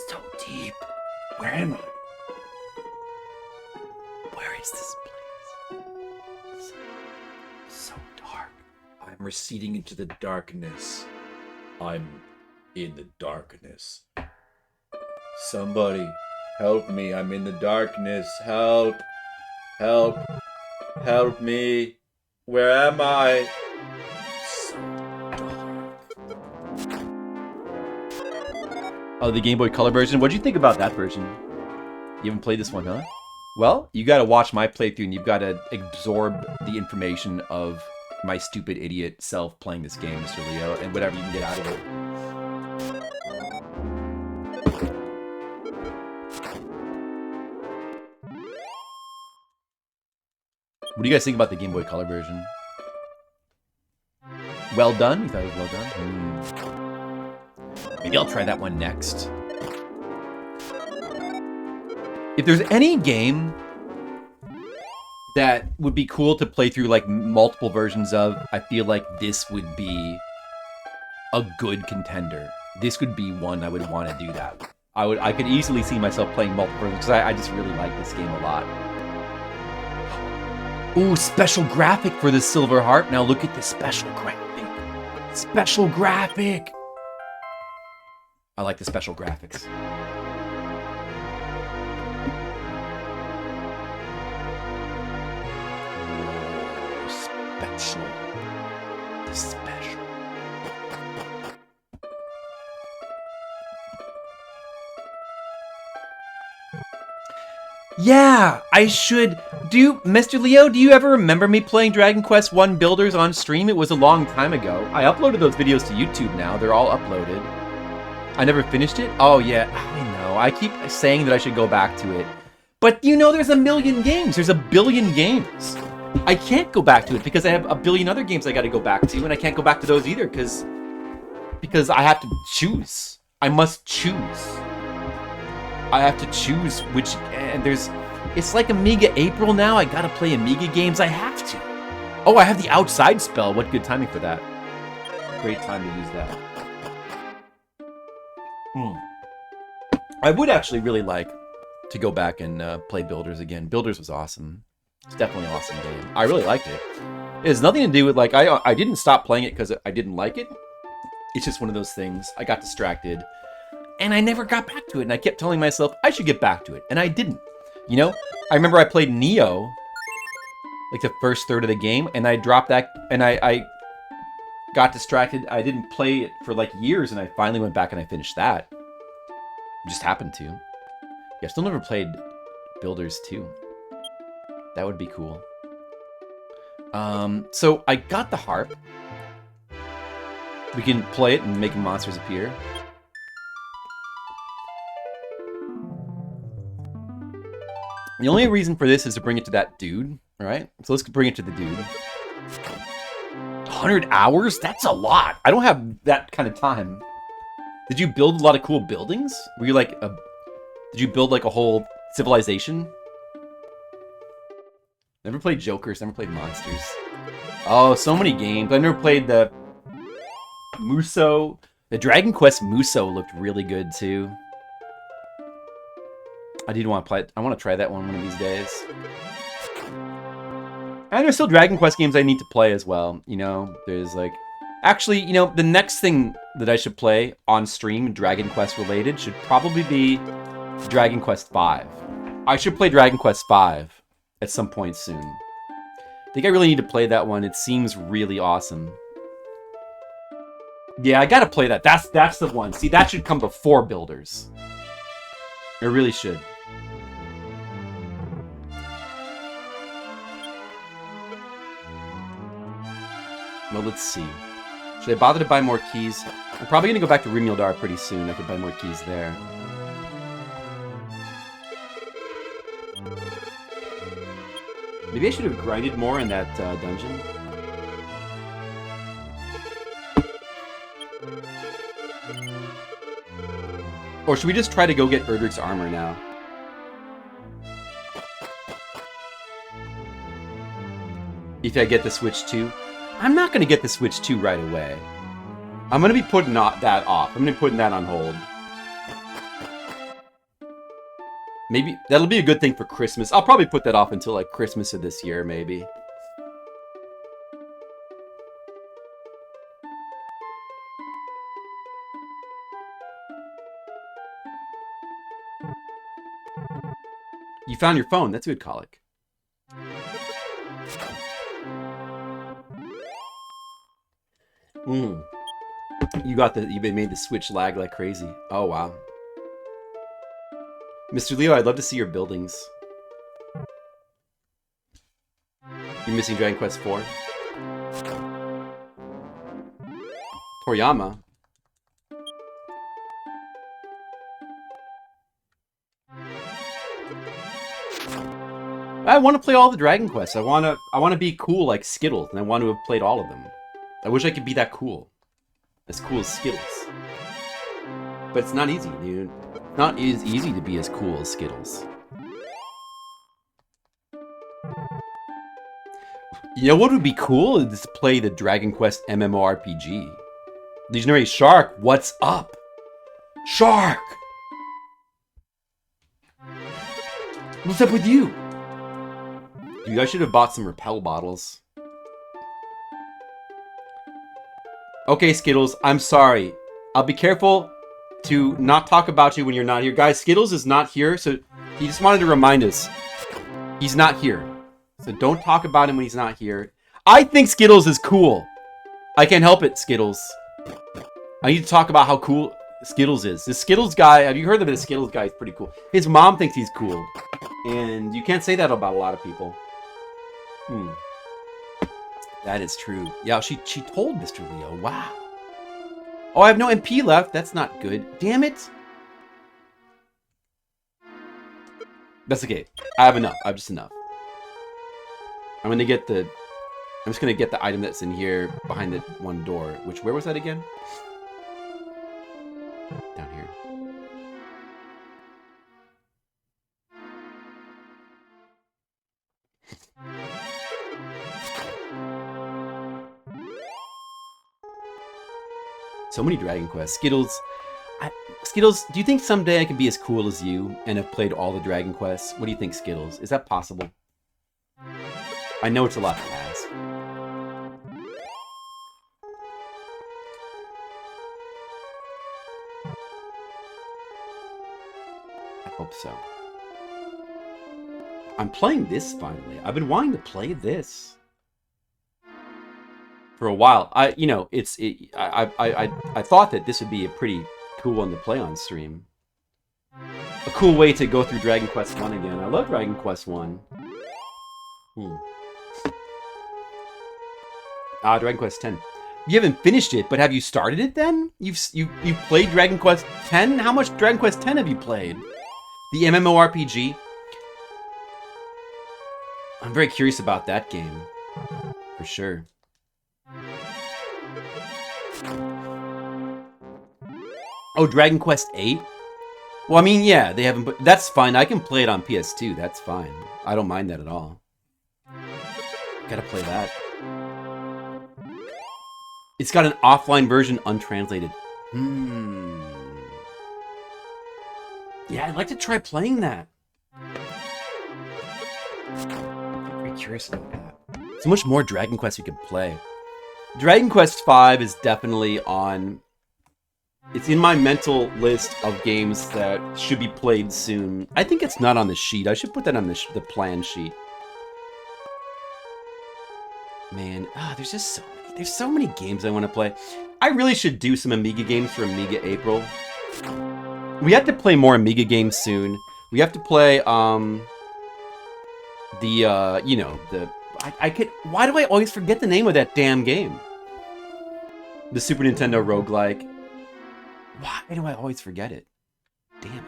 So deep. Where am I? Where is this place? So dark. I'm receding into the darkness. I'm in the darkness. Somebody help me. I'm in the darkness. Help. Help. Help me. Where am I? So dark. Oh, the Game Boy Color version? What'd you think about that version? You haven't played this one, huh? Well, you gotta watch my playthrough and you've gotta absorb the information of my stupid idiot self playing this game, Mr. Leo, and whatever you can get out of it. What do you guys think about the Game Boy Color version? Well done? You thought it was well done? Maybe I'll try that one next. If there's any game that would be cool to play through like multiple versions of, I feel like this would be a good contender. This would be one I would want to do that. I could easily see myself playing multiple versions because I just really like this game a lot. Ooh, special graphic for the Silver Harp. Now look at this special graphic. Special graphic. I like the special graphics. Special. The special. Yeah, I should. Mr. Leo, do you ever remember me playing Dragon Quest 1 Builders on stream? It was a long time ago. I uploaded those videos to YouTube now. They're all uploaded. I never finished it? Oh, yeah, I know. I keep saying that I should go back to it. But you know, there's a million games. There's a billion games. I can't go back to it because I have a billion other games I got to go back to, and I can't go back to those either because I have to choose. I must choose. I have to choose which, and it's like Amiga April now. I gotta play Amiga games. I have to. Oh, I have the Outside spell. What good timing for that. Great time to use that. I would actually really like to go back and play Builders again. Builders was awesome. It's definitely an awesome game. I really liked it. It has nothing to do with, like, I didn't stop playing it because I didn't like it. It's just one of those things. I got distracted, and I never got back to it. And I kept telling myself I should get back to it, and I didn't. You know? I remember I played Neo, like the first third of the game, and I dropped that, and I got distracted. I didn't play it for, like, years, and I finally went back and I finished that. It just happened to. Yeah, I still never played Builders 2. That would be cool. So I got the harp. We can play it and make monsters appear. The only reason for this is to bring it to that dude, alright? So let's bring it to the dude. 100 hours? That's a lot. I don't have that kind of time. Did you build a lot of cool buildings? Were you like did you build like a whole civilization? Never played Jokers, never played Monsters. Oh, so many games. I never played the Muso. The Dragon Quest Muso looked really good too. I did want to play it. I want to try that one of these days. And there's still Dragon Quest games I need to play as well. You know, there's like... Actually, you know, the next thing that I should play on stream, Dragon Quest related, should probably be Dragon Quest V. I should play Dragon Quest V at some point soon. I think I really need to play that one. It seems really awesome. Yeah, I gotta play that. That's the one. See, that should come before Builders. It really should. Well, let's see. Should I bother to buy more keys? I'm probably going to go back to Rimildar pretty soon. I could buy more keys there. Maybe I should have grinded more in that dungeon. Or should we just try to go get Erdrick's armor now? If I get the Switch 2. I'm not going to get the Switch 2 right away. I'm going to be putting that off. I'm going to be putting that on hold. Maybe that'll be a good thing for Christmas. I'll probably put that off until like Christmas of this year, maybe. You found your phone. That's a good colic. You made the Switch lag like crazy. Oh, wow. Mr. Leo, I'd love to see your buildings. You're missing Dragon Quest IV? Toriyama? I want to play all the Dragon Quests. I want to be cool like Skittles, and I want to have played all of them. I wish I could be that cool. As cool as Skittles. But it's not easy, dude. Not as easy to be as cool as Skittles. You know what would be cool is to play the Dragon Quest MMORPG. Legionary Shark, what's up? Shark! What's up with you? Dude, I should have bought some Repel bottles. Okay, Skittles, I'm sorry. I'll be careful to not talk about you when you're not here. Guys, Skittles is not here, so he just wanted to remind us. He's not here. So don't talk about him when he's not here. I think Skittles is cool. I can't help it, Skittles. I need to talk about how cool Skittles is. This Skittles guy, have you heard of it? The Skittles guy is pretty cool. His mom thinks he's cool. And you can't say that about a lot of people. That is true. Yeah, she told Mr. Leo. Wow. Oh, I have no MP left. That's not good. Damn it. That's okay. I have enough. I have just enough. I'm just gonna get the item that's in here behind the one door. Where was that again? Down here. So many Dragon Quests. Skittles, do you think someday I can be as cool as you and have played all the Dragon Quests? What do you think, Skittles? Is that possible? I know it's a lot to ask. I hope so. I'm playing this finally. I've been wanting to play this for a while. I thought that this would be a pretty cool one to play on stream. A cool way to go through Dragon Quest 1 again. I love Dragon Quest 1. Dragon Quest 10. You haven't finished it, but have you started it then? You've played Dragon Quest 10? How much Dragon Quest 10 have you played? The MMORPG? I'm very curious about that game. For sure. Oh, Dragon Quest 8? Well, I mean, yeah, they haven't, but that's fine. I can play it on PS2. That's fine. I don't mind that at all. Gotta play that. It's got an offline version, untranslated. Yeah, I'd like to try playing that. I'm very curious about that. So much more Dragon Quest you could play. Dragon Quest V is definitely on... It's in my mental list of games that should be played soon. I think it's not on the sheet. I should put that on the plan sheet. Man, there's just so many. There's so many games I want to play. I really should do some Amiga games for Amiga April. We have to play more Amiga games soon. We have to play, why do I always forget the name of that damn game? The Super Nintendo roguelike. Why do I always forget it? Damn it.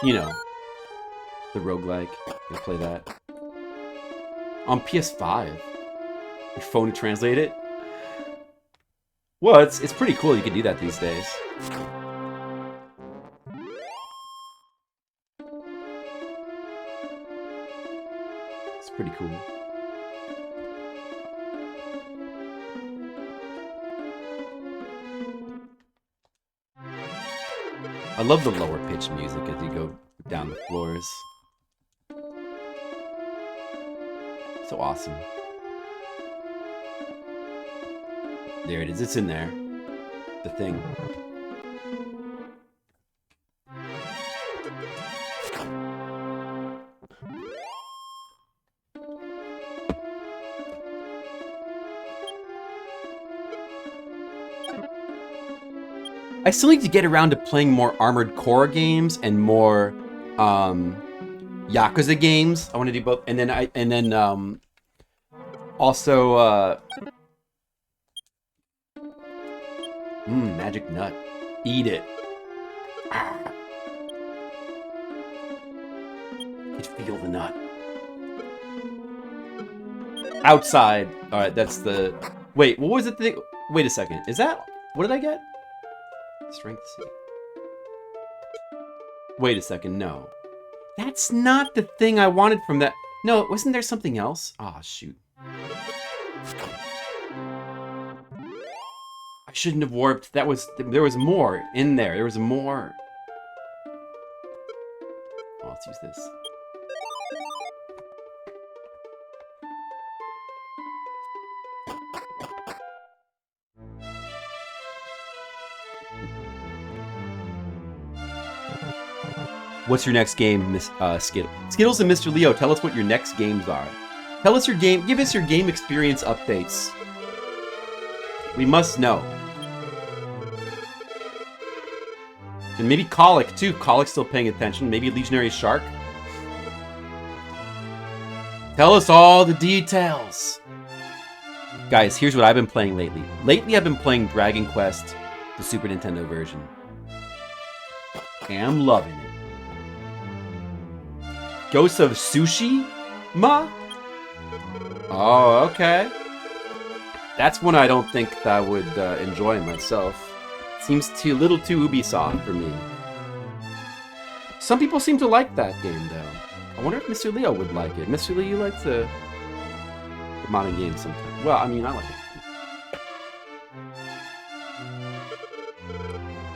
You know, the roguelike. You'll play that. On PS5. Your phone to translate it? Well, it's pretty cool you can do that these days. It's pretty cool. I love the lower pitch music as you go down the floors. So awesome. There it is. It's in there. The thing. I still need to get around to playing more Armored Core games and more Yakuza games. I want to do both, and then also magic nut. Eat it. You feel the nut. Outside. All right, that's the. Wait, what was it? Wait a second. Is that what did I get? Strength C. Wait a second, no. That's not the thing I wanted from that. No, wasn't there something else? Ah, shoot. I shouldn't have warped. There was more in there. There was more. Oh, let's use this. What's your next game, Miss Skittle? Skittles and Mr. Leo, tell us what your next games are. Tell us your game. Give us your game experience updates. We must know. And maybe Colic too. Colic's still paying attention. Maybe Legionary Shark. Tell us all the details. Guys, here's what I've been playing lately. Lately, I've been playing Dragon Quest, the Super Nintendo version. And I'm loving it. Ghosts of Tsushima? Oh, okay. That's one I don't think that I would enjoy myself. Seems too little too Ubisoft for me. Some people seem to like that game, though. I wonder if Mr. Leo would like it. Mr. Leo, you like the modern games sometimes. Well, I mean, I like it.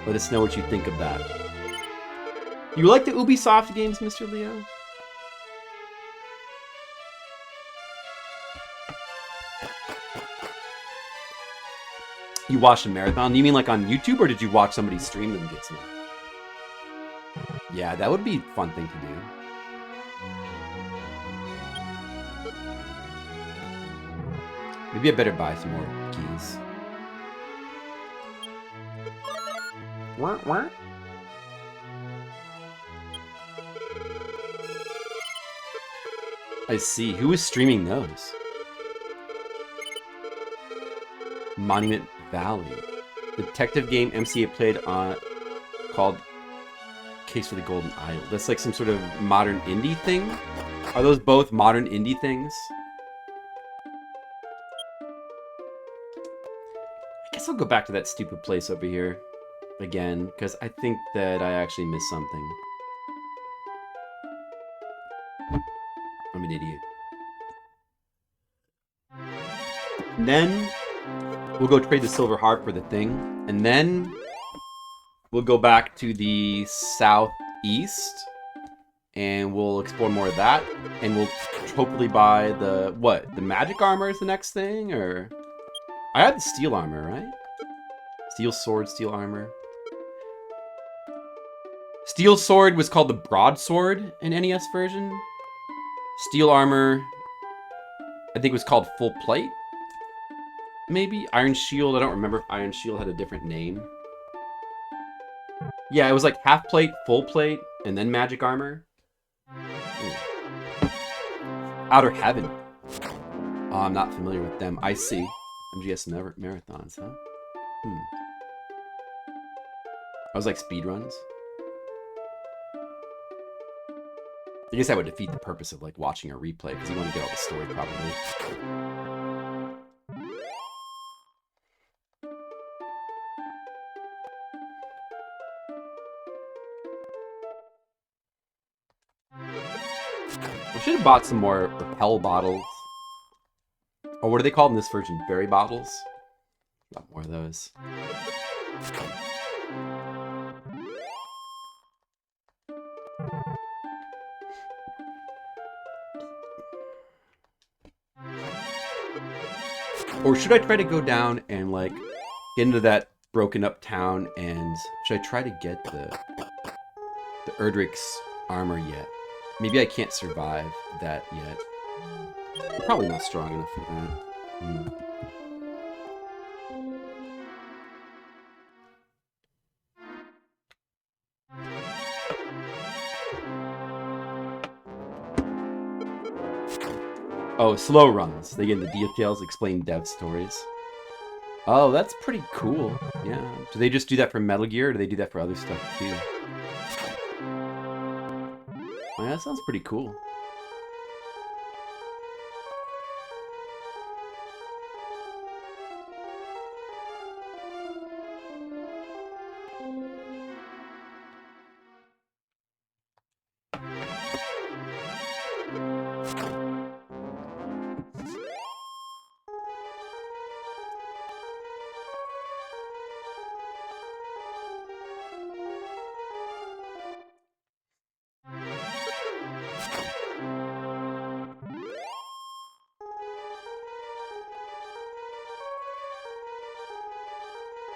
Let us know what you think of that. You like the Ubisoft games, Mr. Leo? You watched a marathon? You mean like on YouTube, or did you watch somebody stream them get some? Yeah, that would be a fun thing to do. Maybe I better buy some more keys. What? I see. Who is streaming those? Monument Valley. Detective game MCA played on called Case for the Golden Idol. That's like some sort of modern indie thing? Are those both modern indie things? I guess I'll go back to that stupid place over here again, because I think that I actually missed something. Let me an idiot. And then we'll go trade the silver harp for the thing. And then we'll go back to the southeast. And we'll explore more of that. And we'll hopefully buy the... What? The magic armor is the next thing? Or... I had the steel armor, right? Steel sword, steel armor. Steel sword was called the broadsword in NES version. Steel armor, I think was called full plate. Maybe? Iron shield, I don't remember if iron shield had a different name. Yeah, it was like half plate, full plate, and then magic armor. Ooh. Outer Heaven. Oh, I'm not familiar with them. I see. MGS marathons, huh? I was like speedruns. I guess that would defeat the purpose of like watching a replay because you want to get all the story probably. I should have bought some more repel bottles. Or what are they called in this version? Berry bottles? Got more of those. Or should I try to go down and like get into that broken up town and should I try to get the Erdrick's armor yet? Maybe I can't survive that yet. I'm probably not strong enough for that. Oh, slow runs. They get into details, explain dev stories. Oh, that's pretty cool. Yeah. Do they just do that for Metal Gear, or do they do that for other stuff too? Oh, yeah, that sounds pretty cool.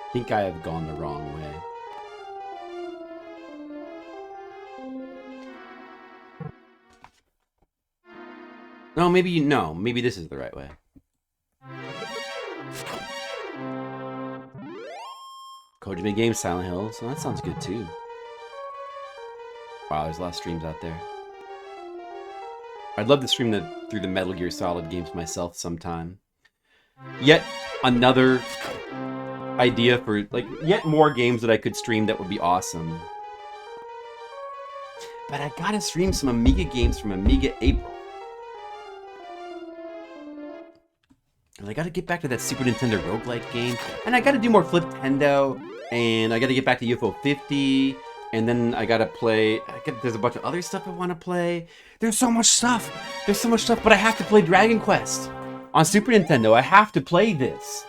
I think I have gone the wrong way. No, maybe this is the right way. Kojima Games, Silent Hill, so that sounds good too. Wow, there's a lot of streams out there. I'd love to stream through the Metal Gear Solid games myself sometime. Yet another idea for, like, yet more games that I could stream that would be awesome. But I gotta stream some Amiga games from Amiga April. And I gotta get back to that Super Nintendo roguelike game. And I gotta do more Fliptendo. And I gotta get back to UFO 50. And then I gotta play... there's a bunch of other stuff I wanna play. There's so much stuff. But I have to play Dragon Quest. On Super Nintendo, I have to play this.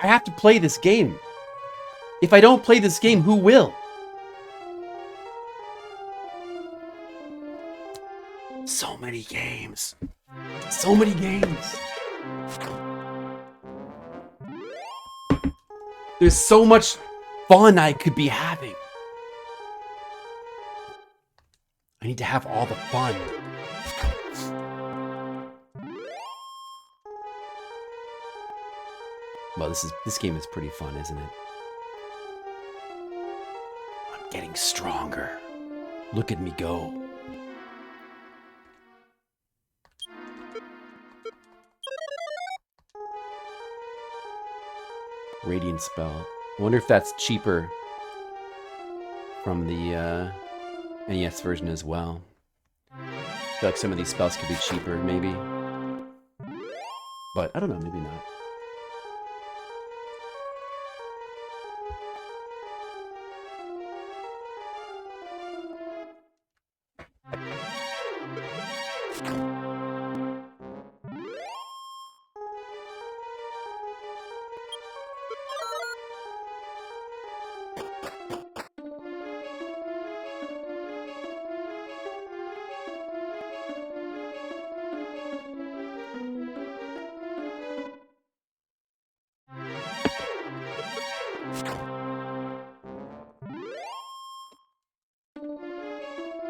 I have to play this game. If I don't play this game, who will? So many games. So many games. There's so much fun I could be having. I need to have all the fun. Well, this game is pretty fun, isn't it? I'm getting stronger. Look at me go. Radiant spell. I wonder if that's cheaper from the NES version as well. I feel like some of these spells could be cheaper, maybe. But I don't know, maybe not.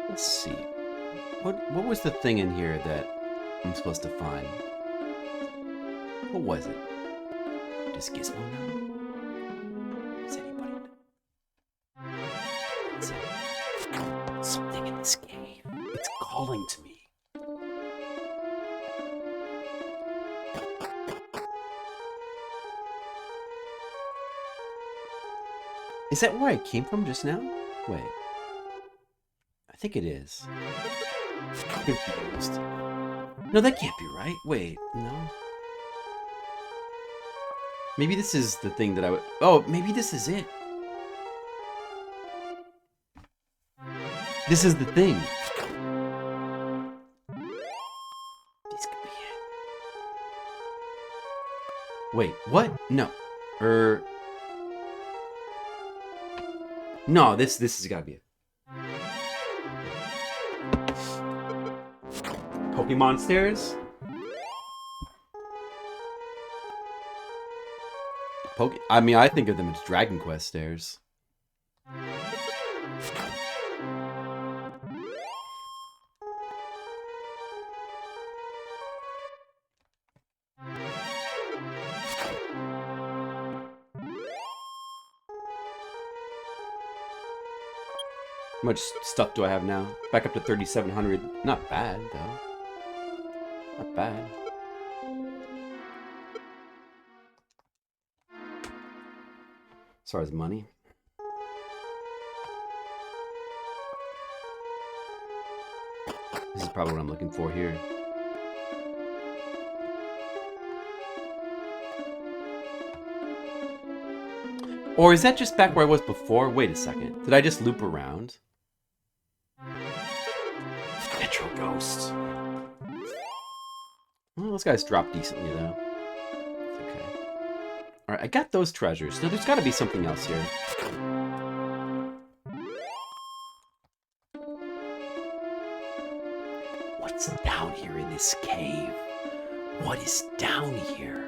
Let's see. What was the thing in here that I'm supposed to find? What was it? Does Gizmo know? Does anybody know? Is it something in this cave? It's calling to me. Is that where I came from just now? Wait. I think it is. I'm confused. No, that can't be right. Wait, no. Maybe this is the thing that I would... Oh, maybe this is it. This is the thing. This could be it. Wait, what? No. No, this has got to be it. Pokemon stairs? I mean, I think of them as Dragon Quest stairs. How much stuff do I have now? Back up to 3,700. Not bad, though. Not bad. As far as money. This is probably what I'm looking for here. Or is that just back where I was before? Wait a second. Did I just loop around? Metro Ghost. Well, those guys drop decently, though. It's okay. Alright, I got those treasures. So there's got to be something else here. What's down here in this cave? What is down here?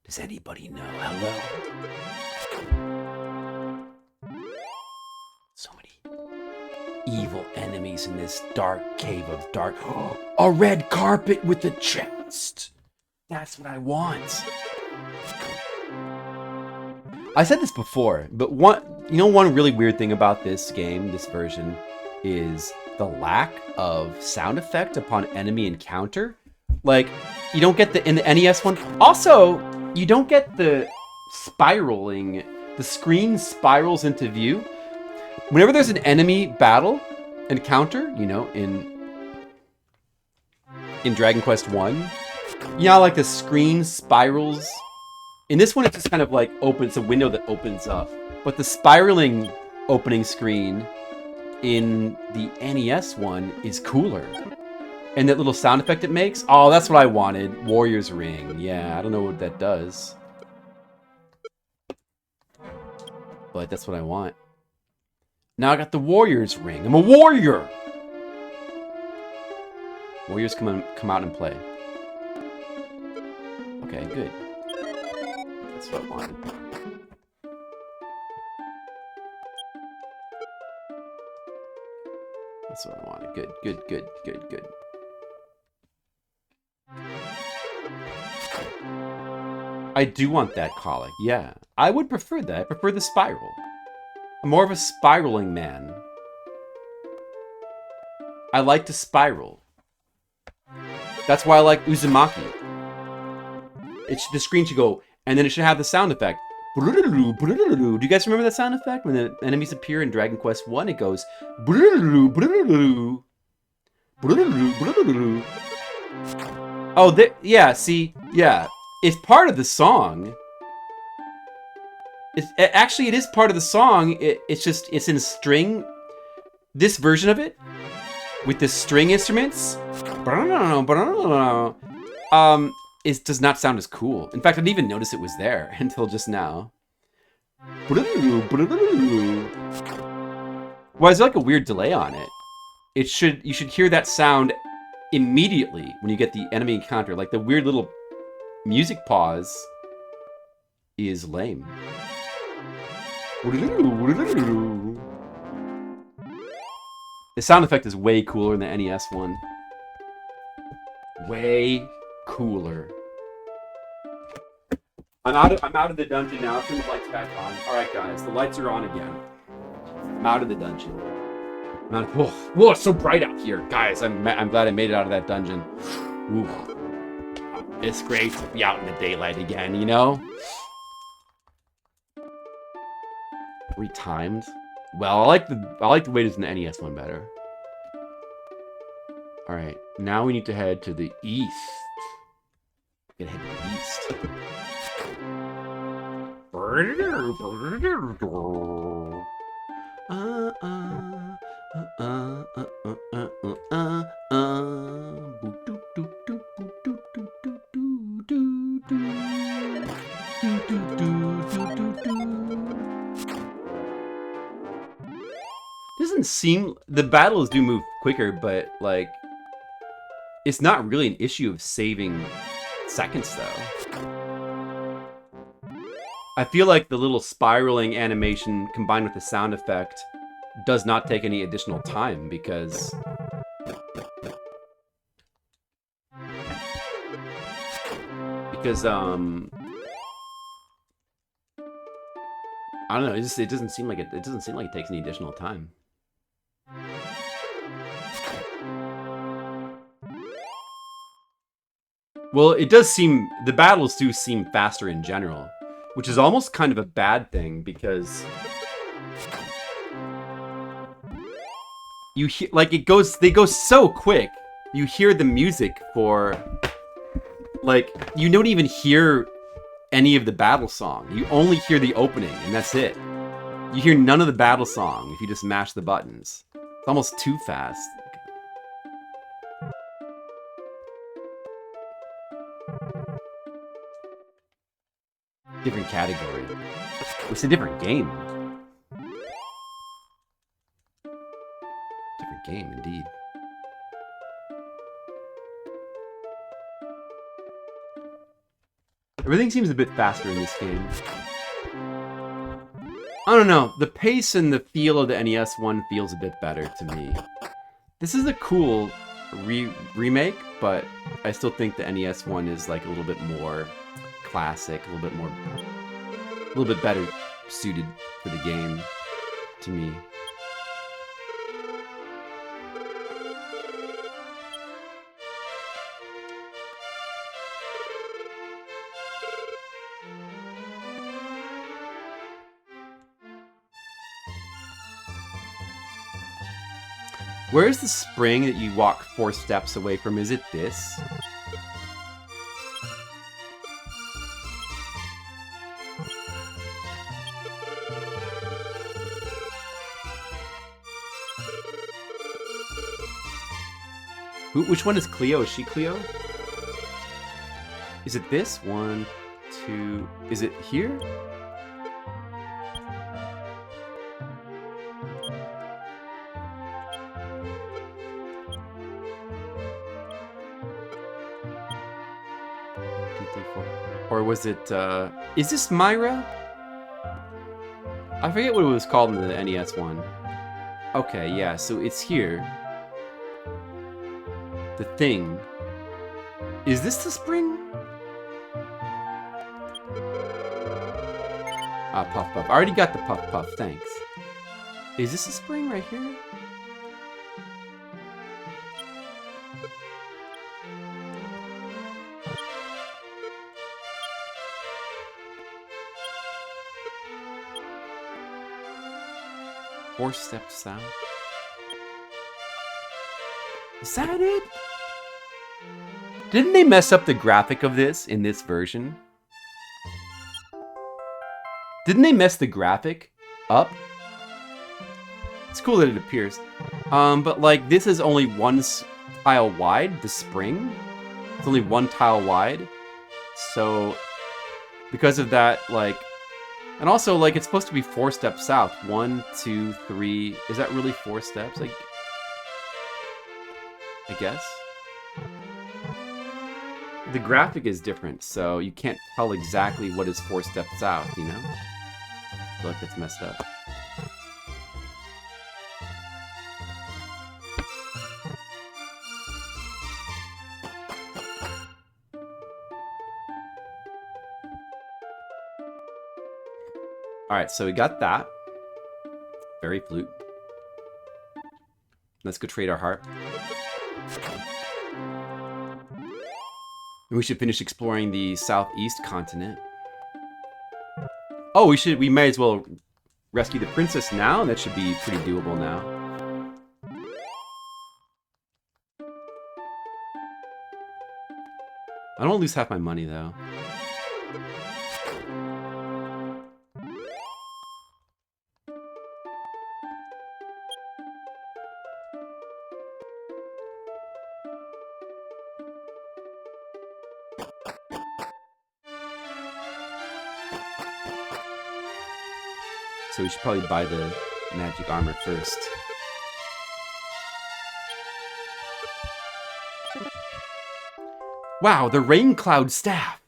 Does anybody know? Hello? So many evil enemies in this dark cave of dark. Oh, a red carpet with a chest. That's what I want. I said this before, but one really weird thing about this game, this version, is the lack of sound effect upon enemy encounter. Like, you don't get in the NES one. Also, you don't get the spiraling. The screen spirals into view. Whenever there's an enemy battle encounter, you know, in Dragon Quest 1, you know, like the screen spirals. In this one, it's just kind of like open. It's a window that opens up. But the spiraling opening screen in the NES one is cooler. And that little sound effect it makes, oh, that's what I wanted. Warrior's Ring. Yeah, I don't know what that does. But that's what I want. Now I got the Warrior's Ring. I'm a warrior! Warriors come out and play. Okay, good. That's what I wanted. That's what I wanted. Good, good, good, good, good. I do want that colic, yeah. I would prefer that. I prefer the spiral. I'm more of a spiraling man. I like to spiral. That's why I like Uzumaki. The screen should go, and then it should have the sound effect. Do you guys remember that sound effect? When the enemies appear in Dragon Quest 1, it goes... Oh, yeah, see, yeah. It's part of the song. Actually, it is part of the song. It's in string. This version of it, with the string instruments, does not sound as cool. In fact, I didn't even notice it was there until just now. Why is there like a weird delay on it? You should hear that sound immediately when you get the enemy encounter. Like the weird little music pause is lame. The sound effect is way cooler than the NES one. Way cooler. I'm out of the dungeon now. Turn the lights back on. All right, guys, the lights are on again. I'm out of the dungeon. Whoa, it's so bright out here, guys. I'm glad I made it out of that dungeon. Ooh. It's great to be out in the daylight again, you know? Retimed. Well, I like the way it is in the NES one better. All right, now we need to head to the east. We're gonna head to the east. Doesn't seem the battles do move quicker, but like it's not really an issue of saving seconds though. I feel like the little spiraling animation combined with the sound effect does not take any additional time because I don't know, it doesn't seem like it takes any additional time. Well, it does seem the battles do seem faster in general, which is almost kind of a bad thing because you hear like they go so quick. You hear the music for like you don't even hear any of the battle song. You only hear the opening and that's it. You hear none of the battle song if you just mash the buttons. It's almost too fast. Different category. It's a different game. Different game, indeed. Everything seems a bit faster in this game. I don't know. The pace and the feel of the NES one feels a bit better to me. This is a cool remake, but I still think the NES one is like a little bit more classic, a little bit better suited for the game to me. Where's the spring that you walk 4 steps away from? Is it this? Which one is Cleo? Is she Cleo? Is it this? 1, 2... Is it here? Or was it, is this Myra? I forget what it was called in the NES one. Okay, yeah, so it's here. The thing. Is this the spring? Ah, Puff Puff. I already got the Puff Puff, thanks. Is this a spring right here? Four steps south. Is that it? Didn't they mess up the graphic of this in this version? Didn't they mess the graphic up? It's cool that it appears. But like this is only one tile wide, the spring. It's only one tile wide. So because of that, like And also, like, it's supposed to be 4 steps south. 1, 2, 3. Is that really 4 steps? Like, I guess. The graphic is different, so you can't tell exactly what is 4 steps south, you know? I feel like that's messed up. Alright, so we got that. Fairy flute. Let's go trade our harp. And we should finish exploring the southeast continent. Oh, we might as well rescue the princess now. That should be pretty doable now. I don't lose half my money though. So we should probably buy the magic armor first. Wow, the rain cloud staff!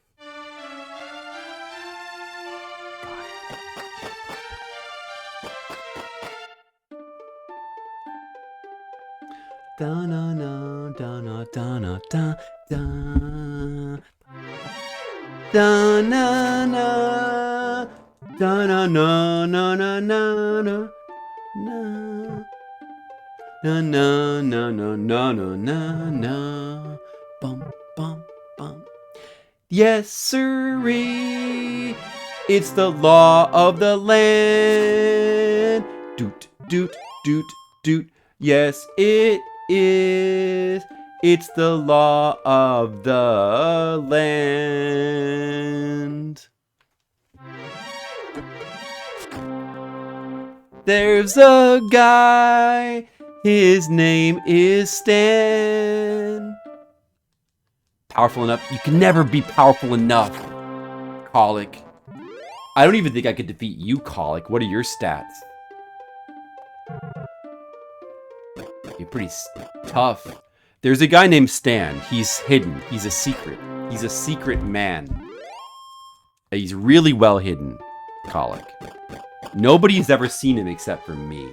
Da na na da na da na da da da na na da na na na na na na na na na na na na na na bum bum bum. Yes, sirree, it's the law of the land. Doot doot doot doot. Yes, it is. It's the law of the land. There's a guy, his name is Stan. Powerful enough? You can never be powerful enough, Colic. I don't even think I could defeat you, Colic. What are your stats? You're pretty tough. There's a guy named Stan. He's hidden. He's a secret. He's a secret man. He's really well hidden, Colic. Nobody's ever seen him except for me.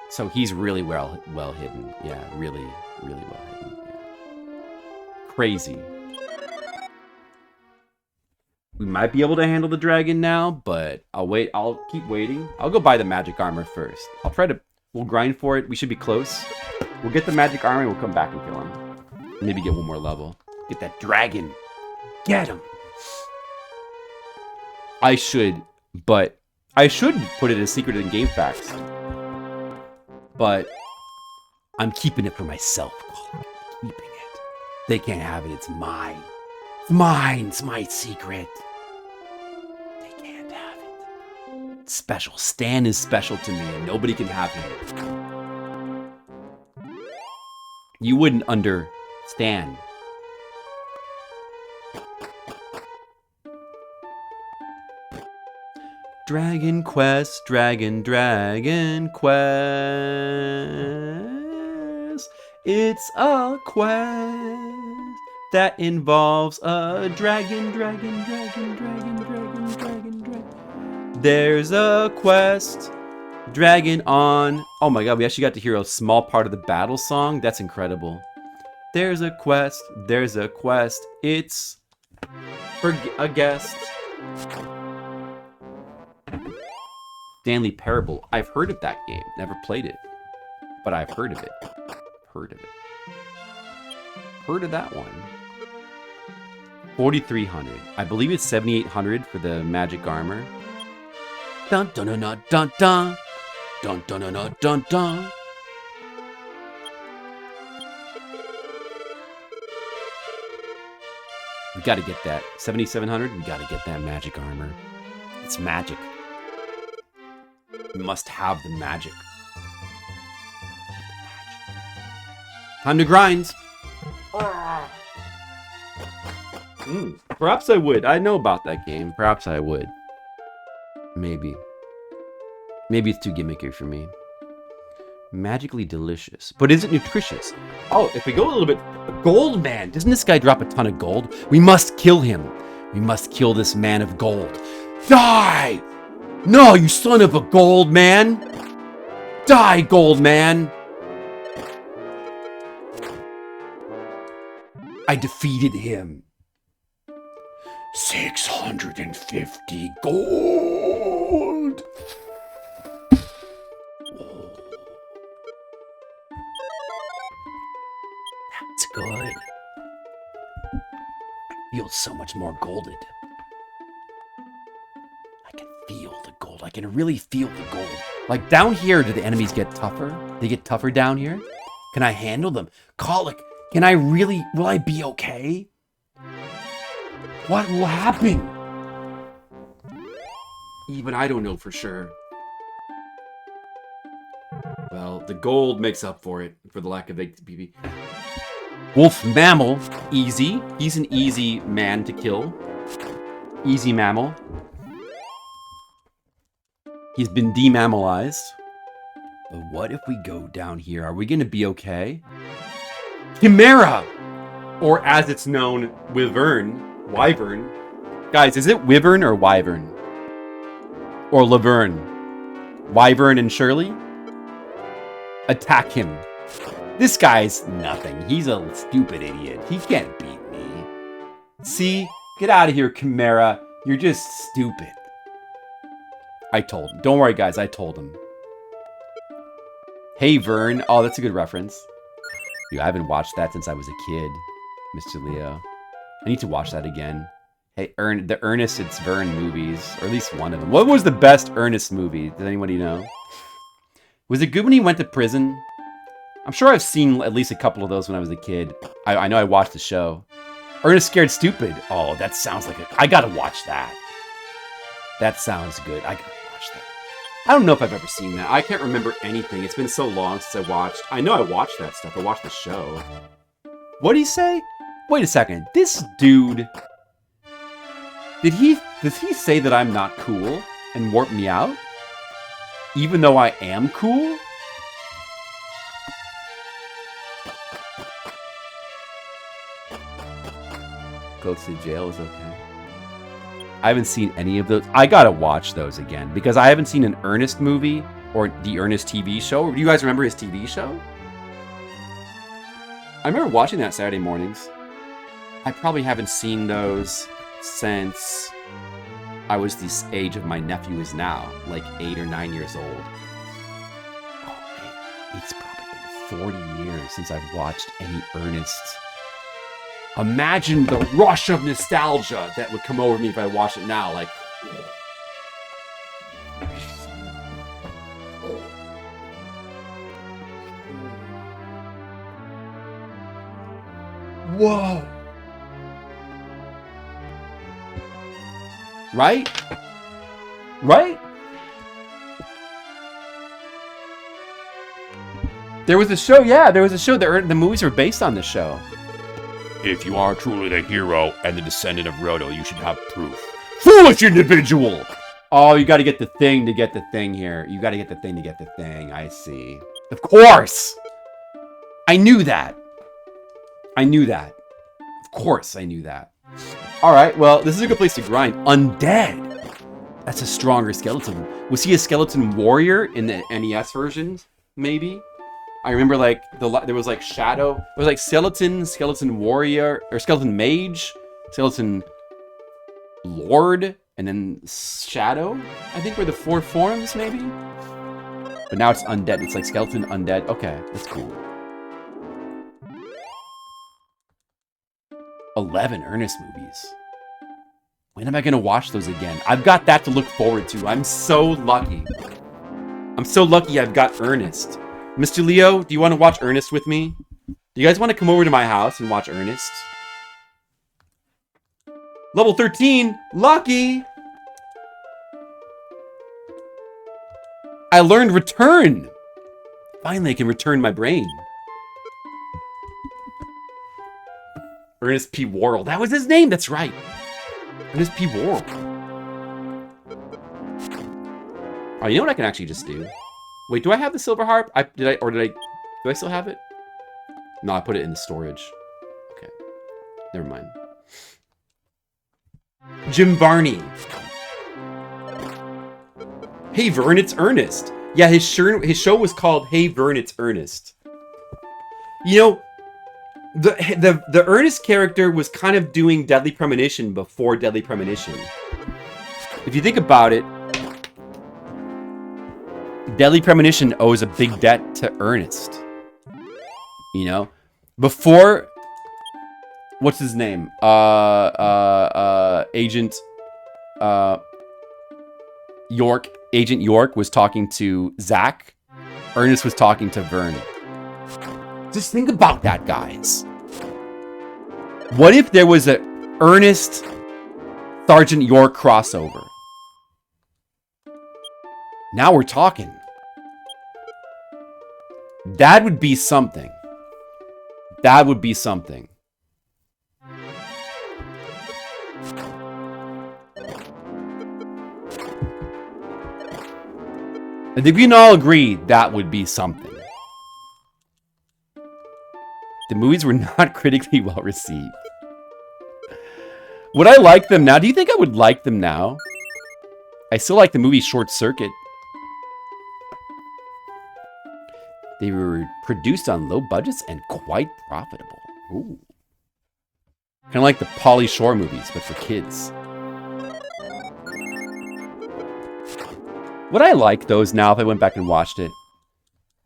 So he's really well hidden. Yeah, really well hidden. Yeah. Crazy. We might be able to handle the dragon now, but I'll wait. I'll keep waiting. I'll go buy the magic armor first. We'll grind for it. We should be close. We'll get the magic armor and we'll come back and kill him. Maybe get one more level. Get that dragon. Get him. I should put it as secret in Game Facts. But I'm keeping it for myself. I'm keeping it. They can't have it. It's mine. It's mine. It's my secret. They can't have it. It's special. Stan is special to me and nobody can have him. You wouldn't understand. Dragon Quest, Dragon Quest. It's a quest that involves a dragon. There's a quest, dragon on. Oh my god, we actually got to hear a small part of the battle song. That's incredible. There's a quest, it's for a guest. Stanley Parable. I've heard of that game. Never played it. But I've heard of it. Heard of that one. 4,300. I believe it's 7,800 for the magic armor. Dun dun dun dun dun dun. Dun dun dun dun dun dun. We gotta get that. 7,700? We gotta get that magic armor. It's magic. We must have the magic. Time to grind. Perhaps I would. I know about that game. Perhaps I would. Maybe. Maybe it's too gimmicky for me. Magically delicious. But is it nutritious? Oh, if we go a little bit... Gold man! Doesn't this guy drop a ton of gold? We must kill him. We must kill this man of gold. Die! No, you son of a gold man! Die, gold man! I defeated him. 650 gold! That's good. I feel so much more golded. I can feel the gold. I can really feel the gold. Like down here, do the enemies get tougher? They get tougher down here? Can I handle them? Colic, can I really, will I be okay? What will happen? Even I don't know for sure. Well, the gold makes up for it, for the lack of XP. Wolf mammal, easy. He's an easy man to kill. Easy mammal. He's been demammalized. But what if we go down here? Are we gonna be okay? Chimera! Or as it's known, Wyvern. Guys, is it Wyvern or Wyvern? Or Laverne? Wyvern and Shirley? Attack him. This guy's nothing. He's a stupid idiot. He can't beat me. See? Get out of here, Chimera. You're just stupid. I told him. Don't worry, guys. I told him. Hey, Vern. Oh, that's a good reference. Dude, I haven't watched that since I was a kid, Mr. Leo. I need to watch that again. Hey, the Ernest It's Vern movies, or at least one of them. What was the best Ernest movie? Does anybody know? Was it good when he went to prison? I'm sure I've seen at least a couple of those when I was a kid. I know I watched the show. Ernest Scared Stupid. Oh, that sounds like I gotta watch that. That sounds good. I gotta watch that. I don't know if I've ever seen that. I can't remember anything. It's been so long since I watched. I know I watched that stuff. I watched the show. What'd he say? Wait a second. This dude... Does he say that I'm not cool and warp me out? Even though I am cool? Goes to jail is okay. I haven't seen any of those. I gotta watch those again because I haven't seen an Ernest movie or the Ernest TV show. Do you guys remember his TV show? I remember watching that Saturday mornings. I probably haven't seen those since I was this age of my nephew is now, like 8 or 9 years old. Oh man, it's probably been 40 years since I've watched any Ernest. Imagine the rush of nostalgia that would come over me if I watched it now, like... Whoa! Right? Right? There was a show, yeah, there was a show. The movies were based on the show. If you are truly the hero and the descendant of Roto, you should have proof. Foolish individual! Oh, you gotta get the thing to get the thing here. You gotta get the thing to get the thing. I see. Of course! I knew that. I knew that. Of course I knew that. Alright, well, this is a good place to grind. Undead! That's a stronger skeleton. Was he a skeleton warrior in the NES versions? Maybe? I remember, like, there was, like, Shadow. There was, like, Skeleton Warrior, or Skeleton Mage, Skeleton Lord, and then Shadow, I think were the 4 forms, maybe? But now it's Undead. It's, like, Skeleton Undead. Okay, that's cool. 11 Ernest movies. When am I going to watch those again? I've got that to look forward to. I'm so lucky. I'm so lucky I've got Ernest. Mr. Leo, do you want to watch Ernest with me? Do you guys want to come over to my house and watch Ernest? Level 13! Lucky! I learned return! Finally, I can return my brain. Ernest P. Worrell. That was his name. That's right. Ernest P. Worrell. Oh, you know what I can actually just do? Wait, do I have the silver harp? Do I still have it? No, I put it in the storage. Okay. Never mind. Jim Varney. Hey Vern, it's Ernest. Yeah, his show was called Hey Vern, it's Ernest. You know, the Ernest character was kind of doing Deadly Premonition before Deadly Premonition. If you think about it, Deadly Premonition owes a big debt to Ernest. You know? Before... What's his name? Agent York was talking to Zach. Ernest was talking to Vern. Just think about that, guys. What if there was a Ernest Sergeant York crossover? Now we're talking. That would be something. That would be something. I think we can all agree that would be something. The movies were not critically well received. Would I like them now? Do you think I would like them now? I still like the movie Short Circuit. They were produced on low budgets and quite profitable. Ooh. Kind of like the Pauly Shore movies, but for kids. Would I like those now if I went back and watched it?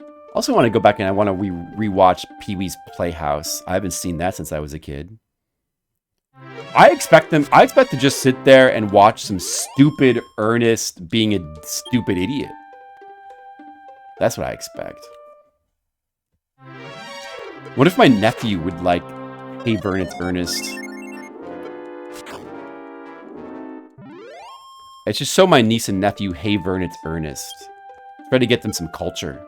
I also want to go back and I want to rewatch Pee-wee's Playhouse. I haven't seen that since I was a kid. I expect to just sit there and watch some stupid Ernest being a stupid idiot. That's what I expect. What if my nephew would like Hey Vern, it's Ernest? It's just show my niece and nephew Hey Vern, it's Ernest. Try to get them some culture.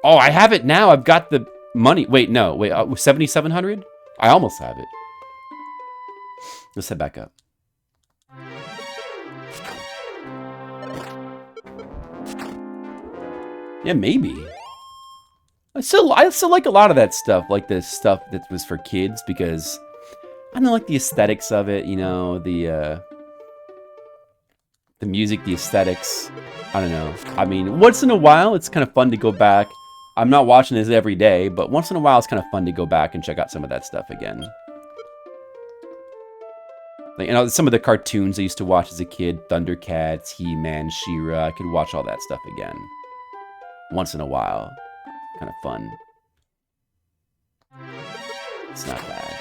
Oh, I have it now. I've got the money. Wait, no. Wait, 7,700? I almost have it. Let's head back up. Yeah, maybe. I still like a lot of that stuff, like the stuff that was for kids, because I don't like the aesthetics of it, you know, the music, the aesthetics. I don't know. I mean, once in a while, it's kind of fun to go back. I'm not watching this every day, but once in a while, it's kind of fun to go back and check out some of that stuff again. Like, you know, some of the cartoons I used to watch as a kid, Thundercats, He-Man, She-Ra, I could watch all that stuff again. Once in a while. Kind of fun. It's not bad.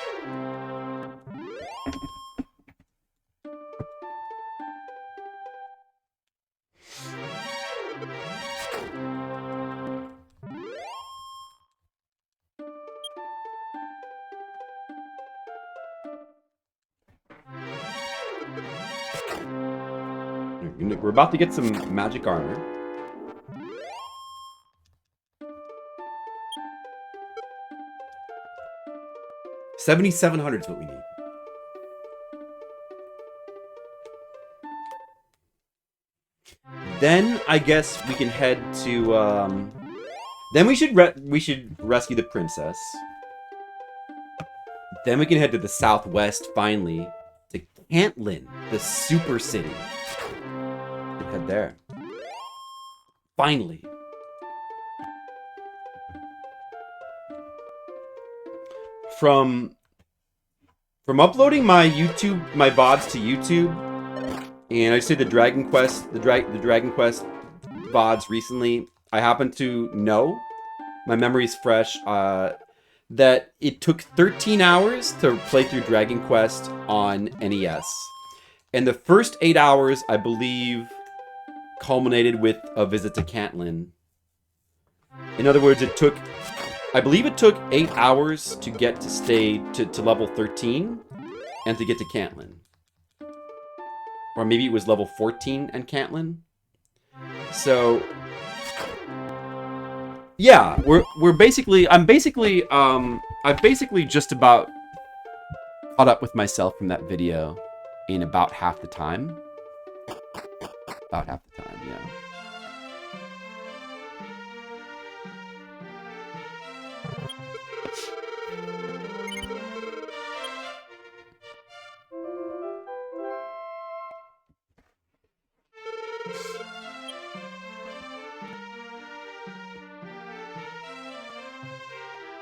We're about to get some magic armor. $7,700 is what we need. Then I guess we can head to. Then we should rescue the princess. Then we can head to the southwest finally to Cantlin, the super city. Head there. Finally. From uploading my VODs to YouTube, and I say the Dragon Quest VODs recently, I happen to know, my memory's fresh, that it took 13 hours to play through Dragon Quest on NES. And the first 8 hours, I believe, culminated with a visit to Cantlin. In other words, I believe it took 8 hours to get to level 13 and to get to Cantlin. Or maybe it was level 14 and Cantlin. So yeah, I've basically just about caught up with myself from that video in about half the time. About half the time, yeah.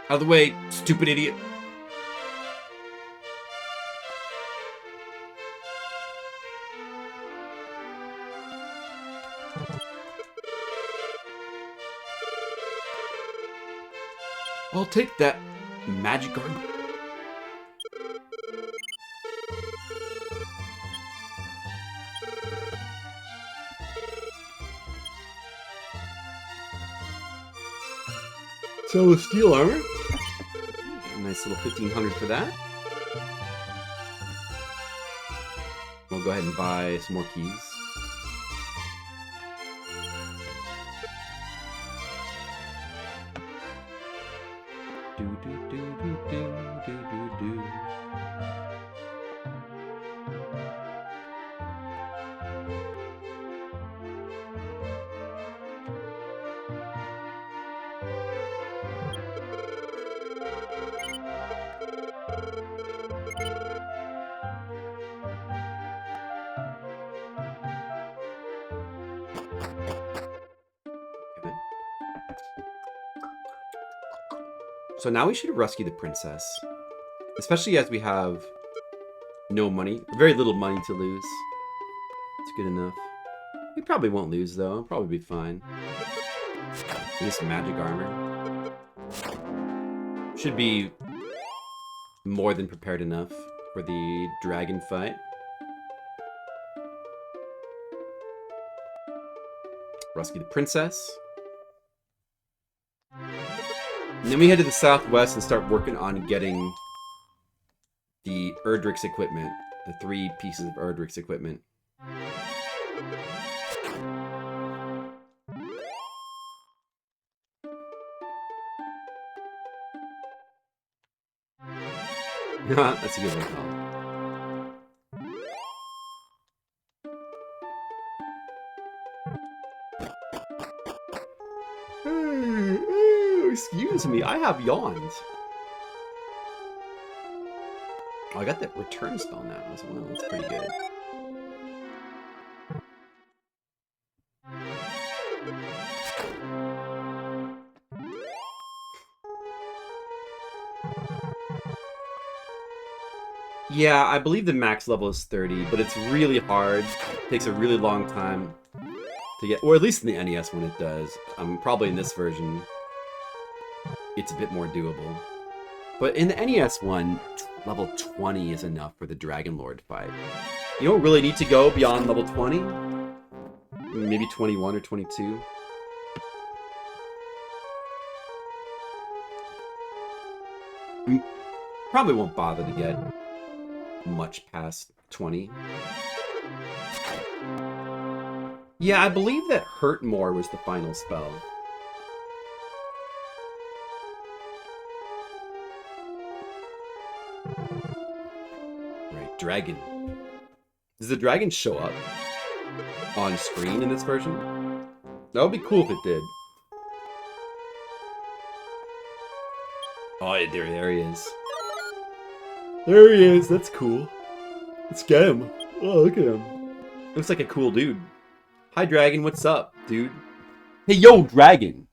Out of the way, stupid idiot. I'll take that magic garden. Sell the steel armor. Nice little 1500 for that. We'll go ahead and buy some more keys. Do do do do do do do do. So now we should rescue the princess. Especially as we have no money, very little money to lose. It's good enough. We probably won't lose though, it'll probably be fine. This magic armor should be more than prepared enough for the dragon fight. Rescue the princess. And then we head to the southwest and start working on getting the Erdrick's equipment. The 3 pieces of Erdrick's equipment. That's a good one, Colin. Excuse me, I have yawns. Oh, I got that return spell now as well. That's pretty good. Yeah, I believe the max level is 30, but it's really hard. It takes a really long time to get, or at least in the NES when it does. Probably in this version, it's a bit more doable. But in the NES one, level 20 is enough for the Dragon Lord fight. You don't really need to go beyond level 20. Maybe 21 or 22. Probably won't bother to get much past 20. Yeah, I believe that Hurt More was the final spell. Right, dragon. Does the dragon show up on screen in this version? That would be cool if it did. Oh, there he is. There he is. That's cool. Let's get him. Oh, look at him. Looks like a cool dude. Hi, dragon. What's up, dude? Hey, yo, dragon.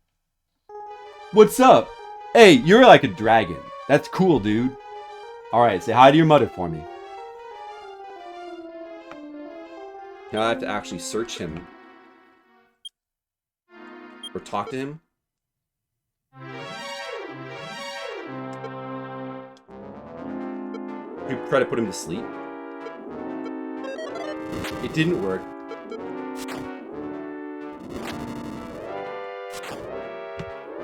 What's up? Hey, you're like a dragon. That's cool, dude. Alright, say hi to your mother for me. Now I have to actually search him. Or talk to him. We try to put him to sleep. It didn't work.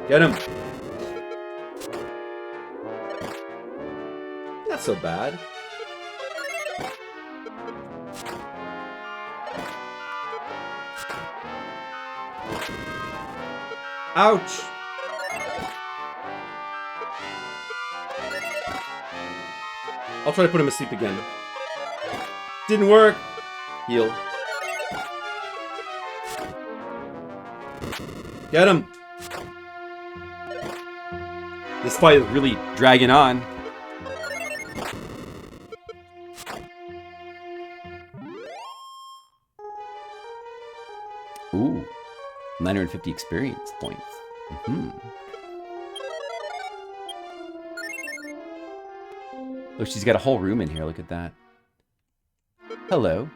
Get him! Not so bad. Ouch! I'll try to put him asleep again. Didn't work. Heal. Get him. This fight is really dragging on. Ooh, 950 experience points. Oh, she's got a whole room in here. Look at that. Hello.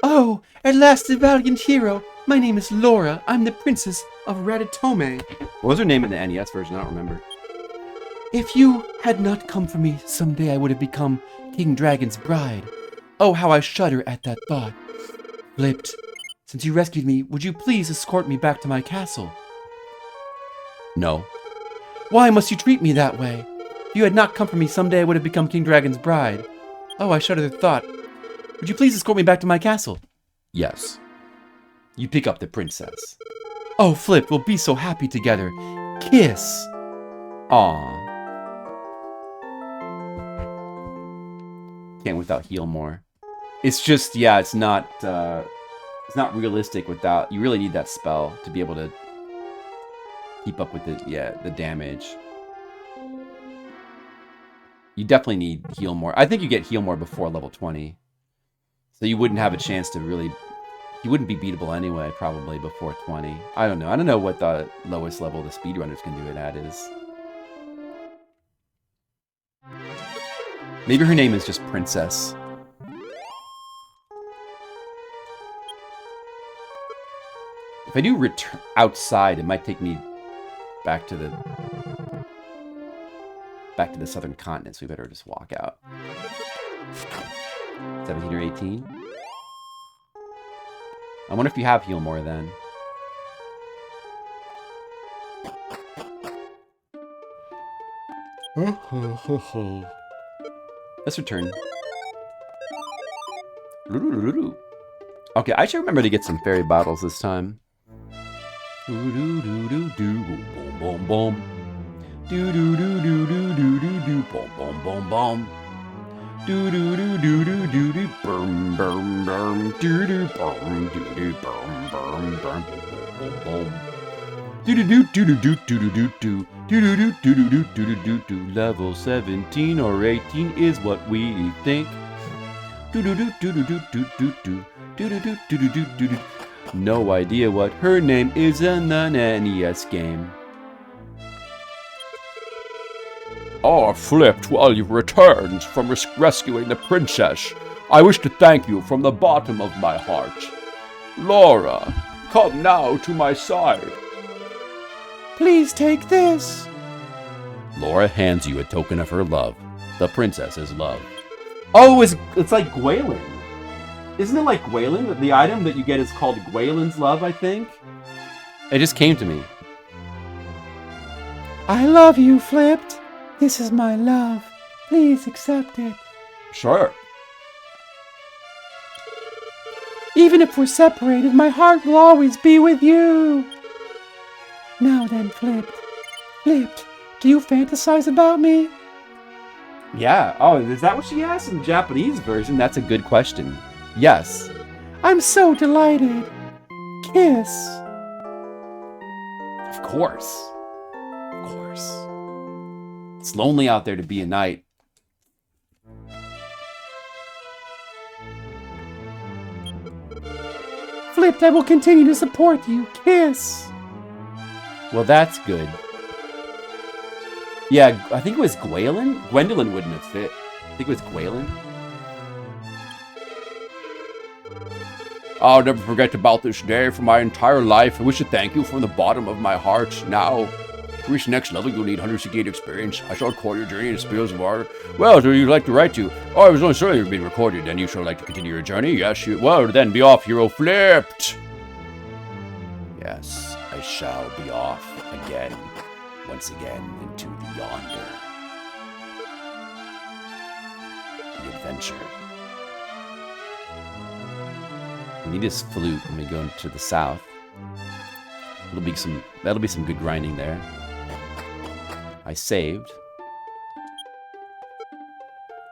Oh, at last, the valiant hero. My name is Laura. I'm the princess of Ratatome. What was her name in the NES version? I don't remember. If you had not come for me, someday I would have become King Dragon's bride. Oh, how I shudder at that thought. Flipped. Since you rescued me, would you please escort me back to my castle? No. Why must you treat me that way? If you had not come for me, someday I would have become King Dragon's bride. Oh, I shudder at the thought. Would you please escort me back to my castle? Yes. You pick up the princess. Oh, Flip, we'll be so happy together. Kiss. Aww. Can't without heal more. It's just, yeah, it's not realistic without, you really need that spell to be able to keep up with the damage. You definitely need heal more. I think you get heal more before level 20. So you wouldn't have a chance to really, you wouldn't be beatable anyway, probably before 20. I don't know. I don't know what the lowest level the speedrunners can do it at is. Maybe her name is just Princess. If I do return outside, it might take me back to the southern continent, so we better just walk out. 17 or 18? I wonder if you have heal more then. Let's return. Okay, I should remember to get some fairy bottles this time. Boom boom boom. Do do do do do do do do boom boom boom boom. Do do do do do do do boom boom boom. Do do boom do do boom boom boom boom boom. Do do do do do do do do do do do do do do do do do do. Level 17 or 18 is what we think. Do do do do do do do do do do do do do do do do. No idea what her name is in the NES game. Ah, Flipped, while you've returned from rescuing the princess, I wish to thank you from the bottom of my heart. Laura, come now to my side. Please take this. Laura hands you a token of her love, the princess's love. Oh, it's like Gwaylin. Isn't it like Gwaylin? The item that you get is called Gwaylin's Love, I think? It just came to me. I love you, Flipped. This is my love. Please accept it. Sure. Even if we're separated, my heart will always be with you. Now then, Flipped. Flipped, do you fantasize about me? Yeah. Oh, is that what she asked in the Japanese version? That's a good question. Yes. I'm so delighted. Kiss. Of course. Of course. It's lonely out there to be a knight. Flipped, I will continue to support you. Kiss. Well, that's good. Yeah, I think it was Gwaylin. Gwendolyn wouldn't have fit. I think it was Gwaylin. I'll never forget about this day for my entire life. I wish to thank you from the bottom of my heart. Now, to reach the next level, you'll need 168 experience. I shall record your journey in Spills of Water. Well, do you like to write to? Oh, I was only sorry you're being recorded, and you shall like to continue your journey. Yes, you. Well, then be off, hero. Flipped. Yes, I shall be off again, once again, into the yonder. The adventure. We need his flute when we go into the south. That'll be some good grinding there. I saved.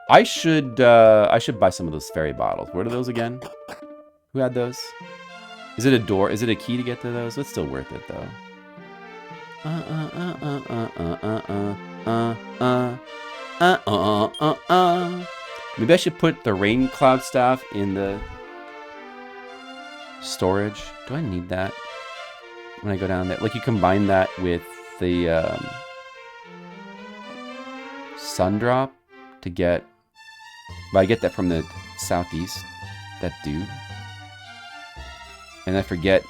I should buy some of those fairy bottles. What are those again? Who had those? Is it a door? Is it a key to get to those? It's still worth it though. Maybe I should put the rain cloud staff in the storage. Do I need that when I go down there? Like you combine that with the sun drop to get. But I get that from the southeast. That dude. And I forget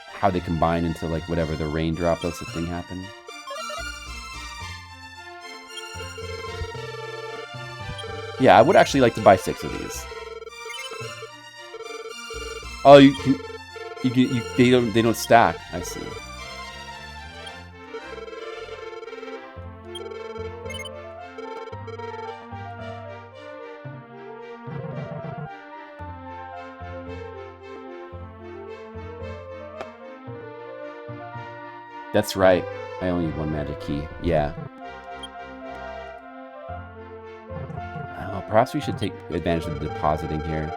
how they combine into like whatever the raindrop lets the thing happen. Yeah, I would actually like to buy 6 of these. Oh, they don't stack. I see. That's right. I only need 1 magic key. Yeah. Perhaps we should take advantage of the depositing here.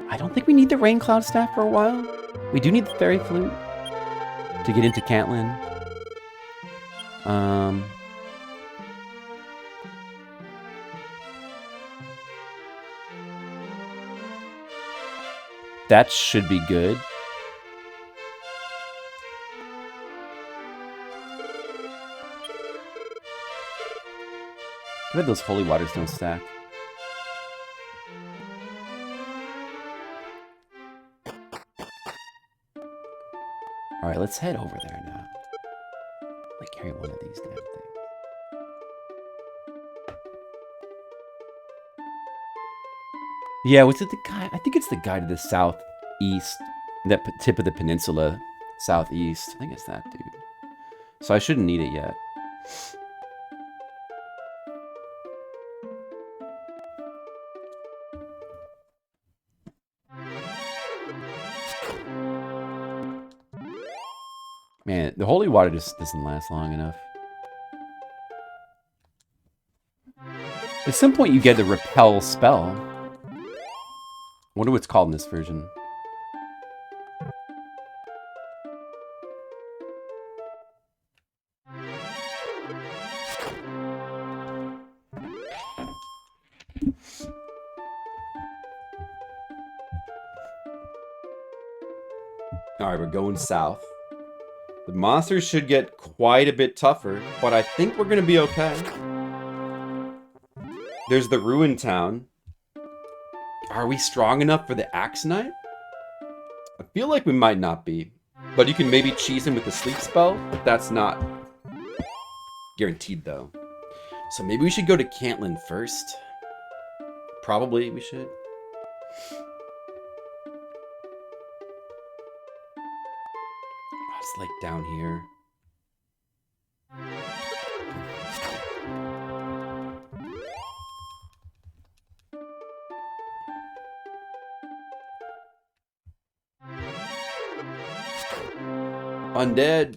I don't think we need the rain cloud staff for a while. We do need the fairy flute to get into Cantlin. That should be good. I bet those holy waters don't stack. Alright, let's head over there now. Like carry one of these damn things. Yeah, was it the guy? I think it's the guy to the southeast. That tip of the peninsula. Southeast. I think it's that dude. So I shouldn't need it yet. Man, the holy water just doesn't last long enough. At some point you get the repel spell. I wonder what it's called in this version. Alright, we're going south. The monsters should get quite a bit tougher, but I think we're gonna be okay. There's the ruined town. Are we strong enough for the Axe Knight? I feel like we might not be. But you can maybe cheese him with the sleep spell. That's not guaranteed though. So maybe we should go to Cantlin first. Probably we should. It's like down here. Undead.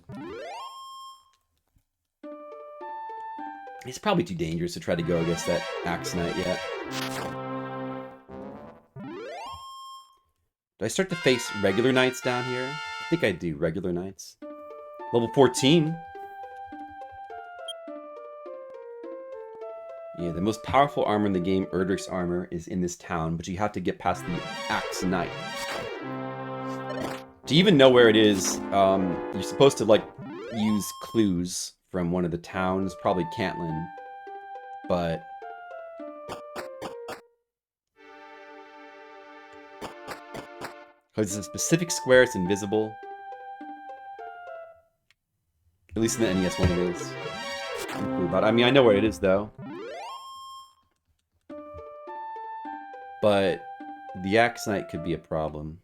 It's probably too dangerous to try to go against that Axe Knight yet. Do I start to face regular knights down here? I think I do, regular knights. Level 14. Yeah, the most powerful armor in the game, Erdrick's armor, is in this town, but you have to get past the Axe Knight. To even know where it is, you're supposed to, like, use clues from one of the towns, probably Cantlin, but... Because it's a specific square, it's invisible. At least in the NES one it is. But I mean, I know where it is, though. But the Axe Knight could be a problem.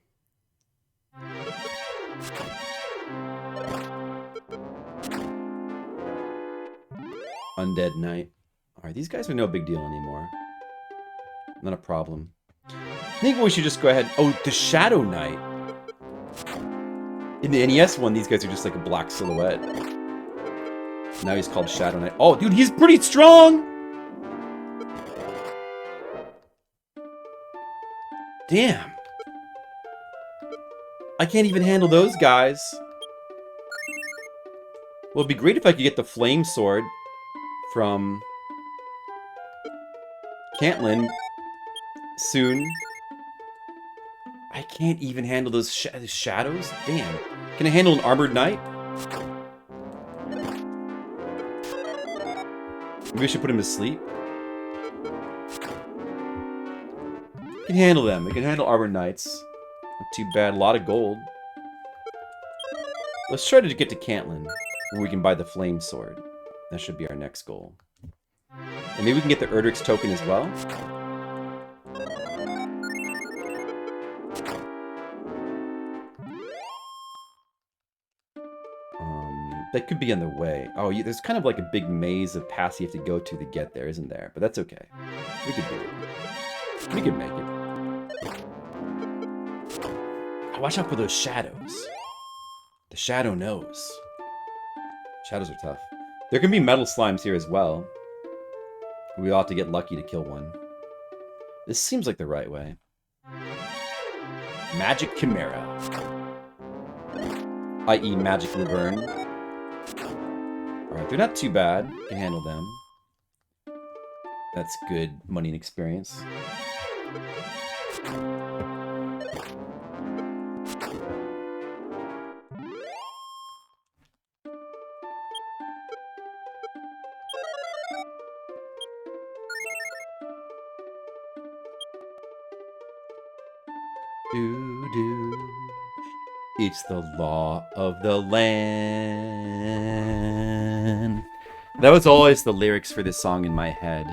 Undead Knight. Alright, these guys are no big deal anymore. Not a problem. I think we should just go ahead... Oh, the Shadow Knight! In the NES one, these guys are just like a black silhouette. Now he's called Shadow Knight. Oh, dude, he's pretty strong! Damn. I can't even handle those guys. Well, it'd be great if I could get the flame sword from Cantlin soon. I can't even handle those shadows? Damn. Can I handle an armored knight? Maybe I should put him to sleep. I can handle them. I can handle armored knights. Not too bad. A lot of gold. Let's try to get to Cantlin, where we can buy the flame sword. That should be our next goal. And maybe we can get the Erdrick's token as well. That could be on the way. Oh, yeah, there's kind of like a big maze of paths you have to go to get there, isn't there? But that's okay. We could do it. We could make it. Oh, watch out for those shadows. The shadow knows. Shadows are tough. There can be metal slimes here as well. We ought to get lucky to kill one. This seems like the right way. Magic Chimera. I.e. Magic Laverne. Alright, they're not too bad. Can handle them. That's good money and experience. It's the law of the land. That was always the lyrics for this song in my head.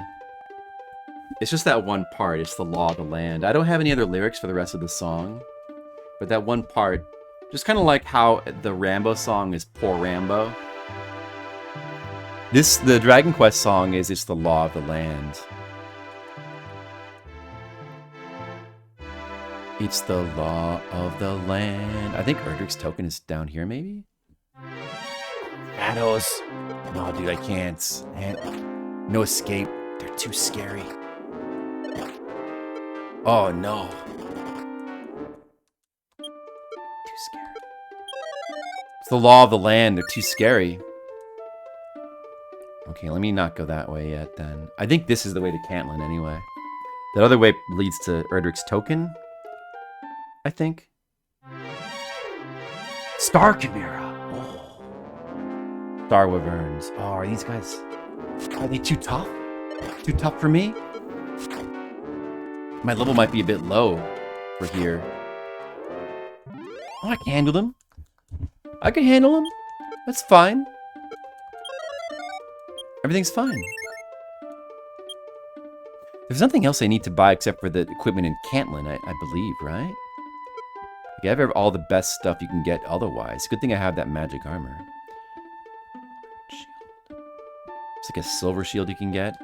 It's just that one part. It's the law of the land. I don't have any other lyrics for the rest of the song. But that one part, just kind of like how the Rambo song is Poor Rambo. The Dragon Quest song is It's the Law of the Land. It's the law of the land. I think Erdrick's token is down here, maybe? Shadows. No, dude, I can't. No escape. They're too scary. Oh, no. Too scary. It's the law of the land. They're too scary. Okay, let me not go that way yet, then. I think this is the way to Cantlin, anyway. That other way leads to Erdrick's token. I think. Star Chimera. Oh. Star Wyverns. Oh, are these guys... Are they too tough? Too tough for me? My level might be a bit low for here. Oh, I can handle them. I can handle them. That's fine. Everything's fine. There's nothing else I need to buy except for the equipment in Cantlin, I believe, right? You have all the best stuff you can get otherwise. Good thing I have that magic armor. Shield. It's like a silver shield you can get.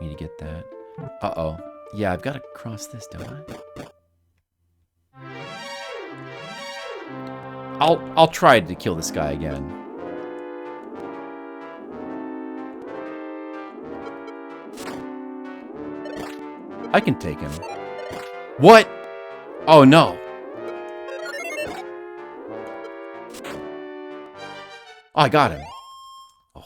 Need to get that. Uh-oh. Yeah, I've got to cross this, don't I? I'll try to kill this guy again. I can take him. What? Oh, no. Oh, I got him. Oh.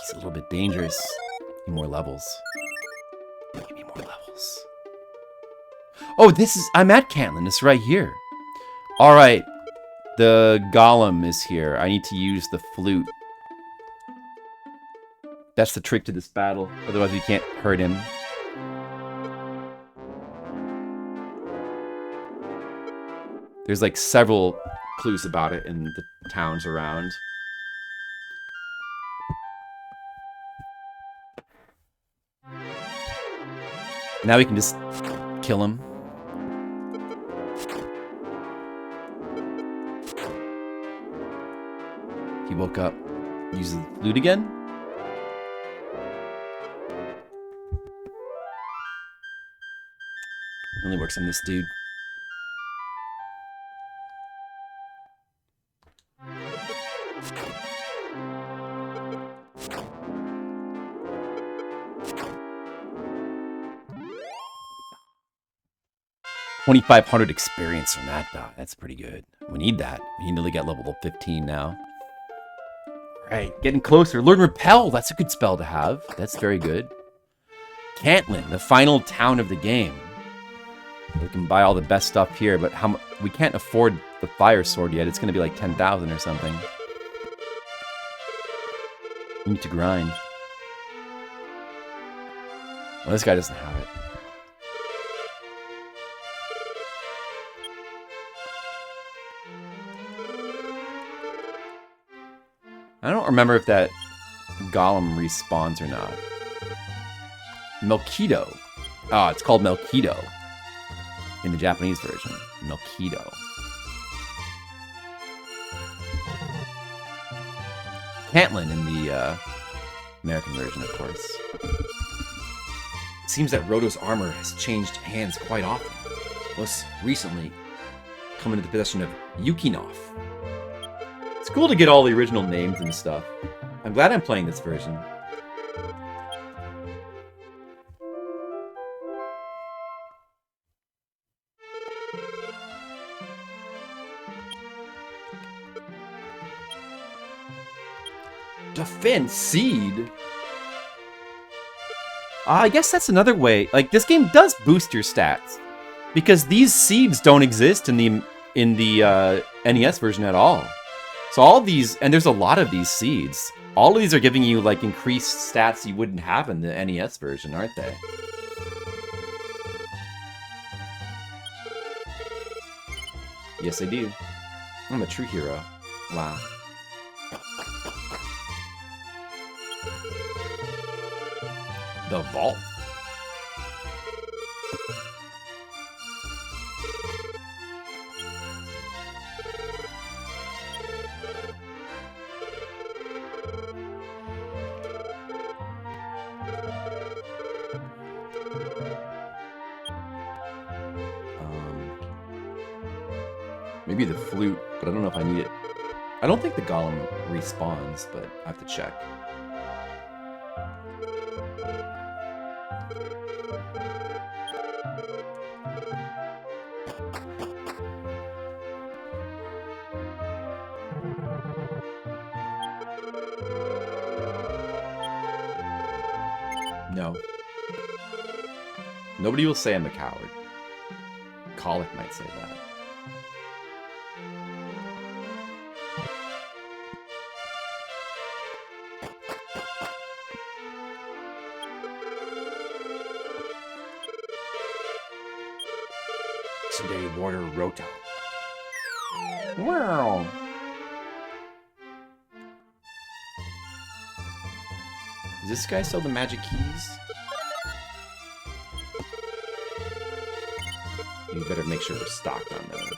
He's a little bit dangerous. Need more levels. Give me more levels. Oh, I'm at Cantlin. It's right here. All right. The golem is here. I need to use the flute. That's the trick to this battle. Otherwise, we can't hurt him. There's like several clues about it in the towns around. Now we can just kill him. He woke up. Use the flute again? Only works on this dude. 2,500 experience from that dog. That's pretty good. We need that. We need to get level 15 now. Right, getting closer. Lord Repel, that's a good spell to have. That's very good. Cantlin, the final town of the game. We can buy all the best stuff here, but we can't afford the fire sword yet. It's going to be like 10,000 or something. We need to grind. Well, this guy doesn't have it. I don't remember if that golem respawns or not. Melkido. Oh, it's called Melkido in the Japanese version. Melkido. Cantlin in the American version, of course. It seems that Roto's armor has changed hands quite often. Most recently, come into the possession of Yukinov. It's cool to get all the original names and stuff. I'm glad I'm playing this version. Defense Seed? I guess that's another way. Like, this game does boost your stats. Because these seeds don't exist in the NES version at all. So all these, and there's a lot of these seeds. All of these are giving you, like, increased stats you wouldn't have in the NES version, aren't they? Yes, I do. I'm a true hero. Wow. The vault. Maybe the flute, but I don't know if I need it. I don't think the golem respawns, but I have to check. No. Nobody will say I'm a coward. Colic might say that. Today, Warder Roto. Wow. Does this guy sell the magic keys? You better make sure we're stocked on those.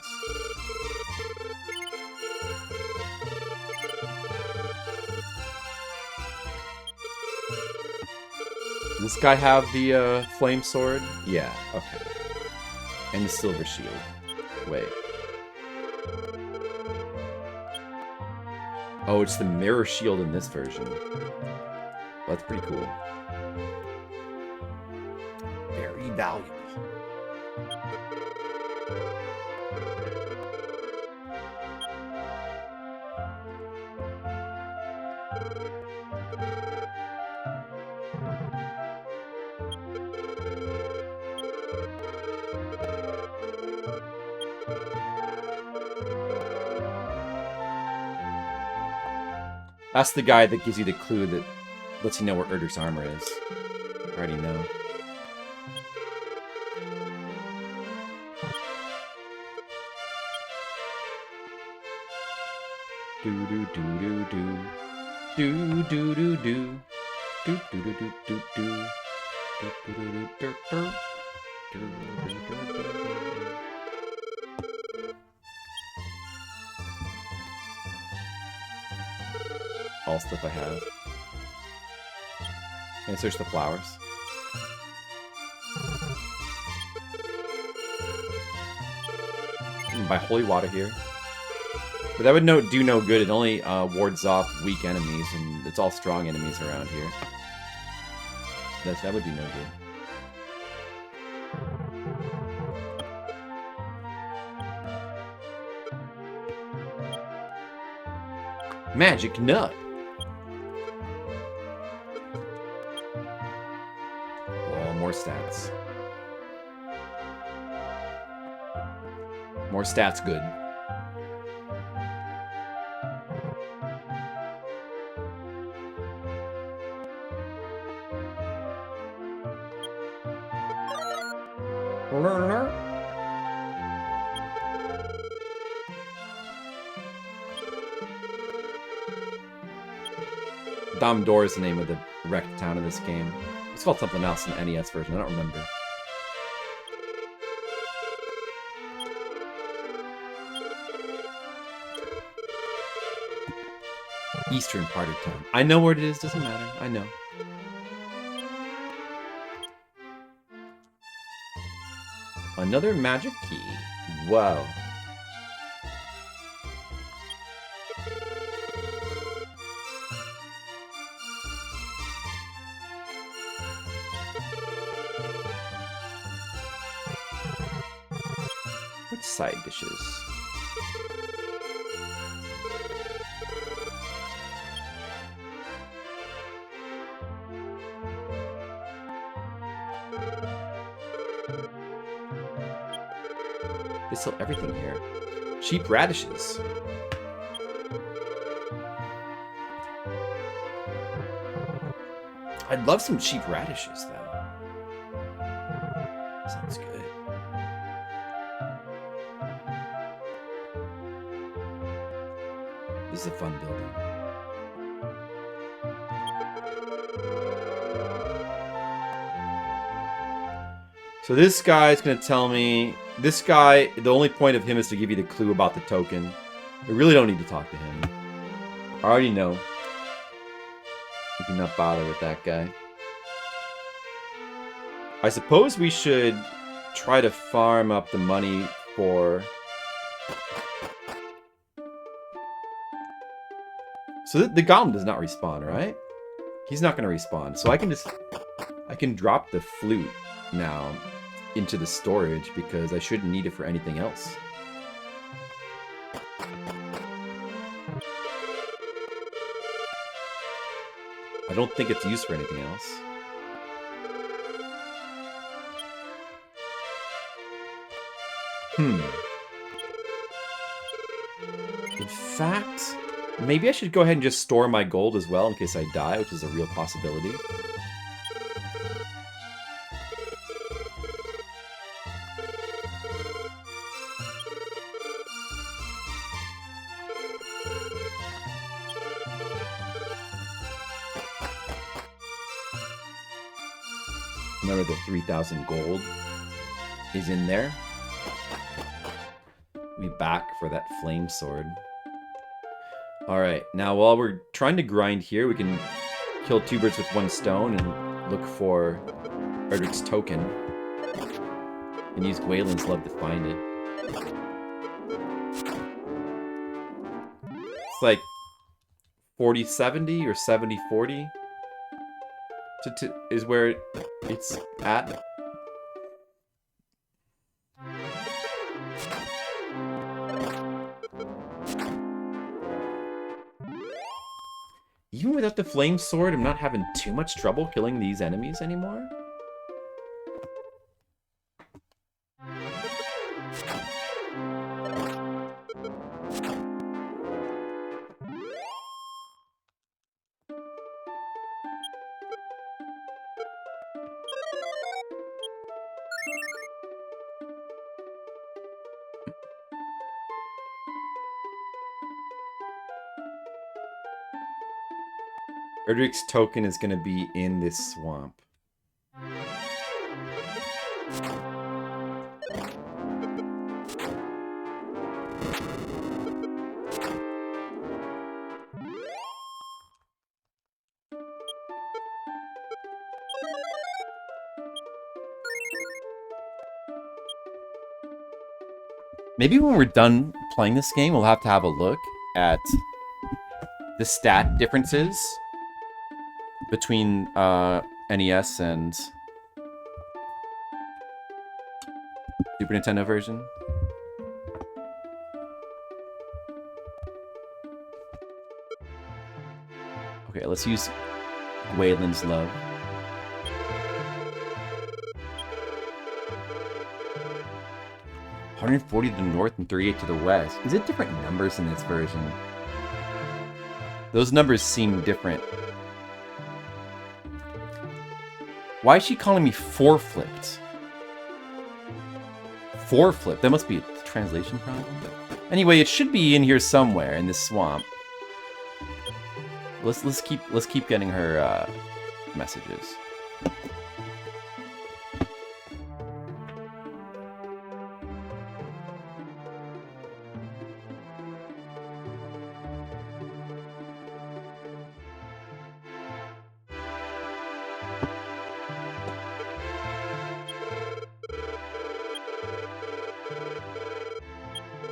Does this guy have the flame sword? Yeah, okay. And the silver shield. Wait. Oh, it's the mirror shield in this version. Well, that's pretty cool. Very valuable. That's the guy that gives you the clue that lets you know where Erdrick's armor is. I already know. Do do do do do. Do do do do. Do do do do do do. Do do do do do do. Do do do do do. All stuff I have. And search the flowers. You can buy holy water here. But that would do no good. It only wards off weak enemies, and it's all strong enemies around here. That would do no good. Magic nut. Oh, more stats. More stats good. Dom Dor is the name of the wrecked town in this game. It's called something else in the NES version. I don't remember. Eastern part of town. I know where it is. Doesn't matter. I know. Another magic key. Wow. Which side dishes? They sell everything here. Cheap radishes. I'd love some cheap radishes, though. Sounds good. This is a fun building. So this guy is going to tell me... This guy, the only point of him is to give you the clue about the token. We really don't need to talk to him. I already know. We do not bother with that guy. I suppose we should try to farm up the money for... So the golem does not respawn, right? He's not going to respawn. So I can just... I can drop the flute now into the storage because I shouldn't need it for anything else. I don't think it's used for anything else. In fact, maybe I should go ahead and just store my gold as well in case I die, which is a real possibility. Remember the 3,000 gold is in there. Be back for that flame sword. Alright, now while we're trying to grind here, we can kill two birds with one stone and look for Erdrick's token. And use Gwaelin's love to find it. It's like 40-70 or 70-40 is where it's at. Even without the flame sword, I'm not having too much trouble killing these enemies anymore. Erdrick's token is going to be in this swamp. Maybe when we're done playing this game, we'll have to have a look at the stat differences between NES and Super Nintendo version. Okay, let's use Gwaelin's Love. $140 to the north and 38 to the west. Is it different numbers in this version? Those numbers seem different. Why is she calling me four-flipped? Four-flipped? That must be a translation problem. Anyway, it should be in here somewhere in this swamp. Let's keep getting her messages.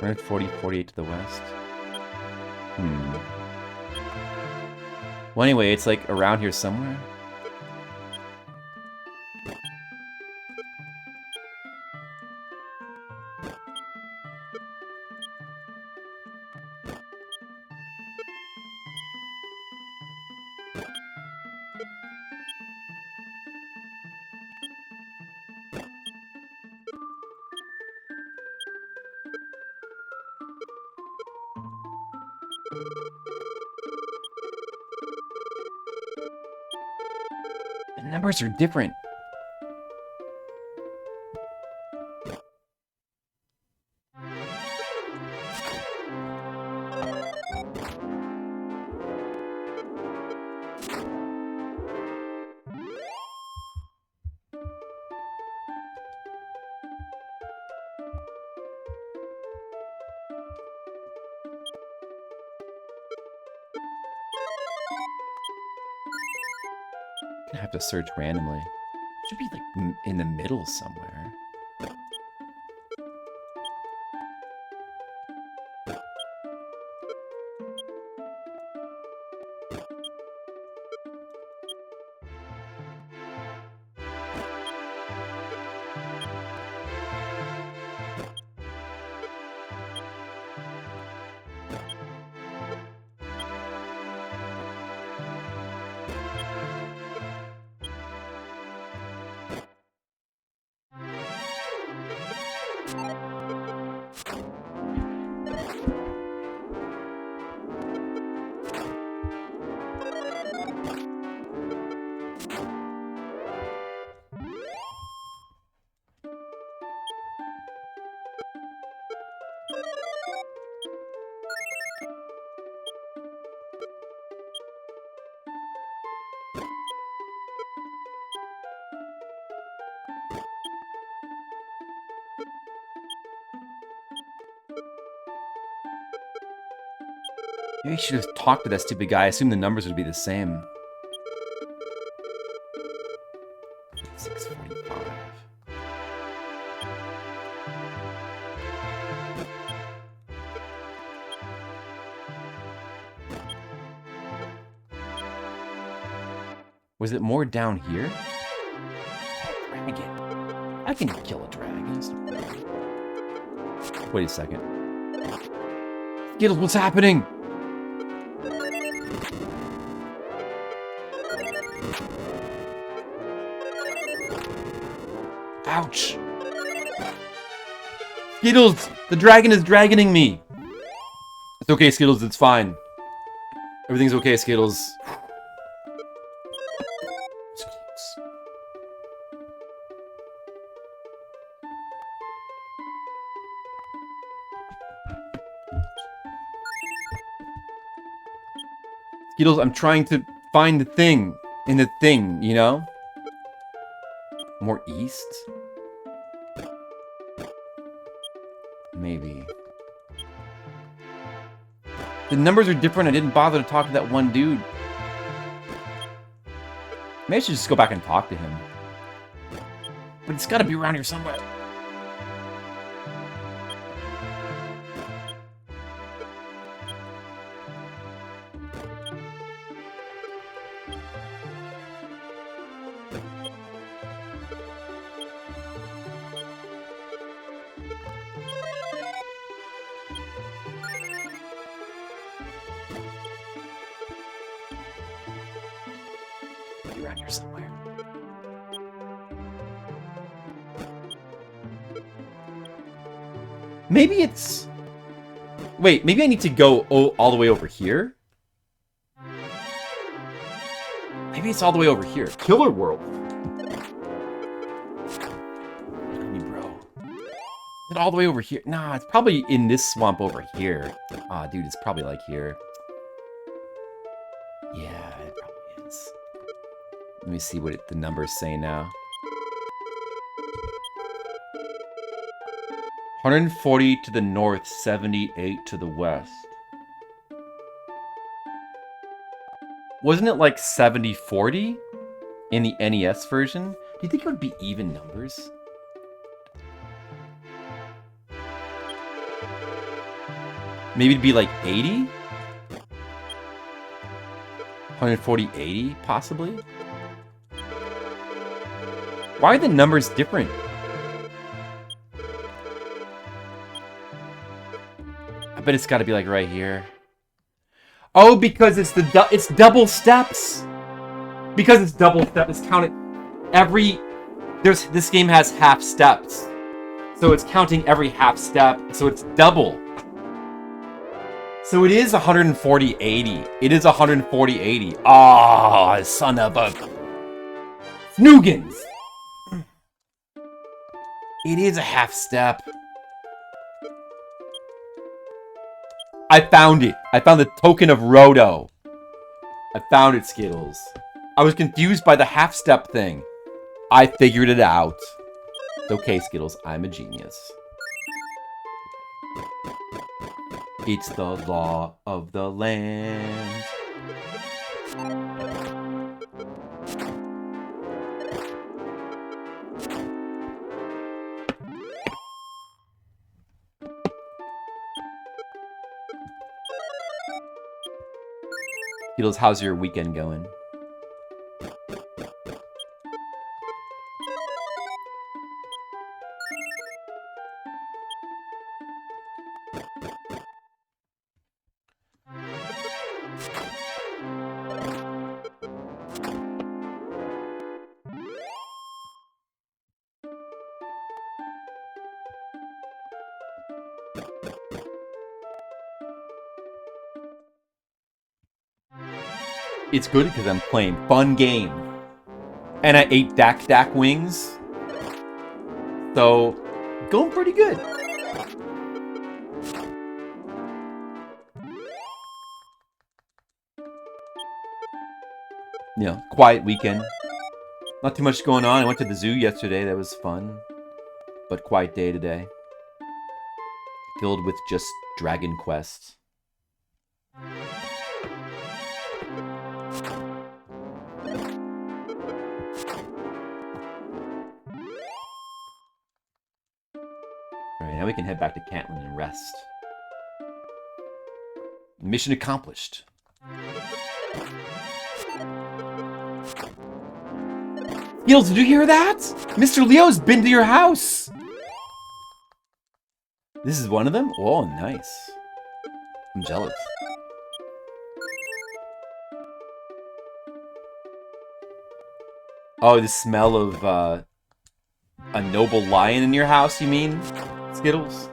We're at 48 to the west. Well, anyway, it's like around here somewhere. The numbers are different. I have to search randomly. Should be like in the middle somewhere. Maybe I should have talked to that stupid guy. I assume the numbers would be the same. 645. Was it more down here? Dragon. I can kill a dragon. Wait a second. Skittles, what's happening? Ouch! Skittles! The dragon is dragoning me! It's okay, Skittles, it's fine. Everything's okay, Skittles. Skittles, I'm trying to find the thing in the thing, you know? More east? Maybe. The numbers are different. I didn't bother to talk to that one dude. Maybe I should just go back and talk to him. But it's gotta be around here somewhere. be around here somewhere. Maybe it's... Wait, maybe I need to go all the way over here? Maybe it's all the way over here. Killer World. Bro. Is it all the way over here? Nah, it's probably in this swamp over here. Ah, dude, it's probably like here. Yeah, it probably is. Let me see what the numbers say now. 140 to the north, 78 to the west. Wasn't it like 70-40 in the NES version? Do you think it would be even numbers? Maybe it'd be like 80? 140, 80, possibly? Why are the numbers different? I bet it's got to be like right here. Oh, because it's it's double steps. Because it's double step, it's counted every... This game has half steps. So it's counting every half step. So it's double. So it is 140-80. It is 140-80. Ah, son of a... Snoogans! It is a half step. I found it. I found the token of Roto. I found it, Skittles. I was confused by the half step thing. I figured it out. It's okay, Skittles. I'm a genius. It's the law of the land. Skittles, how's your weekend going? It's good because I'm playing fun game. And I ate Dak wings. So, going pretty good. You know, quiet weekend. Not too much going on. I went to the zoo yesterday. That was fun. But quiet day today. Filled with just Dragon Quest. Alright, now we can head back to Cantlin and rest. Mission accomplished. Skittles, did you hear that? Mr. Leo's been to your house! This is one of them? Oh, nice. I'm jealous. Oh, the smell of, a noble lion in your house, you mean, Skittles?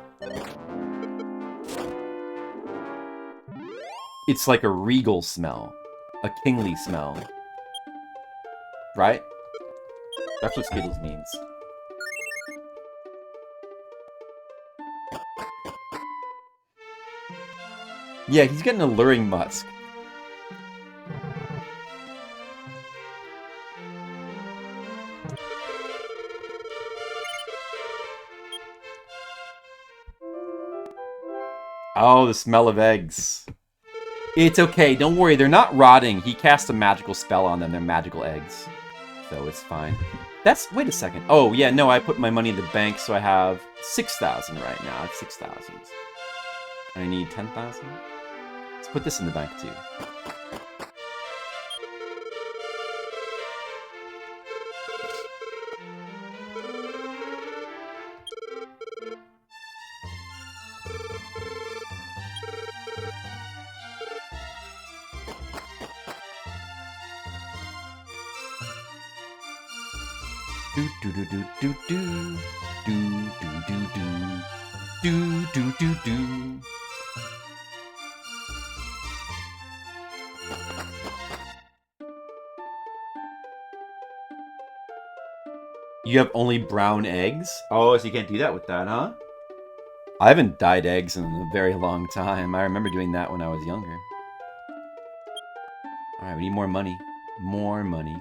It's like a regal smell. A kingly smell. Right? That's what Skittles means. Yeah, he's got an alluring musk. Oh, the smell of eggs. It's okay, don't worry, they're not rotting. He cast a magical spell on them, they're magical eggs. So it's fine. That's, wait a second. Oh, yeah, no, I put my money in the bank, so I have 6,000 right now. I have 6,000. I need 10,000. Let's put this in the bank, too. Do do do do do do do do do do do do do. You have only brown eggs? Oh, so you can't do that with that, huh? I haven't dyed eggs in a very long time. I remember doing that when I was younger. Alright, we need more money. More money.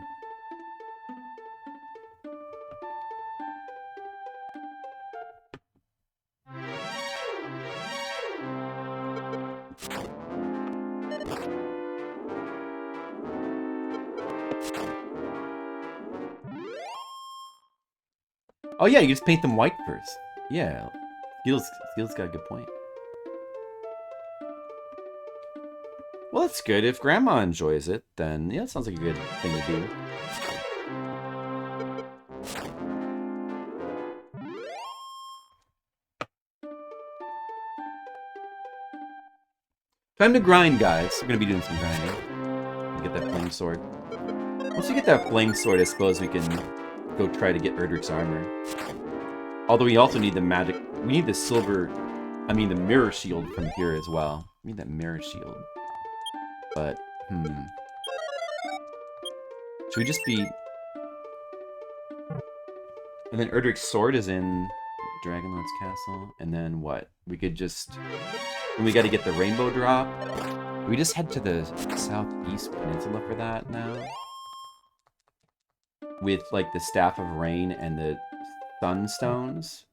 Oh yeah, you just paint them white first. Yeah, Steel's got a good point. Well, that's good. If Grandma enjoys it, then yeah, it sounds like a good thing to do. Time to grind, guys. We're gonna be doing some grinding. Get that flame sword. Once we get that flame sword, I suppose we can go try to get Erdrick's armor. Although we also need the magic. We need the silver. I mean, the mirror shield from here as well. We need that mirror shield. But, should we just be... And then Erdrick's sword is in Dragonlord's castle. And then what? We could just... And we gotta get the rainbow drop. We just head to the southeast peninsula for that now. With, like, the Staff of Rain and the Sunstones.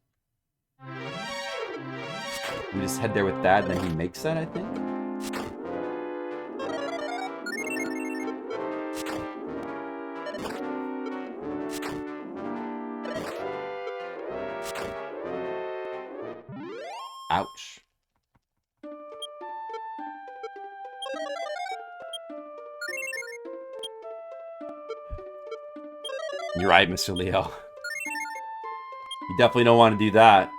We just head there with that, and then he makes that, I think? Ouch. You're right, Mr. Leo. You definitely don't want to do that.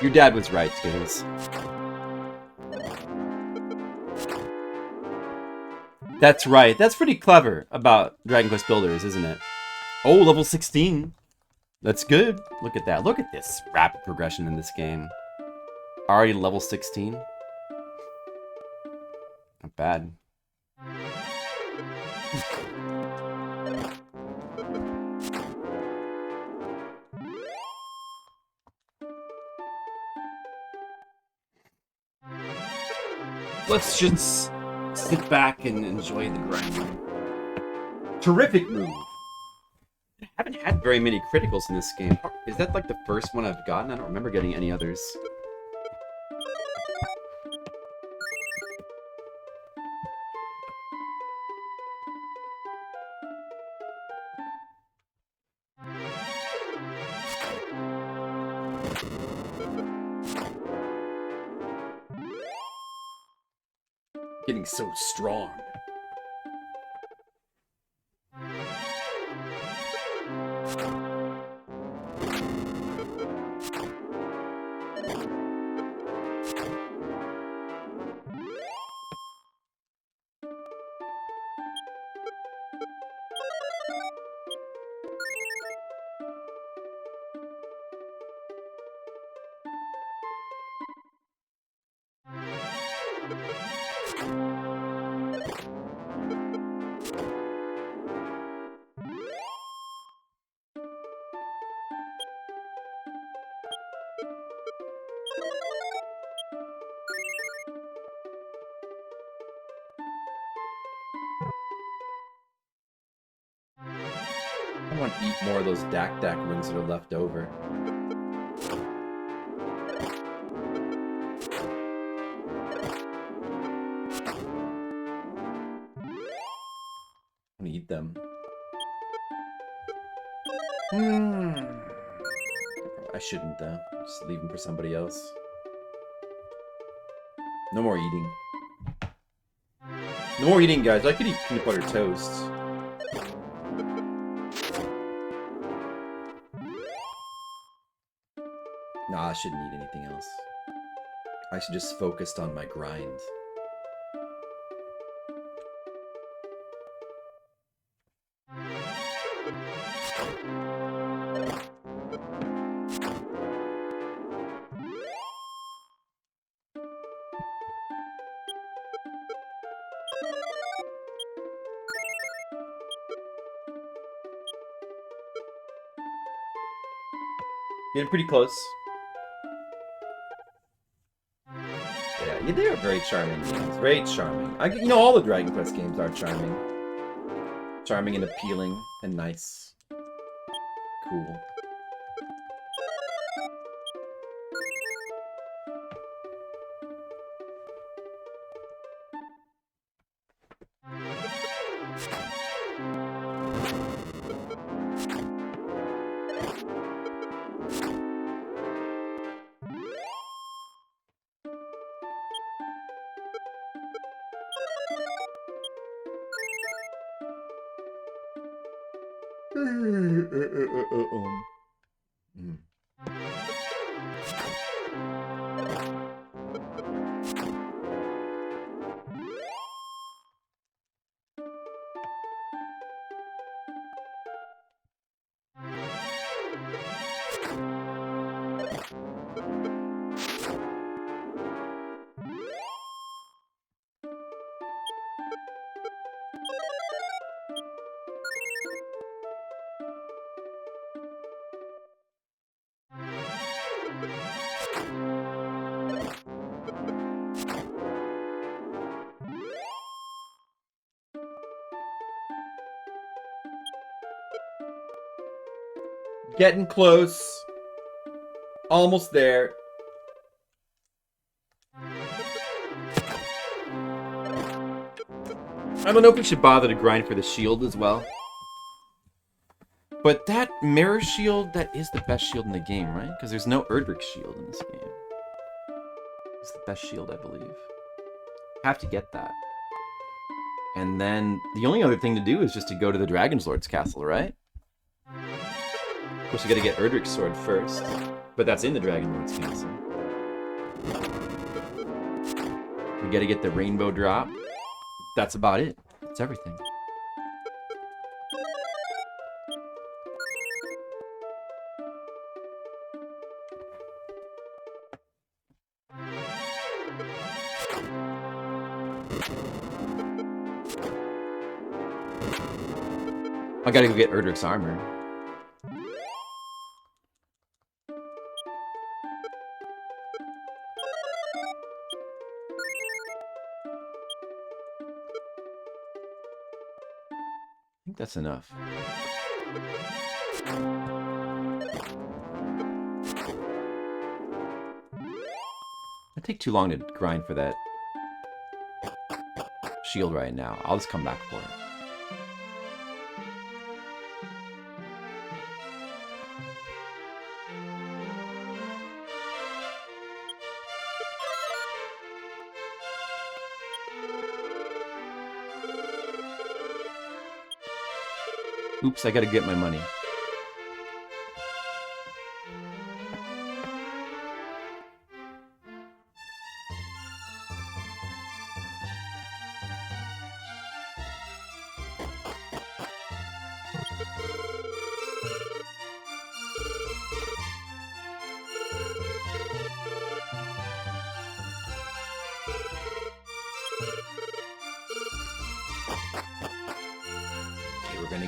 Your dad was right, Skittles. That's right. That's pretty clever about Dragon Quest Builders, isn't it? Oh, level 16. That's good. Look at that. Look at this rapid progression in this game. Already level 16. Not bad. Let's just sit back and enjoy the grind. Terrific move. I haven't had very many criticals in this game. Is that like the first one I've gotten? I don't remember getting any others. Getting so strong. I want to eat more of those Dak Dak rings that are left over. I shouldn't though. Just leave them for somebody else. No more eating. No more eating, guys. I could eat peanut butter toast. Nah, I shouldn't eat anything else. I should just focus on my grind. Getting pretty close. Yeah, they are very charming games. Very charming. You know, all the Dragon Quest games are charming. Charming and appealing and nice. Cool. Getting close. Almost there. I don't know if we should bother to grind for the shield as well. But that mirror shield, that is the best shield in the game, right? Because there's no Erdrick shield in this game. It's the best shield, I believe. Have to get that. And then the only other thing to do is just to go to the Dragon's Lord's castle, right? Of course, we gotta get Erdrick's sword first. But that's in the Dragon Lord's castle. We gotta get the rainbow drop. That's about it. That's everything. I gotta go get Erdrick's armor. I think that's enough. It'd take too long to grind for that shield right now. I'll just come back for it. Oops, I gotta get my money.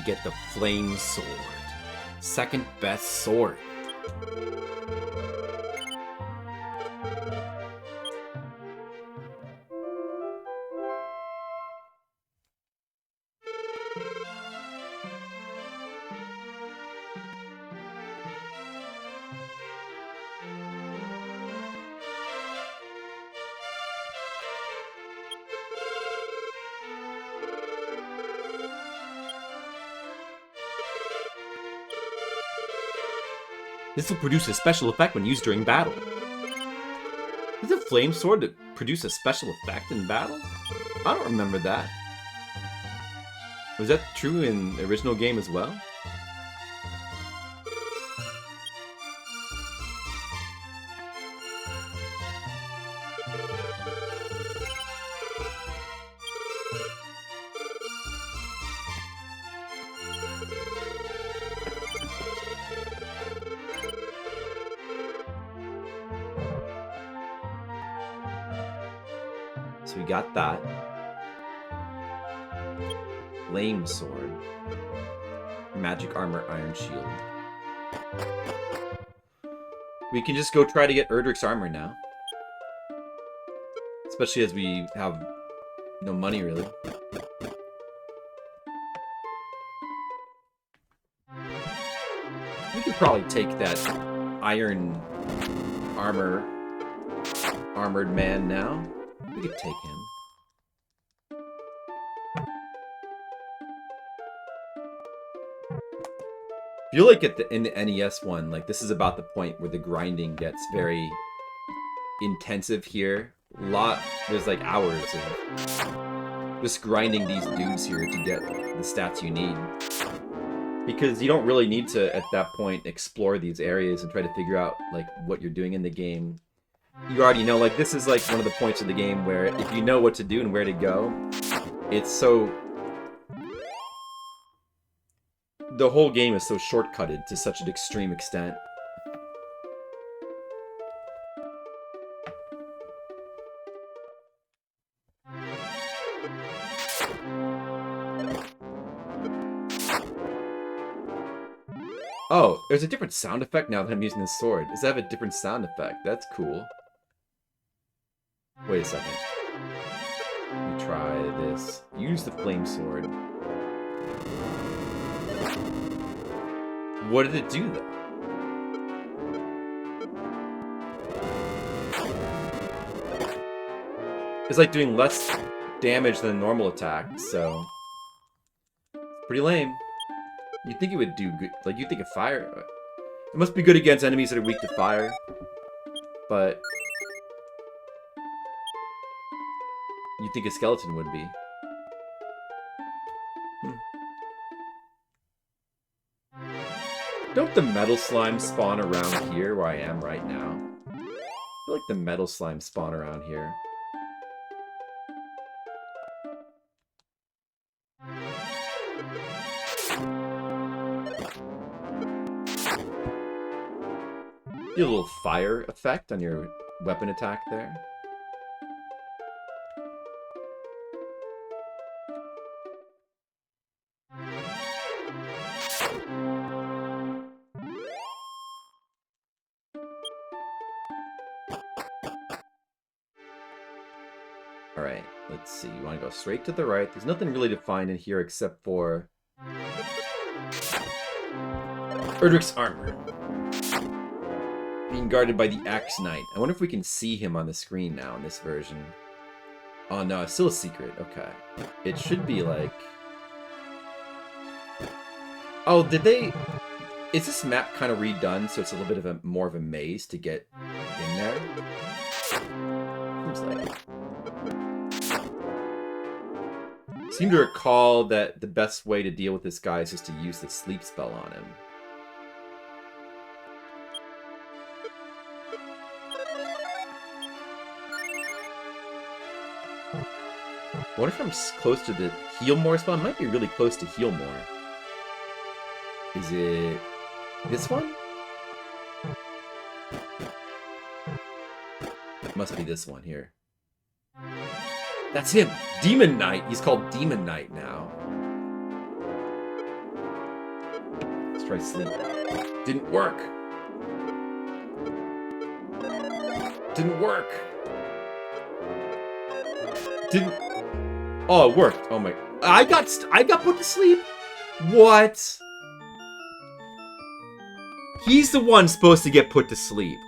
Get the flame sword. Second best sword. This will produce a special effect when used during battle. Is a flame sword to produce a special effect in battle? I don't remember that. Was that true in the original game as well? So we got that. Flame sword. Magic armor, iron shield. We can just go try to get Erdrick's armor now. Especially as we have no money, really. We could probably take that iron armor armored man now. We could take him. I feel like in the NES one, like this is about the point where the grinding gets very intensive here. There's like hours of just grinding these dudes here to get the stats you need. Because you don't really need to, at that point, explore these areas and try to figure out like what you're doing in the game. You already know, like, this is like one of the points of the game where if you know what to do and where to go, it's so... The whole game is so shortcutted to such an extreme extent. Oh, there's a different sound effect now that I'm using this sword. Does that have a different sound effect? That's cool. Wait a second. Let me try this. Use the flame sword. What did it do, though? It's like doing less damage than a normal attack, so... It's pretty lame. You'd think it would do good. Like, you'd think of fire. It must be good against enemies that are weak to fire. But... You'd think a skeleton would be. Don't the metal slime spawn around here where I am right now? I feel like the metal slime spawn around here. Get a little fire effect on your weapon attack there. Alright, let's see. You want to go straight to the right. There's nothing really to find in here except for Erdrick's armor. Being guarded by the Axe Knight. I wonder if we can see him on the screen now in this version. Oh no, it's still a secret. Okay. It should be like... Oh, did they... Is this map kind of redone so it's a little bit of more of a maze to get in there? Seems like it. Seem to recall that the best way to deal with this guy is just to use the sleep spell on him. I wonder if I'm close to the heal more spell. I might be really close to heal more. Is it this one? It must be this one here. That's him! Demon Knight! He's called Demon Knight now. Let's try sleep. Didn't work! Didn't work! Didn't... Oh, it worked. Oh my... I got put to sleep? What? He's the one supposed to get put to sleep.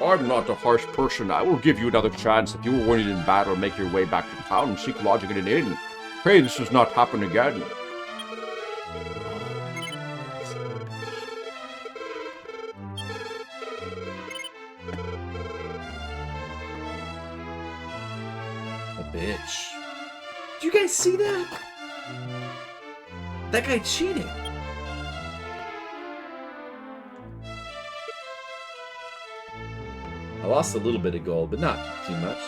I'm not a harsh person. I will give you another chance. If you were wounded in battle, make your way back to town and seek lodging in an inn. Pray this does not happen again. A bitch. Did you guys see that? That guy cheated. I lost a little bit of gold, but not too much.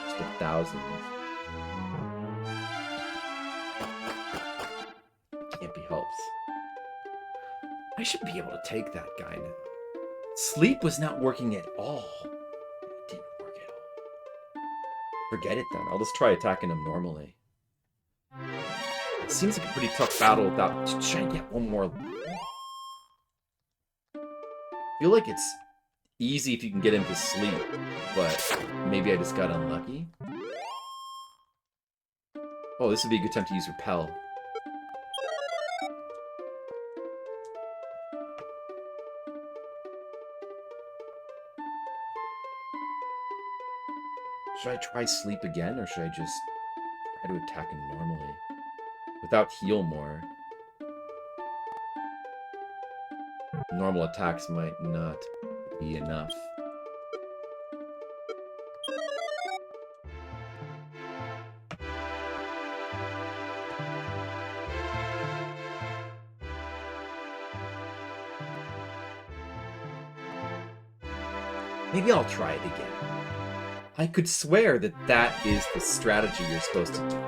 Just 1,000. Can't be helped. I should be able to take that guy now. Sleep was not working at all. It didn't work at all. Forget it then. I'll just try attacking him normally. It seems like a pretty tough battle without... Should I get one more? I feel like it's easy if you can get him to sleep, but maybe I just got unlucky. Oh, this would be a good time to use Repel. Should I try sleep again, or should I just try to attack him normally? Without heal more. Normal attacks might not be enough. Maybe I'll try it again. I could swear that that is the strategy you're supposed to do.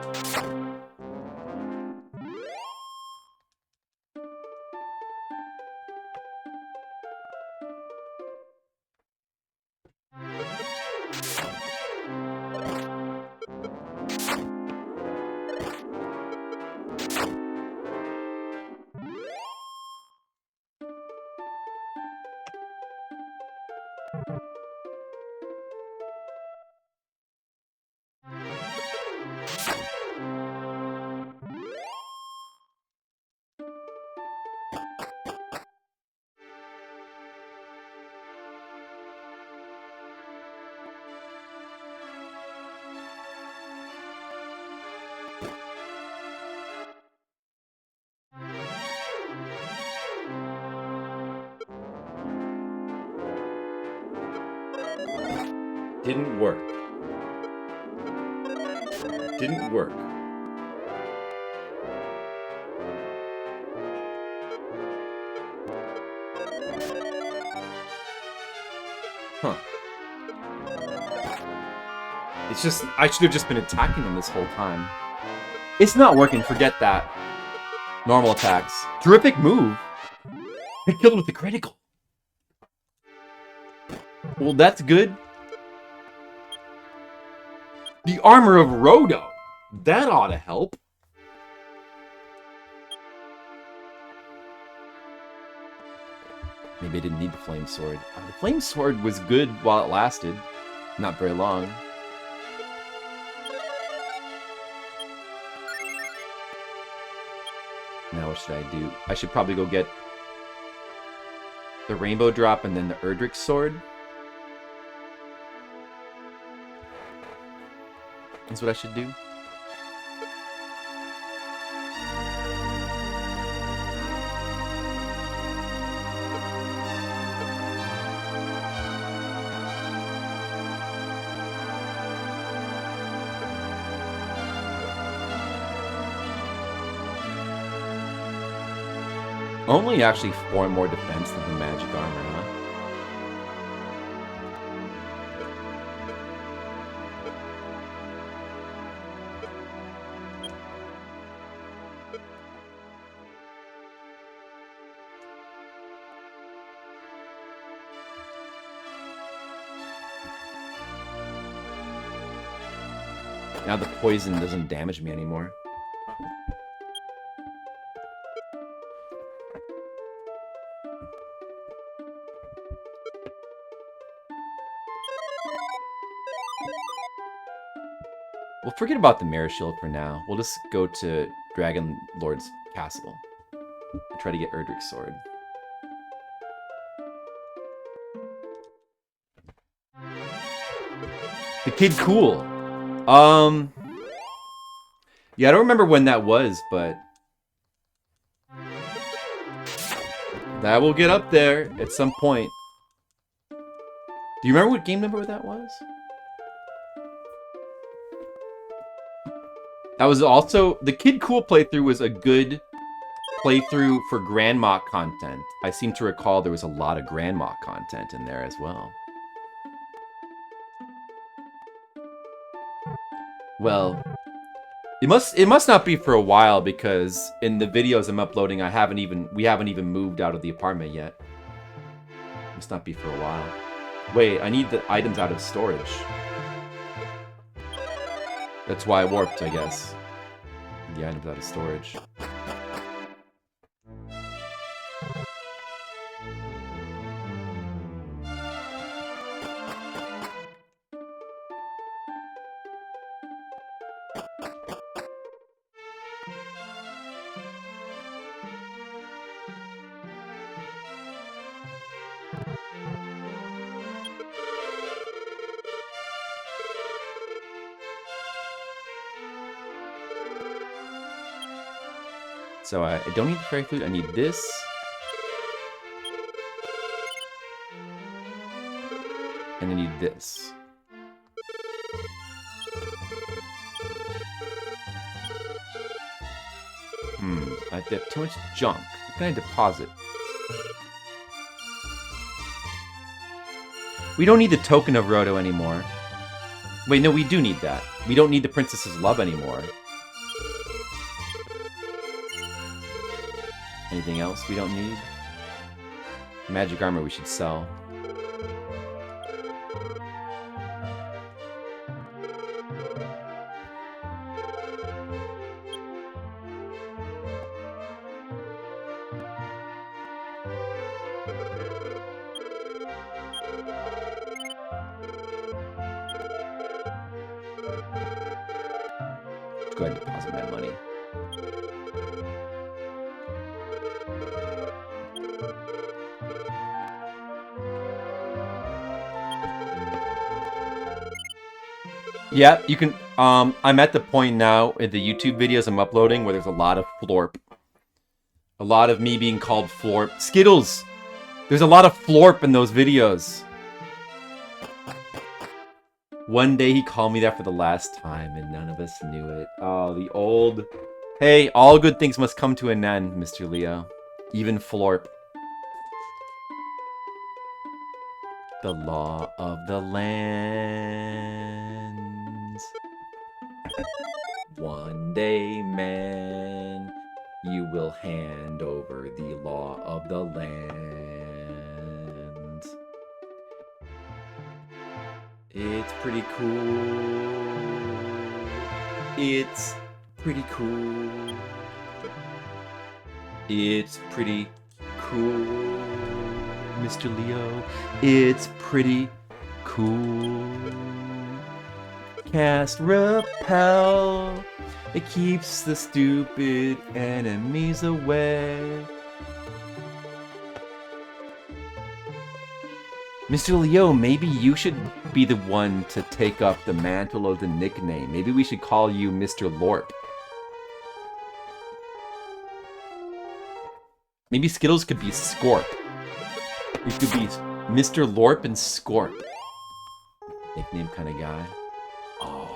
Didn't work. Didn't work. Huh. It's just, I should have just been attacking him this whole time. It's not working, forget that. Normal attacks. Terrific move. I killed him with the critical. Well, that's good. The armor of Rhodo. That ought to help. Maybe I didn't need the flame sword. The flame sword was good while it lasted. Not very long. Now what should I do? I should probably go get the rainbow drop and then the Erdrick sword. That's what I should do. Only actually 4 more defense than the magic armor, huh? Now the poison doesn't damage me anymore. We'll forget about the Mirror Shield for now. We'll just go to Dragon Lord's castle and try to get Erdrick's sword. Kid Cool. Yeah, I don't remember when that was, but that will get up there at some point. Do you remember what game number that was? That was also... The Kid Cool playthrough was a good playthrough for Grandma content. I seem to recall there was a lot of Grandma content in there as well. Well, it must not be for a while, because in the videos I'm uploading, we haven't even moved out of the apartment yet. It must not be for a while. Wait, I need the items out of storage. That's why I warped, I guess. The items out of storage. So I don't need the fairy flute, I need this. And I need this. I have too much junk. What can I deposit? We don't need the Token of Roto anymore. Wait, no, we do need that. We don't need the Princess's Love anymore. Anything else we don't need? Magic armor we should sell. Let's go ahead and deposit my money. Yeah, you can, I'm at the point now in the YouTube videos I'm uploading where there's a lot of florp. A lot of me being called florp. Skittles! There's a lot of florp in those videos. One day he called me that for the last time and none of us knew it. Oh, the old... Hey, all good things must come to an end, Mr. Leo. Even florp. The law of the lands. One day, man, you will hand over the law of the lands. It's pretty cool. It's pretty cool. It's pretty cool, Mr. Leo. It's pretty cool. Cast repel. It keeps the stupid enemies away. Mr. Leo, maybe you should be the one to take up the mantle of the nickname. Maybe we should call you Mr. Lorp. Maybe Skittles could be Scorp. It could be Mr. Lorp and Scorp. Nickname kind of guy. Oh.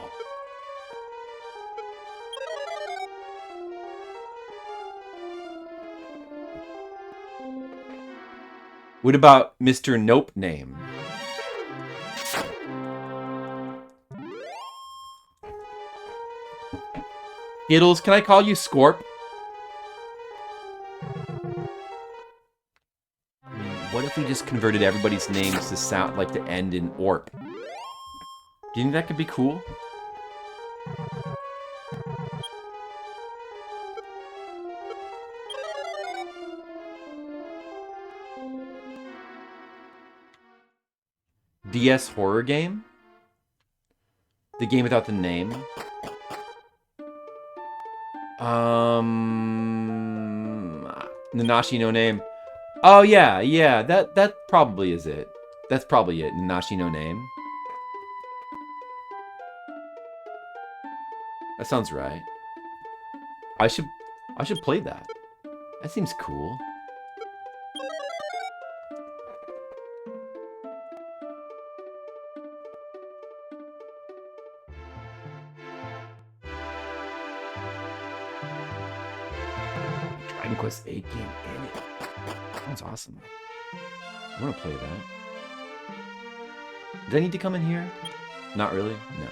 What about Mr. Nope Name? Skittles, can I call you Scorp? I mean, what if we just converted everybody's names to sound like to end in Orp? Do you think that could be cool? DS horror game? The game without the name? Nanashi no Name. Oh yeah, that probably is it. That's probably it. Nanashi no Name. That sounds right. I should play that. That seems cool. Dragon Quest 8 game in it. Sounds awesome. I want to play that. Do I need to come in here? Not really? No.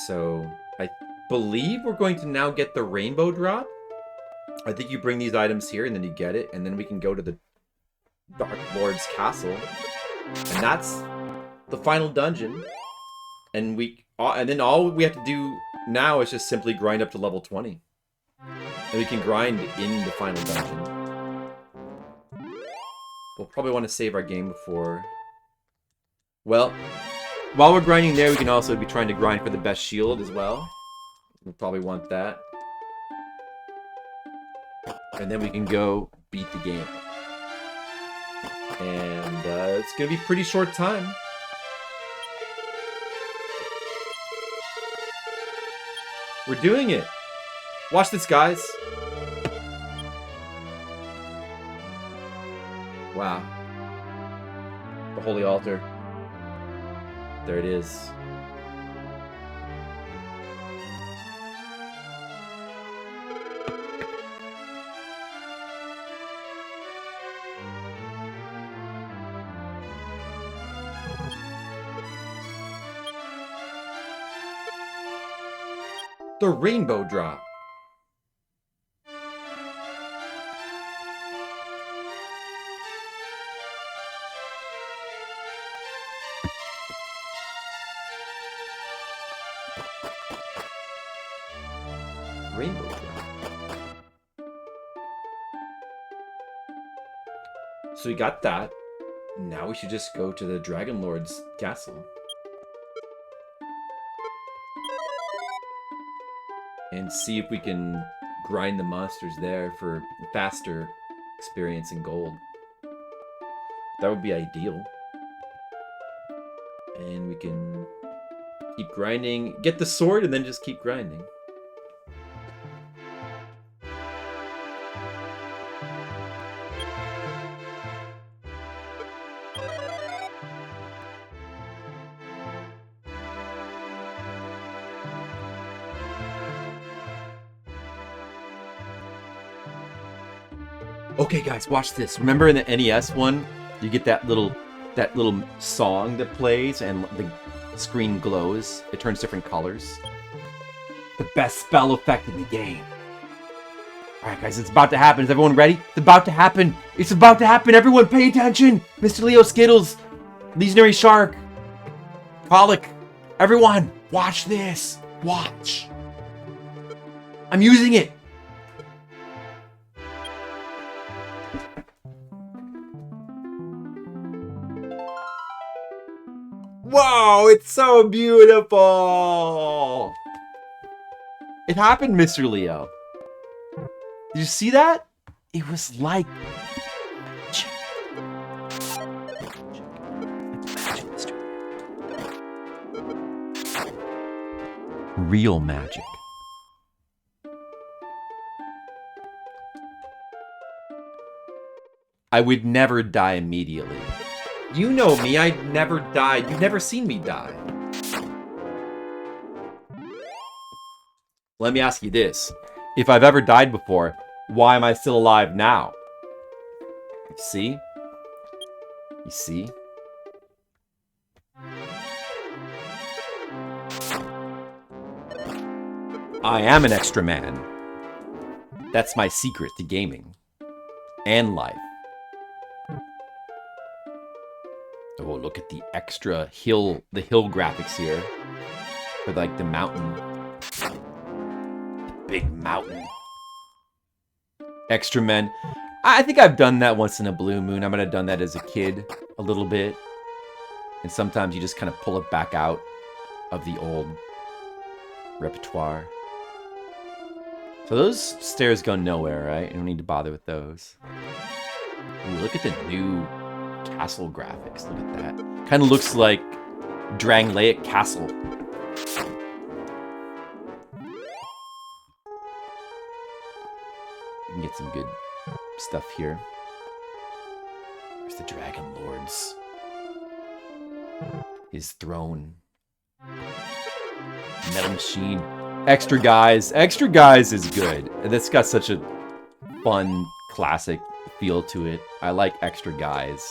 So, I believe we're going to now get the rainbow drop. I think you bring these items here and then you get it, and then we can go to the Dark Lord's castle. And that's the final dungeon. And then all we have to do now is just simply grind up to level 20. And we can grind in the final dungeon. We'll probably want to save our game before. Well, while we're grinding there, we can also be trying to grind for the best shield as well. We'll probably want that. And then we can go beat the game. And it's going to be a pretty short time. We're doing it. Watch this, guys. Wow. The Holy Altar. There it is. The rainbow drop. Rainbow drop. So we got that. Now we should just go to the Dragon Lord's castle. And see if we can grind the monsters there for faster experience in gold. That would be ideal. And we can keep grinding, get the sword, and then just keep grinding. Okay, guys, watch this. Remember in the NES one, you get that little song that plays and the screen glows. It turns different colors. The best spell effect in the game. All right, guys, it's about to happen. Is everyone ready? It's about to happen. It's about to happen. Everyone, pay attention. Mr. Leo Skittles, Legionary Shark, Pollock. Everyone, watch this. Watch. I'm using it. Whoa, it's so beautiful! It happened, Mr. Leo. Did you see that? It was like magic. Magic, Mr. Leo. Real magic. I would never die immediately. You know me, I'd never die. You've never seen me die. Let me ask you this. If I've ever died before, why am I still alive now? You see? You see? I am an extra man. That's my secret to gaming. And life. Oh, look at the extra hill graphics here. For like the mountain. The big mountain. Extra men. I think I've done that once in a blue moon. I might have done that as a kid a little bit. And sometimes you just kind of pull it back out of the old repertoire. So those stairs go nowhere, right? You don't need to bother with those. Ooh, look at the new castle graphics. Look at that. Kind of looks like Drangleic Castle. You can get some good stuff here. There's the Dragon Lord's. His throne. Metal Machine. Extra Guys. Extra Guys is good. And that's got such a fun, classic feel to it. I like Extra Guys.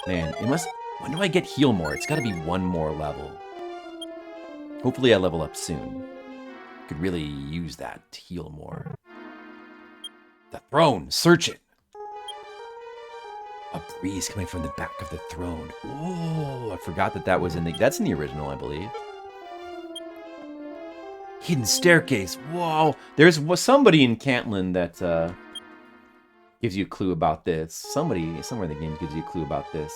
Man, it must... When do I get heal more? It's got to be one more level. Hopefully I level up soon. Could really use that to heal more. The throne. Search it. A breeze coming from the back of the throne. Oh, I forgot that that was in the... That's in the original, I believe. Hidden staircase. Whoa. There's somebody in Cantlin that gives you a clue about this. Somebody, somewhere in the game gives you a clue about this.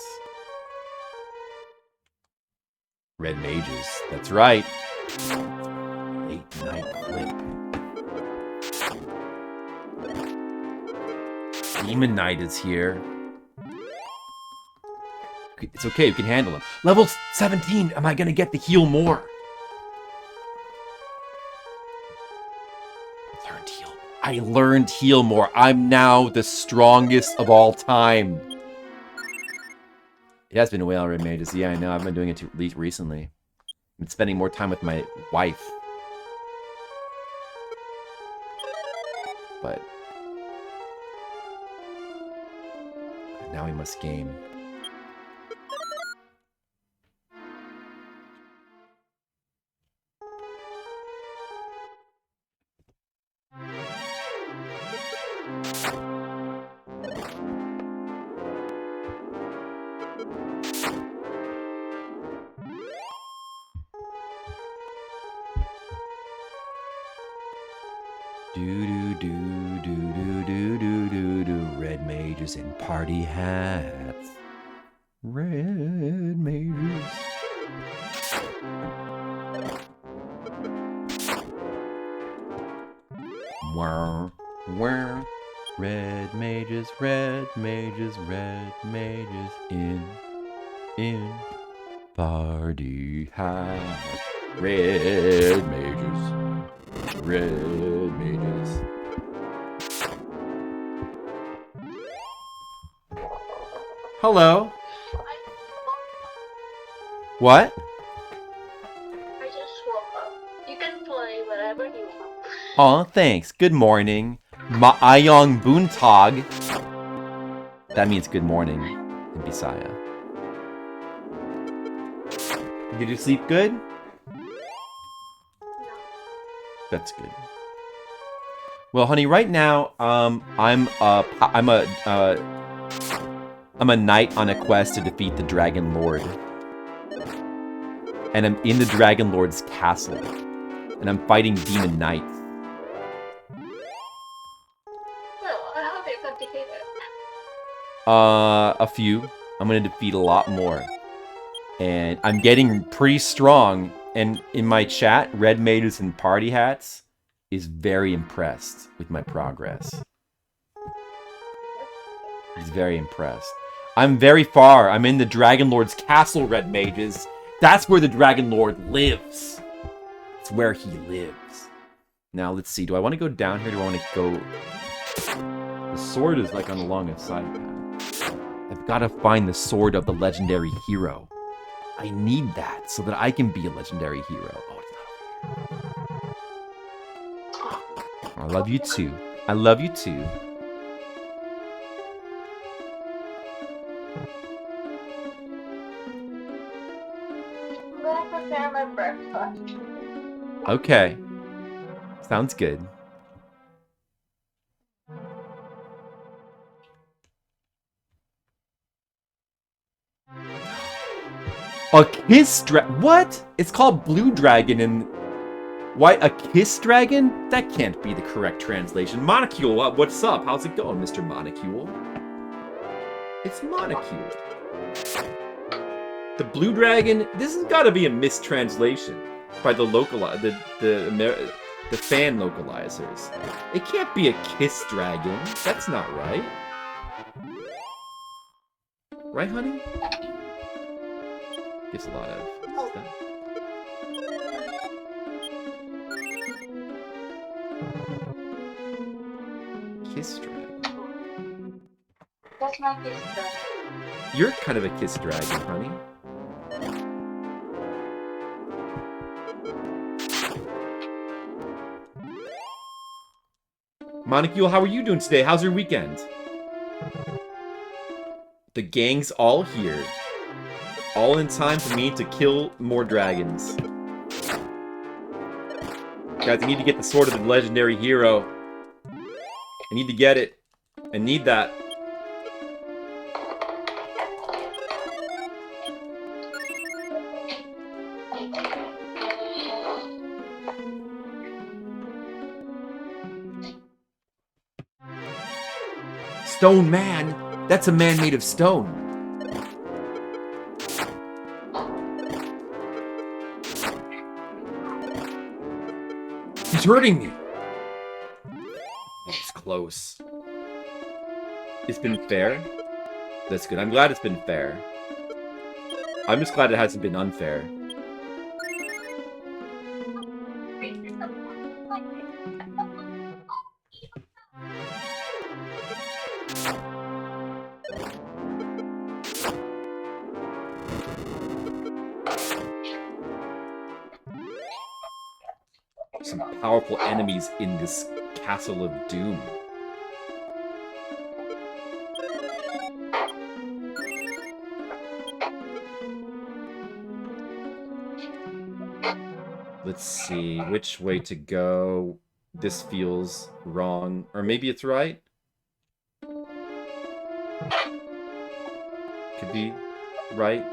Red mages. That's right. Late night flip. Demon Knight is here. It's okay, we can handle him. Level 17, am I gonna get the heal more? Learned heal. I learned heal more. I'm now the strongest of all time. It has been a while, Red Mages. Yeah, I know. I've been doing it at least recently. I've been spending more time with my wife. But now we must game. Red mages in party hats. Red mages. Wah, wah. Red mages, red mages, red mages in party hats. Red mages, red mages. Hello. What? I just woke up. You can play whatever you want. Aw, thanks. Good morning. Ma'ayong Buntag. That means good morning in Bisaya. Did you sleep good? That's good. Well, honey, right now, I'm a knight on a quest to defeat the Dragon Lord. And I'm in the Dragon Lord's castle. And I'm fighting Demon Knights. Well, I hope you can defeat it. A few. I'm gonna defeat a lot more. And I'm getting pretty strong. And in my chat, Red Mages and Party Hats is very impressed with my progress. He's very impressed. I'm very far. I'm in the Dragon Lord's castle, Red Mages. That's where the Dragon Lord lives. It's where he lives. Now, let's see. Do I want to go down here? Do I want to go... The sword is like on the longest side path. I've got to find the sword of the legendary hero. I need that so that I can be a legendary hero. Oh, it's not over here. I love you too. I love you too. I'm gonna prepare my breakfast. Okay. Sounds good. A kiss what? It's called Blue Dragon and... Why, a kiss dragon? That can't be the correct translation. Monocule, what's up? How's it going, Mr. Monocule? It's Monocule. The blue dragon. This has got to be a mistranslation by the the fan localizers. It can't be a kiss dragon. That's not right. Right, honey? Gets a lot of stuff. Kiss dragon. That's my kiss dragon. You're kind of a kiss dragon, honey. Monocule, how are you doing today? How's your weekend? The gang's all here. All in time for me to kill more dragons. Guys, I need to get the sword of the legendary hero. I need to get it. I need that. Stone man? That's a man made of stone. He's hurting me. It's close. It's been fair. That's good. I'm glad it's been fair. I'm just glad it hasn't been unfair. Some powerful enemies in this Castle of Doom. Let's see, which way to go? This feels wrong. Or maybe it's right? Could be right.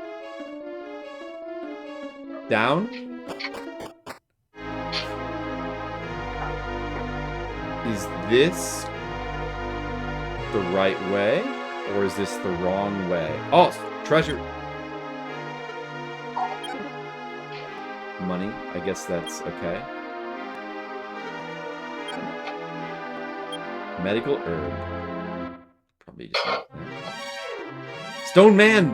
Down? Is this the right way? Or is this the wrong way? Oh, treasure! Money. I guess that's okay. Medical herb. Probably just not that. Stone man!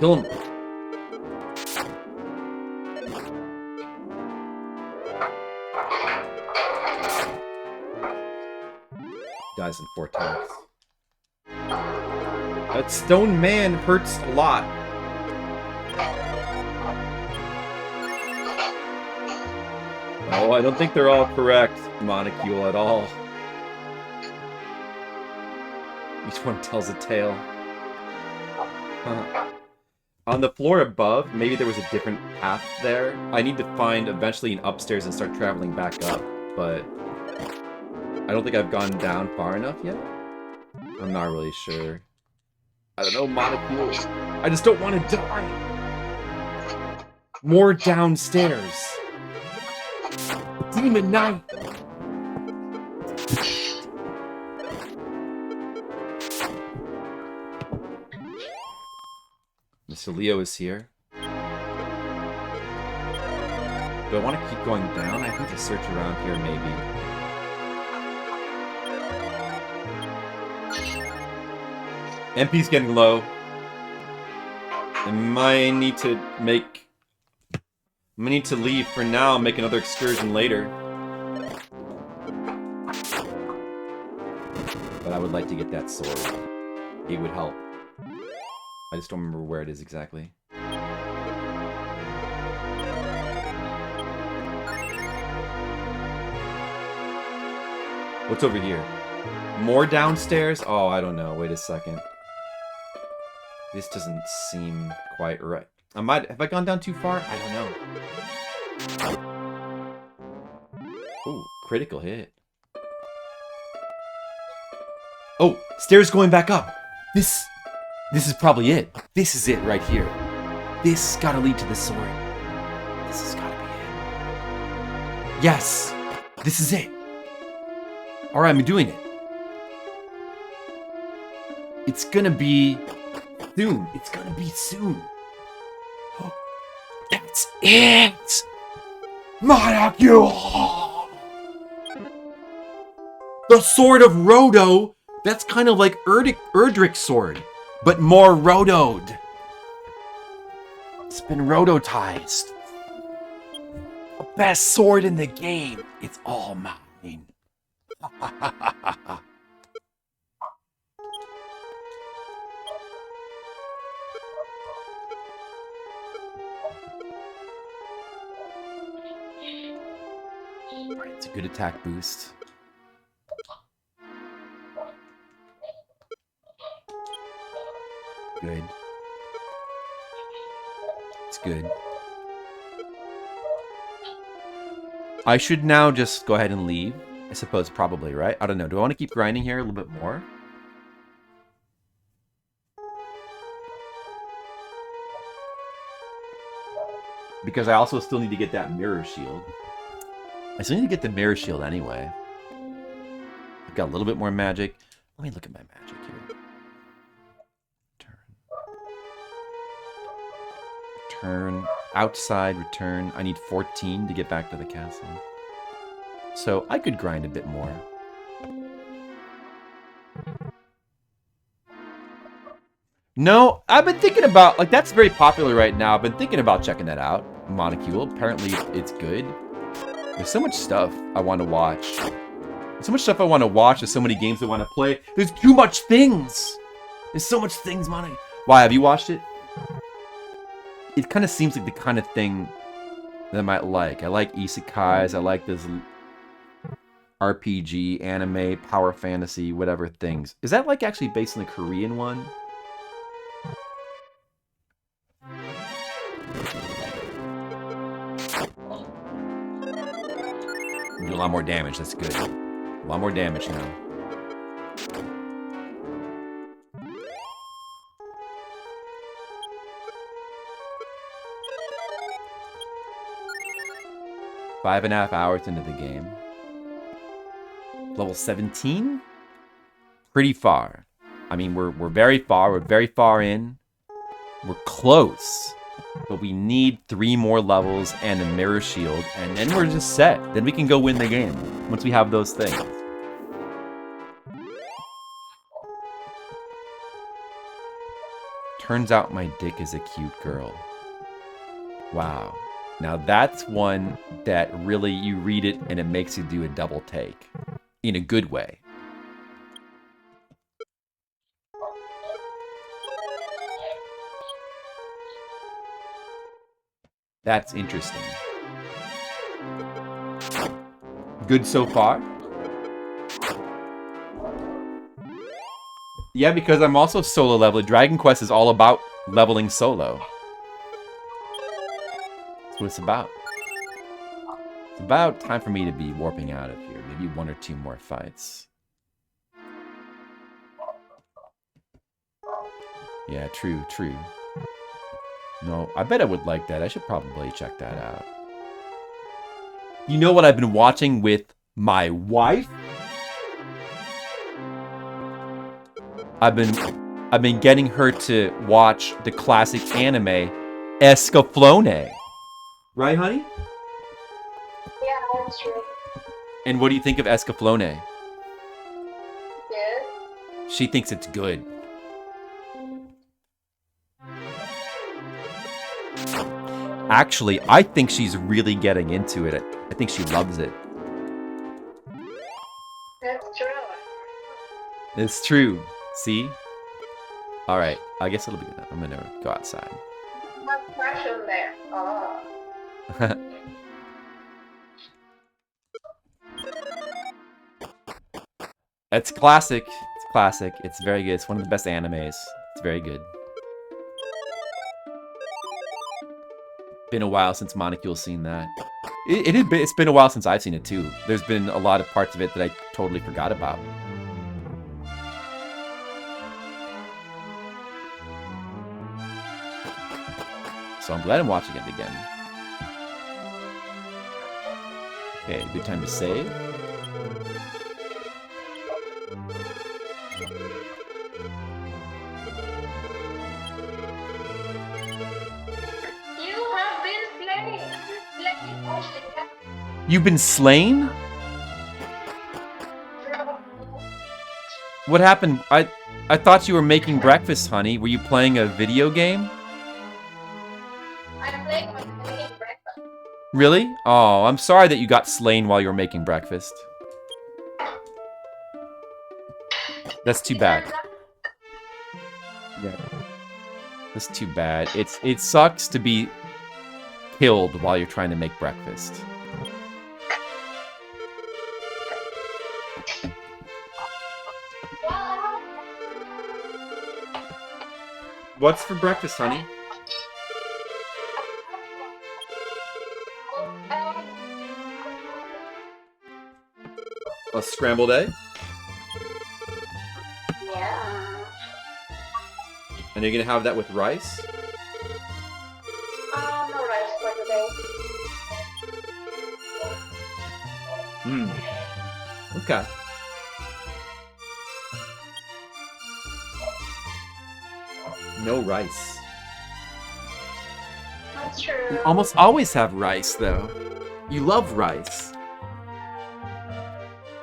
Kill him. Dies in 4 attacks. That stone man hurts a lot. Oh, I don't think they're all correct, Monocule, at all. Each one tells a tale. On the floor above, maybe there was a different path there. I need to find eventually an upstairs and start traveling back up, but I don't think I've gone down far enough yet. I'm not really sure. I don't know, Monocule. I just don't want to die. More downstairs. Demon Knight. Mr. Leo is here. Do I want to keep going down? I need to search around here, maybe. MP's getting low. I might need to make... I need to leave for now and make another excursion later. But I would like to get that sword. It would help. I just don't remember where it is exactly. What's over here? More downstairs? Oh, I don't know. Wait a second. This doesn't seem quite right. Have I gone down too far? I don't know. Ooh, critical hit. Oh, stairs going back up. This is probably it. This is it right here. This gotta lead to the sword. This has gotta be it. Yes! This is it. Alright, I'm doing it. It's gonna be soon. It's gonna be soon. That's it! Monocule! The sword of Roto. That's kind of like Erdrick's sword, but more rotoed. It's been rototized. The best sword in the game. It's all mine. Alright, it's a good attack boost. Good. It's good. I should now just go ahead and leave. I suppose probably, right? I don't know. Do I want to keep grinding here a little bit more? Because I also still need to get that mirror shield. I still need to get the mirror shield anyway. I've got a little bit more magic. Let me look at my magic here. Return. Outside, return. I need 14 to get back to the castle. So I could grind a bit more. No, I've been thinking about, like, that's very popular right now. I've been thinking about checking that out. Monocule. Apparently it's good. There's so much stuff I want to watch. There's so much stuff I want to watch. There's so many games I want to play. There's too much things. There's so much things, Mono. Why, have you watched it? It kind of seems like the kind of thing that I might like. I like isekais. I like this RPG, anime, power fantasy, whatever things. Is that like actually based on the Korean one? Do a lot more damage. That's good. A lot more damage now. Five and a half hours into the game. Level 17? Pretty far. I mean, we're very far. We're very far in. We're close. But we need 3 more levels and a mirror shield. And then we're just set. Then we can go win the game. Once we have those things. Turns out my dick is a cute girl. Wow. Now that's one that really, you read it and it makes you do a double take. In a good way. That's interesting. Good so far? Yeah, because I'm also solo leveling. Dragon Quest is all about leveling solo. That's what it's about. It's about time for me to be warping out of here. Maybe 1 or 2 more fights. Yeah, true, true. No, I bet I would like that. I should probably check that out. You know what I've been watching with my wife? I've been getting her to watch the classic anime Escaflowne. Right, honey? Yeah, that's true. And what do you think of Escaflowne? Good. She thinks it's good. Actually, I think she's really getting into it. I think she loves it. That's true. It's true. See? Alright, I guess it'll be good. I'm gonna go outside. Not fresh in there. Oh. It's classic. It's classic. It's very good. It's one of the best animes. It's very good. Been a while since Monocule's seen that. It's been a while since I've seen it too. There's been a lot of parts of it that I totally forgot about. So I'm glad I'm watching it again. Okay, good time to save. You've been slain? What happened? I thought you were making breakfast, honey. Were you playing a video game? I'm playing my making breakfast. Really? Oh, I'm sorry that you got slain while you were making breakfast. That's too bad. Yeah. That's too bad. It sucks to be killed while you're trying to make breakfast. What's for breakfast, honey? A scrambled egg? Yeah. And you're gonna have that with rice? No rice for today. Okay. No rice. That's true. You almost always have rice, though. You love rice.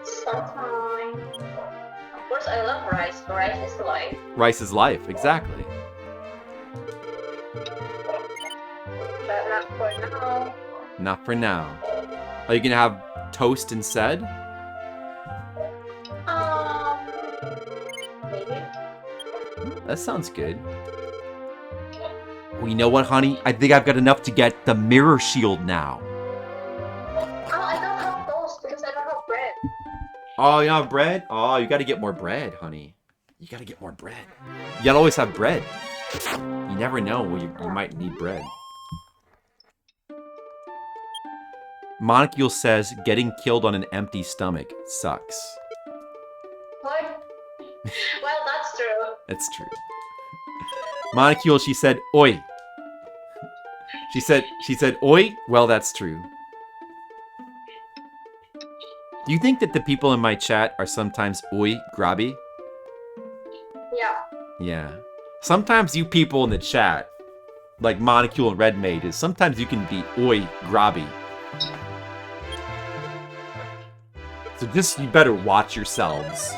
Sometimes. Of course, I love rice. Rice is life. Rice is life, exactly. But not for now. Not for now. Are you gonna have toast instead? Maybe. That sounds good. Well, you know what, honey? I think I've got enough to get the mirror shield now. Oh, I don't have toast because I don't have bread. Oh, you don't have bread? Oh, you gotta get more bread, honey. You gotta get more bread. You gotta always have bread. You never know when you might need bread. Monocule says, getting killed on an empty stomach sucks. What? Well, that's true. That's true. Monocule, she said, oi. She said, oi? Well, that's true. Do you think that the people in my chat are sometimes oi grabby? Yeah. Yeah. Sometimes you people in the chat, like Monocule and Red Maid, sometimes you can be oi grabby. So just, you better watch yourselves.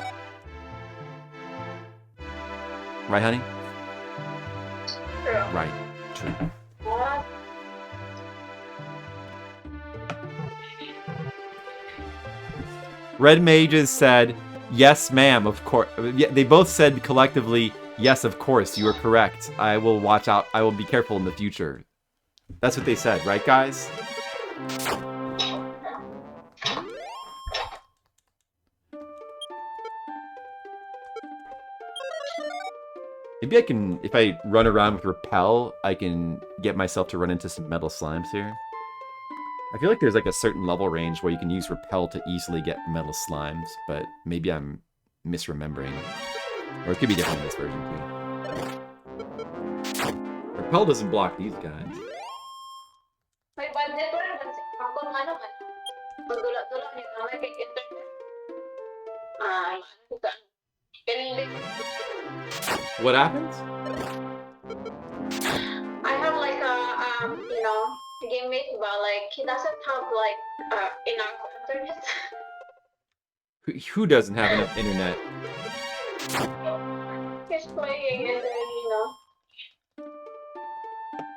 Right, honey? True. Right. True. What? Red Mages said, yes, ma'am, of course. Yeah, they both said collectively, yes, of course, you are correct. I will watch out. I will be careful in the future. That's what they said, right, guys? Maybe I can, if I run around with Repel, I can get myself to run into some metal slimes here. I feel like there's like a certain level range where you can use Repel to easily get metal slimes, but maybe I'm misremembering. Or it could be different in this version too. Repel doesn't block these guys. May budget ko rin kasi ako ano man. Magdula-dula niya na like internet. What happens? I have like a game mate, but like he doesn't have like enough internet. Who doesn't have enough internet? He's playing and then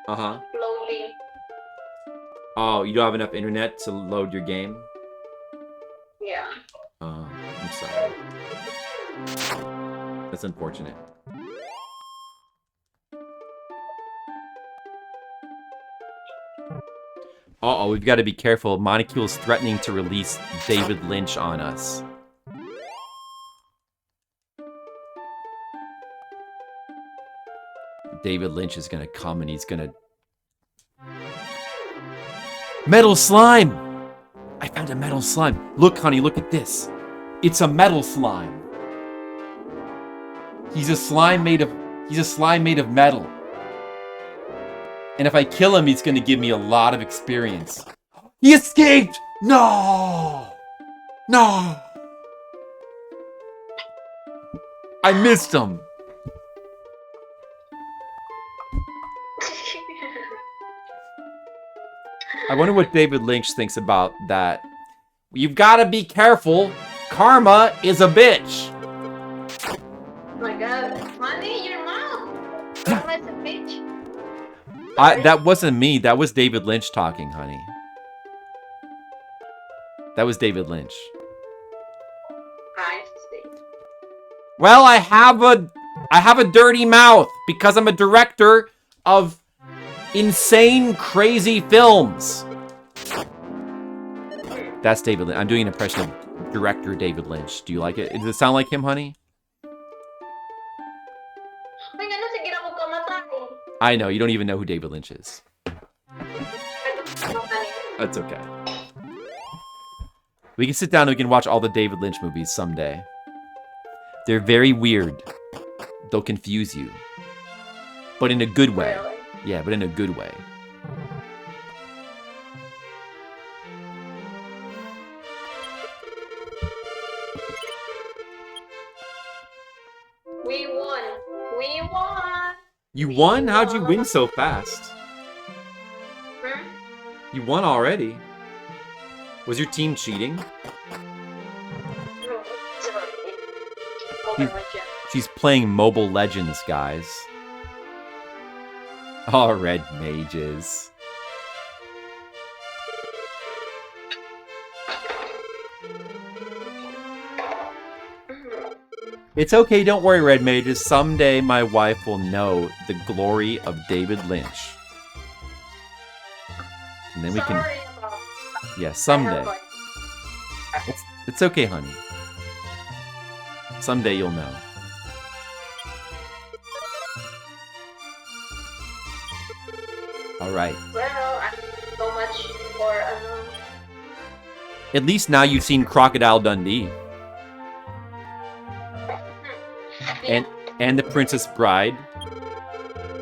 Uh-huh. loading. Oh, you don't have enough internet to load your game? Yeah. Oh, I'm sorry. That's unfortunate. Uh-oh, we've got to be careful. Monocule's threatening to release David Lynch on us. David Lynch is gonna come and he's gonna... Metal slime! I found a metal slime. Look, honey, look at this. It's a metal slime. He's a slime made of metal. And if I kill him, he's gonna give me a lot of experience. He escaped! No! No! I missed him. I wonder what David Lynch thinks about that. You've got to be careful. Karma is a bitch. Oh my god. Honey, your mom. Karma is a bitch. That wasn't me. That was David Lynch talking, honey. That was David Lynch. I see. Well, I have a dirty mouth because I'm a director of insane, crazy films. That's David Lynch. I'm doing an impression of director David Lynch. Do you like it? Does it sound like him, honey? Ay, ano, sige na ako kamatay. I know. You don't even know who David Lynch is. Ay, kamatay. That's okay. We can sit down and we can watch all the David Lynch movies someday. They're very weird. They'll confuse you. But in a good way. Really? Yeah, but in a good way. We won. We won. You won? How'd you win so fast? Hmm? You won already. Was your team cheating? No, it's about it. Mobile Legends. She's playing Mobile Legends, guys. Oh, red mages. It's okay, don't worry, red mages. Someday my wife will know the glory of David Lynch. And then we can... Sorry about Yeah, someday. that. It's okay, honey. Someday you'll know. Alright. Well, I so much for At least now you've seen Crocodile Dundee. And The Princess Bride.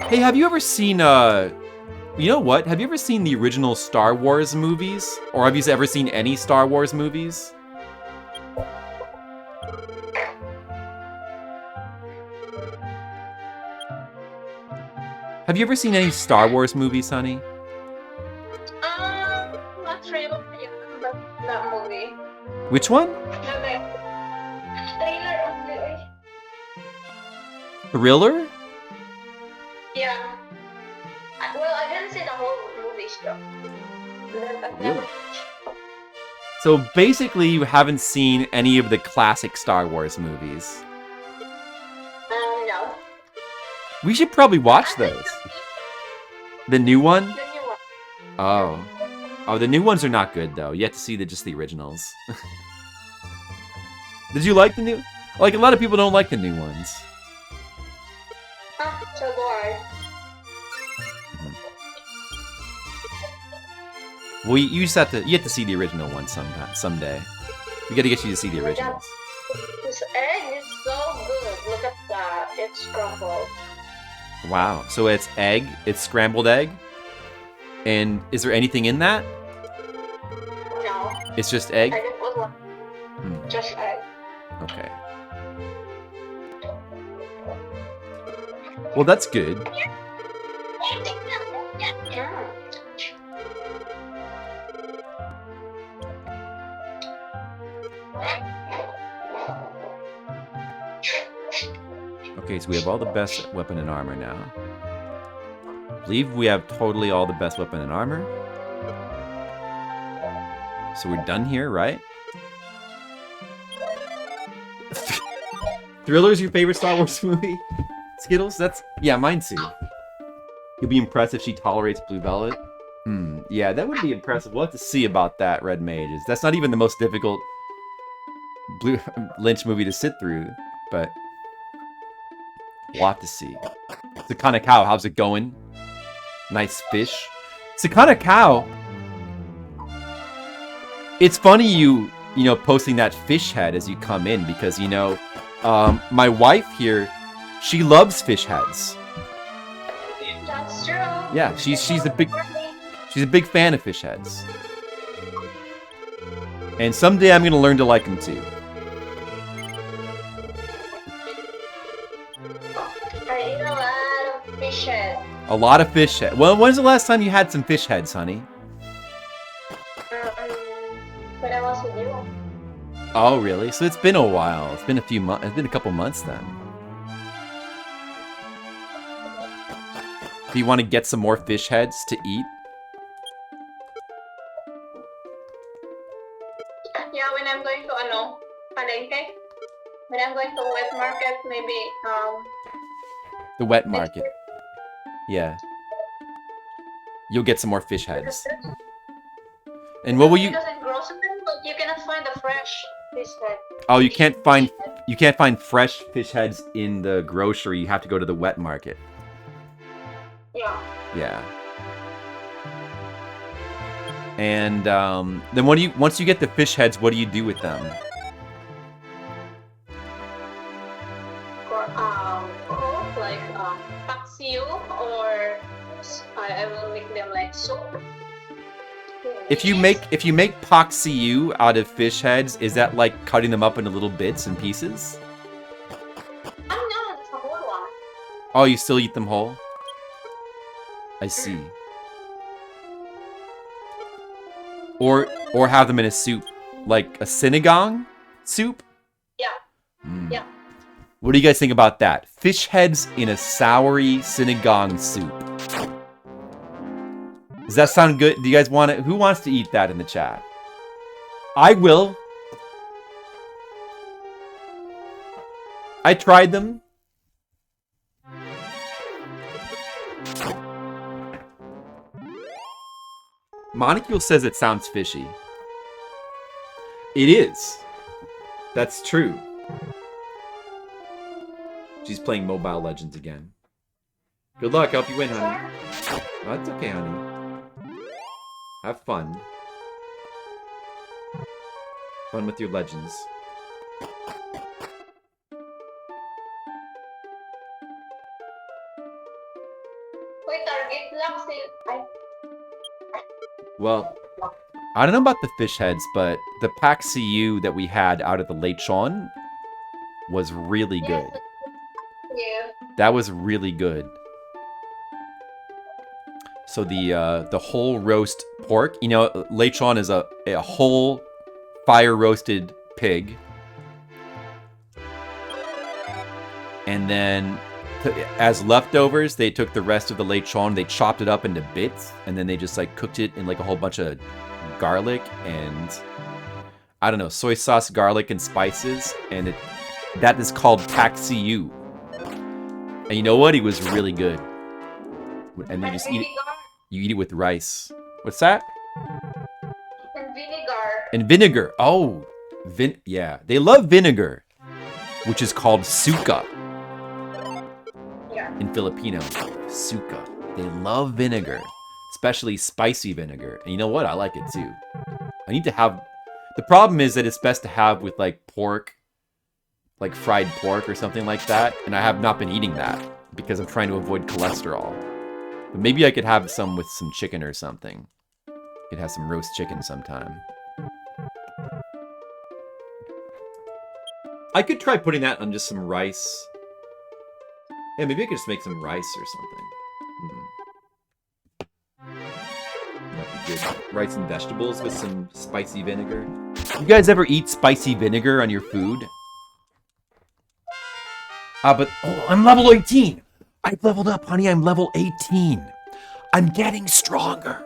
Hey, have you ever seen, you know what? Have you ever seen the original Star Wars movies? Or have you ever seen any Star Wars movies? Have you ever seen any Star Wars movies, honey? not really, that movie. Which one? Trailer only. Thriller? Yeah. Well, I didn't see the whole movie still. Really? So basically you haven't seen any of the classic Star Wars movies. No. We should probably watch those. The new one? The new one. Oh. Oh, the new ones are not good, though. You have to see just the originals. Did you like the new... Like, a lot of people don't like the new ones. So do I. Well, you just have to... You have to see the original one someday. We gotta get you to see the originals. This egg is so good. Look at that. It's crumbled. Wow. So it's egg. It's scrambled egg. And is there anything in that? No. It's just egg? I didn't put one. Just egg. Okay. Well, that's good. Okay, so we have all the best weapon and armor now. I believe we have totally all the best weapon and armor. So we're done here, right? Thriller's your favorite Star Wars movie? Skittles? That's... Yeah, mine too. You'll be impressed if she tolerates Blue Velvet? Yeah, that would be impressive. We'll have to see about that, Red Mages. That's not even the most difficult Lynch movie to sit through, but... We'll have to see. Sakana Cow, how's it going? Nice fish. Sakana Cow! It's funny you know, posting that fish head as you come in, because, you know, my wife here, she loves fish heads. That's true. Yeah, she's a big fan of fish heads. And someday I'm gonna learn to like them too. I eat a lot of fish head. A lot of fish head. Well, when's the last time you had some fish heads, honey? Oh, really? So it's been a while. It's been a few months. It's been a couple months then. Do you want to get some more fish heads to eat? Yeah, when I'm going to palengke, when I'm going to wet market, maybe The wet market. Yeah. You'll get some more fish heads. And what will you? Because in grocery, but you cannot find the fresh fish head. Oh, you can't find fresh fish heads in the grocery. You have to go to the wet market. Yeah. Yeah. And then once you get the fish heads, what do you do with them? Cook like paksiw, or I will make them like soup. If you make pak siu out of fish heads, is that like cutting them up into little bits and pieces? No, it's a whole one. Oh, you still eat them whole? I see. Or have them in a soup, like a sinigang soup? Yeah. Mm. Yeah. What do you guys think about that? Fish heads in a soury sinigang soup. Does that sound good? Do you guys want it? Who wants to eat that in the chat? I will. I tried them. Monicule says it sounds fishy. It is. That's true. She's playing Mobile Legends again. Good luck. Help you win, honey. Oh, that's okay, honey. Have fun. Fun with your legends. Wait, target lang si... Well, I don't know about the fish heads, but the pak siu that we had out of the lechon was really good. Yeah. That was really good. So the whole roast pork, you know, lechon is a whole fire roasted pig. And then as leftovers, they took the rest of the lechon, they chopped it up into bits, and then they just like cooked it in like a whole bunch of garlic and I don't know, soy sauce, garlic, and spices, and that is called pak siu. And you know what? It was really good. And you just eat it. You eat it with rice. What's that? And vinegar. And vinegar. Oh, yeah. They love vinegar, which is called suka. Yeah. In Filipino, suka. They love vinegar, especially spicy vinegar. And you know what? I like it too. I need to have... The problem is that it's best to have with like pork, like fried pork or something like that. And I have not been eating that because I'm trying to avoid cholesterol. But maybe I could have some with some chicken or something. Could have some roast chicken sometime. I could try putting that on just some rice. Yeah, maybe I could just make some rice or something. Might be good. Rice and vegetables with some spicy vinegar. You guys ever eat spicy vinegar on your food? But oh, I'm level 18. I've leveled up, honey. I'm level 18. I'm getting stronger.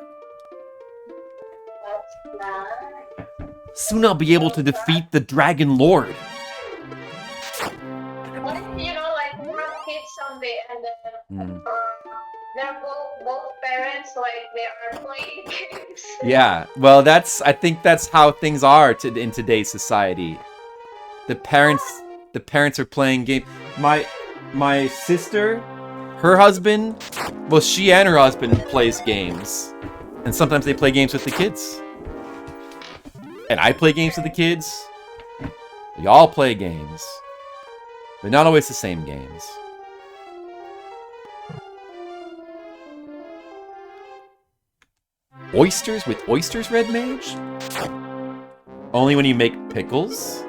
That's nice. Soon I'll be able to defeat the Dragon Lord. What if, you know, like, we have kids someday, and then they're both parents, like, they are playing games. Yeah, well, I think that's how things are in today's society. The parents are playing games. My sister, her husband, well, she and her husband plays games. And sometimes they play games with the kids. And I play games with the kids. We all play games. They're not always the same games. Oysters with oysters, Red Mage? Only when you make pickles?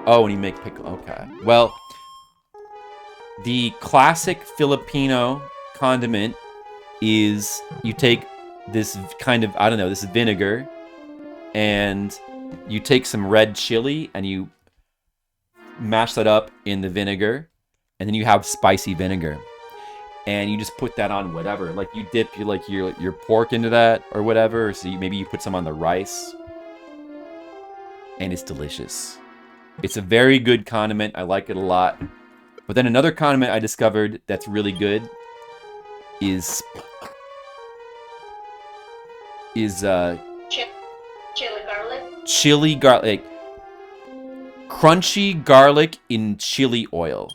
Oh, when you make pickle. Okay. Well, the classic Filipino condiment is you take this kind of, I don't know, this vinegar, and You take some red chili and you mash that up in the vinegar, and then you have spicy vinegar. And you just put that on whatever. Like you dip your pork into that or whatever. So maybe you put some on the rice. And it's delicious. It's a very good condiment. I like it a lot. But then another condiment I discovered that's really good is Chili garlic. chili garlic. Crunchy garlic in chili oil.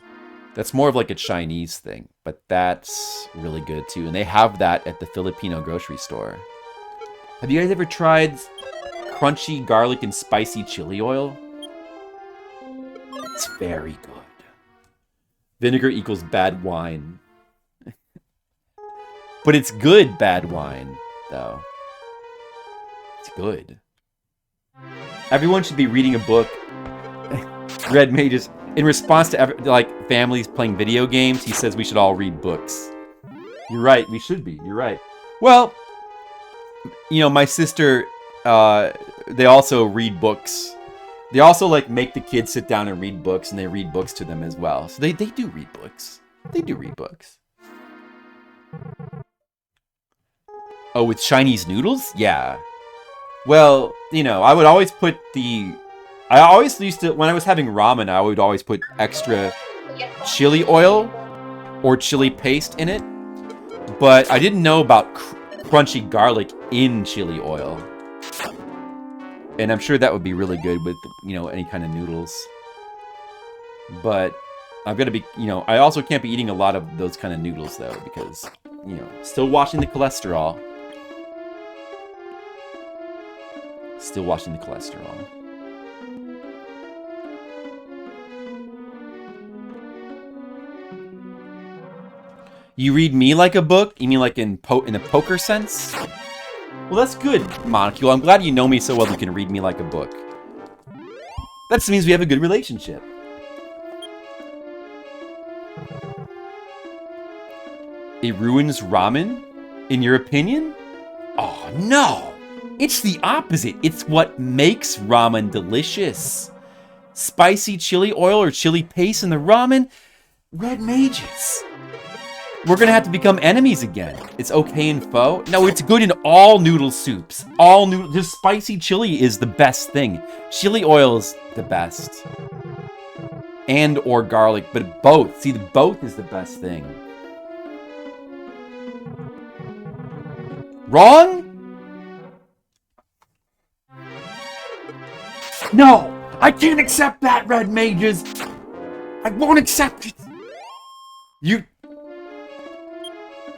That's more of like a Chinese thing, but that's really good too. And they have that at the Filipino grocery store. Have you guys ever tried crunchy garlic and spicy chili oil? It's very good. Vinegar equals bad wine. But it's good bad wine, though. It's good. Everyone should be reading a book. Red Mages. In response to families playing video games, he says we should all read books. You're right. We should be. You're right. Well, my sister, they also read books. They also make the kids sit down and read books, and they read books to them as well. So they do read books. They do read books. Oh, with Chinese noodles? Yeah. Well, I would always put I always used to, when I was having ramen, I would always put extra chili oil or chili paste in it. But I didn't know about crunchy garlic in chili oil. And I'm sure that would be really good with, any kind of noodles. But I'm going to be, I also can't be eating a lot of those kind of noodles, though, because, still watching the cholesterol. Still watching the cholesterol. You read me like a book? You mean like in the poker sense? Well, that's good, Monocule. I'm glad you know me so well you can read me like a book. That just means we have a good relationship. It ruins ramen? In your opinion? Oh, no! It's the opposite. It's what makes ramen delicious. Spicy chili oil or chili paste in the ramen? Red Mages. We're gonna have to become enemies again. It's okay in pho? No, it's good in all noodle soups. Just spicy chili is the best thing. Chili oil is the best. And or garlic, but both. See, both is the best thing. Wrong? No! I can't accept that, Red Mages! I won't accept it!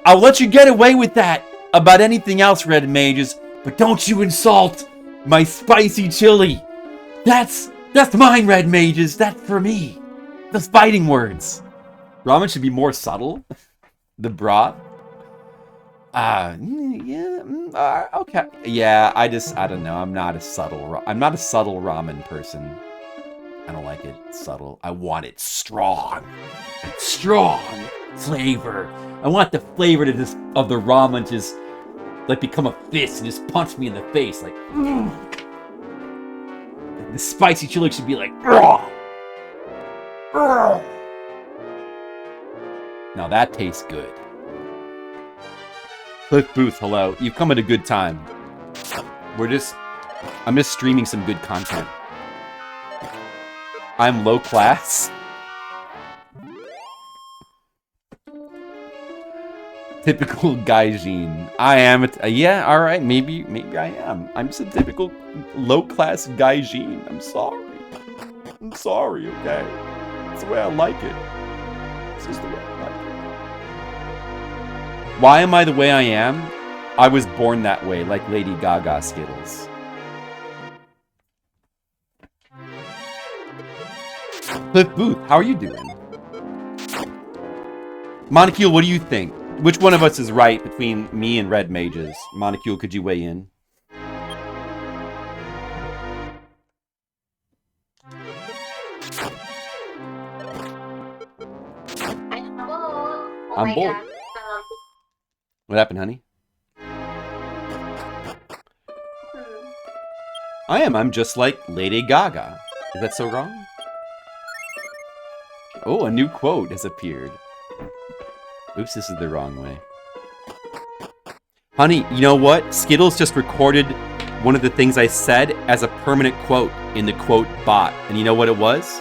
I'll let you get away with that about anything else, Red Mages, but don't you insult my spicy chili. That's mine, Red Mages. That's for me. The fighting words. Ramen should be more subtle. The broth. Okay. Yeah, I don't know. I'm not a subtle ramen person. I don't like it subtle. I want it strong. Strong flavor. I want the flavor of the ramen just become a fist and just punch me in the face like. The spicy chili should be like. Now that tastes good. Cliff Booth, hello. You've come at a good time. I'm just streaming some good content. I'm low class. Typical gaijin. I am. Yeah, all right. Maybe I am. I'm just a typical low-class gaijin. I'm sorry. Okay. It's the way I like it. It's just the way I like it. Why am I the way I am? I was born that way, like Lady Gaga Skittles. Cliff Booth, how are you doing? Monocule, what do you think? Which one of us is right between me and Red Mages? Monocule, could you weigh in? I'm bold. What happened, honey? I am. I'm just like Lady Gaga. Is that so wrong? Oh, a new quote has appeared. Oops, this is the wrong way. Honey, you know what? Skittles just recorded one of the things I said as a permanent quote in the quote bot. And you know what it was?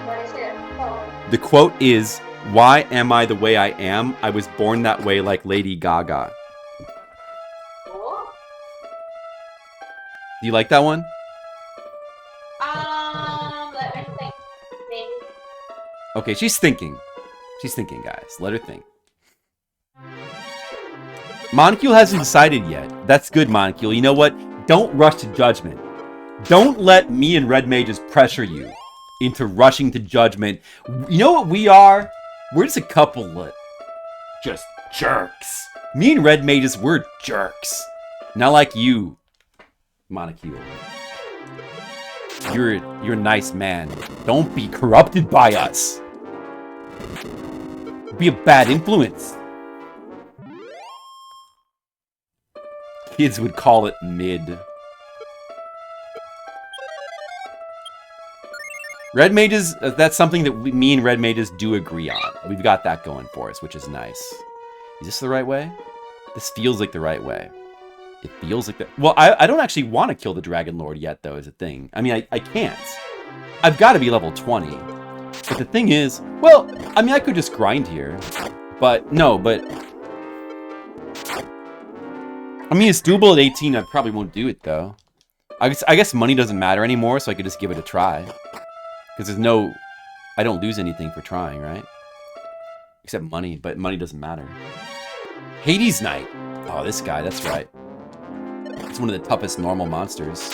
What is it? Oh. The quote is, "Why am I the way I am? I was born that way like Lady Gaga." Oh. Do you like that one? Let me think. Maybe. Okay, she's thinking. She's thinking, guys. Let her think. Moncule hasn't decided yet. That's good, Moncule. You know what? Don't rush to judgment. Don't let me and Red Mages pressure you into rushing to judgment. You know what we are? We're just a couple of just jerks. Me and Red Mages, we're jerks. Not like you, Moncule. You're a nice man. Don't be corrupted by us. Be a bad influence. Kids would call it mid. Red Mages, that's something that me and Red Mages do agree on. We've got that going for us, which is nice. Is this the right way? This feels like the right way. It feels like the... Well, I don't actually want to kill the Dragon Lord yet, though, is a thing. I mean, I can't. I've got to be level 20. But the thing is... Well, I mean, I could just grind here. But, no, but... I mean, it's doable at 18. I probably won't do it, though. I guess money doesn't matter anymore, so I could just give it a try. Because there's no... I don't lose anything for trying, right? Except money, but money doesn't matter. Hades Knight. Oh, this guy, that's right. It's one of the toughest normal monsters.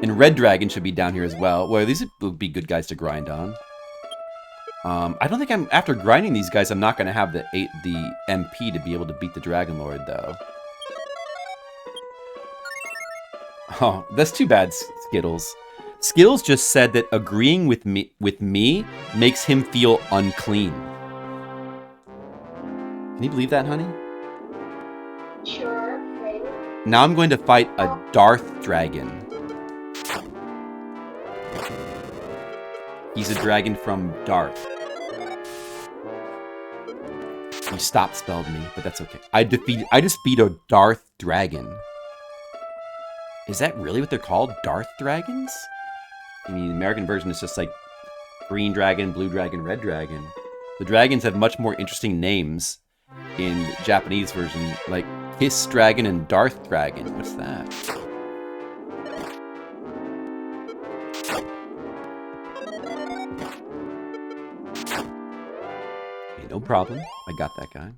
And Red Dragon should be down here as well. Well, these would be good guys to grind on. I don't think after grinding these guys, I'm not going to have the MP to be able to beat the Dragon Lord, though. Oh, that's too bad, Skittles. Skittles just said that agreeing with me makes him feel unclean. Can you believe that, honey? Sure, maybe. Now I'm going to fight a Darth Dragon. He's a dragon from Darth. You stop spelled me, but that's okay. I just beat a Darth Dragon. Is that really what they're called? Darth Dragons? I mean, the American version is just like Green Dragon, Blue Dragon, Red Dragon. The dragons have much more interesting names in the Japanese version, like Kiss Dragon and Darth Dragon. What's that? Okay, no problem. I got that guy.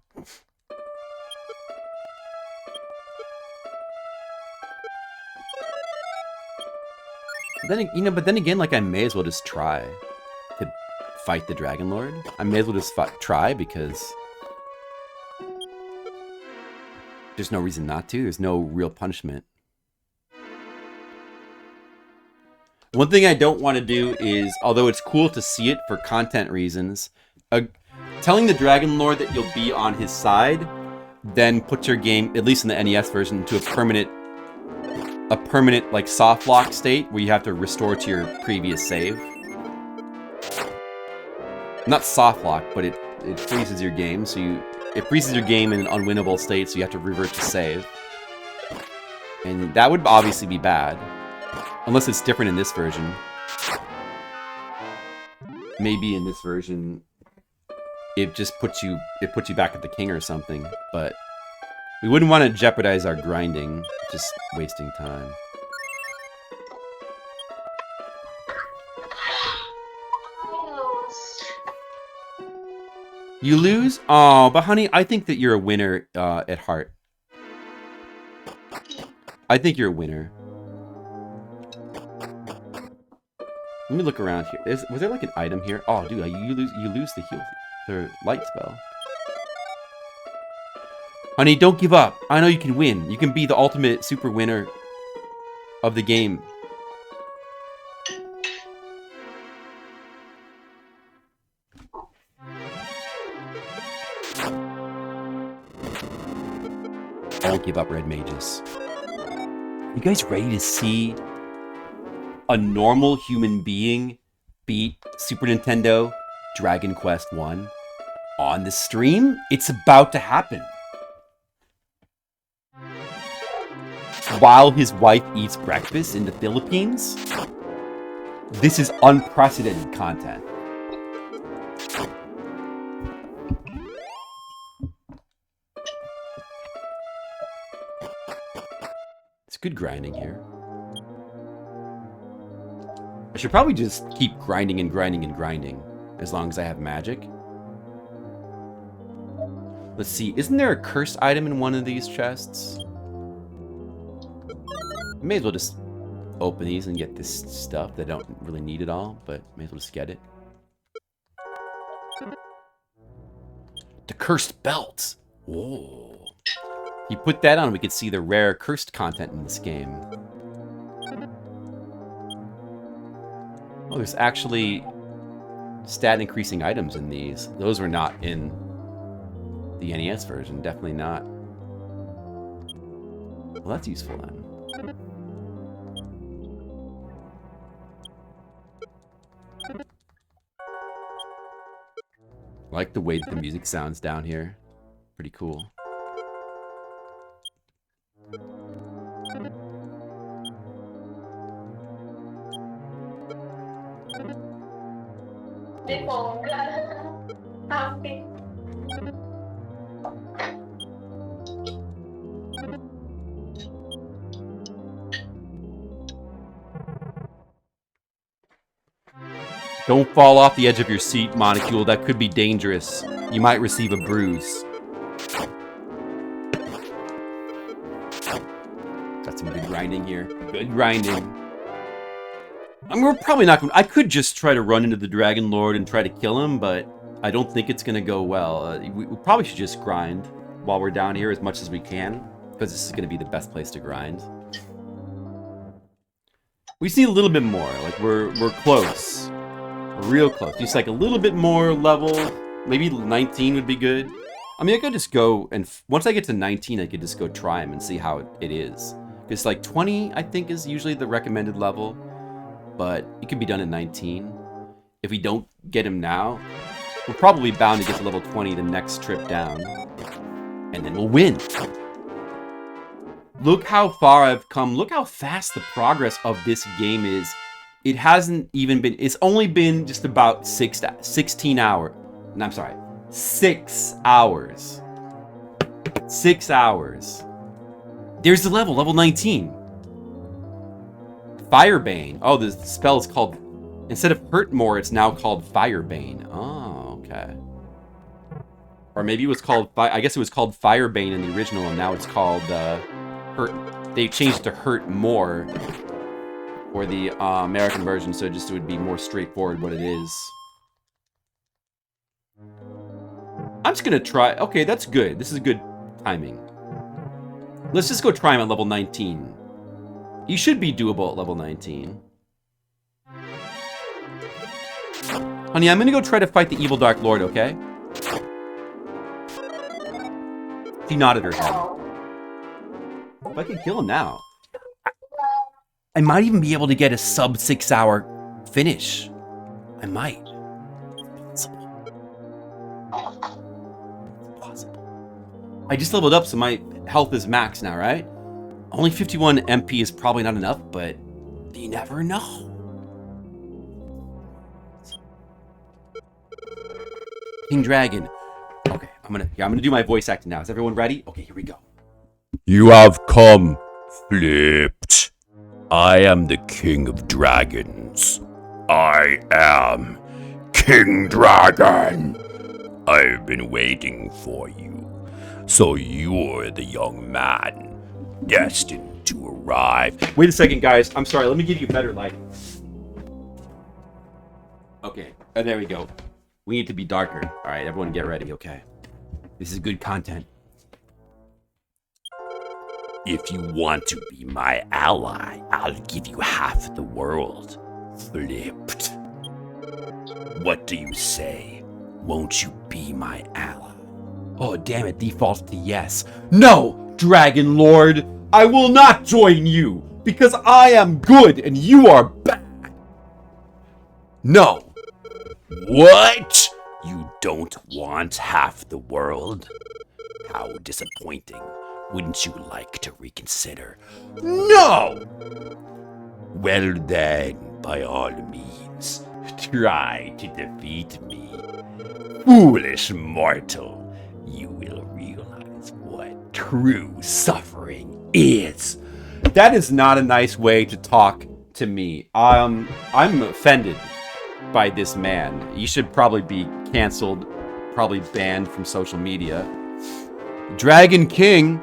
Then, you know, but then again, like, I may as well just try to fight the Dragon Lord. I may as well just try, because there's no reason not to. There's no real punishment. One thing I don't want to do is, although it's cool to see it for content reasons, telling the Dragon Lord that you'll be on his side then puts your game, at least in the NES version, to a permanent like soft lock state where you have to restore to your previous save. Not soft lock, but it freezes your game, so it freezes your game in an unwinnable state, so you have to revert to save. And that would obviously be bad, unless it's different in this version. Maybe in this version it just puts you back at the king or something, but we wouldn't want to jeopardize our grinding, just wasting time. You lose? Oh, but honey, I think that you're a winner at heart. I think you're a winner. Let me look around here. Was there like an item here? Oh, dude, you lose the light spell. Honey, don't give up. I know you can win. You can be the ultimate super winner of the game. Don't give up, Red Mages. You guys ready to see a normal human being beat Super Nintendo Dragon Quest 1 on the stream? It's about to happen. While his wife eats breakfast in the Philippines? This is unprecedented content. It's good grinding here. I should probably just keep grinding and grinding and grinding as long as I have magic. Let's see, isn't there a cursed item in one of these chests? May as well just open these and get this stuff that I don't really need at all, but may as well just get it. The cursed belt. Whoa. If you put that on, we could see the rare cursed content in this game. Oh, there's actually stat increasing items in these. Those were not in the NES version, definitely not. Well, that's useful then. I like the way that the music sounds down here. Pretty cool. Happy. Don't fall off the edge of your seat, Monocule. That could be dangerous. You might receive a bruise. Got some good grinding here. Good grinding. I mean, we're probably not going to... I could just try to run into the Dragon Lord and try to kill him, but I don't think it's going to go well. We probably should just grind while we're down here as much as we can, because this is going to be the best place to grind. We just need a little bit more. Like, we're close. We're real close. Just like a little bit more level. Maybe 19 would be good. I mean, I could just go and... Once I get to 19, I could just go try him and see how it is. Because like 20, I think, is usually the recommended level. But it could be done at 19. If we don't get him now, we're probably bound to get to level 20 the next trip down. And then we'll win. Look how far I've come. Look how fast the progress of this game is. It hasn't even been... It's only been just about 16 hours. No, I'm sorry. 6 hours. 6 hours. There's the level 19. Firebane. Oh, the spell is called... Instead of Hurt More, it's now called Firebane. Oh, okay. Or maybe it was called... I guess it was called Firebane in the original, and now it's called Hurt... They changed it to Hurt More for the American version, so it would be more straightforward what it is. I'm just gonna try... Okay, that's good. This is good timing. Let's just go try him at level 19. He should be doable at level 19. Honey, I'm gonna go try to fight the evil Dark Lord, okay? She nodded her head. If I can kill him now, I might even be able to get a sub 6 hour finish. I might. It's possible. I just leveled up, so my health is max now, right? Only 51 MP is probably not enough, but you never know. King Dragon. Okay, I'm gonna do my voice acting now. Is everyone ready? Okay, here we go. You have come, Flipped. I am the King of Dragons. I am King Dragon. I've been waiting for you. So you're the young man destined to arrive. Wait a second, guys. I'm sorry. Let me give you better lighting. Okay, there we go. We need to be darker. All right, everyone get ready, okay? This is good content. If you want to be my ally, I'll give you half the world. Flipped. What do you say? Won't you be my ally? Oh, damn it. Defaults to yes. No, Dragon Lord. I will not join you, because I am good and you are bad. No. What? You don't want half the world? How disappointing. Wouldn't you like to reconsider? No! Well then, by all means, try to defeat me. Foolish mortal, you will realize what true suffering is. That is not a nice way to talk to me. I'm offended by this man. He should probably be canceled, probably banned from social media. Dragon King,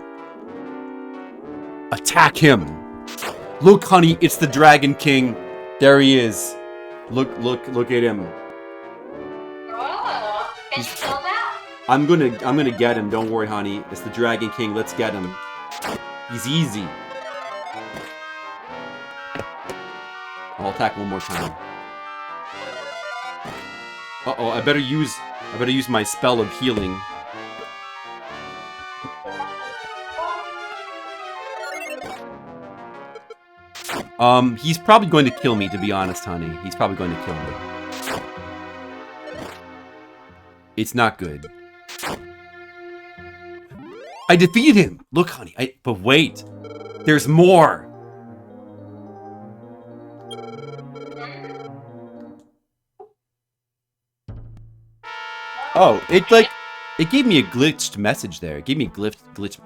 attack him. Look, honey, it's the Dragon King. There he is. Look at him. Oh, can you kill that? I'm gonna get him. Don't worry, honey. It's the Dragon King. Let's get him. He's easy. I'll attack one more time. Uh-oh, I better use my spell of healing. He's probably going to kill me, to be honest, honey. He's probably going to kill me. It's not good. I defeated him! Look, honey, but wait. There's more! Oh, it gave me a glitched message there. It gave me a glitch.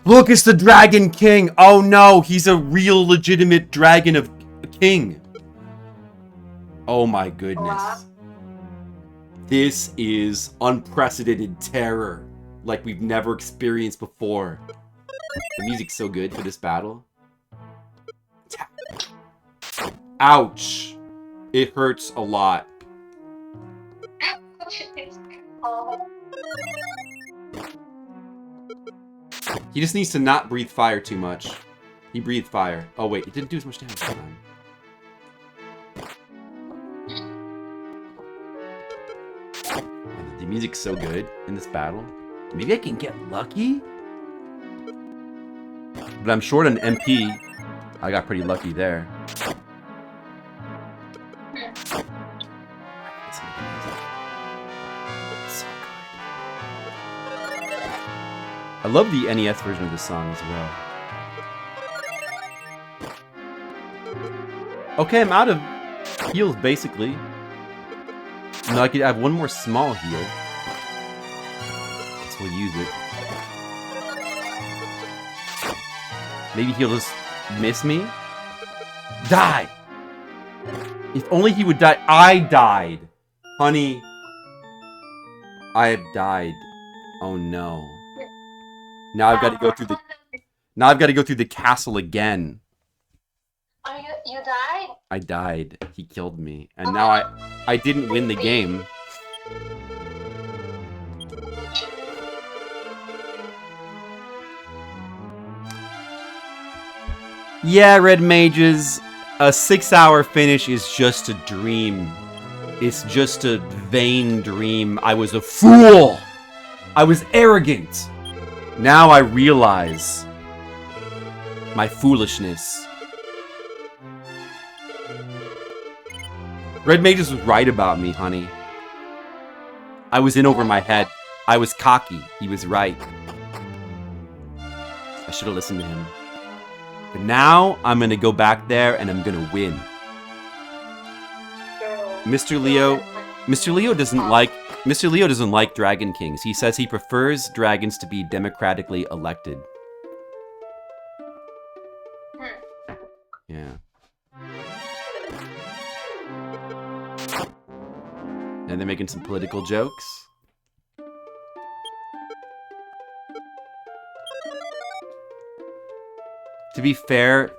Look, it's the Dragon King! Oh no, he's a real legitimate dragon of king. Oh my goodness. Wow. This is unprecedented terror, like we've never experienced before. The music's so good for this battle. Ouch. It hurts a lot. Oh, He just needs to not breathe fire too much. He breathed fire. Oh wait, it didn't do as much damage this time. The music's so good in this battle. Maybe I can get lucky? But I'm short on MP. I got pretty lucky there. I love the NES version of this song as well. Okay, I'm out of heals, basically. Now I could have one more small heal. Guess we'll use it. Maybe he'll just miss me? Die! If only he would die. I died! Honey. I have died. Oh no. Now I've got to go through the... Now I've got to go through the castle again. oh, you died? I died. He killed me. And now I didn't win the game. Yeah, Red Mages. A 6-hour finish is just a dream. It's just a vain dream. I was a fool! I was arrogant! Now I realize my foolishness. Red Mages was right about me, honey. I was in over my head. I was cocky. He was right. I should have listened to him. But now I'm gonna go back there and I'm gonna win. Mr. Leo doesn't like Dragon Kings. He says he prefers dragons to be democratically elected. Yeah. And they're making some political jokes. To be fair,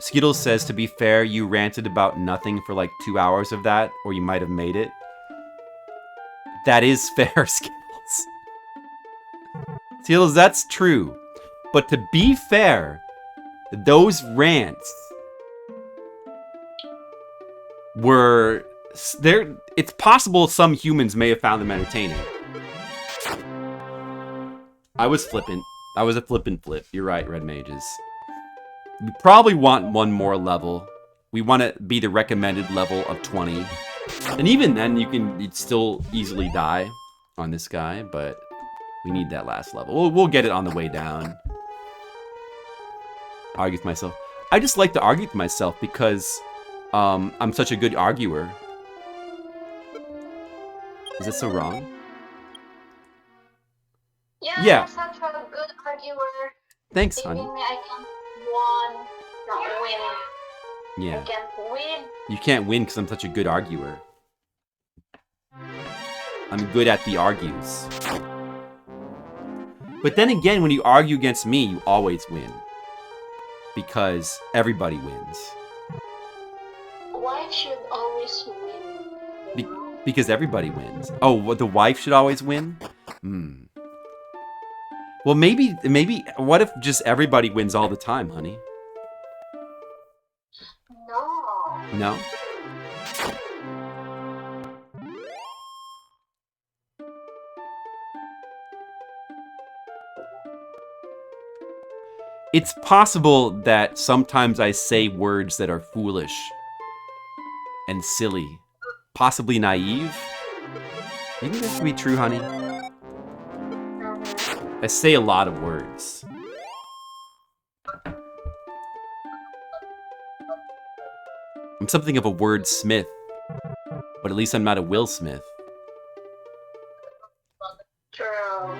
Skittles says, to be fair, you ranted about nothing for like 2 hours of that, or you might have made it. That is fair, Skittles. Skittles, that's true. But to be fair, those rants were... It's possible some humans may have found them entertaining. I was flippant. I was a flippant flip. You're right, Red Mages. We probably want one more level. We want to be the recommended level of 20. And even then, you'd still easily die on this guy, but we need that last level. We'll get it on the way down. Argue with myself. I just like to argue with myself because I'm such a good arguer. Is it so wrong? Yeah, Yeah. you're such a good arguer. Thanks, honey. Seemingly I can't win. Yeah. I can't win. You can't win because I'm such a good arguer. I'm good at the argues. But then again, when you argue against me, you always win. Because everybody wins. Wife should always win. Because everybody wins. Oh, the wife should always win? Well, maybe, what if just everybody wins all the time, honey? No. No? It's possible that sometimes I say words that are foolish and silly, possibly naive. You think that could be true, honey? I say a lot of words. I'm something of a wordsmith, but at least I'm not a Will Smith. True.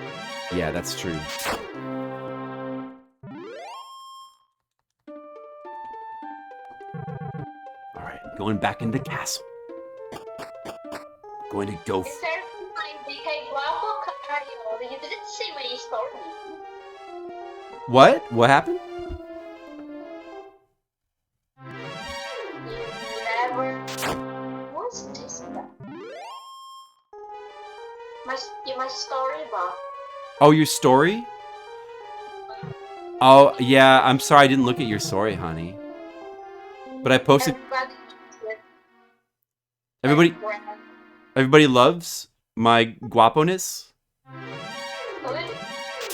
Yeah, that's true. Alright, going back in the castle. Going to go... Sir, my BK Guapo Cario, you didn't see my story. What? What happened? You never... What's this about? My story about... Oh, your story? Oh, yeah, I'm sorry I didn't look at your story, honey. But I posted... Everybody loves my guaponess?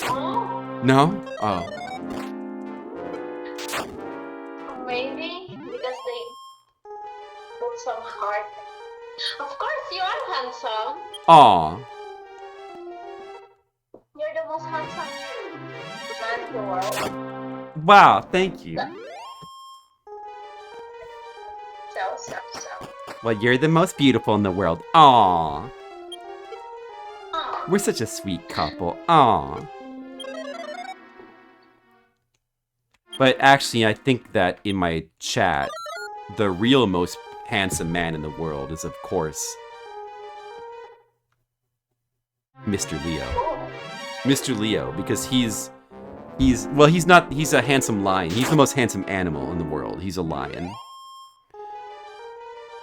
Oh, No? Oh. maybe because they put some heart. Of course, you are handsome. Aw. You're the most handsome man in the world. Wow, thank you. So. Well, you're the most beautiful in the world. Aw. Oh, We're such a sweet couple. Aw. But actually, I think that in my chat, the real most handsome man in the world is, of course, Mr. Leo. Mr. Leo, because he's a handsome lion. He's the most handsome animal in the world. He's a lion.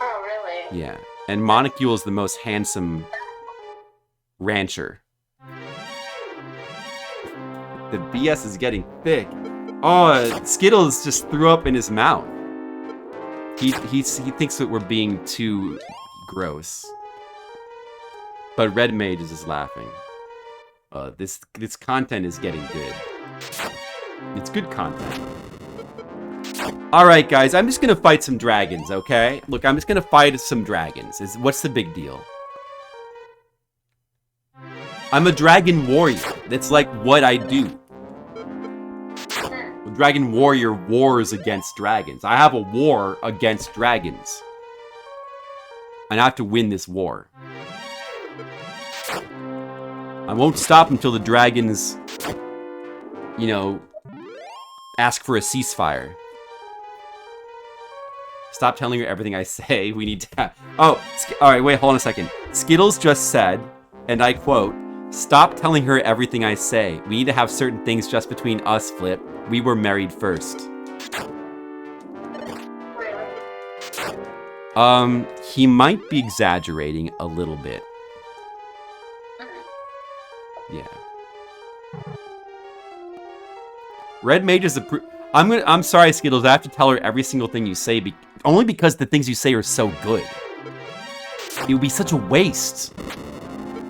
oh, really? Yeah. And Monocule is the most handsome rancher. The BS is getting thick. Oh, Skittles just threw up in his mouth. He thinks that we're being too gross. But Red Mage is just laughing. This content is getting good. It's good content. Alright, guys, I'm just gonna fight some dragons, okay? Look, I'm just gonna fight some dragons. What's the big deal? I'm a dragon warrior. That's like what I do. A dragon warrior wars against dragons. I have a war against dragons. And I have to win this war. I won't stop until the dragons, you know, ask for a ceasefire. Stop telling her everything I say. We need to... Oh, alright, wait, hold on a second. Skittles just said, and I quote, "Stop telling her everything I say. We need to have certain things just between us, Flip. We were married first." He might be exaggerating a little bit. Yeah. Red Mage is a... I'm sorry, Skittles. I have to tell her every single thing you say, only because the things you say are so good. It would be such a waste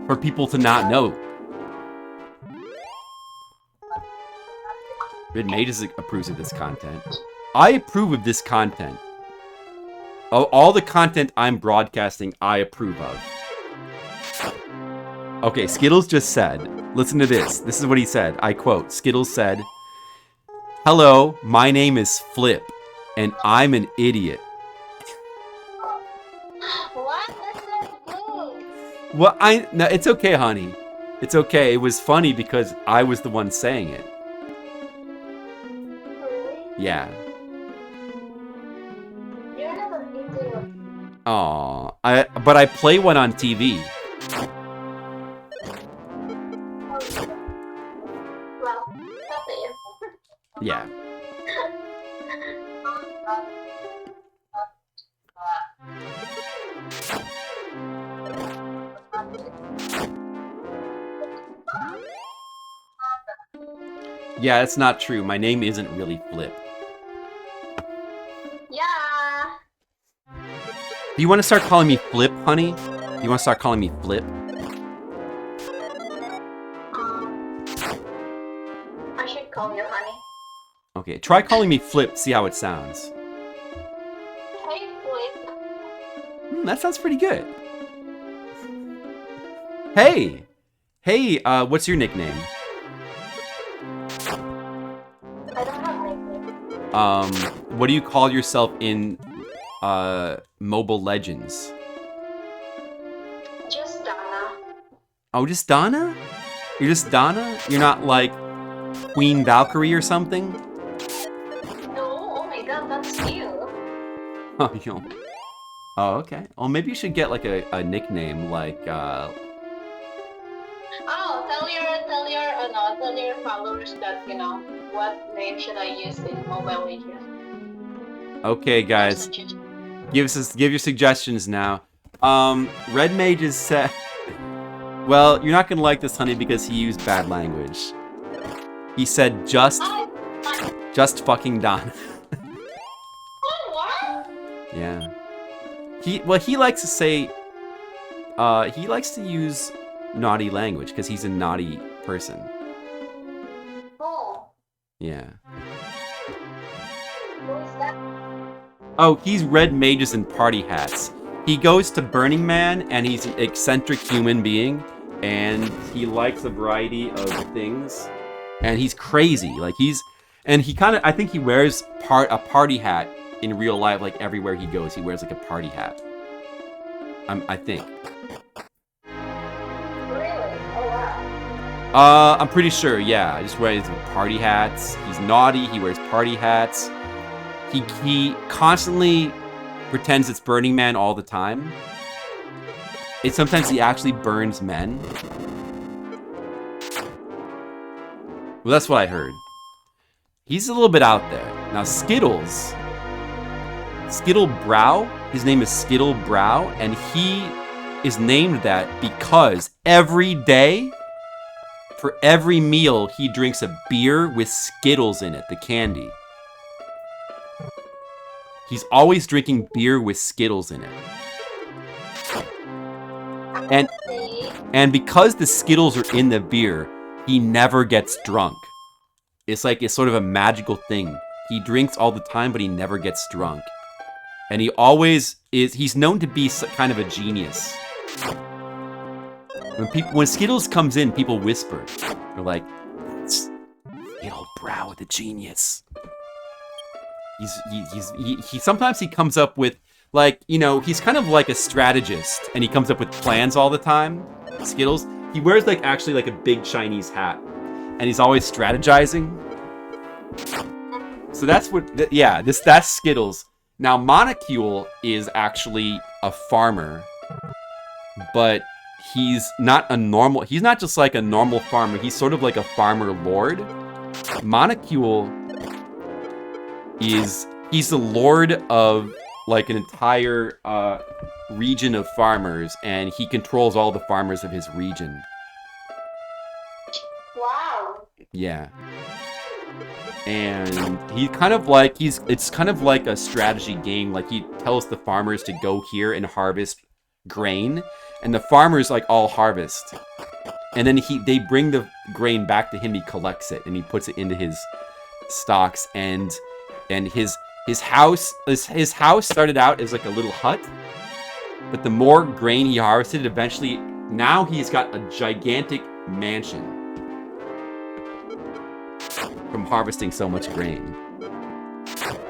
for people to not know. Red Mages approves of this content. I approve of this content. All the content I'm broadcasting, I approve of. Okay, Skittles just said, listen to this. This is what he said. I quote, Skittles said, "Hello, my name is Flip, and I'm an idiot." What? That's not blue. Well, no, it's okay, honey. It's okay. It was funny because I was the one saying it. Really? Yeah. You're not a video. Aw. But I play one on TV. Well, that's it. Yeah. Yeah, that's not true. My name isn't really Flip. Yeah. Do you want to start calling me Flip, honey? Do you want to start calling me Flip? I should call you honey. Okay, try calling me Flip, see how it sounds. Hey, Flip. That sounds pretty good. Hey! Hey, what's your nickname? I don't have nickname. What do you call yourself in, Mobile Legends? Just Donna. Oh, just Donna? You're just Donna? You're not, like, Queen Valkyrie or something? No, oh my god, that's you. Oh, you don't. Oh, okay. Well, maybe you should get, like, a nickname, like, Oh, tell your followers that, what name should I use in Mobile Legends. Okay, guys. Give your suggestions now. Red Mages said... Well, you're not gonna like this, honey, because he used bad language. He said just fucking Donna. Oh, what? Yeah. He likes to say... he likes to use naughty language, because he's a naughty person. Oh, Yeah. who is that? Oh, he's Red Mages in party hats. He goes to Burning Man, and he's an eccentric human being, and he likes a variety of things, and he's crazy. Like, I think he wears a party hat in real life, like, everywhere he goes. He wears, like, a party hat. I think. Really? Oh, wow. I'm pretty sure, yeah. Just wears party hats. He's naughty, he wears party hats. He constantly pretends it's Burning Man all the time. Sometimes he actually burns men. Well, that's what I heard. He's a little bit out there. Now, Skittles. Skittle Brow. His name is Skittle Brow, and he is named that because every day, for every meal, he drinks a beer with Skittles in it, the candy. He's always drinking beer with Skittles in it. And because the Skittles are in the beer, he never gets drunk. It's sort of a magical thing. He drinks all the time, but he never gets drunk. And he's known to be kind of a genius. When Skittles comes in, people whisper. They're like, "It's Skittle Brow, the genius." He sometimes he comes up with, like, he's kind of like a strategist, and he comes up with plans all the time. Skittles. He wears actually a big Chinese hat, and he's always strategizing. So that's that's Skittles. Now Monocule is actually a farmer, but he's not just like a normal farmer. He's sort of like a farmer lord. Monocule he's the lord of an entire region of farmers, and he controls all the farmers of his region. Wow. Yeah. And it's kind of like a strategy game. Like, he tells the farmers to go here and harvest grain, and the farmers all harvest. And then they bring the grain back to him, he collects it, and he puts it into his stalks, and his house started out as like a little hut, but the more grain he harvested, eventually now he's got a gigantic mansion from harvesting so much grain.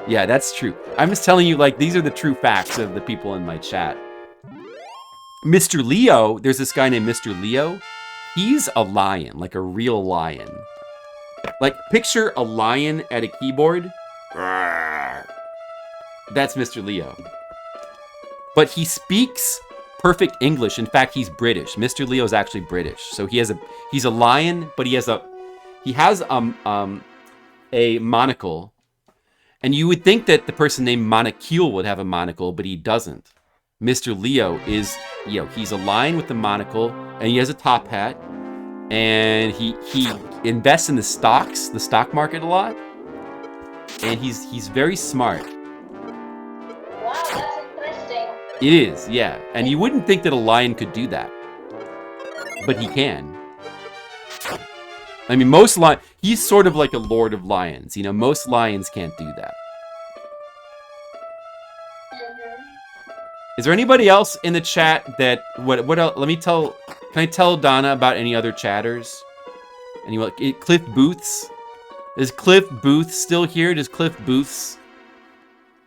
Yeah, that's true. I'm just telling you, like, these are the true facts of the people in my chat. Mr. Leo, there's this guy named Mr. Leo. He's a lion, like a real lion. Like, picture a lion at a keyboard. That's Mr. Leo. But he speaks perfect English. In fact, he's British. Mr. Leo is actually British. So he's a lion, but he has a monocle. And you would think that the person named Monocule would have a monocle, but he doesn't. Mr. Leo is, he's a lion with a monocle, and he has a top hat, and he invests in the stock market a lot, and he's very smart. Wow, that's interesting. It is, yeah. And you wouldn't think that a lion could do that, but he can. I mean, he's sort of like a lord of lions. Most lions can't do that. Is there anybody else in the chat that what else? Can I tell Donna about any other chatters? Anyone? Cliff Booths? Is Cliff Booth still here? Does Cliff Booths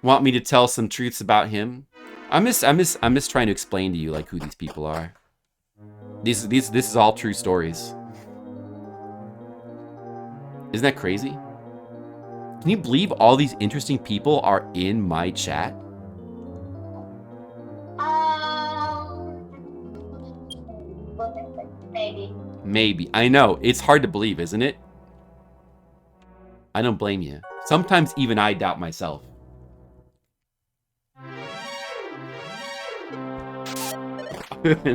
want me to tell some truths about him? I'm just trying to explain to you like who these people are. This is all true stories. Isn't that crazy? Can you believe all these interesting people are in my chat? Maybe. I know. It's hard to believe, isn't it? I don't blame you. Sometimes even I doubt myself.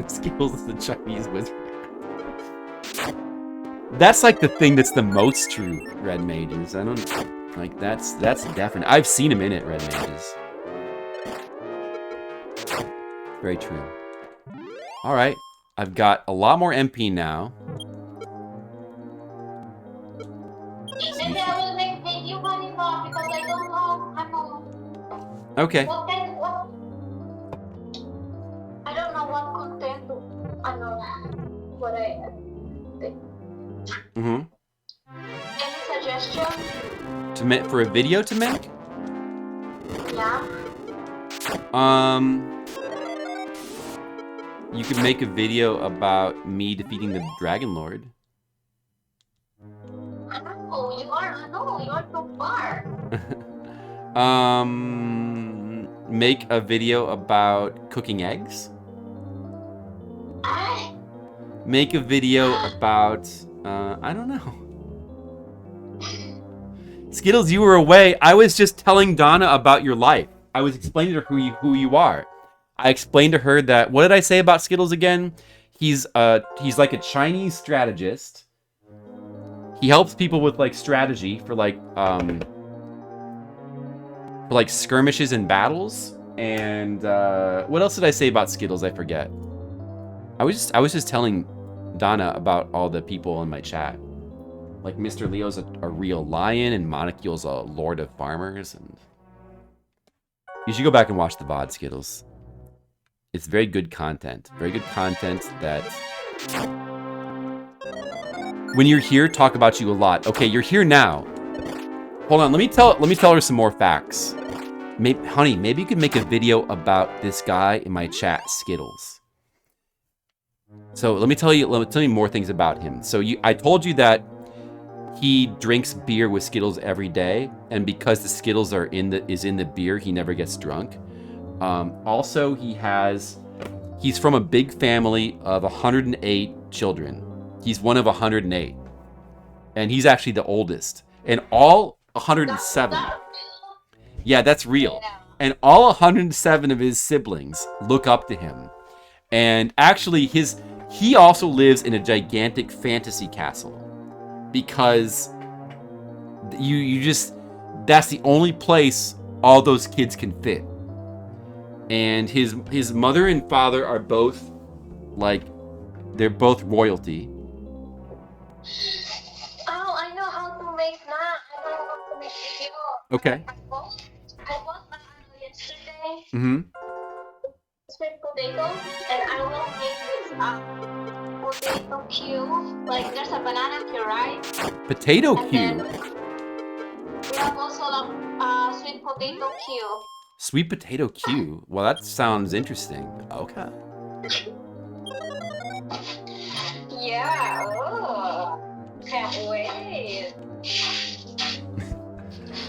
Skills is the Chinese wizard. That's like the thing that's the most true, Red Mages. I don't like that's definite. I've seen him in it, Red Mages. Very true. All right, I've got a lot more MP now. Maybe I will make video anymore because I don't know. Okay. I don't know what content to. I know what I think. Mm-hmm. Any suggestion? For a video to make? Yeah. You could make a video about me defeating the Dragon Lord. Oh, you are too far. Make a video about cooking eggs. Make a video about, I don't know. Skittles, you were away. I was just telling Donna about your life. I was explaining to her who you are. I explained to her that, what did I say about Skittles again? He's like a Chinese strategist. He helps people with like strategy for like skirmishes and battles. And what else did I say about Skittles? I forget. I was just telling Donna about all the people in my chat. Like Mr. Leo's a real lion, and Monocule's a lord of farmers, and you should go back and watch the VOD, Skittles. It's very good content. Very good content that when you're here, talk about you a lot. Okay, you're here now. Hold on, let me tell her some more facts. Honey, maybe you could make a video about this guy in my chat, Skittles. So let me tell you more things about him. So I told you that he drinks beer with Skittles every day, and because the Skittles is in the beer, he never gets drunk. Also, he's from a big family of 108 children. He's one of 108, and he's actually the oldest. And all 107. Yeah, that's real. And all 107 of his siblings look up to him. And actually, he also lives in a gigantic fantasy castle. Because that's the only place all those kids can fit. And his mother and father are both, they're both royalty. Oh, I know how to make that. I know how to Okay. I bought yesterday Mm-hmm. sweet potato, and I will make this potato cube. Like there's a banana cube, right? Potato And cube. then we have also sweet potato cube. Sweet potato cube. Well, that sounds interesting. Okay. Yeah. Oh, can't wait.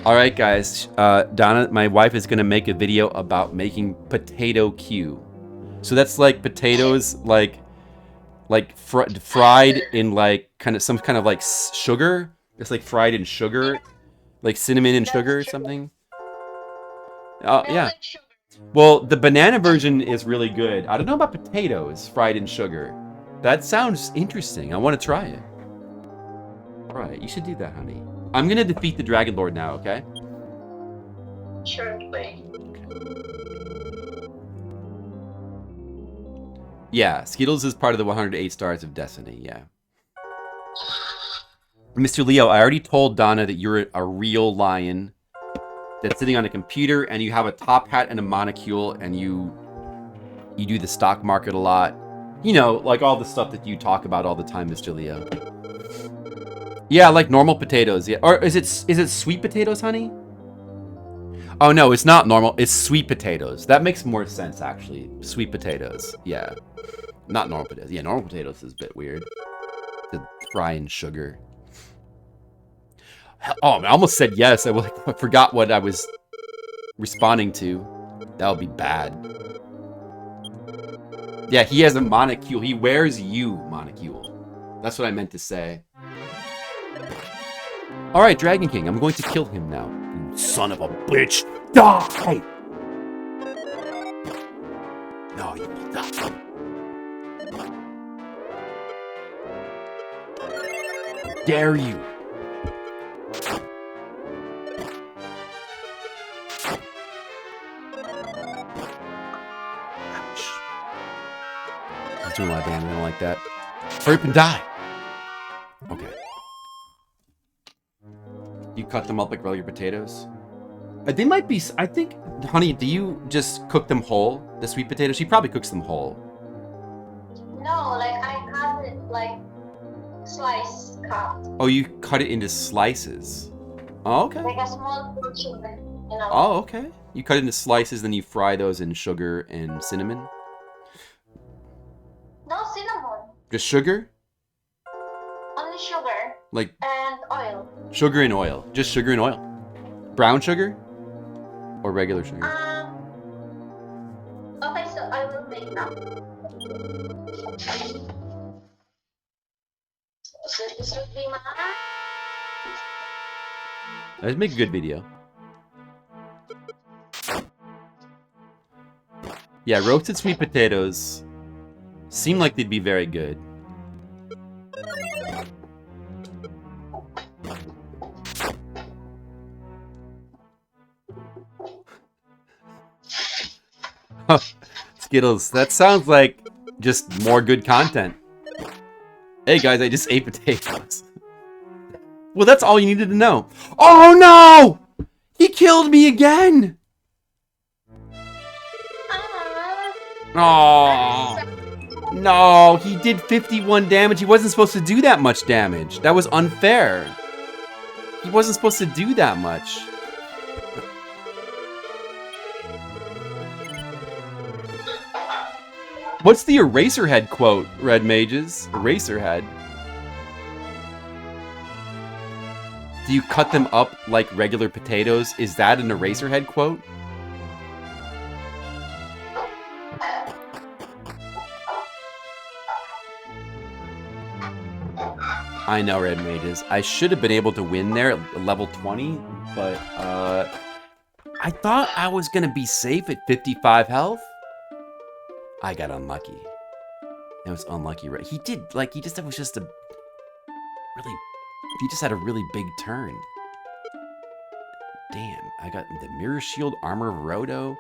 All right, guys. Donna, my wife is gonna make a video about making potato cube. So that's like potatoes, like fried in like some kind of like sugar. It's like fried in sugar, like cinnamon and sugar or something. Oh yeah. Melted sugar. Well, the banana version is really good. I don't know about potatoes fried in sugar. That sounds interesting. I want to try it. All right, you should do that, honey. I'm gonna defeat the Dragon Lord now, okay? Sure thing. Yeah, Skittles is part of the 108 Stars of Destiny, yeah. Mr. Leo, I already told Donna that you're a real lion that's sitting on a computer and you have a top hat and a monocule and you do the stock market a lot. You know, like all the stuff that you talk about all the time, Mr. Leo. Yeah, like normal potatoes. Yeah, or is it sweet potatoes, honey? Oh no, it's not normal. It's sweet potatoes. That makes more sense actually. Sweet potatoes. Yeah. Not normal potatoes. Yeah, normal potatoes is a bit weird. To fry in sugar. Oh, I almost said yes. I forgot what I was responding to. That would be bad. Yeah, he has a monocule. He wears you, monocule. That's what I meant to say. Alright, Dragon King. I'm going to kill him now. You son of a bitch. Die! No, you will die. Dare you? Ouch. He's doing a lot of damage. I don't like that. Hurry up and die. Okay. You cut them up like regular potatoes? They might be... I think... Honey, do you just cook them whole? The sweet potatoes? She probably cooks them whole. No, like I cut it like slice cut. Oh, you cut it into slices. Oh, okay. Like a small portion, you know. Oh, okay. You cut it into slices, then you fry those in sugar and cinnamon? No cinnamon, Just sugar? only sugar Like and oil. sugar and oil. Just sugar and oil. Brown sugar? Or regular sugar? Okay, so I will make now. So this would be my... Let's make a good video. Yeah, roasted sweet potatoes seem like they'd be very good. Skittles, that sounds like just more good content. Hey guys, I just ate potatoes. Well, that's all you needed to know. Oh no! He killed me again! Oh no, he did 51 damage. He wasn't supposed to do that much damage. That was unfair. He wasn't supposed to do that much. What's the Eraserhead quote, Red Mages? Eraserhead. Do you cut them up like regular potatoes? Is that an Eraserhead quote? I know, Red Mages. I should have been able to win there at level 20, but I thought I was gonna be safe at 55 health. I got unlucky. That was unlucky, right? He did, like, he just, that was just a really, he just had a really big turn. Damn, I got the Mirror Shield, Armor of Roto,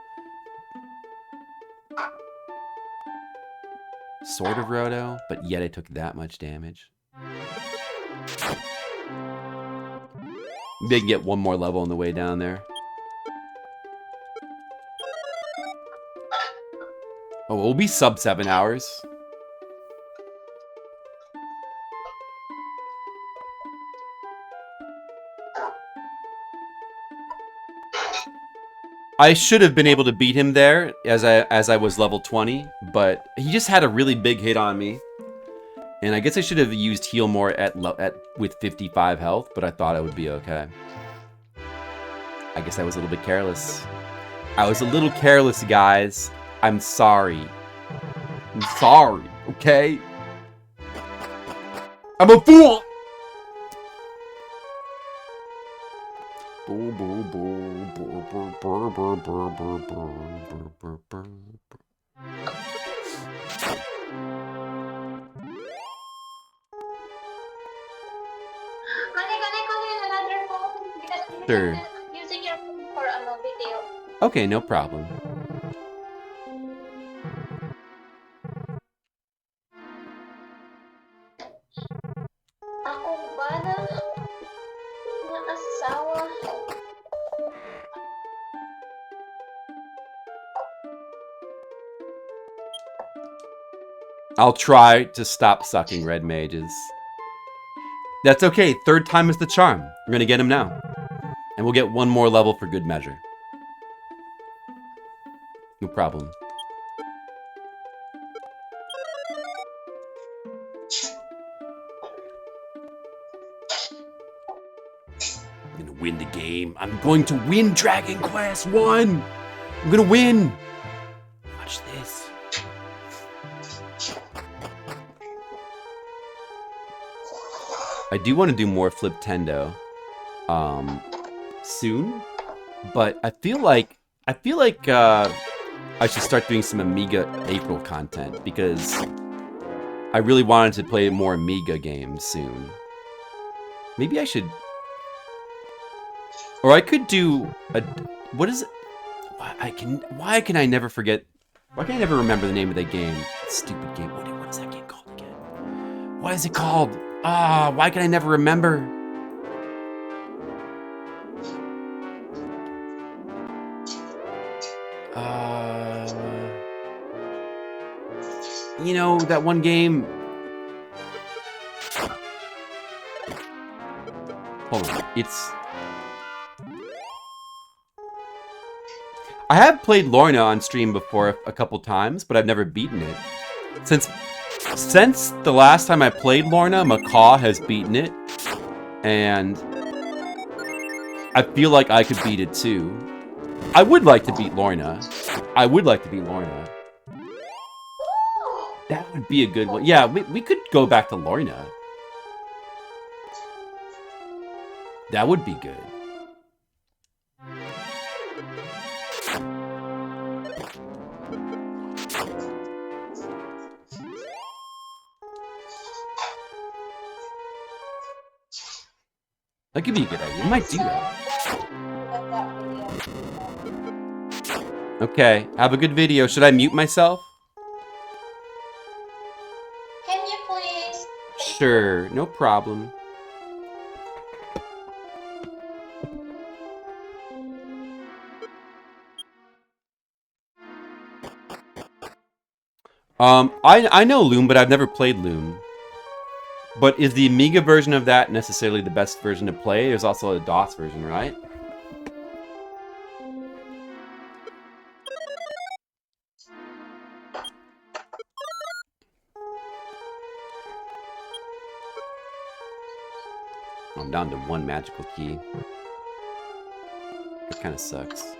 Sword of Roto, but yet I took that much damage. Maybe I can get one more level on the way down there. Oh, we'll be sub 7 hours. I should have been able to beat him there as I was level 20, but he just had a really big hit on me. And I guess I should have used heal more with 55 health, but I thought I would be okay. I guess I was a little bit careless. I was a little careless, guys. I'm sorry. I'm sorry, okay? I'm a fool! Another phone because Sure. I'm using your phone for a video. Okay, no problem. Ako ba na asawa? I'll try to stop sucking red mages. That's okay. Third time is the charm. We're gonna get him now. And we'll get one more level for good measure. No problem. I'm gonna win the game. I'm going to win Dragon Quest 1! I'm gonna win! Watch this. I do want to do more Fliptendo soon, but I feel like I should start doing some Amiga April content because I really wanted to play more Amiga games soon. Maybe I should, or I could do a, what is it? Why can I never forget? Why can I never remember the name of that game? Stupid game. What is that game called again? What is it called? Ah, why can I never remember? You know, that one game. Hold on, it's... I have played Lorna on stream before a couple times, but I've never beaten it. Since the last time I played Lorna, Macaw has beaten it, and I feel like I could beat it too. I would like to beat Lorna. That would be a good one. Yeah, we could go back to Lorna. That would be good. That could be a good idea. We might do that. Okay, have a good video. Should I mute myself? Can you please? Sure, no problem. I know Loom, but I've never played Loom. But is the Amiga version of that necessarily the best version to play? There's also a DOS version, right? I'm down to one magical key. It kind of sucks.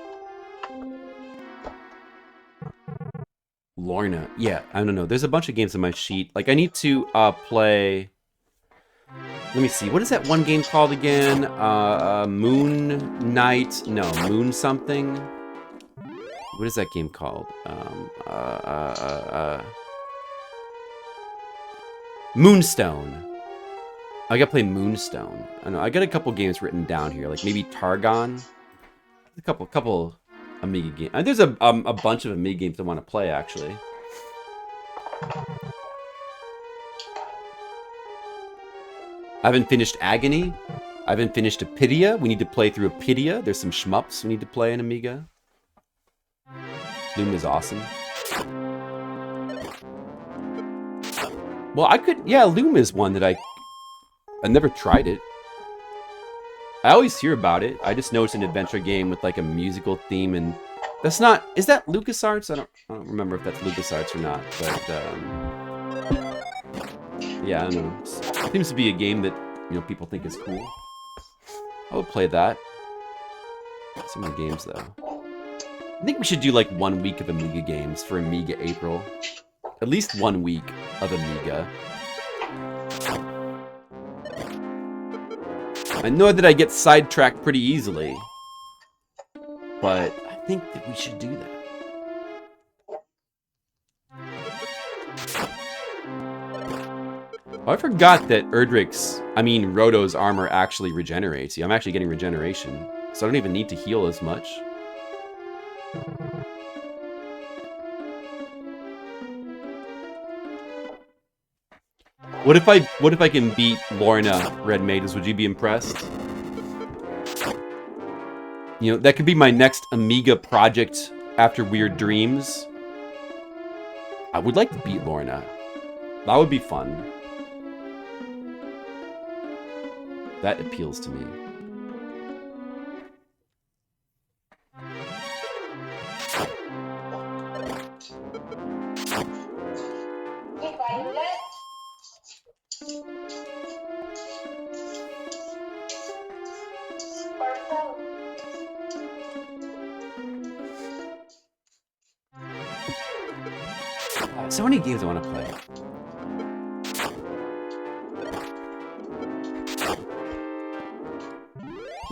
Lorna. Yeah, I don't know. There's a bunch of games on my sheet. Like, I need to play... Let me see. What is that one game called again? Moon Knight. No, Moon something. What is that game called? Moonstone. I gotta play Moonstone. I know. I got a couple games written down here, like maybe Targon. A couple Amiga games. There's a bunch of Amiga games I want to play actually. I haven't finished Agony. I haven't finished Apidia. We need to play through Apidia. There's some shmups we need to play in Amiga. Loom is awesome. Well, I could... Yeah, Loom is one that I never tried it. I always hear about it. I just know it's an adventure game with like a musical theme, and that's not... Is that LucasArts? I don't remember if that's LucasArts or not, but yeah, I don't know. It seems to be a game that, you know, people think is cool. I would play that. So many games though. I think we should do like 1 week of Amiga games for Amiga April. At least 1 week of Amiga. I know that I get sidetracked pretty easily, but I think that we should do that. Oh, I forgot that Roto's armor actually regenerates. Yeah, I'm actually getting regeneration, so I don't even need to heal as much. What if I can beat Lorna Red Maidens? Would you be impressed? You know, that could be my next Amiga project after Weird Dreams. I would like to beat Lorna. That would be fun. That appeals to me. So many games I want to play.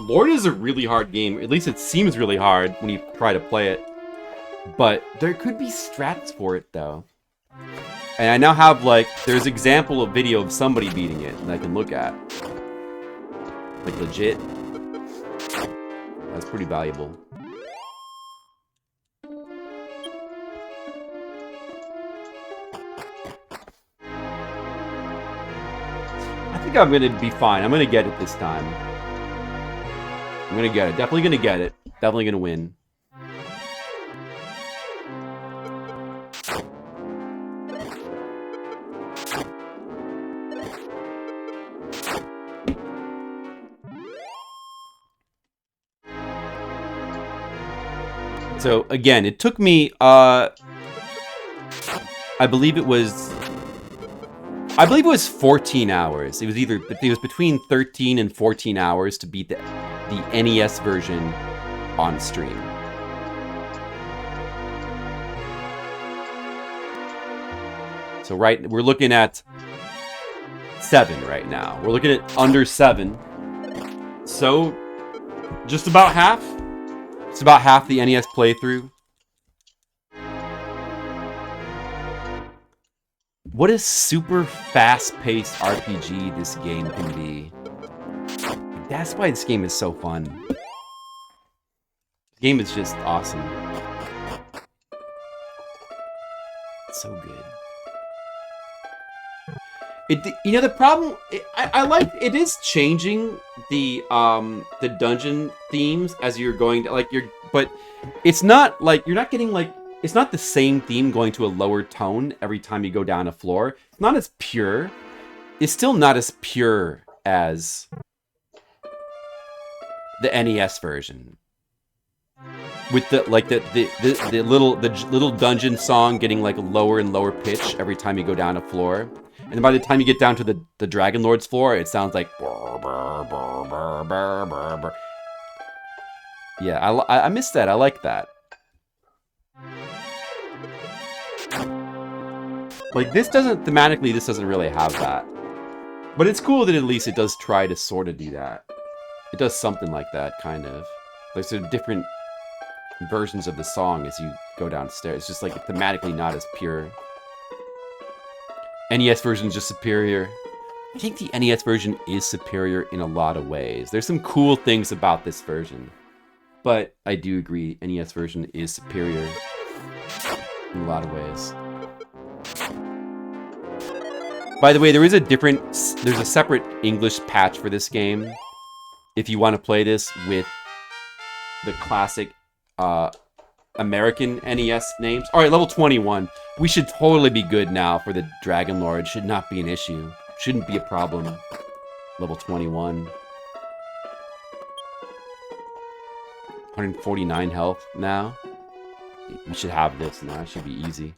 Lord is a really hard game. At least it seems really hard when you try to play it. But there could be strats for it, though. And I now have, like, there's example of video of somebody beating it that I can look at. Like, legit. That's pretty valuable. I think I'm gonna be fine. I'm gonna get it this time. I'm gonna get it. Definitely gonna get it. Definitely gonna win. So again, it took me I believe it was 14 hours. It was between 13 and 14 hours to beat the NES version on stream. So we're looking at 7 right now. We're looking at under 7. So just about half. It's about half the NES playthrough. What a super fast-paced RPG this game can be. That's why this game is so fun. The game is just awesome. It's so good. The problem, I like, it is changing the dungeon themes as you're going to, but it's not like, you're not getting it's not the same theme going to a lower tone every time you go down a floor. It's not as pure. It's still not as pure as the NES version. With the little dungeon song getting like a lower and lower pitch every time you go down a floor. And by the time you get down to the Dragon Lord's floor, it sounds like burr, burr, burr, burr, burr, burr, burr. Yeah, I miss that. I like that. Like, this doesn't really have that. But it's cool that at least it does try to sort of do that. It does something like that, kind of. There's sort of different versions of the song as you go downstairs. It's just like thematically not as pure. NES version is just superior. I think the NES version is superior in a lot of ways. There's some cool things about this version. But I do agree, NES version is superior in a lot of ways. By the way, there's a separate English patch for this game if you want to play this with the classic American NES names. All right, level 21. We should totally be good now for the Dragon Lord. Should not be an issue. Shouldn't be a problem. Level 21. 149 health now. We should have this now. It should be easy.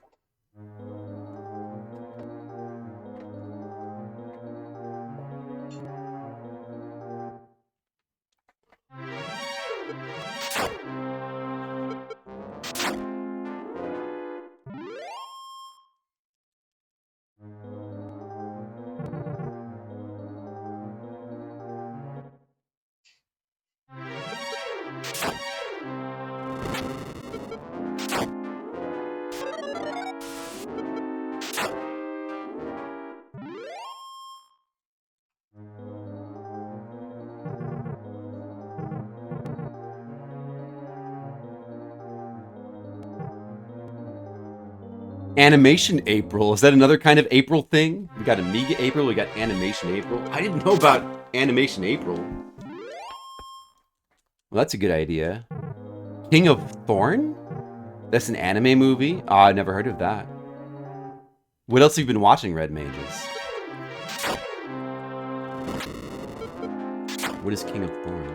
Animation April. Is that another kind of April thing? We got Amiga April, we got Animation April. I didn't know about Animation April. Well, that's a good idea. King of Thorn? That's an anime movie? Oh, I've never heard of that. What else have you been watching, Red Mages? What is King of Thorn?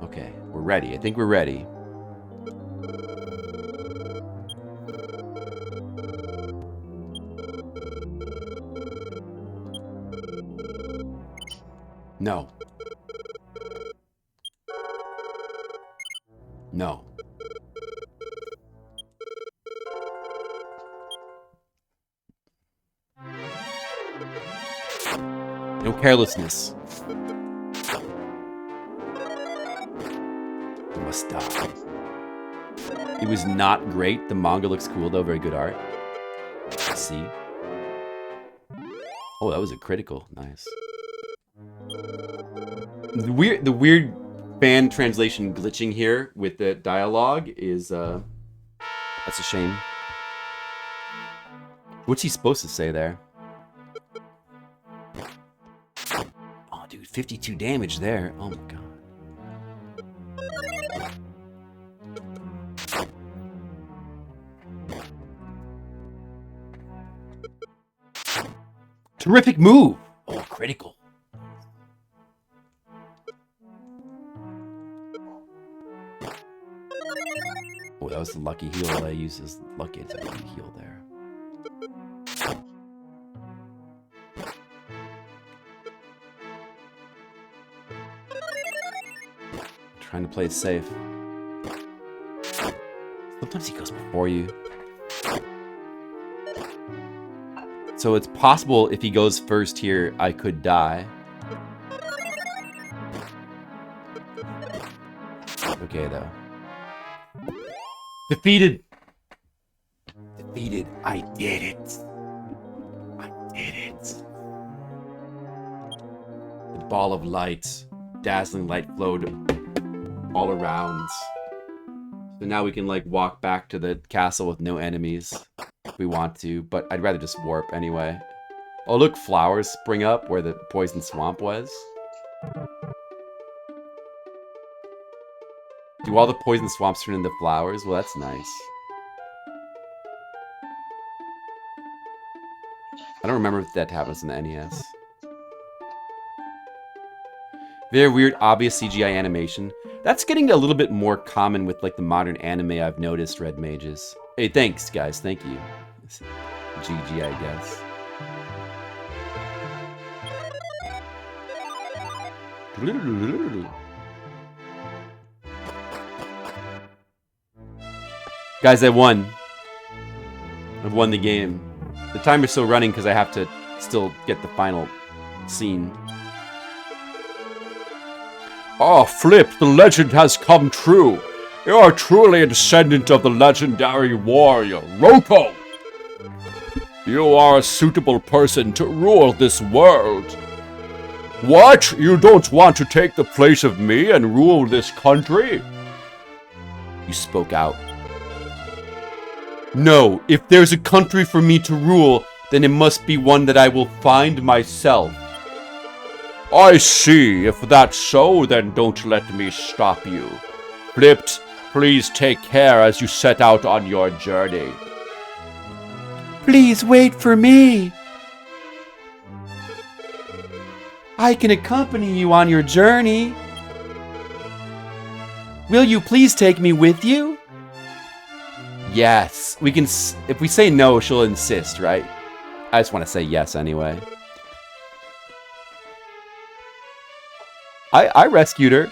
Okay, we're ready. I think we're ready. No. No. No carelessness. You must die. It was not great. The manga looks cool though. Very good art. Let's see. Oh, that was a critical. Nice. The weird fan translation glitching here with the dialogue is that's a shame. What's he supposed to say there? Oh, dude, 52 damage there. Oh my god. Terrific move. Oh, critical. Oh, that was the lucky heal that I used as lucky as I could heal there. Trying to play it safe. Sometimes he goes before you. So it's possible if he goes first here, I could die. Okay, though. Defeated. Defeated. I did it. I did it. The ball of light. Dazzling light flowed all around. So now we can like walk back to the castle with no enemies if we want to, but I'd rather just warp anyway. Oh look, flowers spring up where the poison swamp was. Do all the poison swamps turn into flowers? Well, that's nice. I don't remember if that happens in the NES. Very weird, obvious CGI animation. That's getting a little bit more common with like the modern anime I've noticed, Red Mages. Hey, thanks, guys. Thank you. GG, I guess. Guys, I won. I've won the game. The timer's still running because I have to still get the final scene. Oh, Flip, the legend has come true. You are truly a descendant of the legendary warrior, Roko. You are a suitable person to rule this world. What? You don't want to take the place of me and rule this country? You spoke out. No, if there's a country for me to rule, then it must be one that I will find myself. I see. If that's so, then don't let me stop you. Flipped, please take care as you set out on your journey. Please wait for me. I can accompany you on your journey. Will you please take me with you? Yes. We can. If we say no, she'll insist, right? I just want to say yes anyway. I rescued her.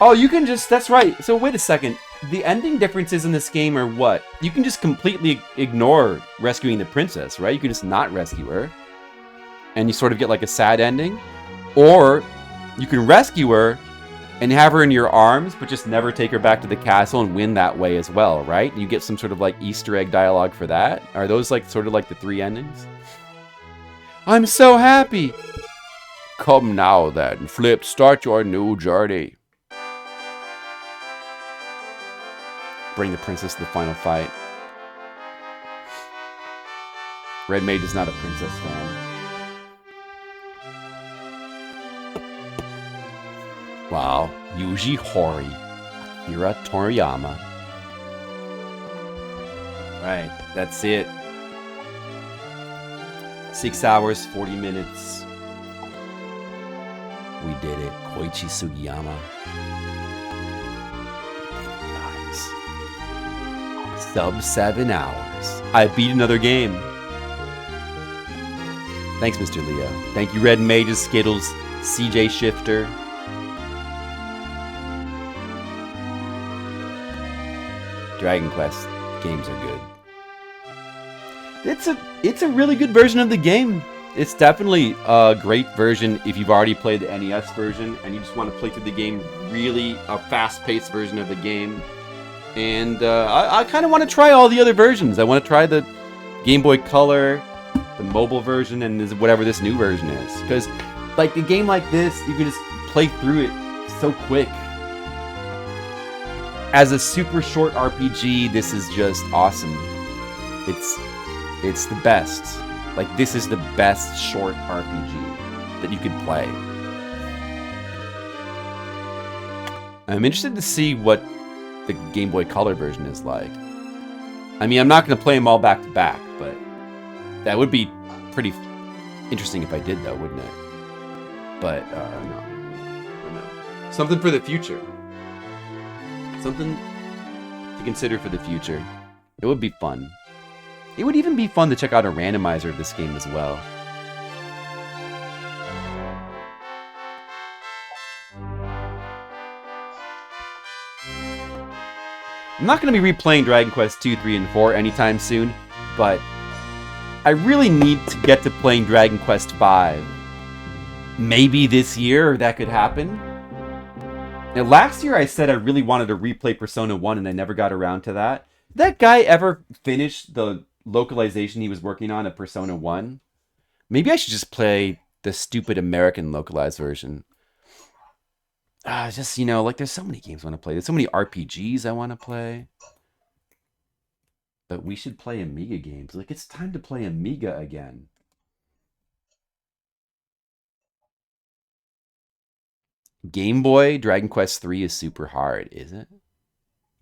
Oh, you can just... That's right. So wait a second. The ending differences in this game are what? You can just completely ignore rescuing the princess, right? You can just not rescue her. And you sort of get like a sad ending. Or you can rescue her and have her in your arms, but just never take her back to the castle and win that way as well, right? You get some sort of like Easter egg dialogue for that. Are those like sort of like the 3 endings? I'm so happy. Come now then, Flip, start your new journey. Bring the princess to the final fight. Red Maid is not a princess fan. Wow. Yuji Horii. Akira Toriyama. Right, that's it. 6 hours, 40 minutes. We did it. Koichi Sugiyama. Guys. Sub 7 hours. I beat another game. Thanks, Mr. Leo. Thank you, Red Mages, Skittles, CJ Shifter. Dragon Quest games are good. It's a really good version of the game. It's definitely a great version if you've already played the NES version and you just want to play through the game, really a fast-paced version of the game. And I kind of want to try all the other versions. I want to try the Game Boy Color, the mobile version, and whatever this new version is. Because like a game like this, you can just play through it so quick. As a super short RPG, this is just awesome. It's the best. Like, this is the best short RPG that you could play. I'm interested to see what the Game Boy Color version is like. I mean, I'm not going to play them all back to back, but that would be pretty interesting if I did, though, wouldn't it? But, no. Something for the future. Something to consider for the future. It would be fun. It would even be fun to check out a randomizer of this game as well. I'm not going to be replaying Dragon Quest 2, 3, and 4 anytime soon, but I really need to get to playing Dragon Quest 5. Maybe this year that could happen. Now, last year I said I really wanted to replay Persona 1 and I never got around to that. Did that guy ever finish the localization he was working on of Persona 1? Maybe I should just play the stupid American localized version. Just, you know, like there's so many games I want to play. There's so many RPGs I want to play. But we should play Amiga games. Like, it's time to play Amiga again. Game Boy Dragon Quest 3 is super hard, is it?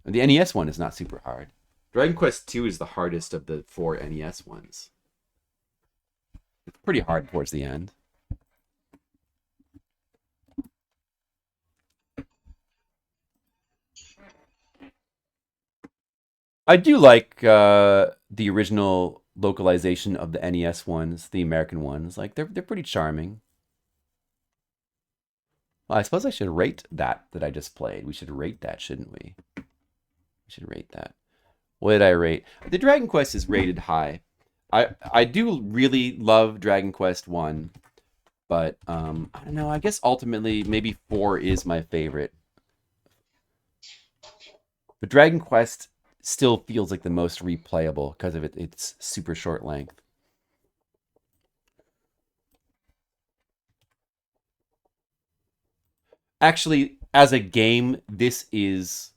The NES one is not super hard. Dragon Quest 2 is the hardest of the 4 NES ones. It's pretty hard towards the end. I do like the original localization of the NES ones, the American ones. Like, they're pretty charming. Well, I suppose I should rate that I just played. We should rate that, shouldn't we? We should rate that. What did I rate? The Dragon Quest is rated high. I do really love Dragon Quest 1, but I don't know. I guess ultimately maybe 4 is my favorite. But Dragon Quest still feels like the most replayable because of its super short length. Actually, as a game, this is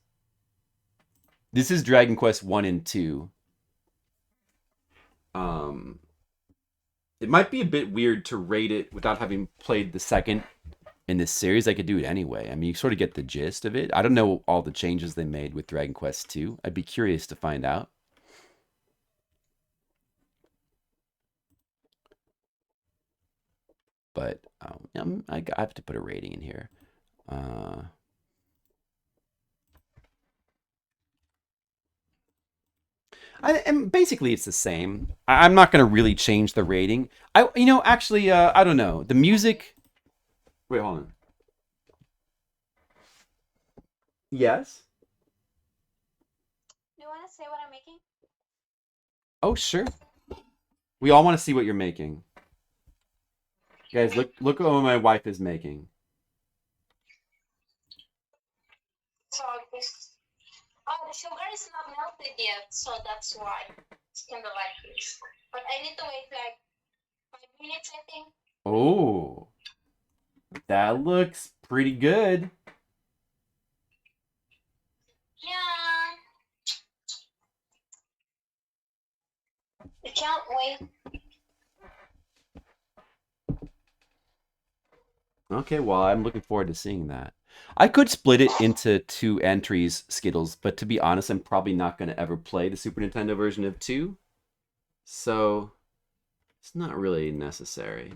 Dragon Quest 1 and 2. it might be a bit weird to rate it without having played the second in this series. I could do it anyway. I mean, you sort of get the gist of it. I don't know all the changes they made with Dragon Quest II. I'd be curious to find out. But I have to put a rating in here. And basically it's the same. I'm not going to really change the rating. Actually, I don't know. The music. Wait, hold on. Yes. Do you want to say what I'm making? Oh, sure. We all want to see what you're making. Guys, look at what my wife is making. So this. Oh, the sugar is not melted yet, so that's why it's kind of like this. But I need to wait like 5 minutes, I think. Oh, that looks pretty good. Yeah. I can't wait. Okay, well, I'm looking forward to seeing that. I could split it into 2 entries, Skittles, but to be honest, I'm probably not going to ever play the Super Nintendo version of 2. So, it's not really necessary.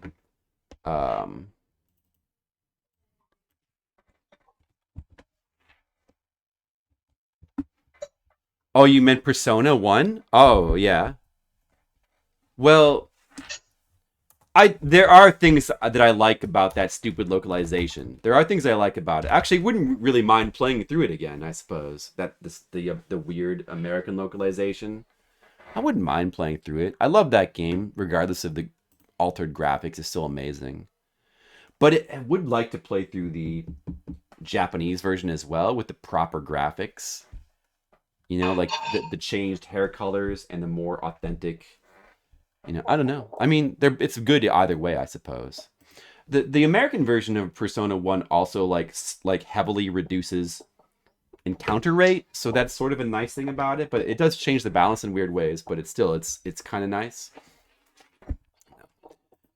Oh, you meant Persona 1? Oh, yeah. Well, there are things that I like about that stupid localization. There are things I like about it. Actually, wouldn't really mind playing through it again, I suppose. The weird American localization. I wouldn't mind playing through it. I love that game, regardless of the altered graphics. It's still amazing. But I would like to play through the Japanese version as well with the proper graphics. You know, like the changed hair colors and the more authentic. You know, I don't know. I mean, it's good either way, I suppose. The American version of Persona 1 also like heavily reduces encounter rate, so that's sort of a nice thing about it. But it does change the balance in weird ways. But it's kind of nice.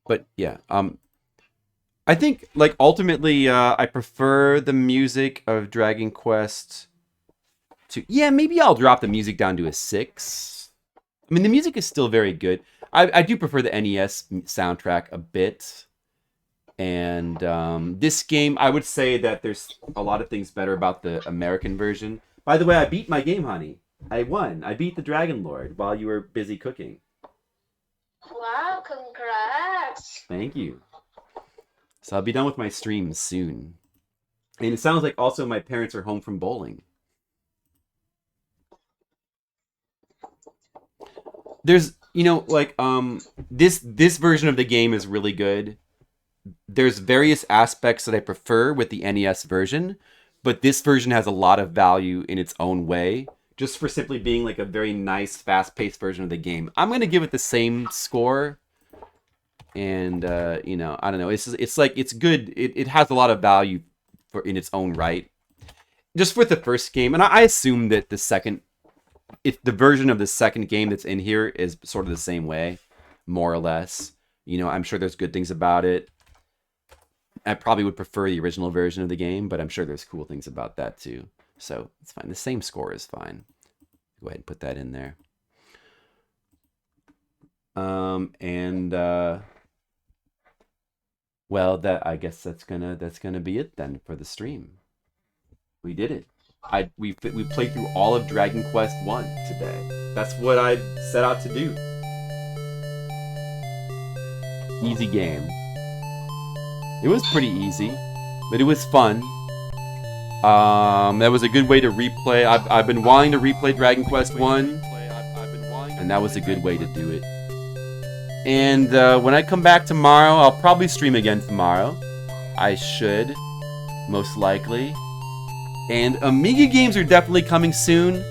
But yeah, I think like ultimately, I prefer the music of Dragon Quest. Yeah, maybe I'll drop the music down to a 6. I mean, the music is still very good. I do prefer the NES soundtrack a bit. And this game, I would say that there's a lot of things better about the American version. By the way, I beat my game, honey. I won. I beat the Dragon Lord while you were busy cooking. Wow, congrats. Thank you. So I'll be done with my streams soon. And it sounds like also my parents are home from bowling. There's, like, this version of the game is really good. There's various aspects that I prefer with the NES version, but this version has a lot of value in its own way, just for simply being like a very nice, fast-paced version of the game. I'm gonna give it the same score, and I don't know. It's like it's good. It has a lot of value in its own right, just with the first game, and I assume that the version of the second game that's in here is sort of the same way, more or less. I'm sure there's good things about it. I probably would prefer the original version of the game, but I'm sure there's cool things about that too. So it's fine. The same score is fine. Go ahead and put that in there. Well, I guess that's gonna be it then for the stream. We did it. We played through all of Dragon Quest 1 today. That's what I set out to do. Easy game. It was pretty easy, but it was fun. That was a good way to replay. I've been wanting to replay Dragon Quest 1, and that was a good way to do it. And when I come back tomorrow, I'll probably stream again tomorrow. I should, most likely. And Amiga games are definitely coming soon.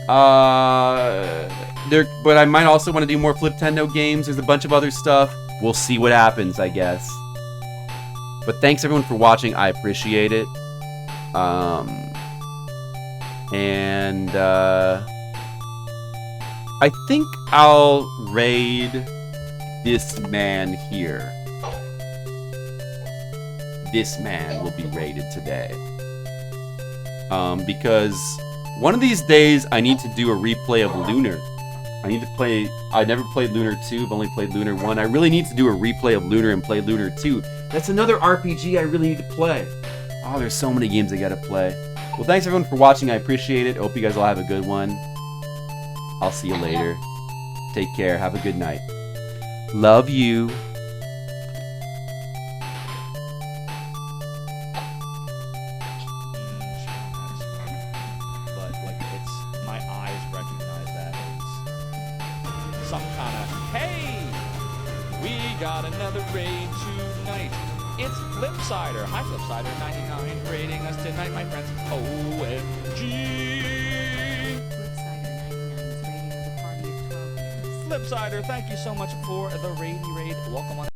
But I might also want to do more Fliptendo games. There's a bunch of other stuff. We'll see what happens, I guess. But thanks everyone for watching. I appreciate it. I I think I'll raid this man here. This man will be raided today. Because one of these days I need to do a replay of Lunar. I never played Lunar 2, I've only played Lunar 1. I really need to do a replay of Lunar and play Lunar 2. That's another RPG I really need to play. Oh, there's so many games I gotta play. Well, thanks everyone for watching, I appreciate it. Hope you guys all have a good one. I'll see you later. Take care, have a good night. Love you. But like it's my eyes recognize that as some kind of hey, we got another raid tonight. It's Flipsider. Hi Flipsider 99 raiding us tonight, my friends. OMG. Flipsider, thank you so much for the raid. Welcome on.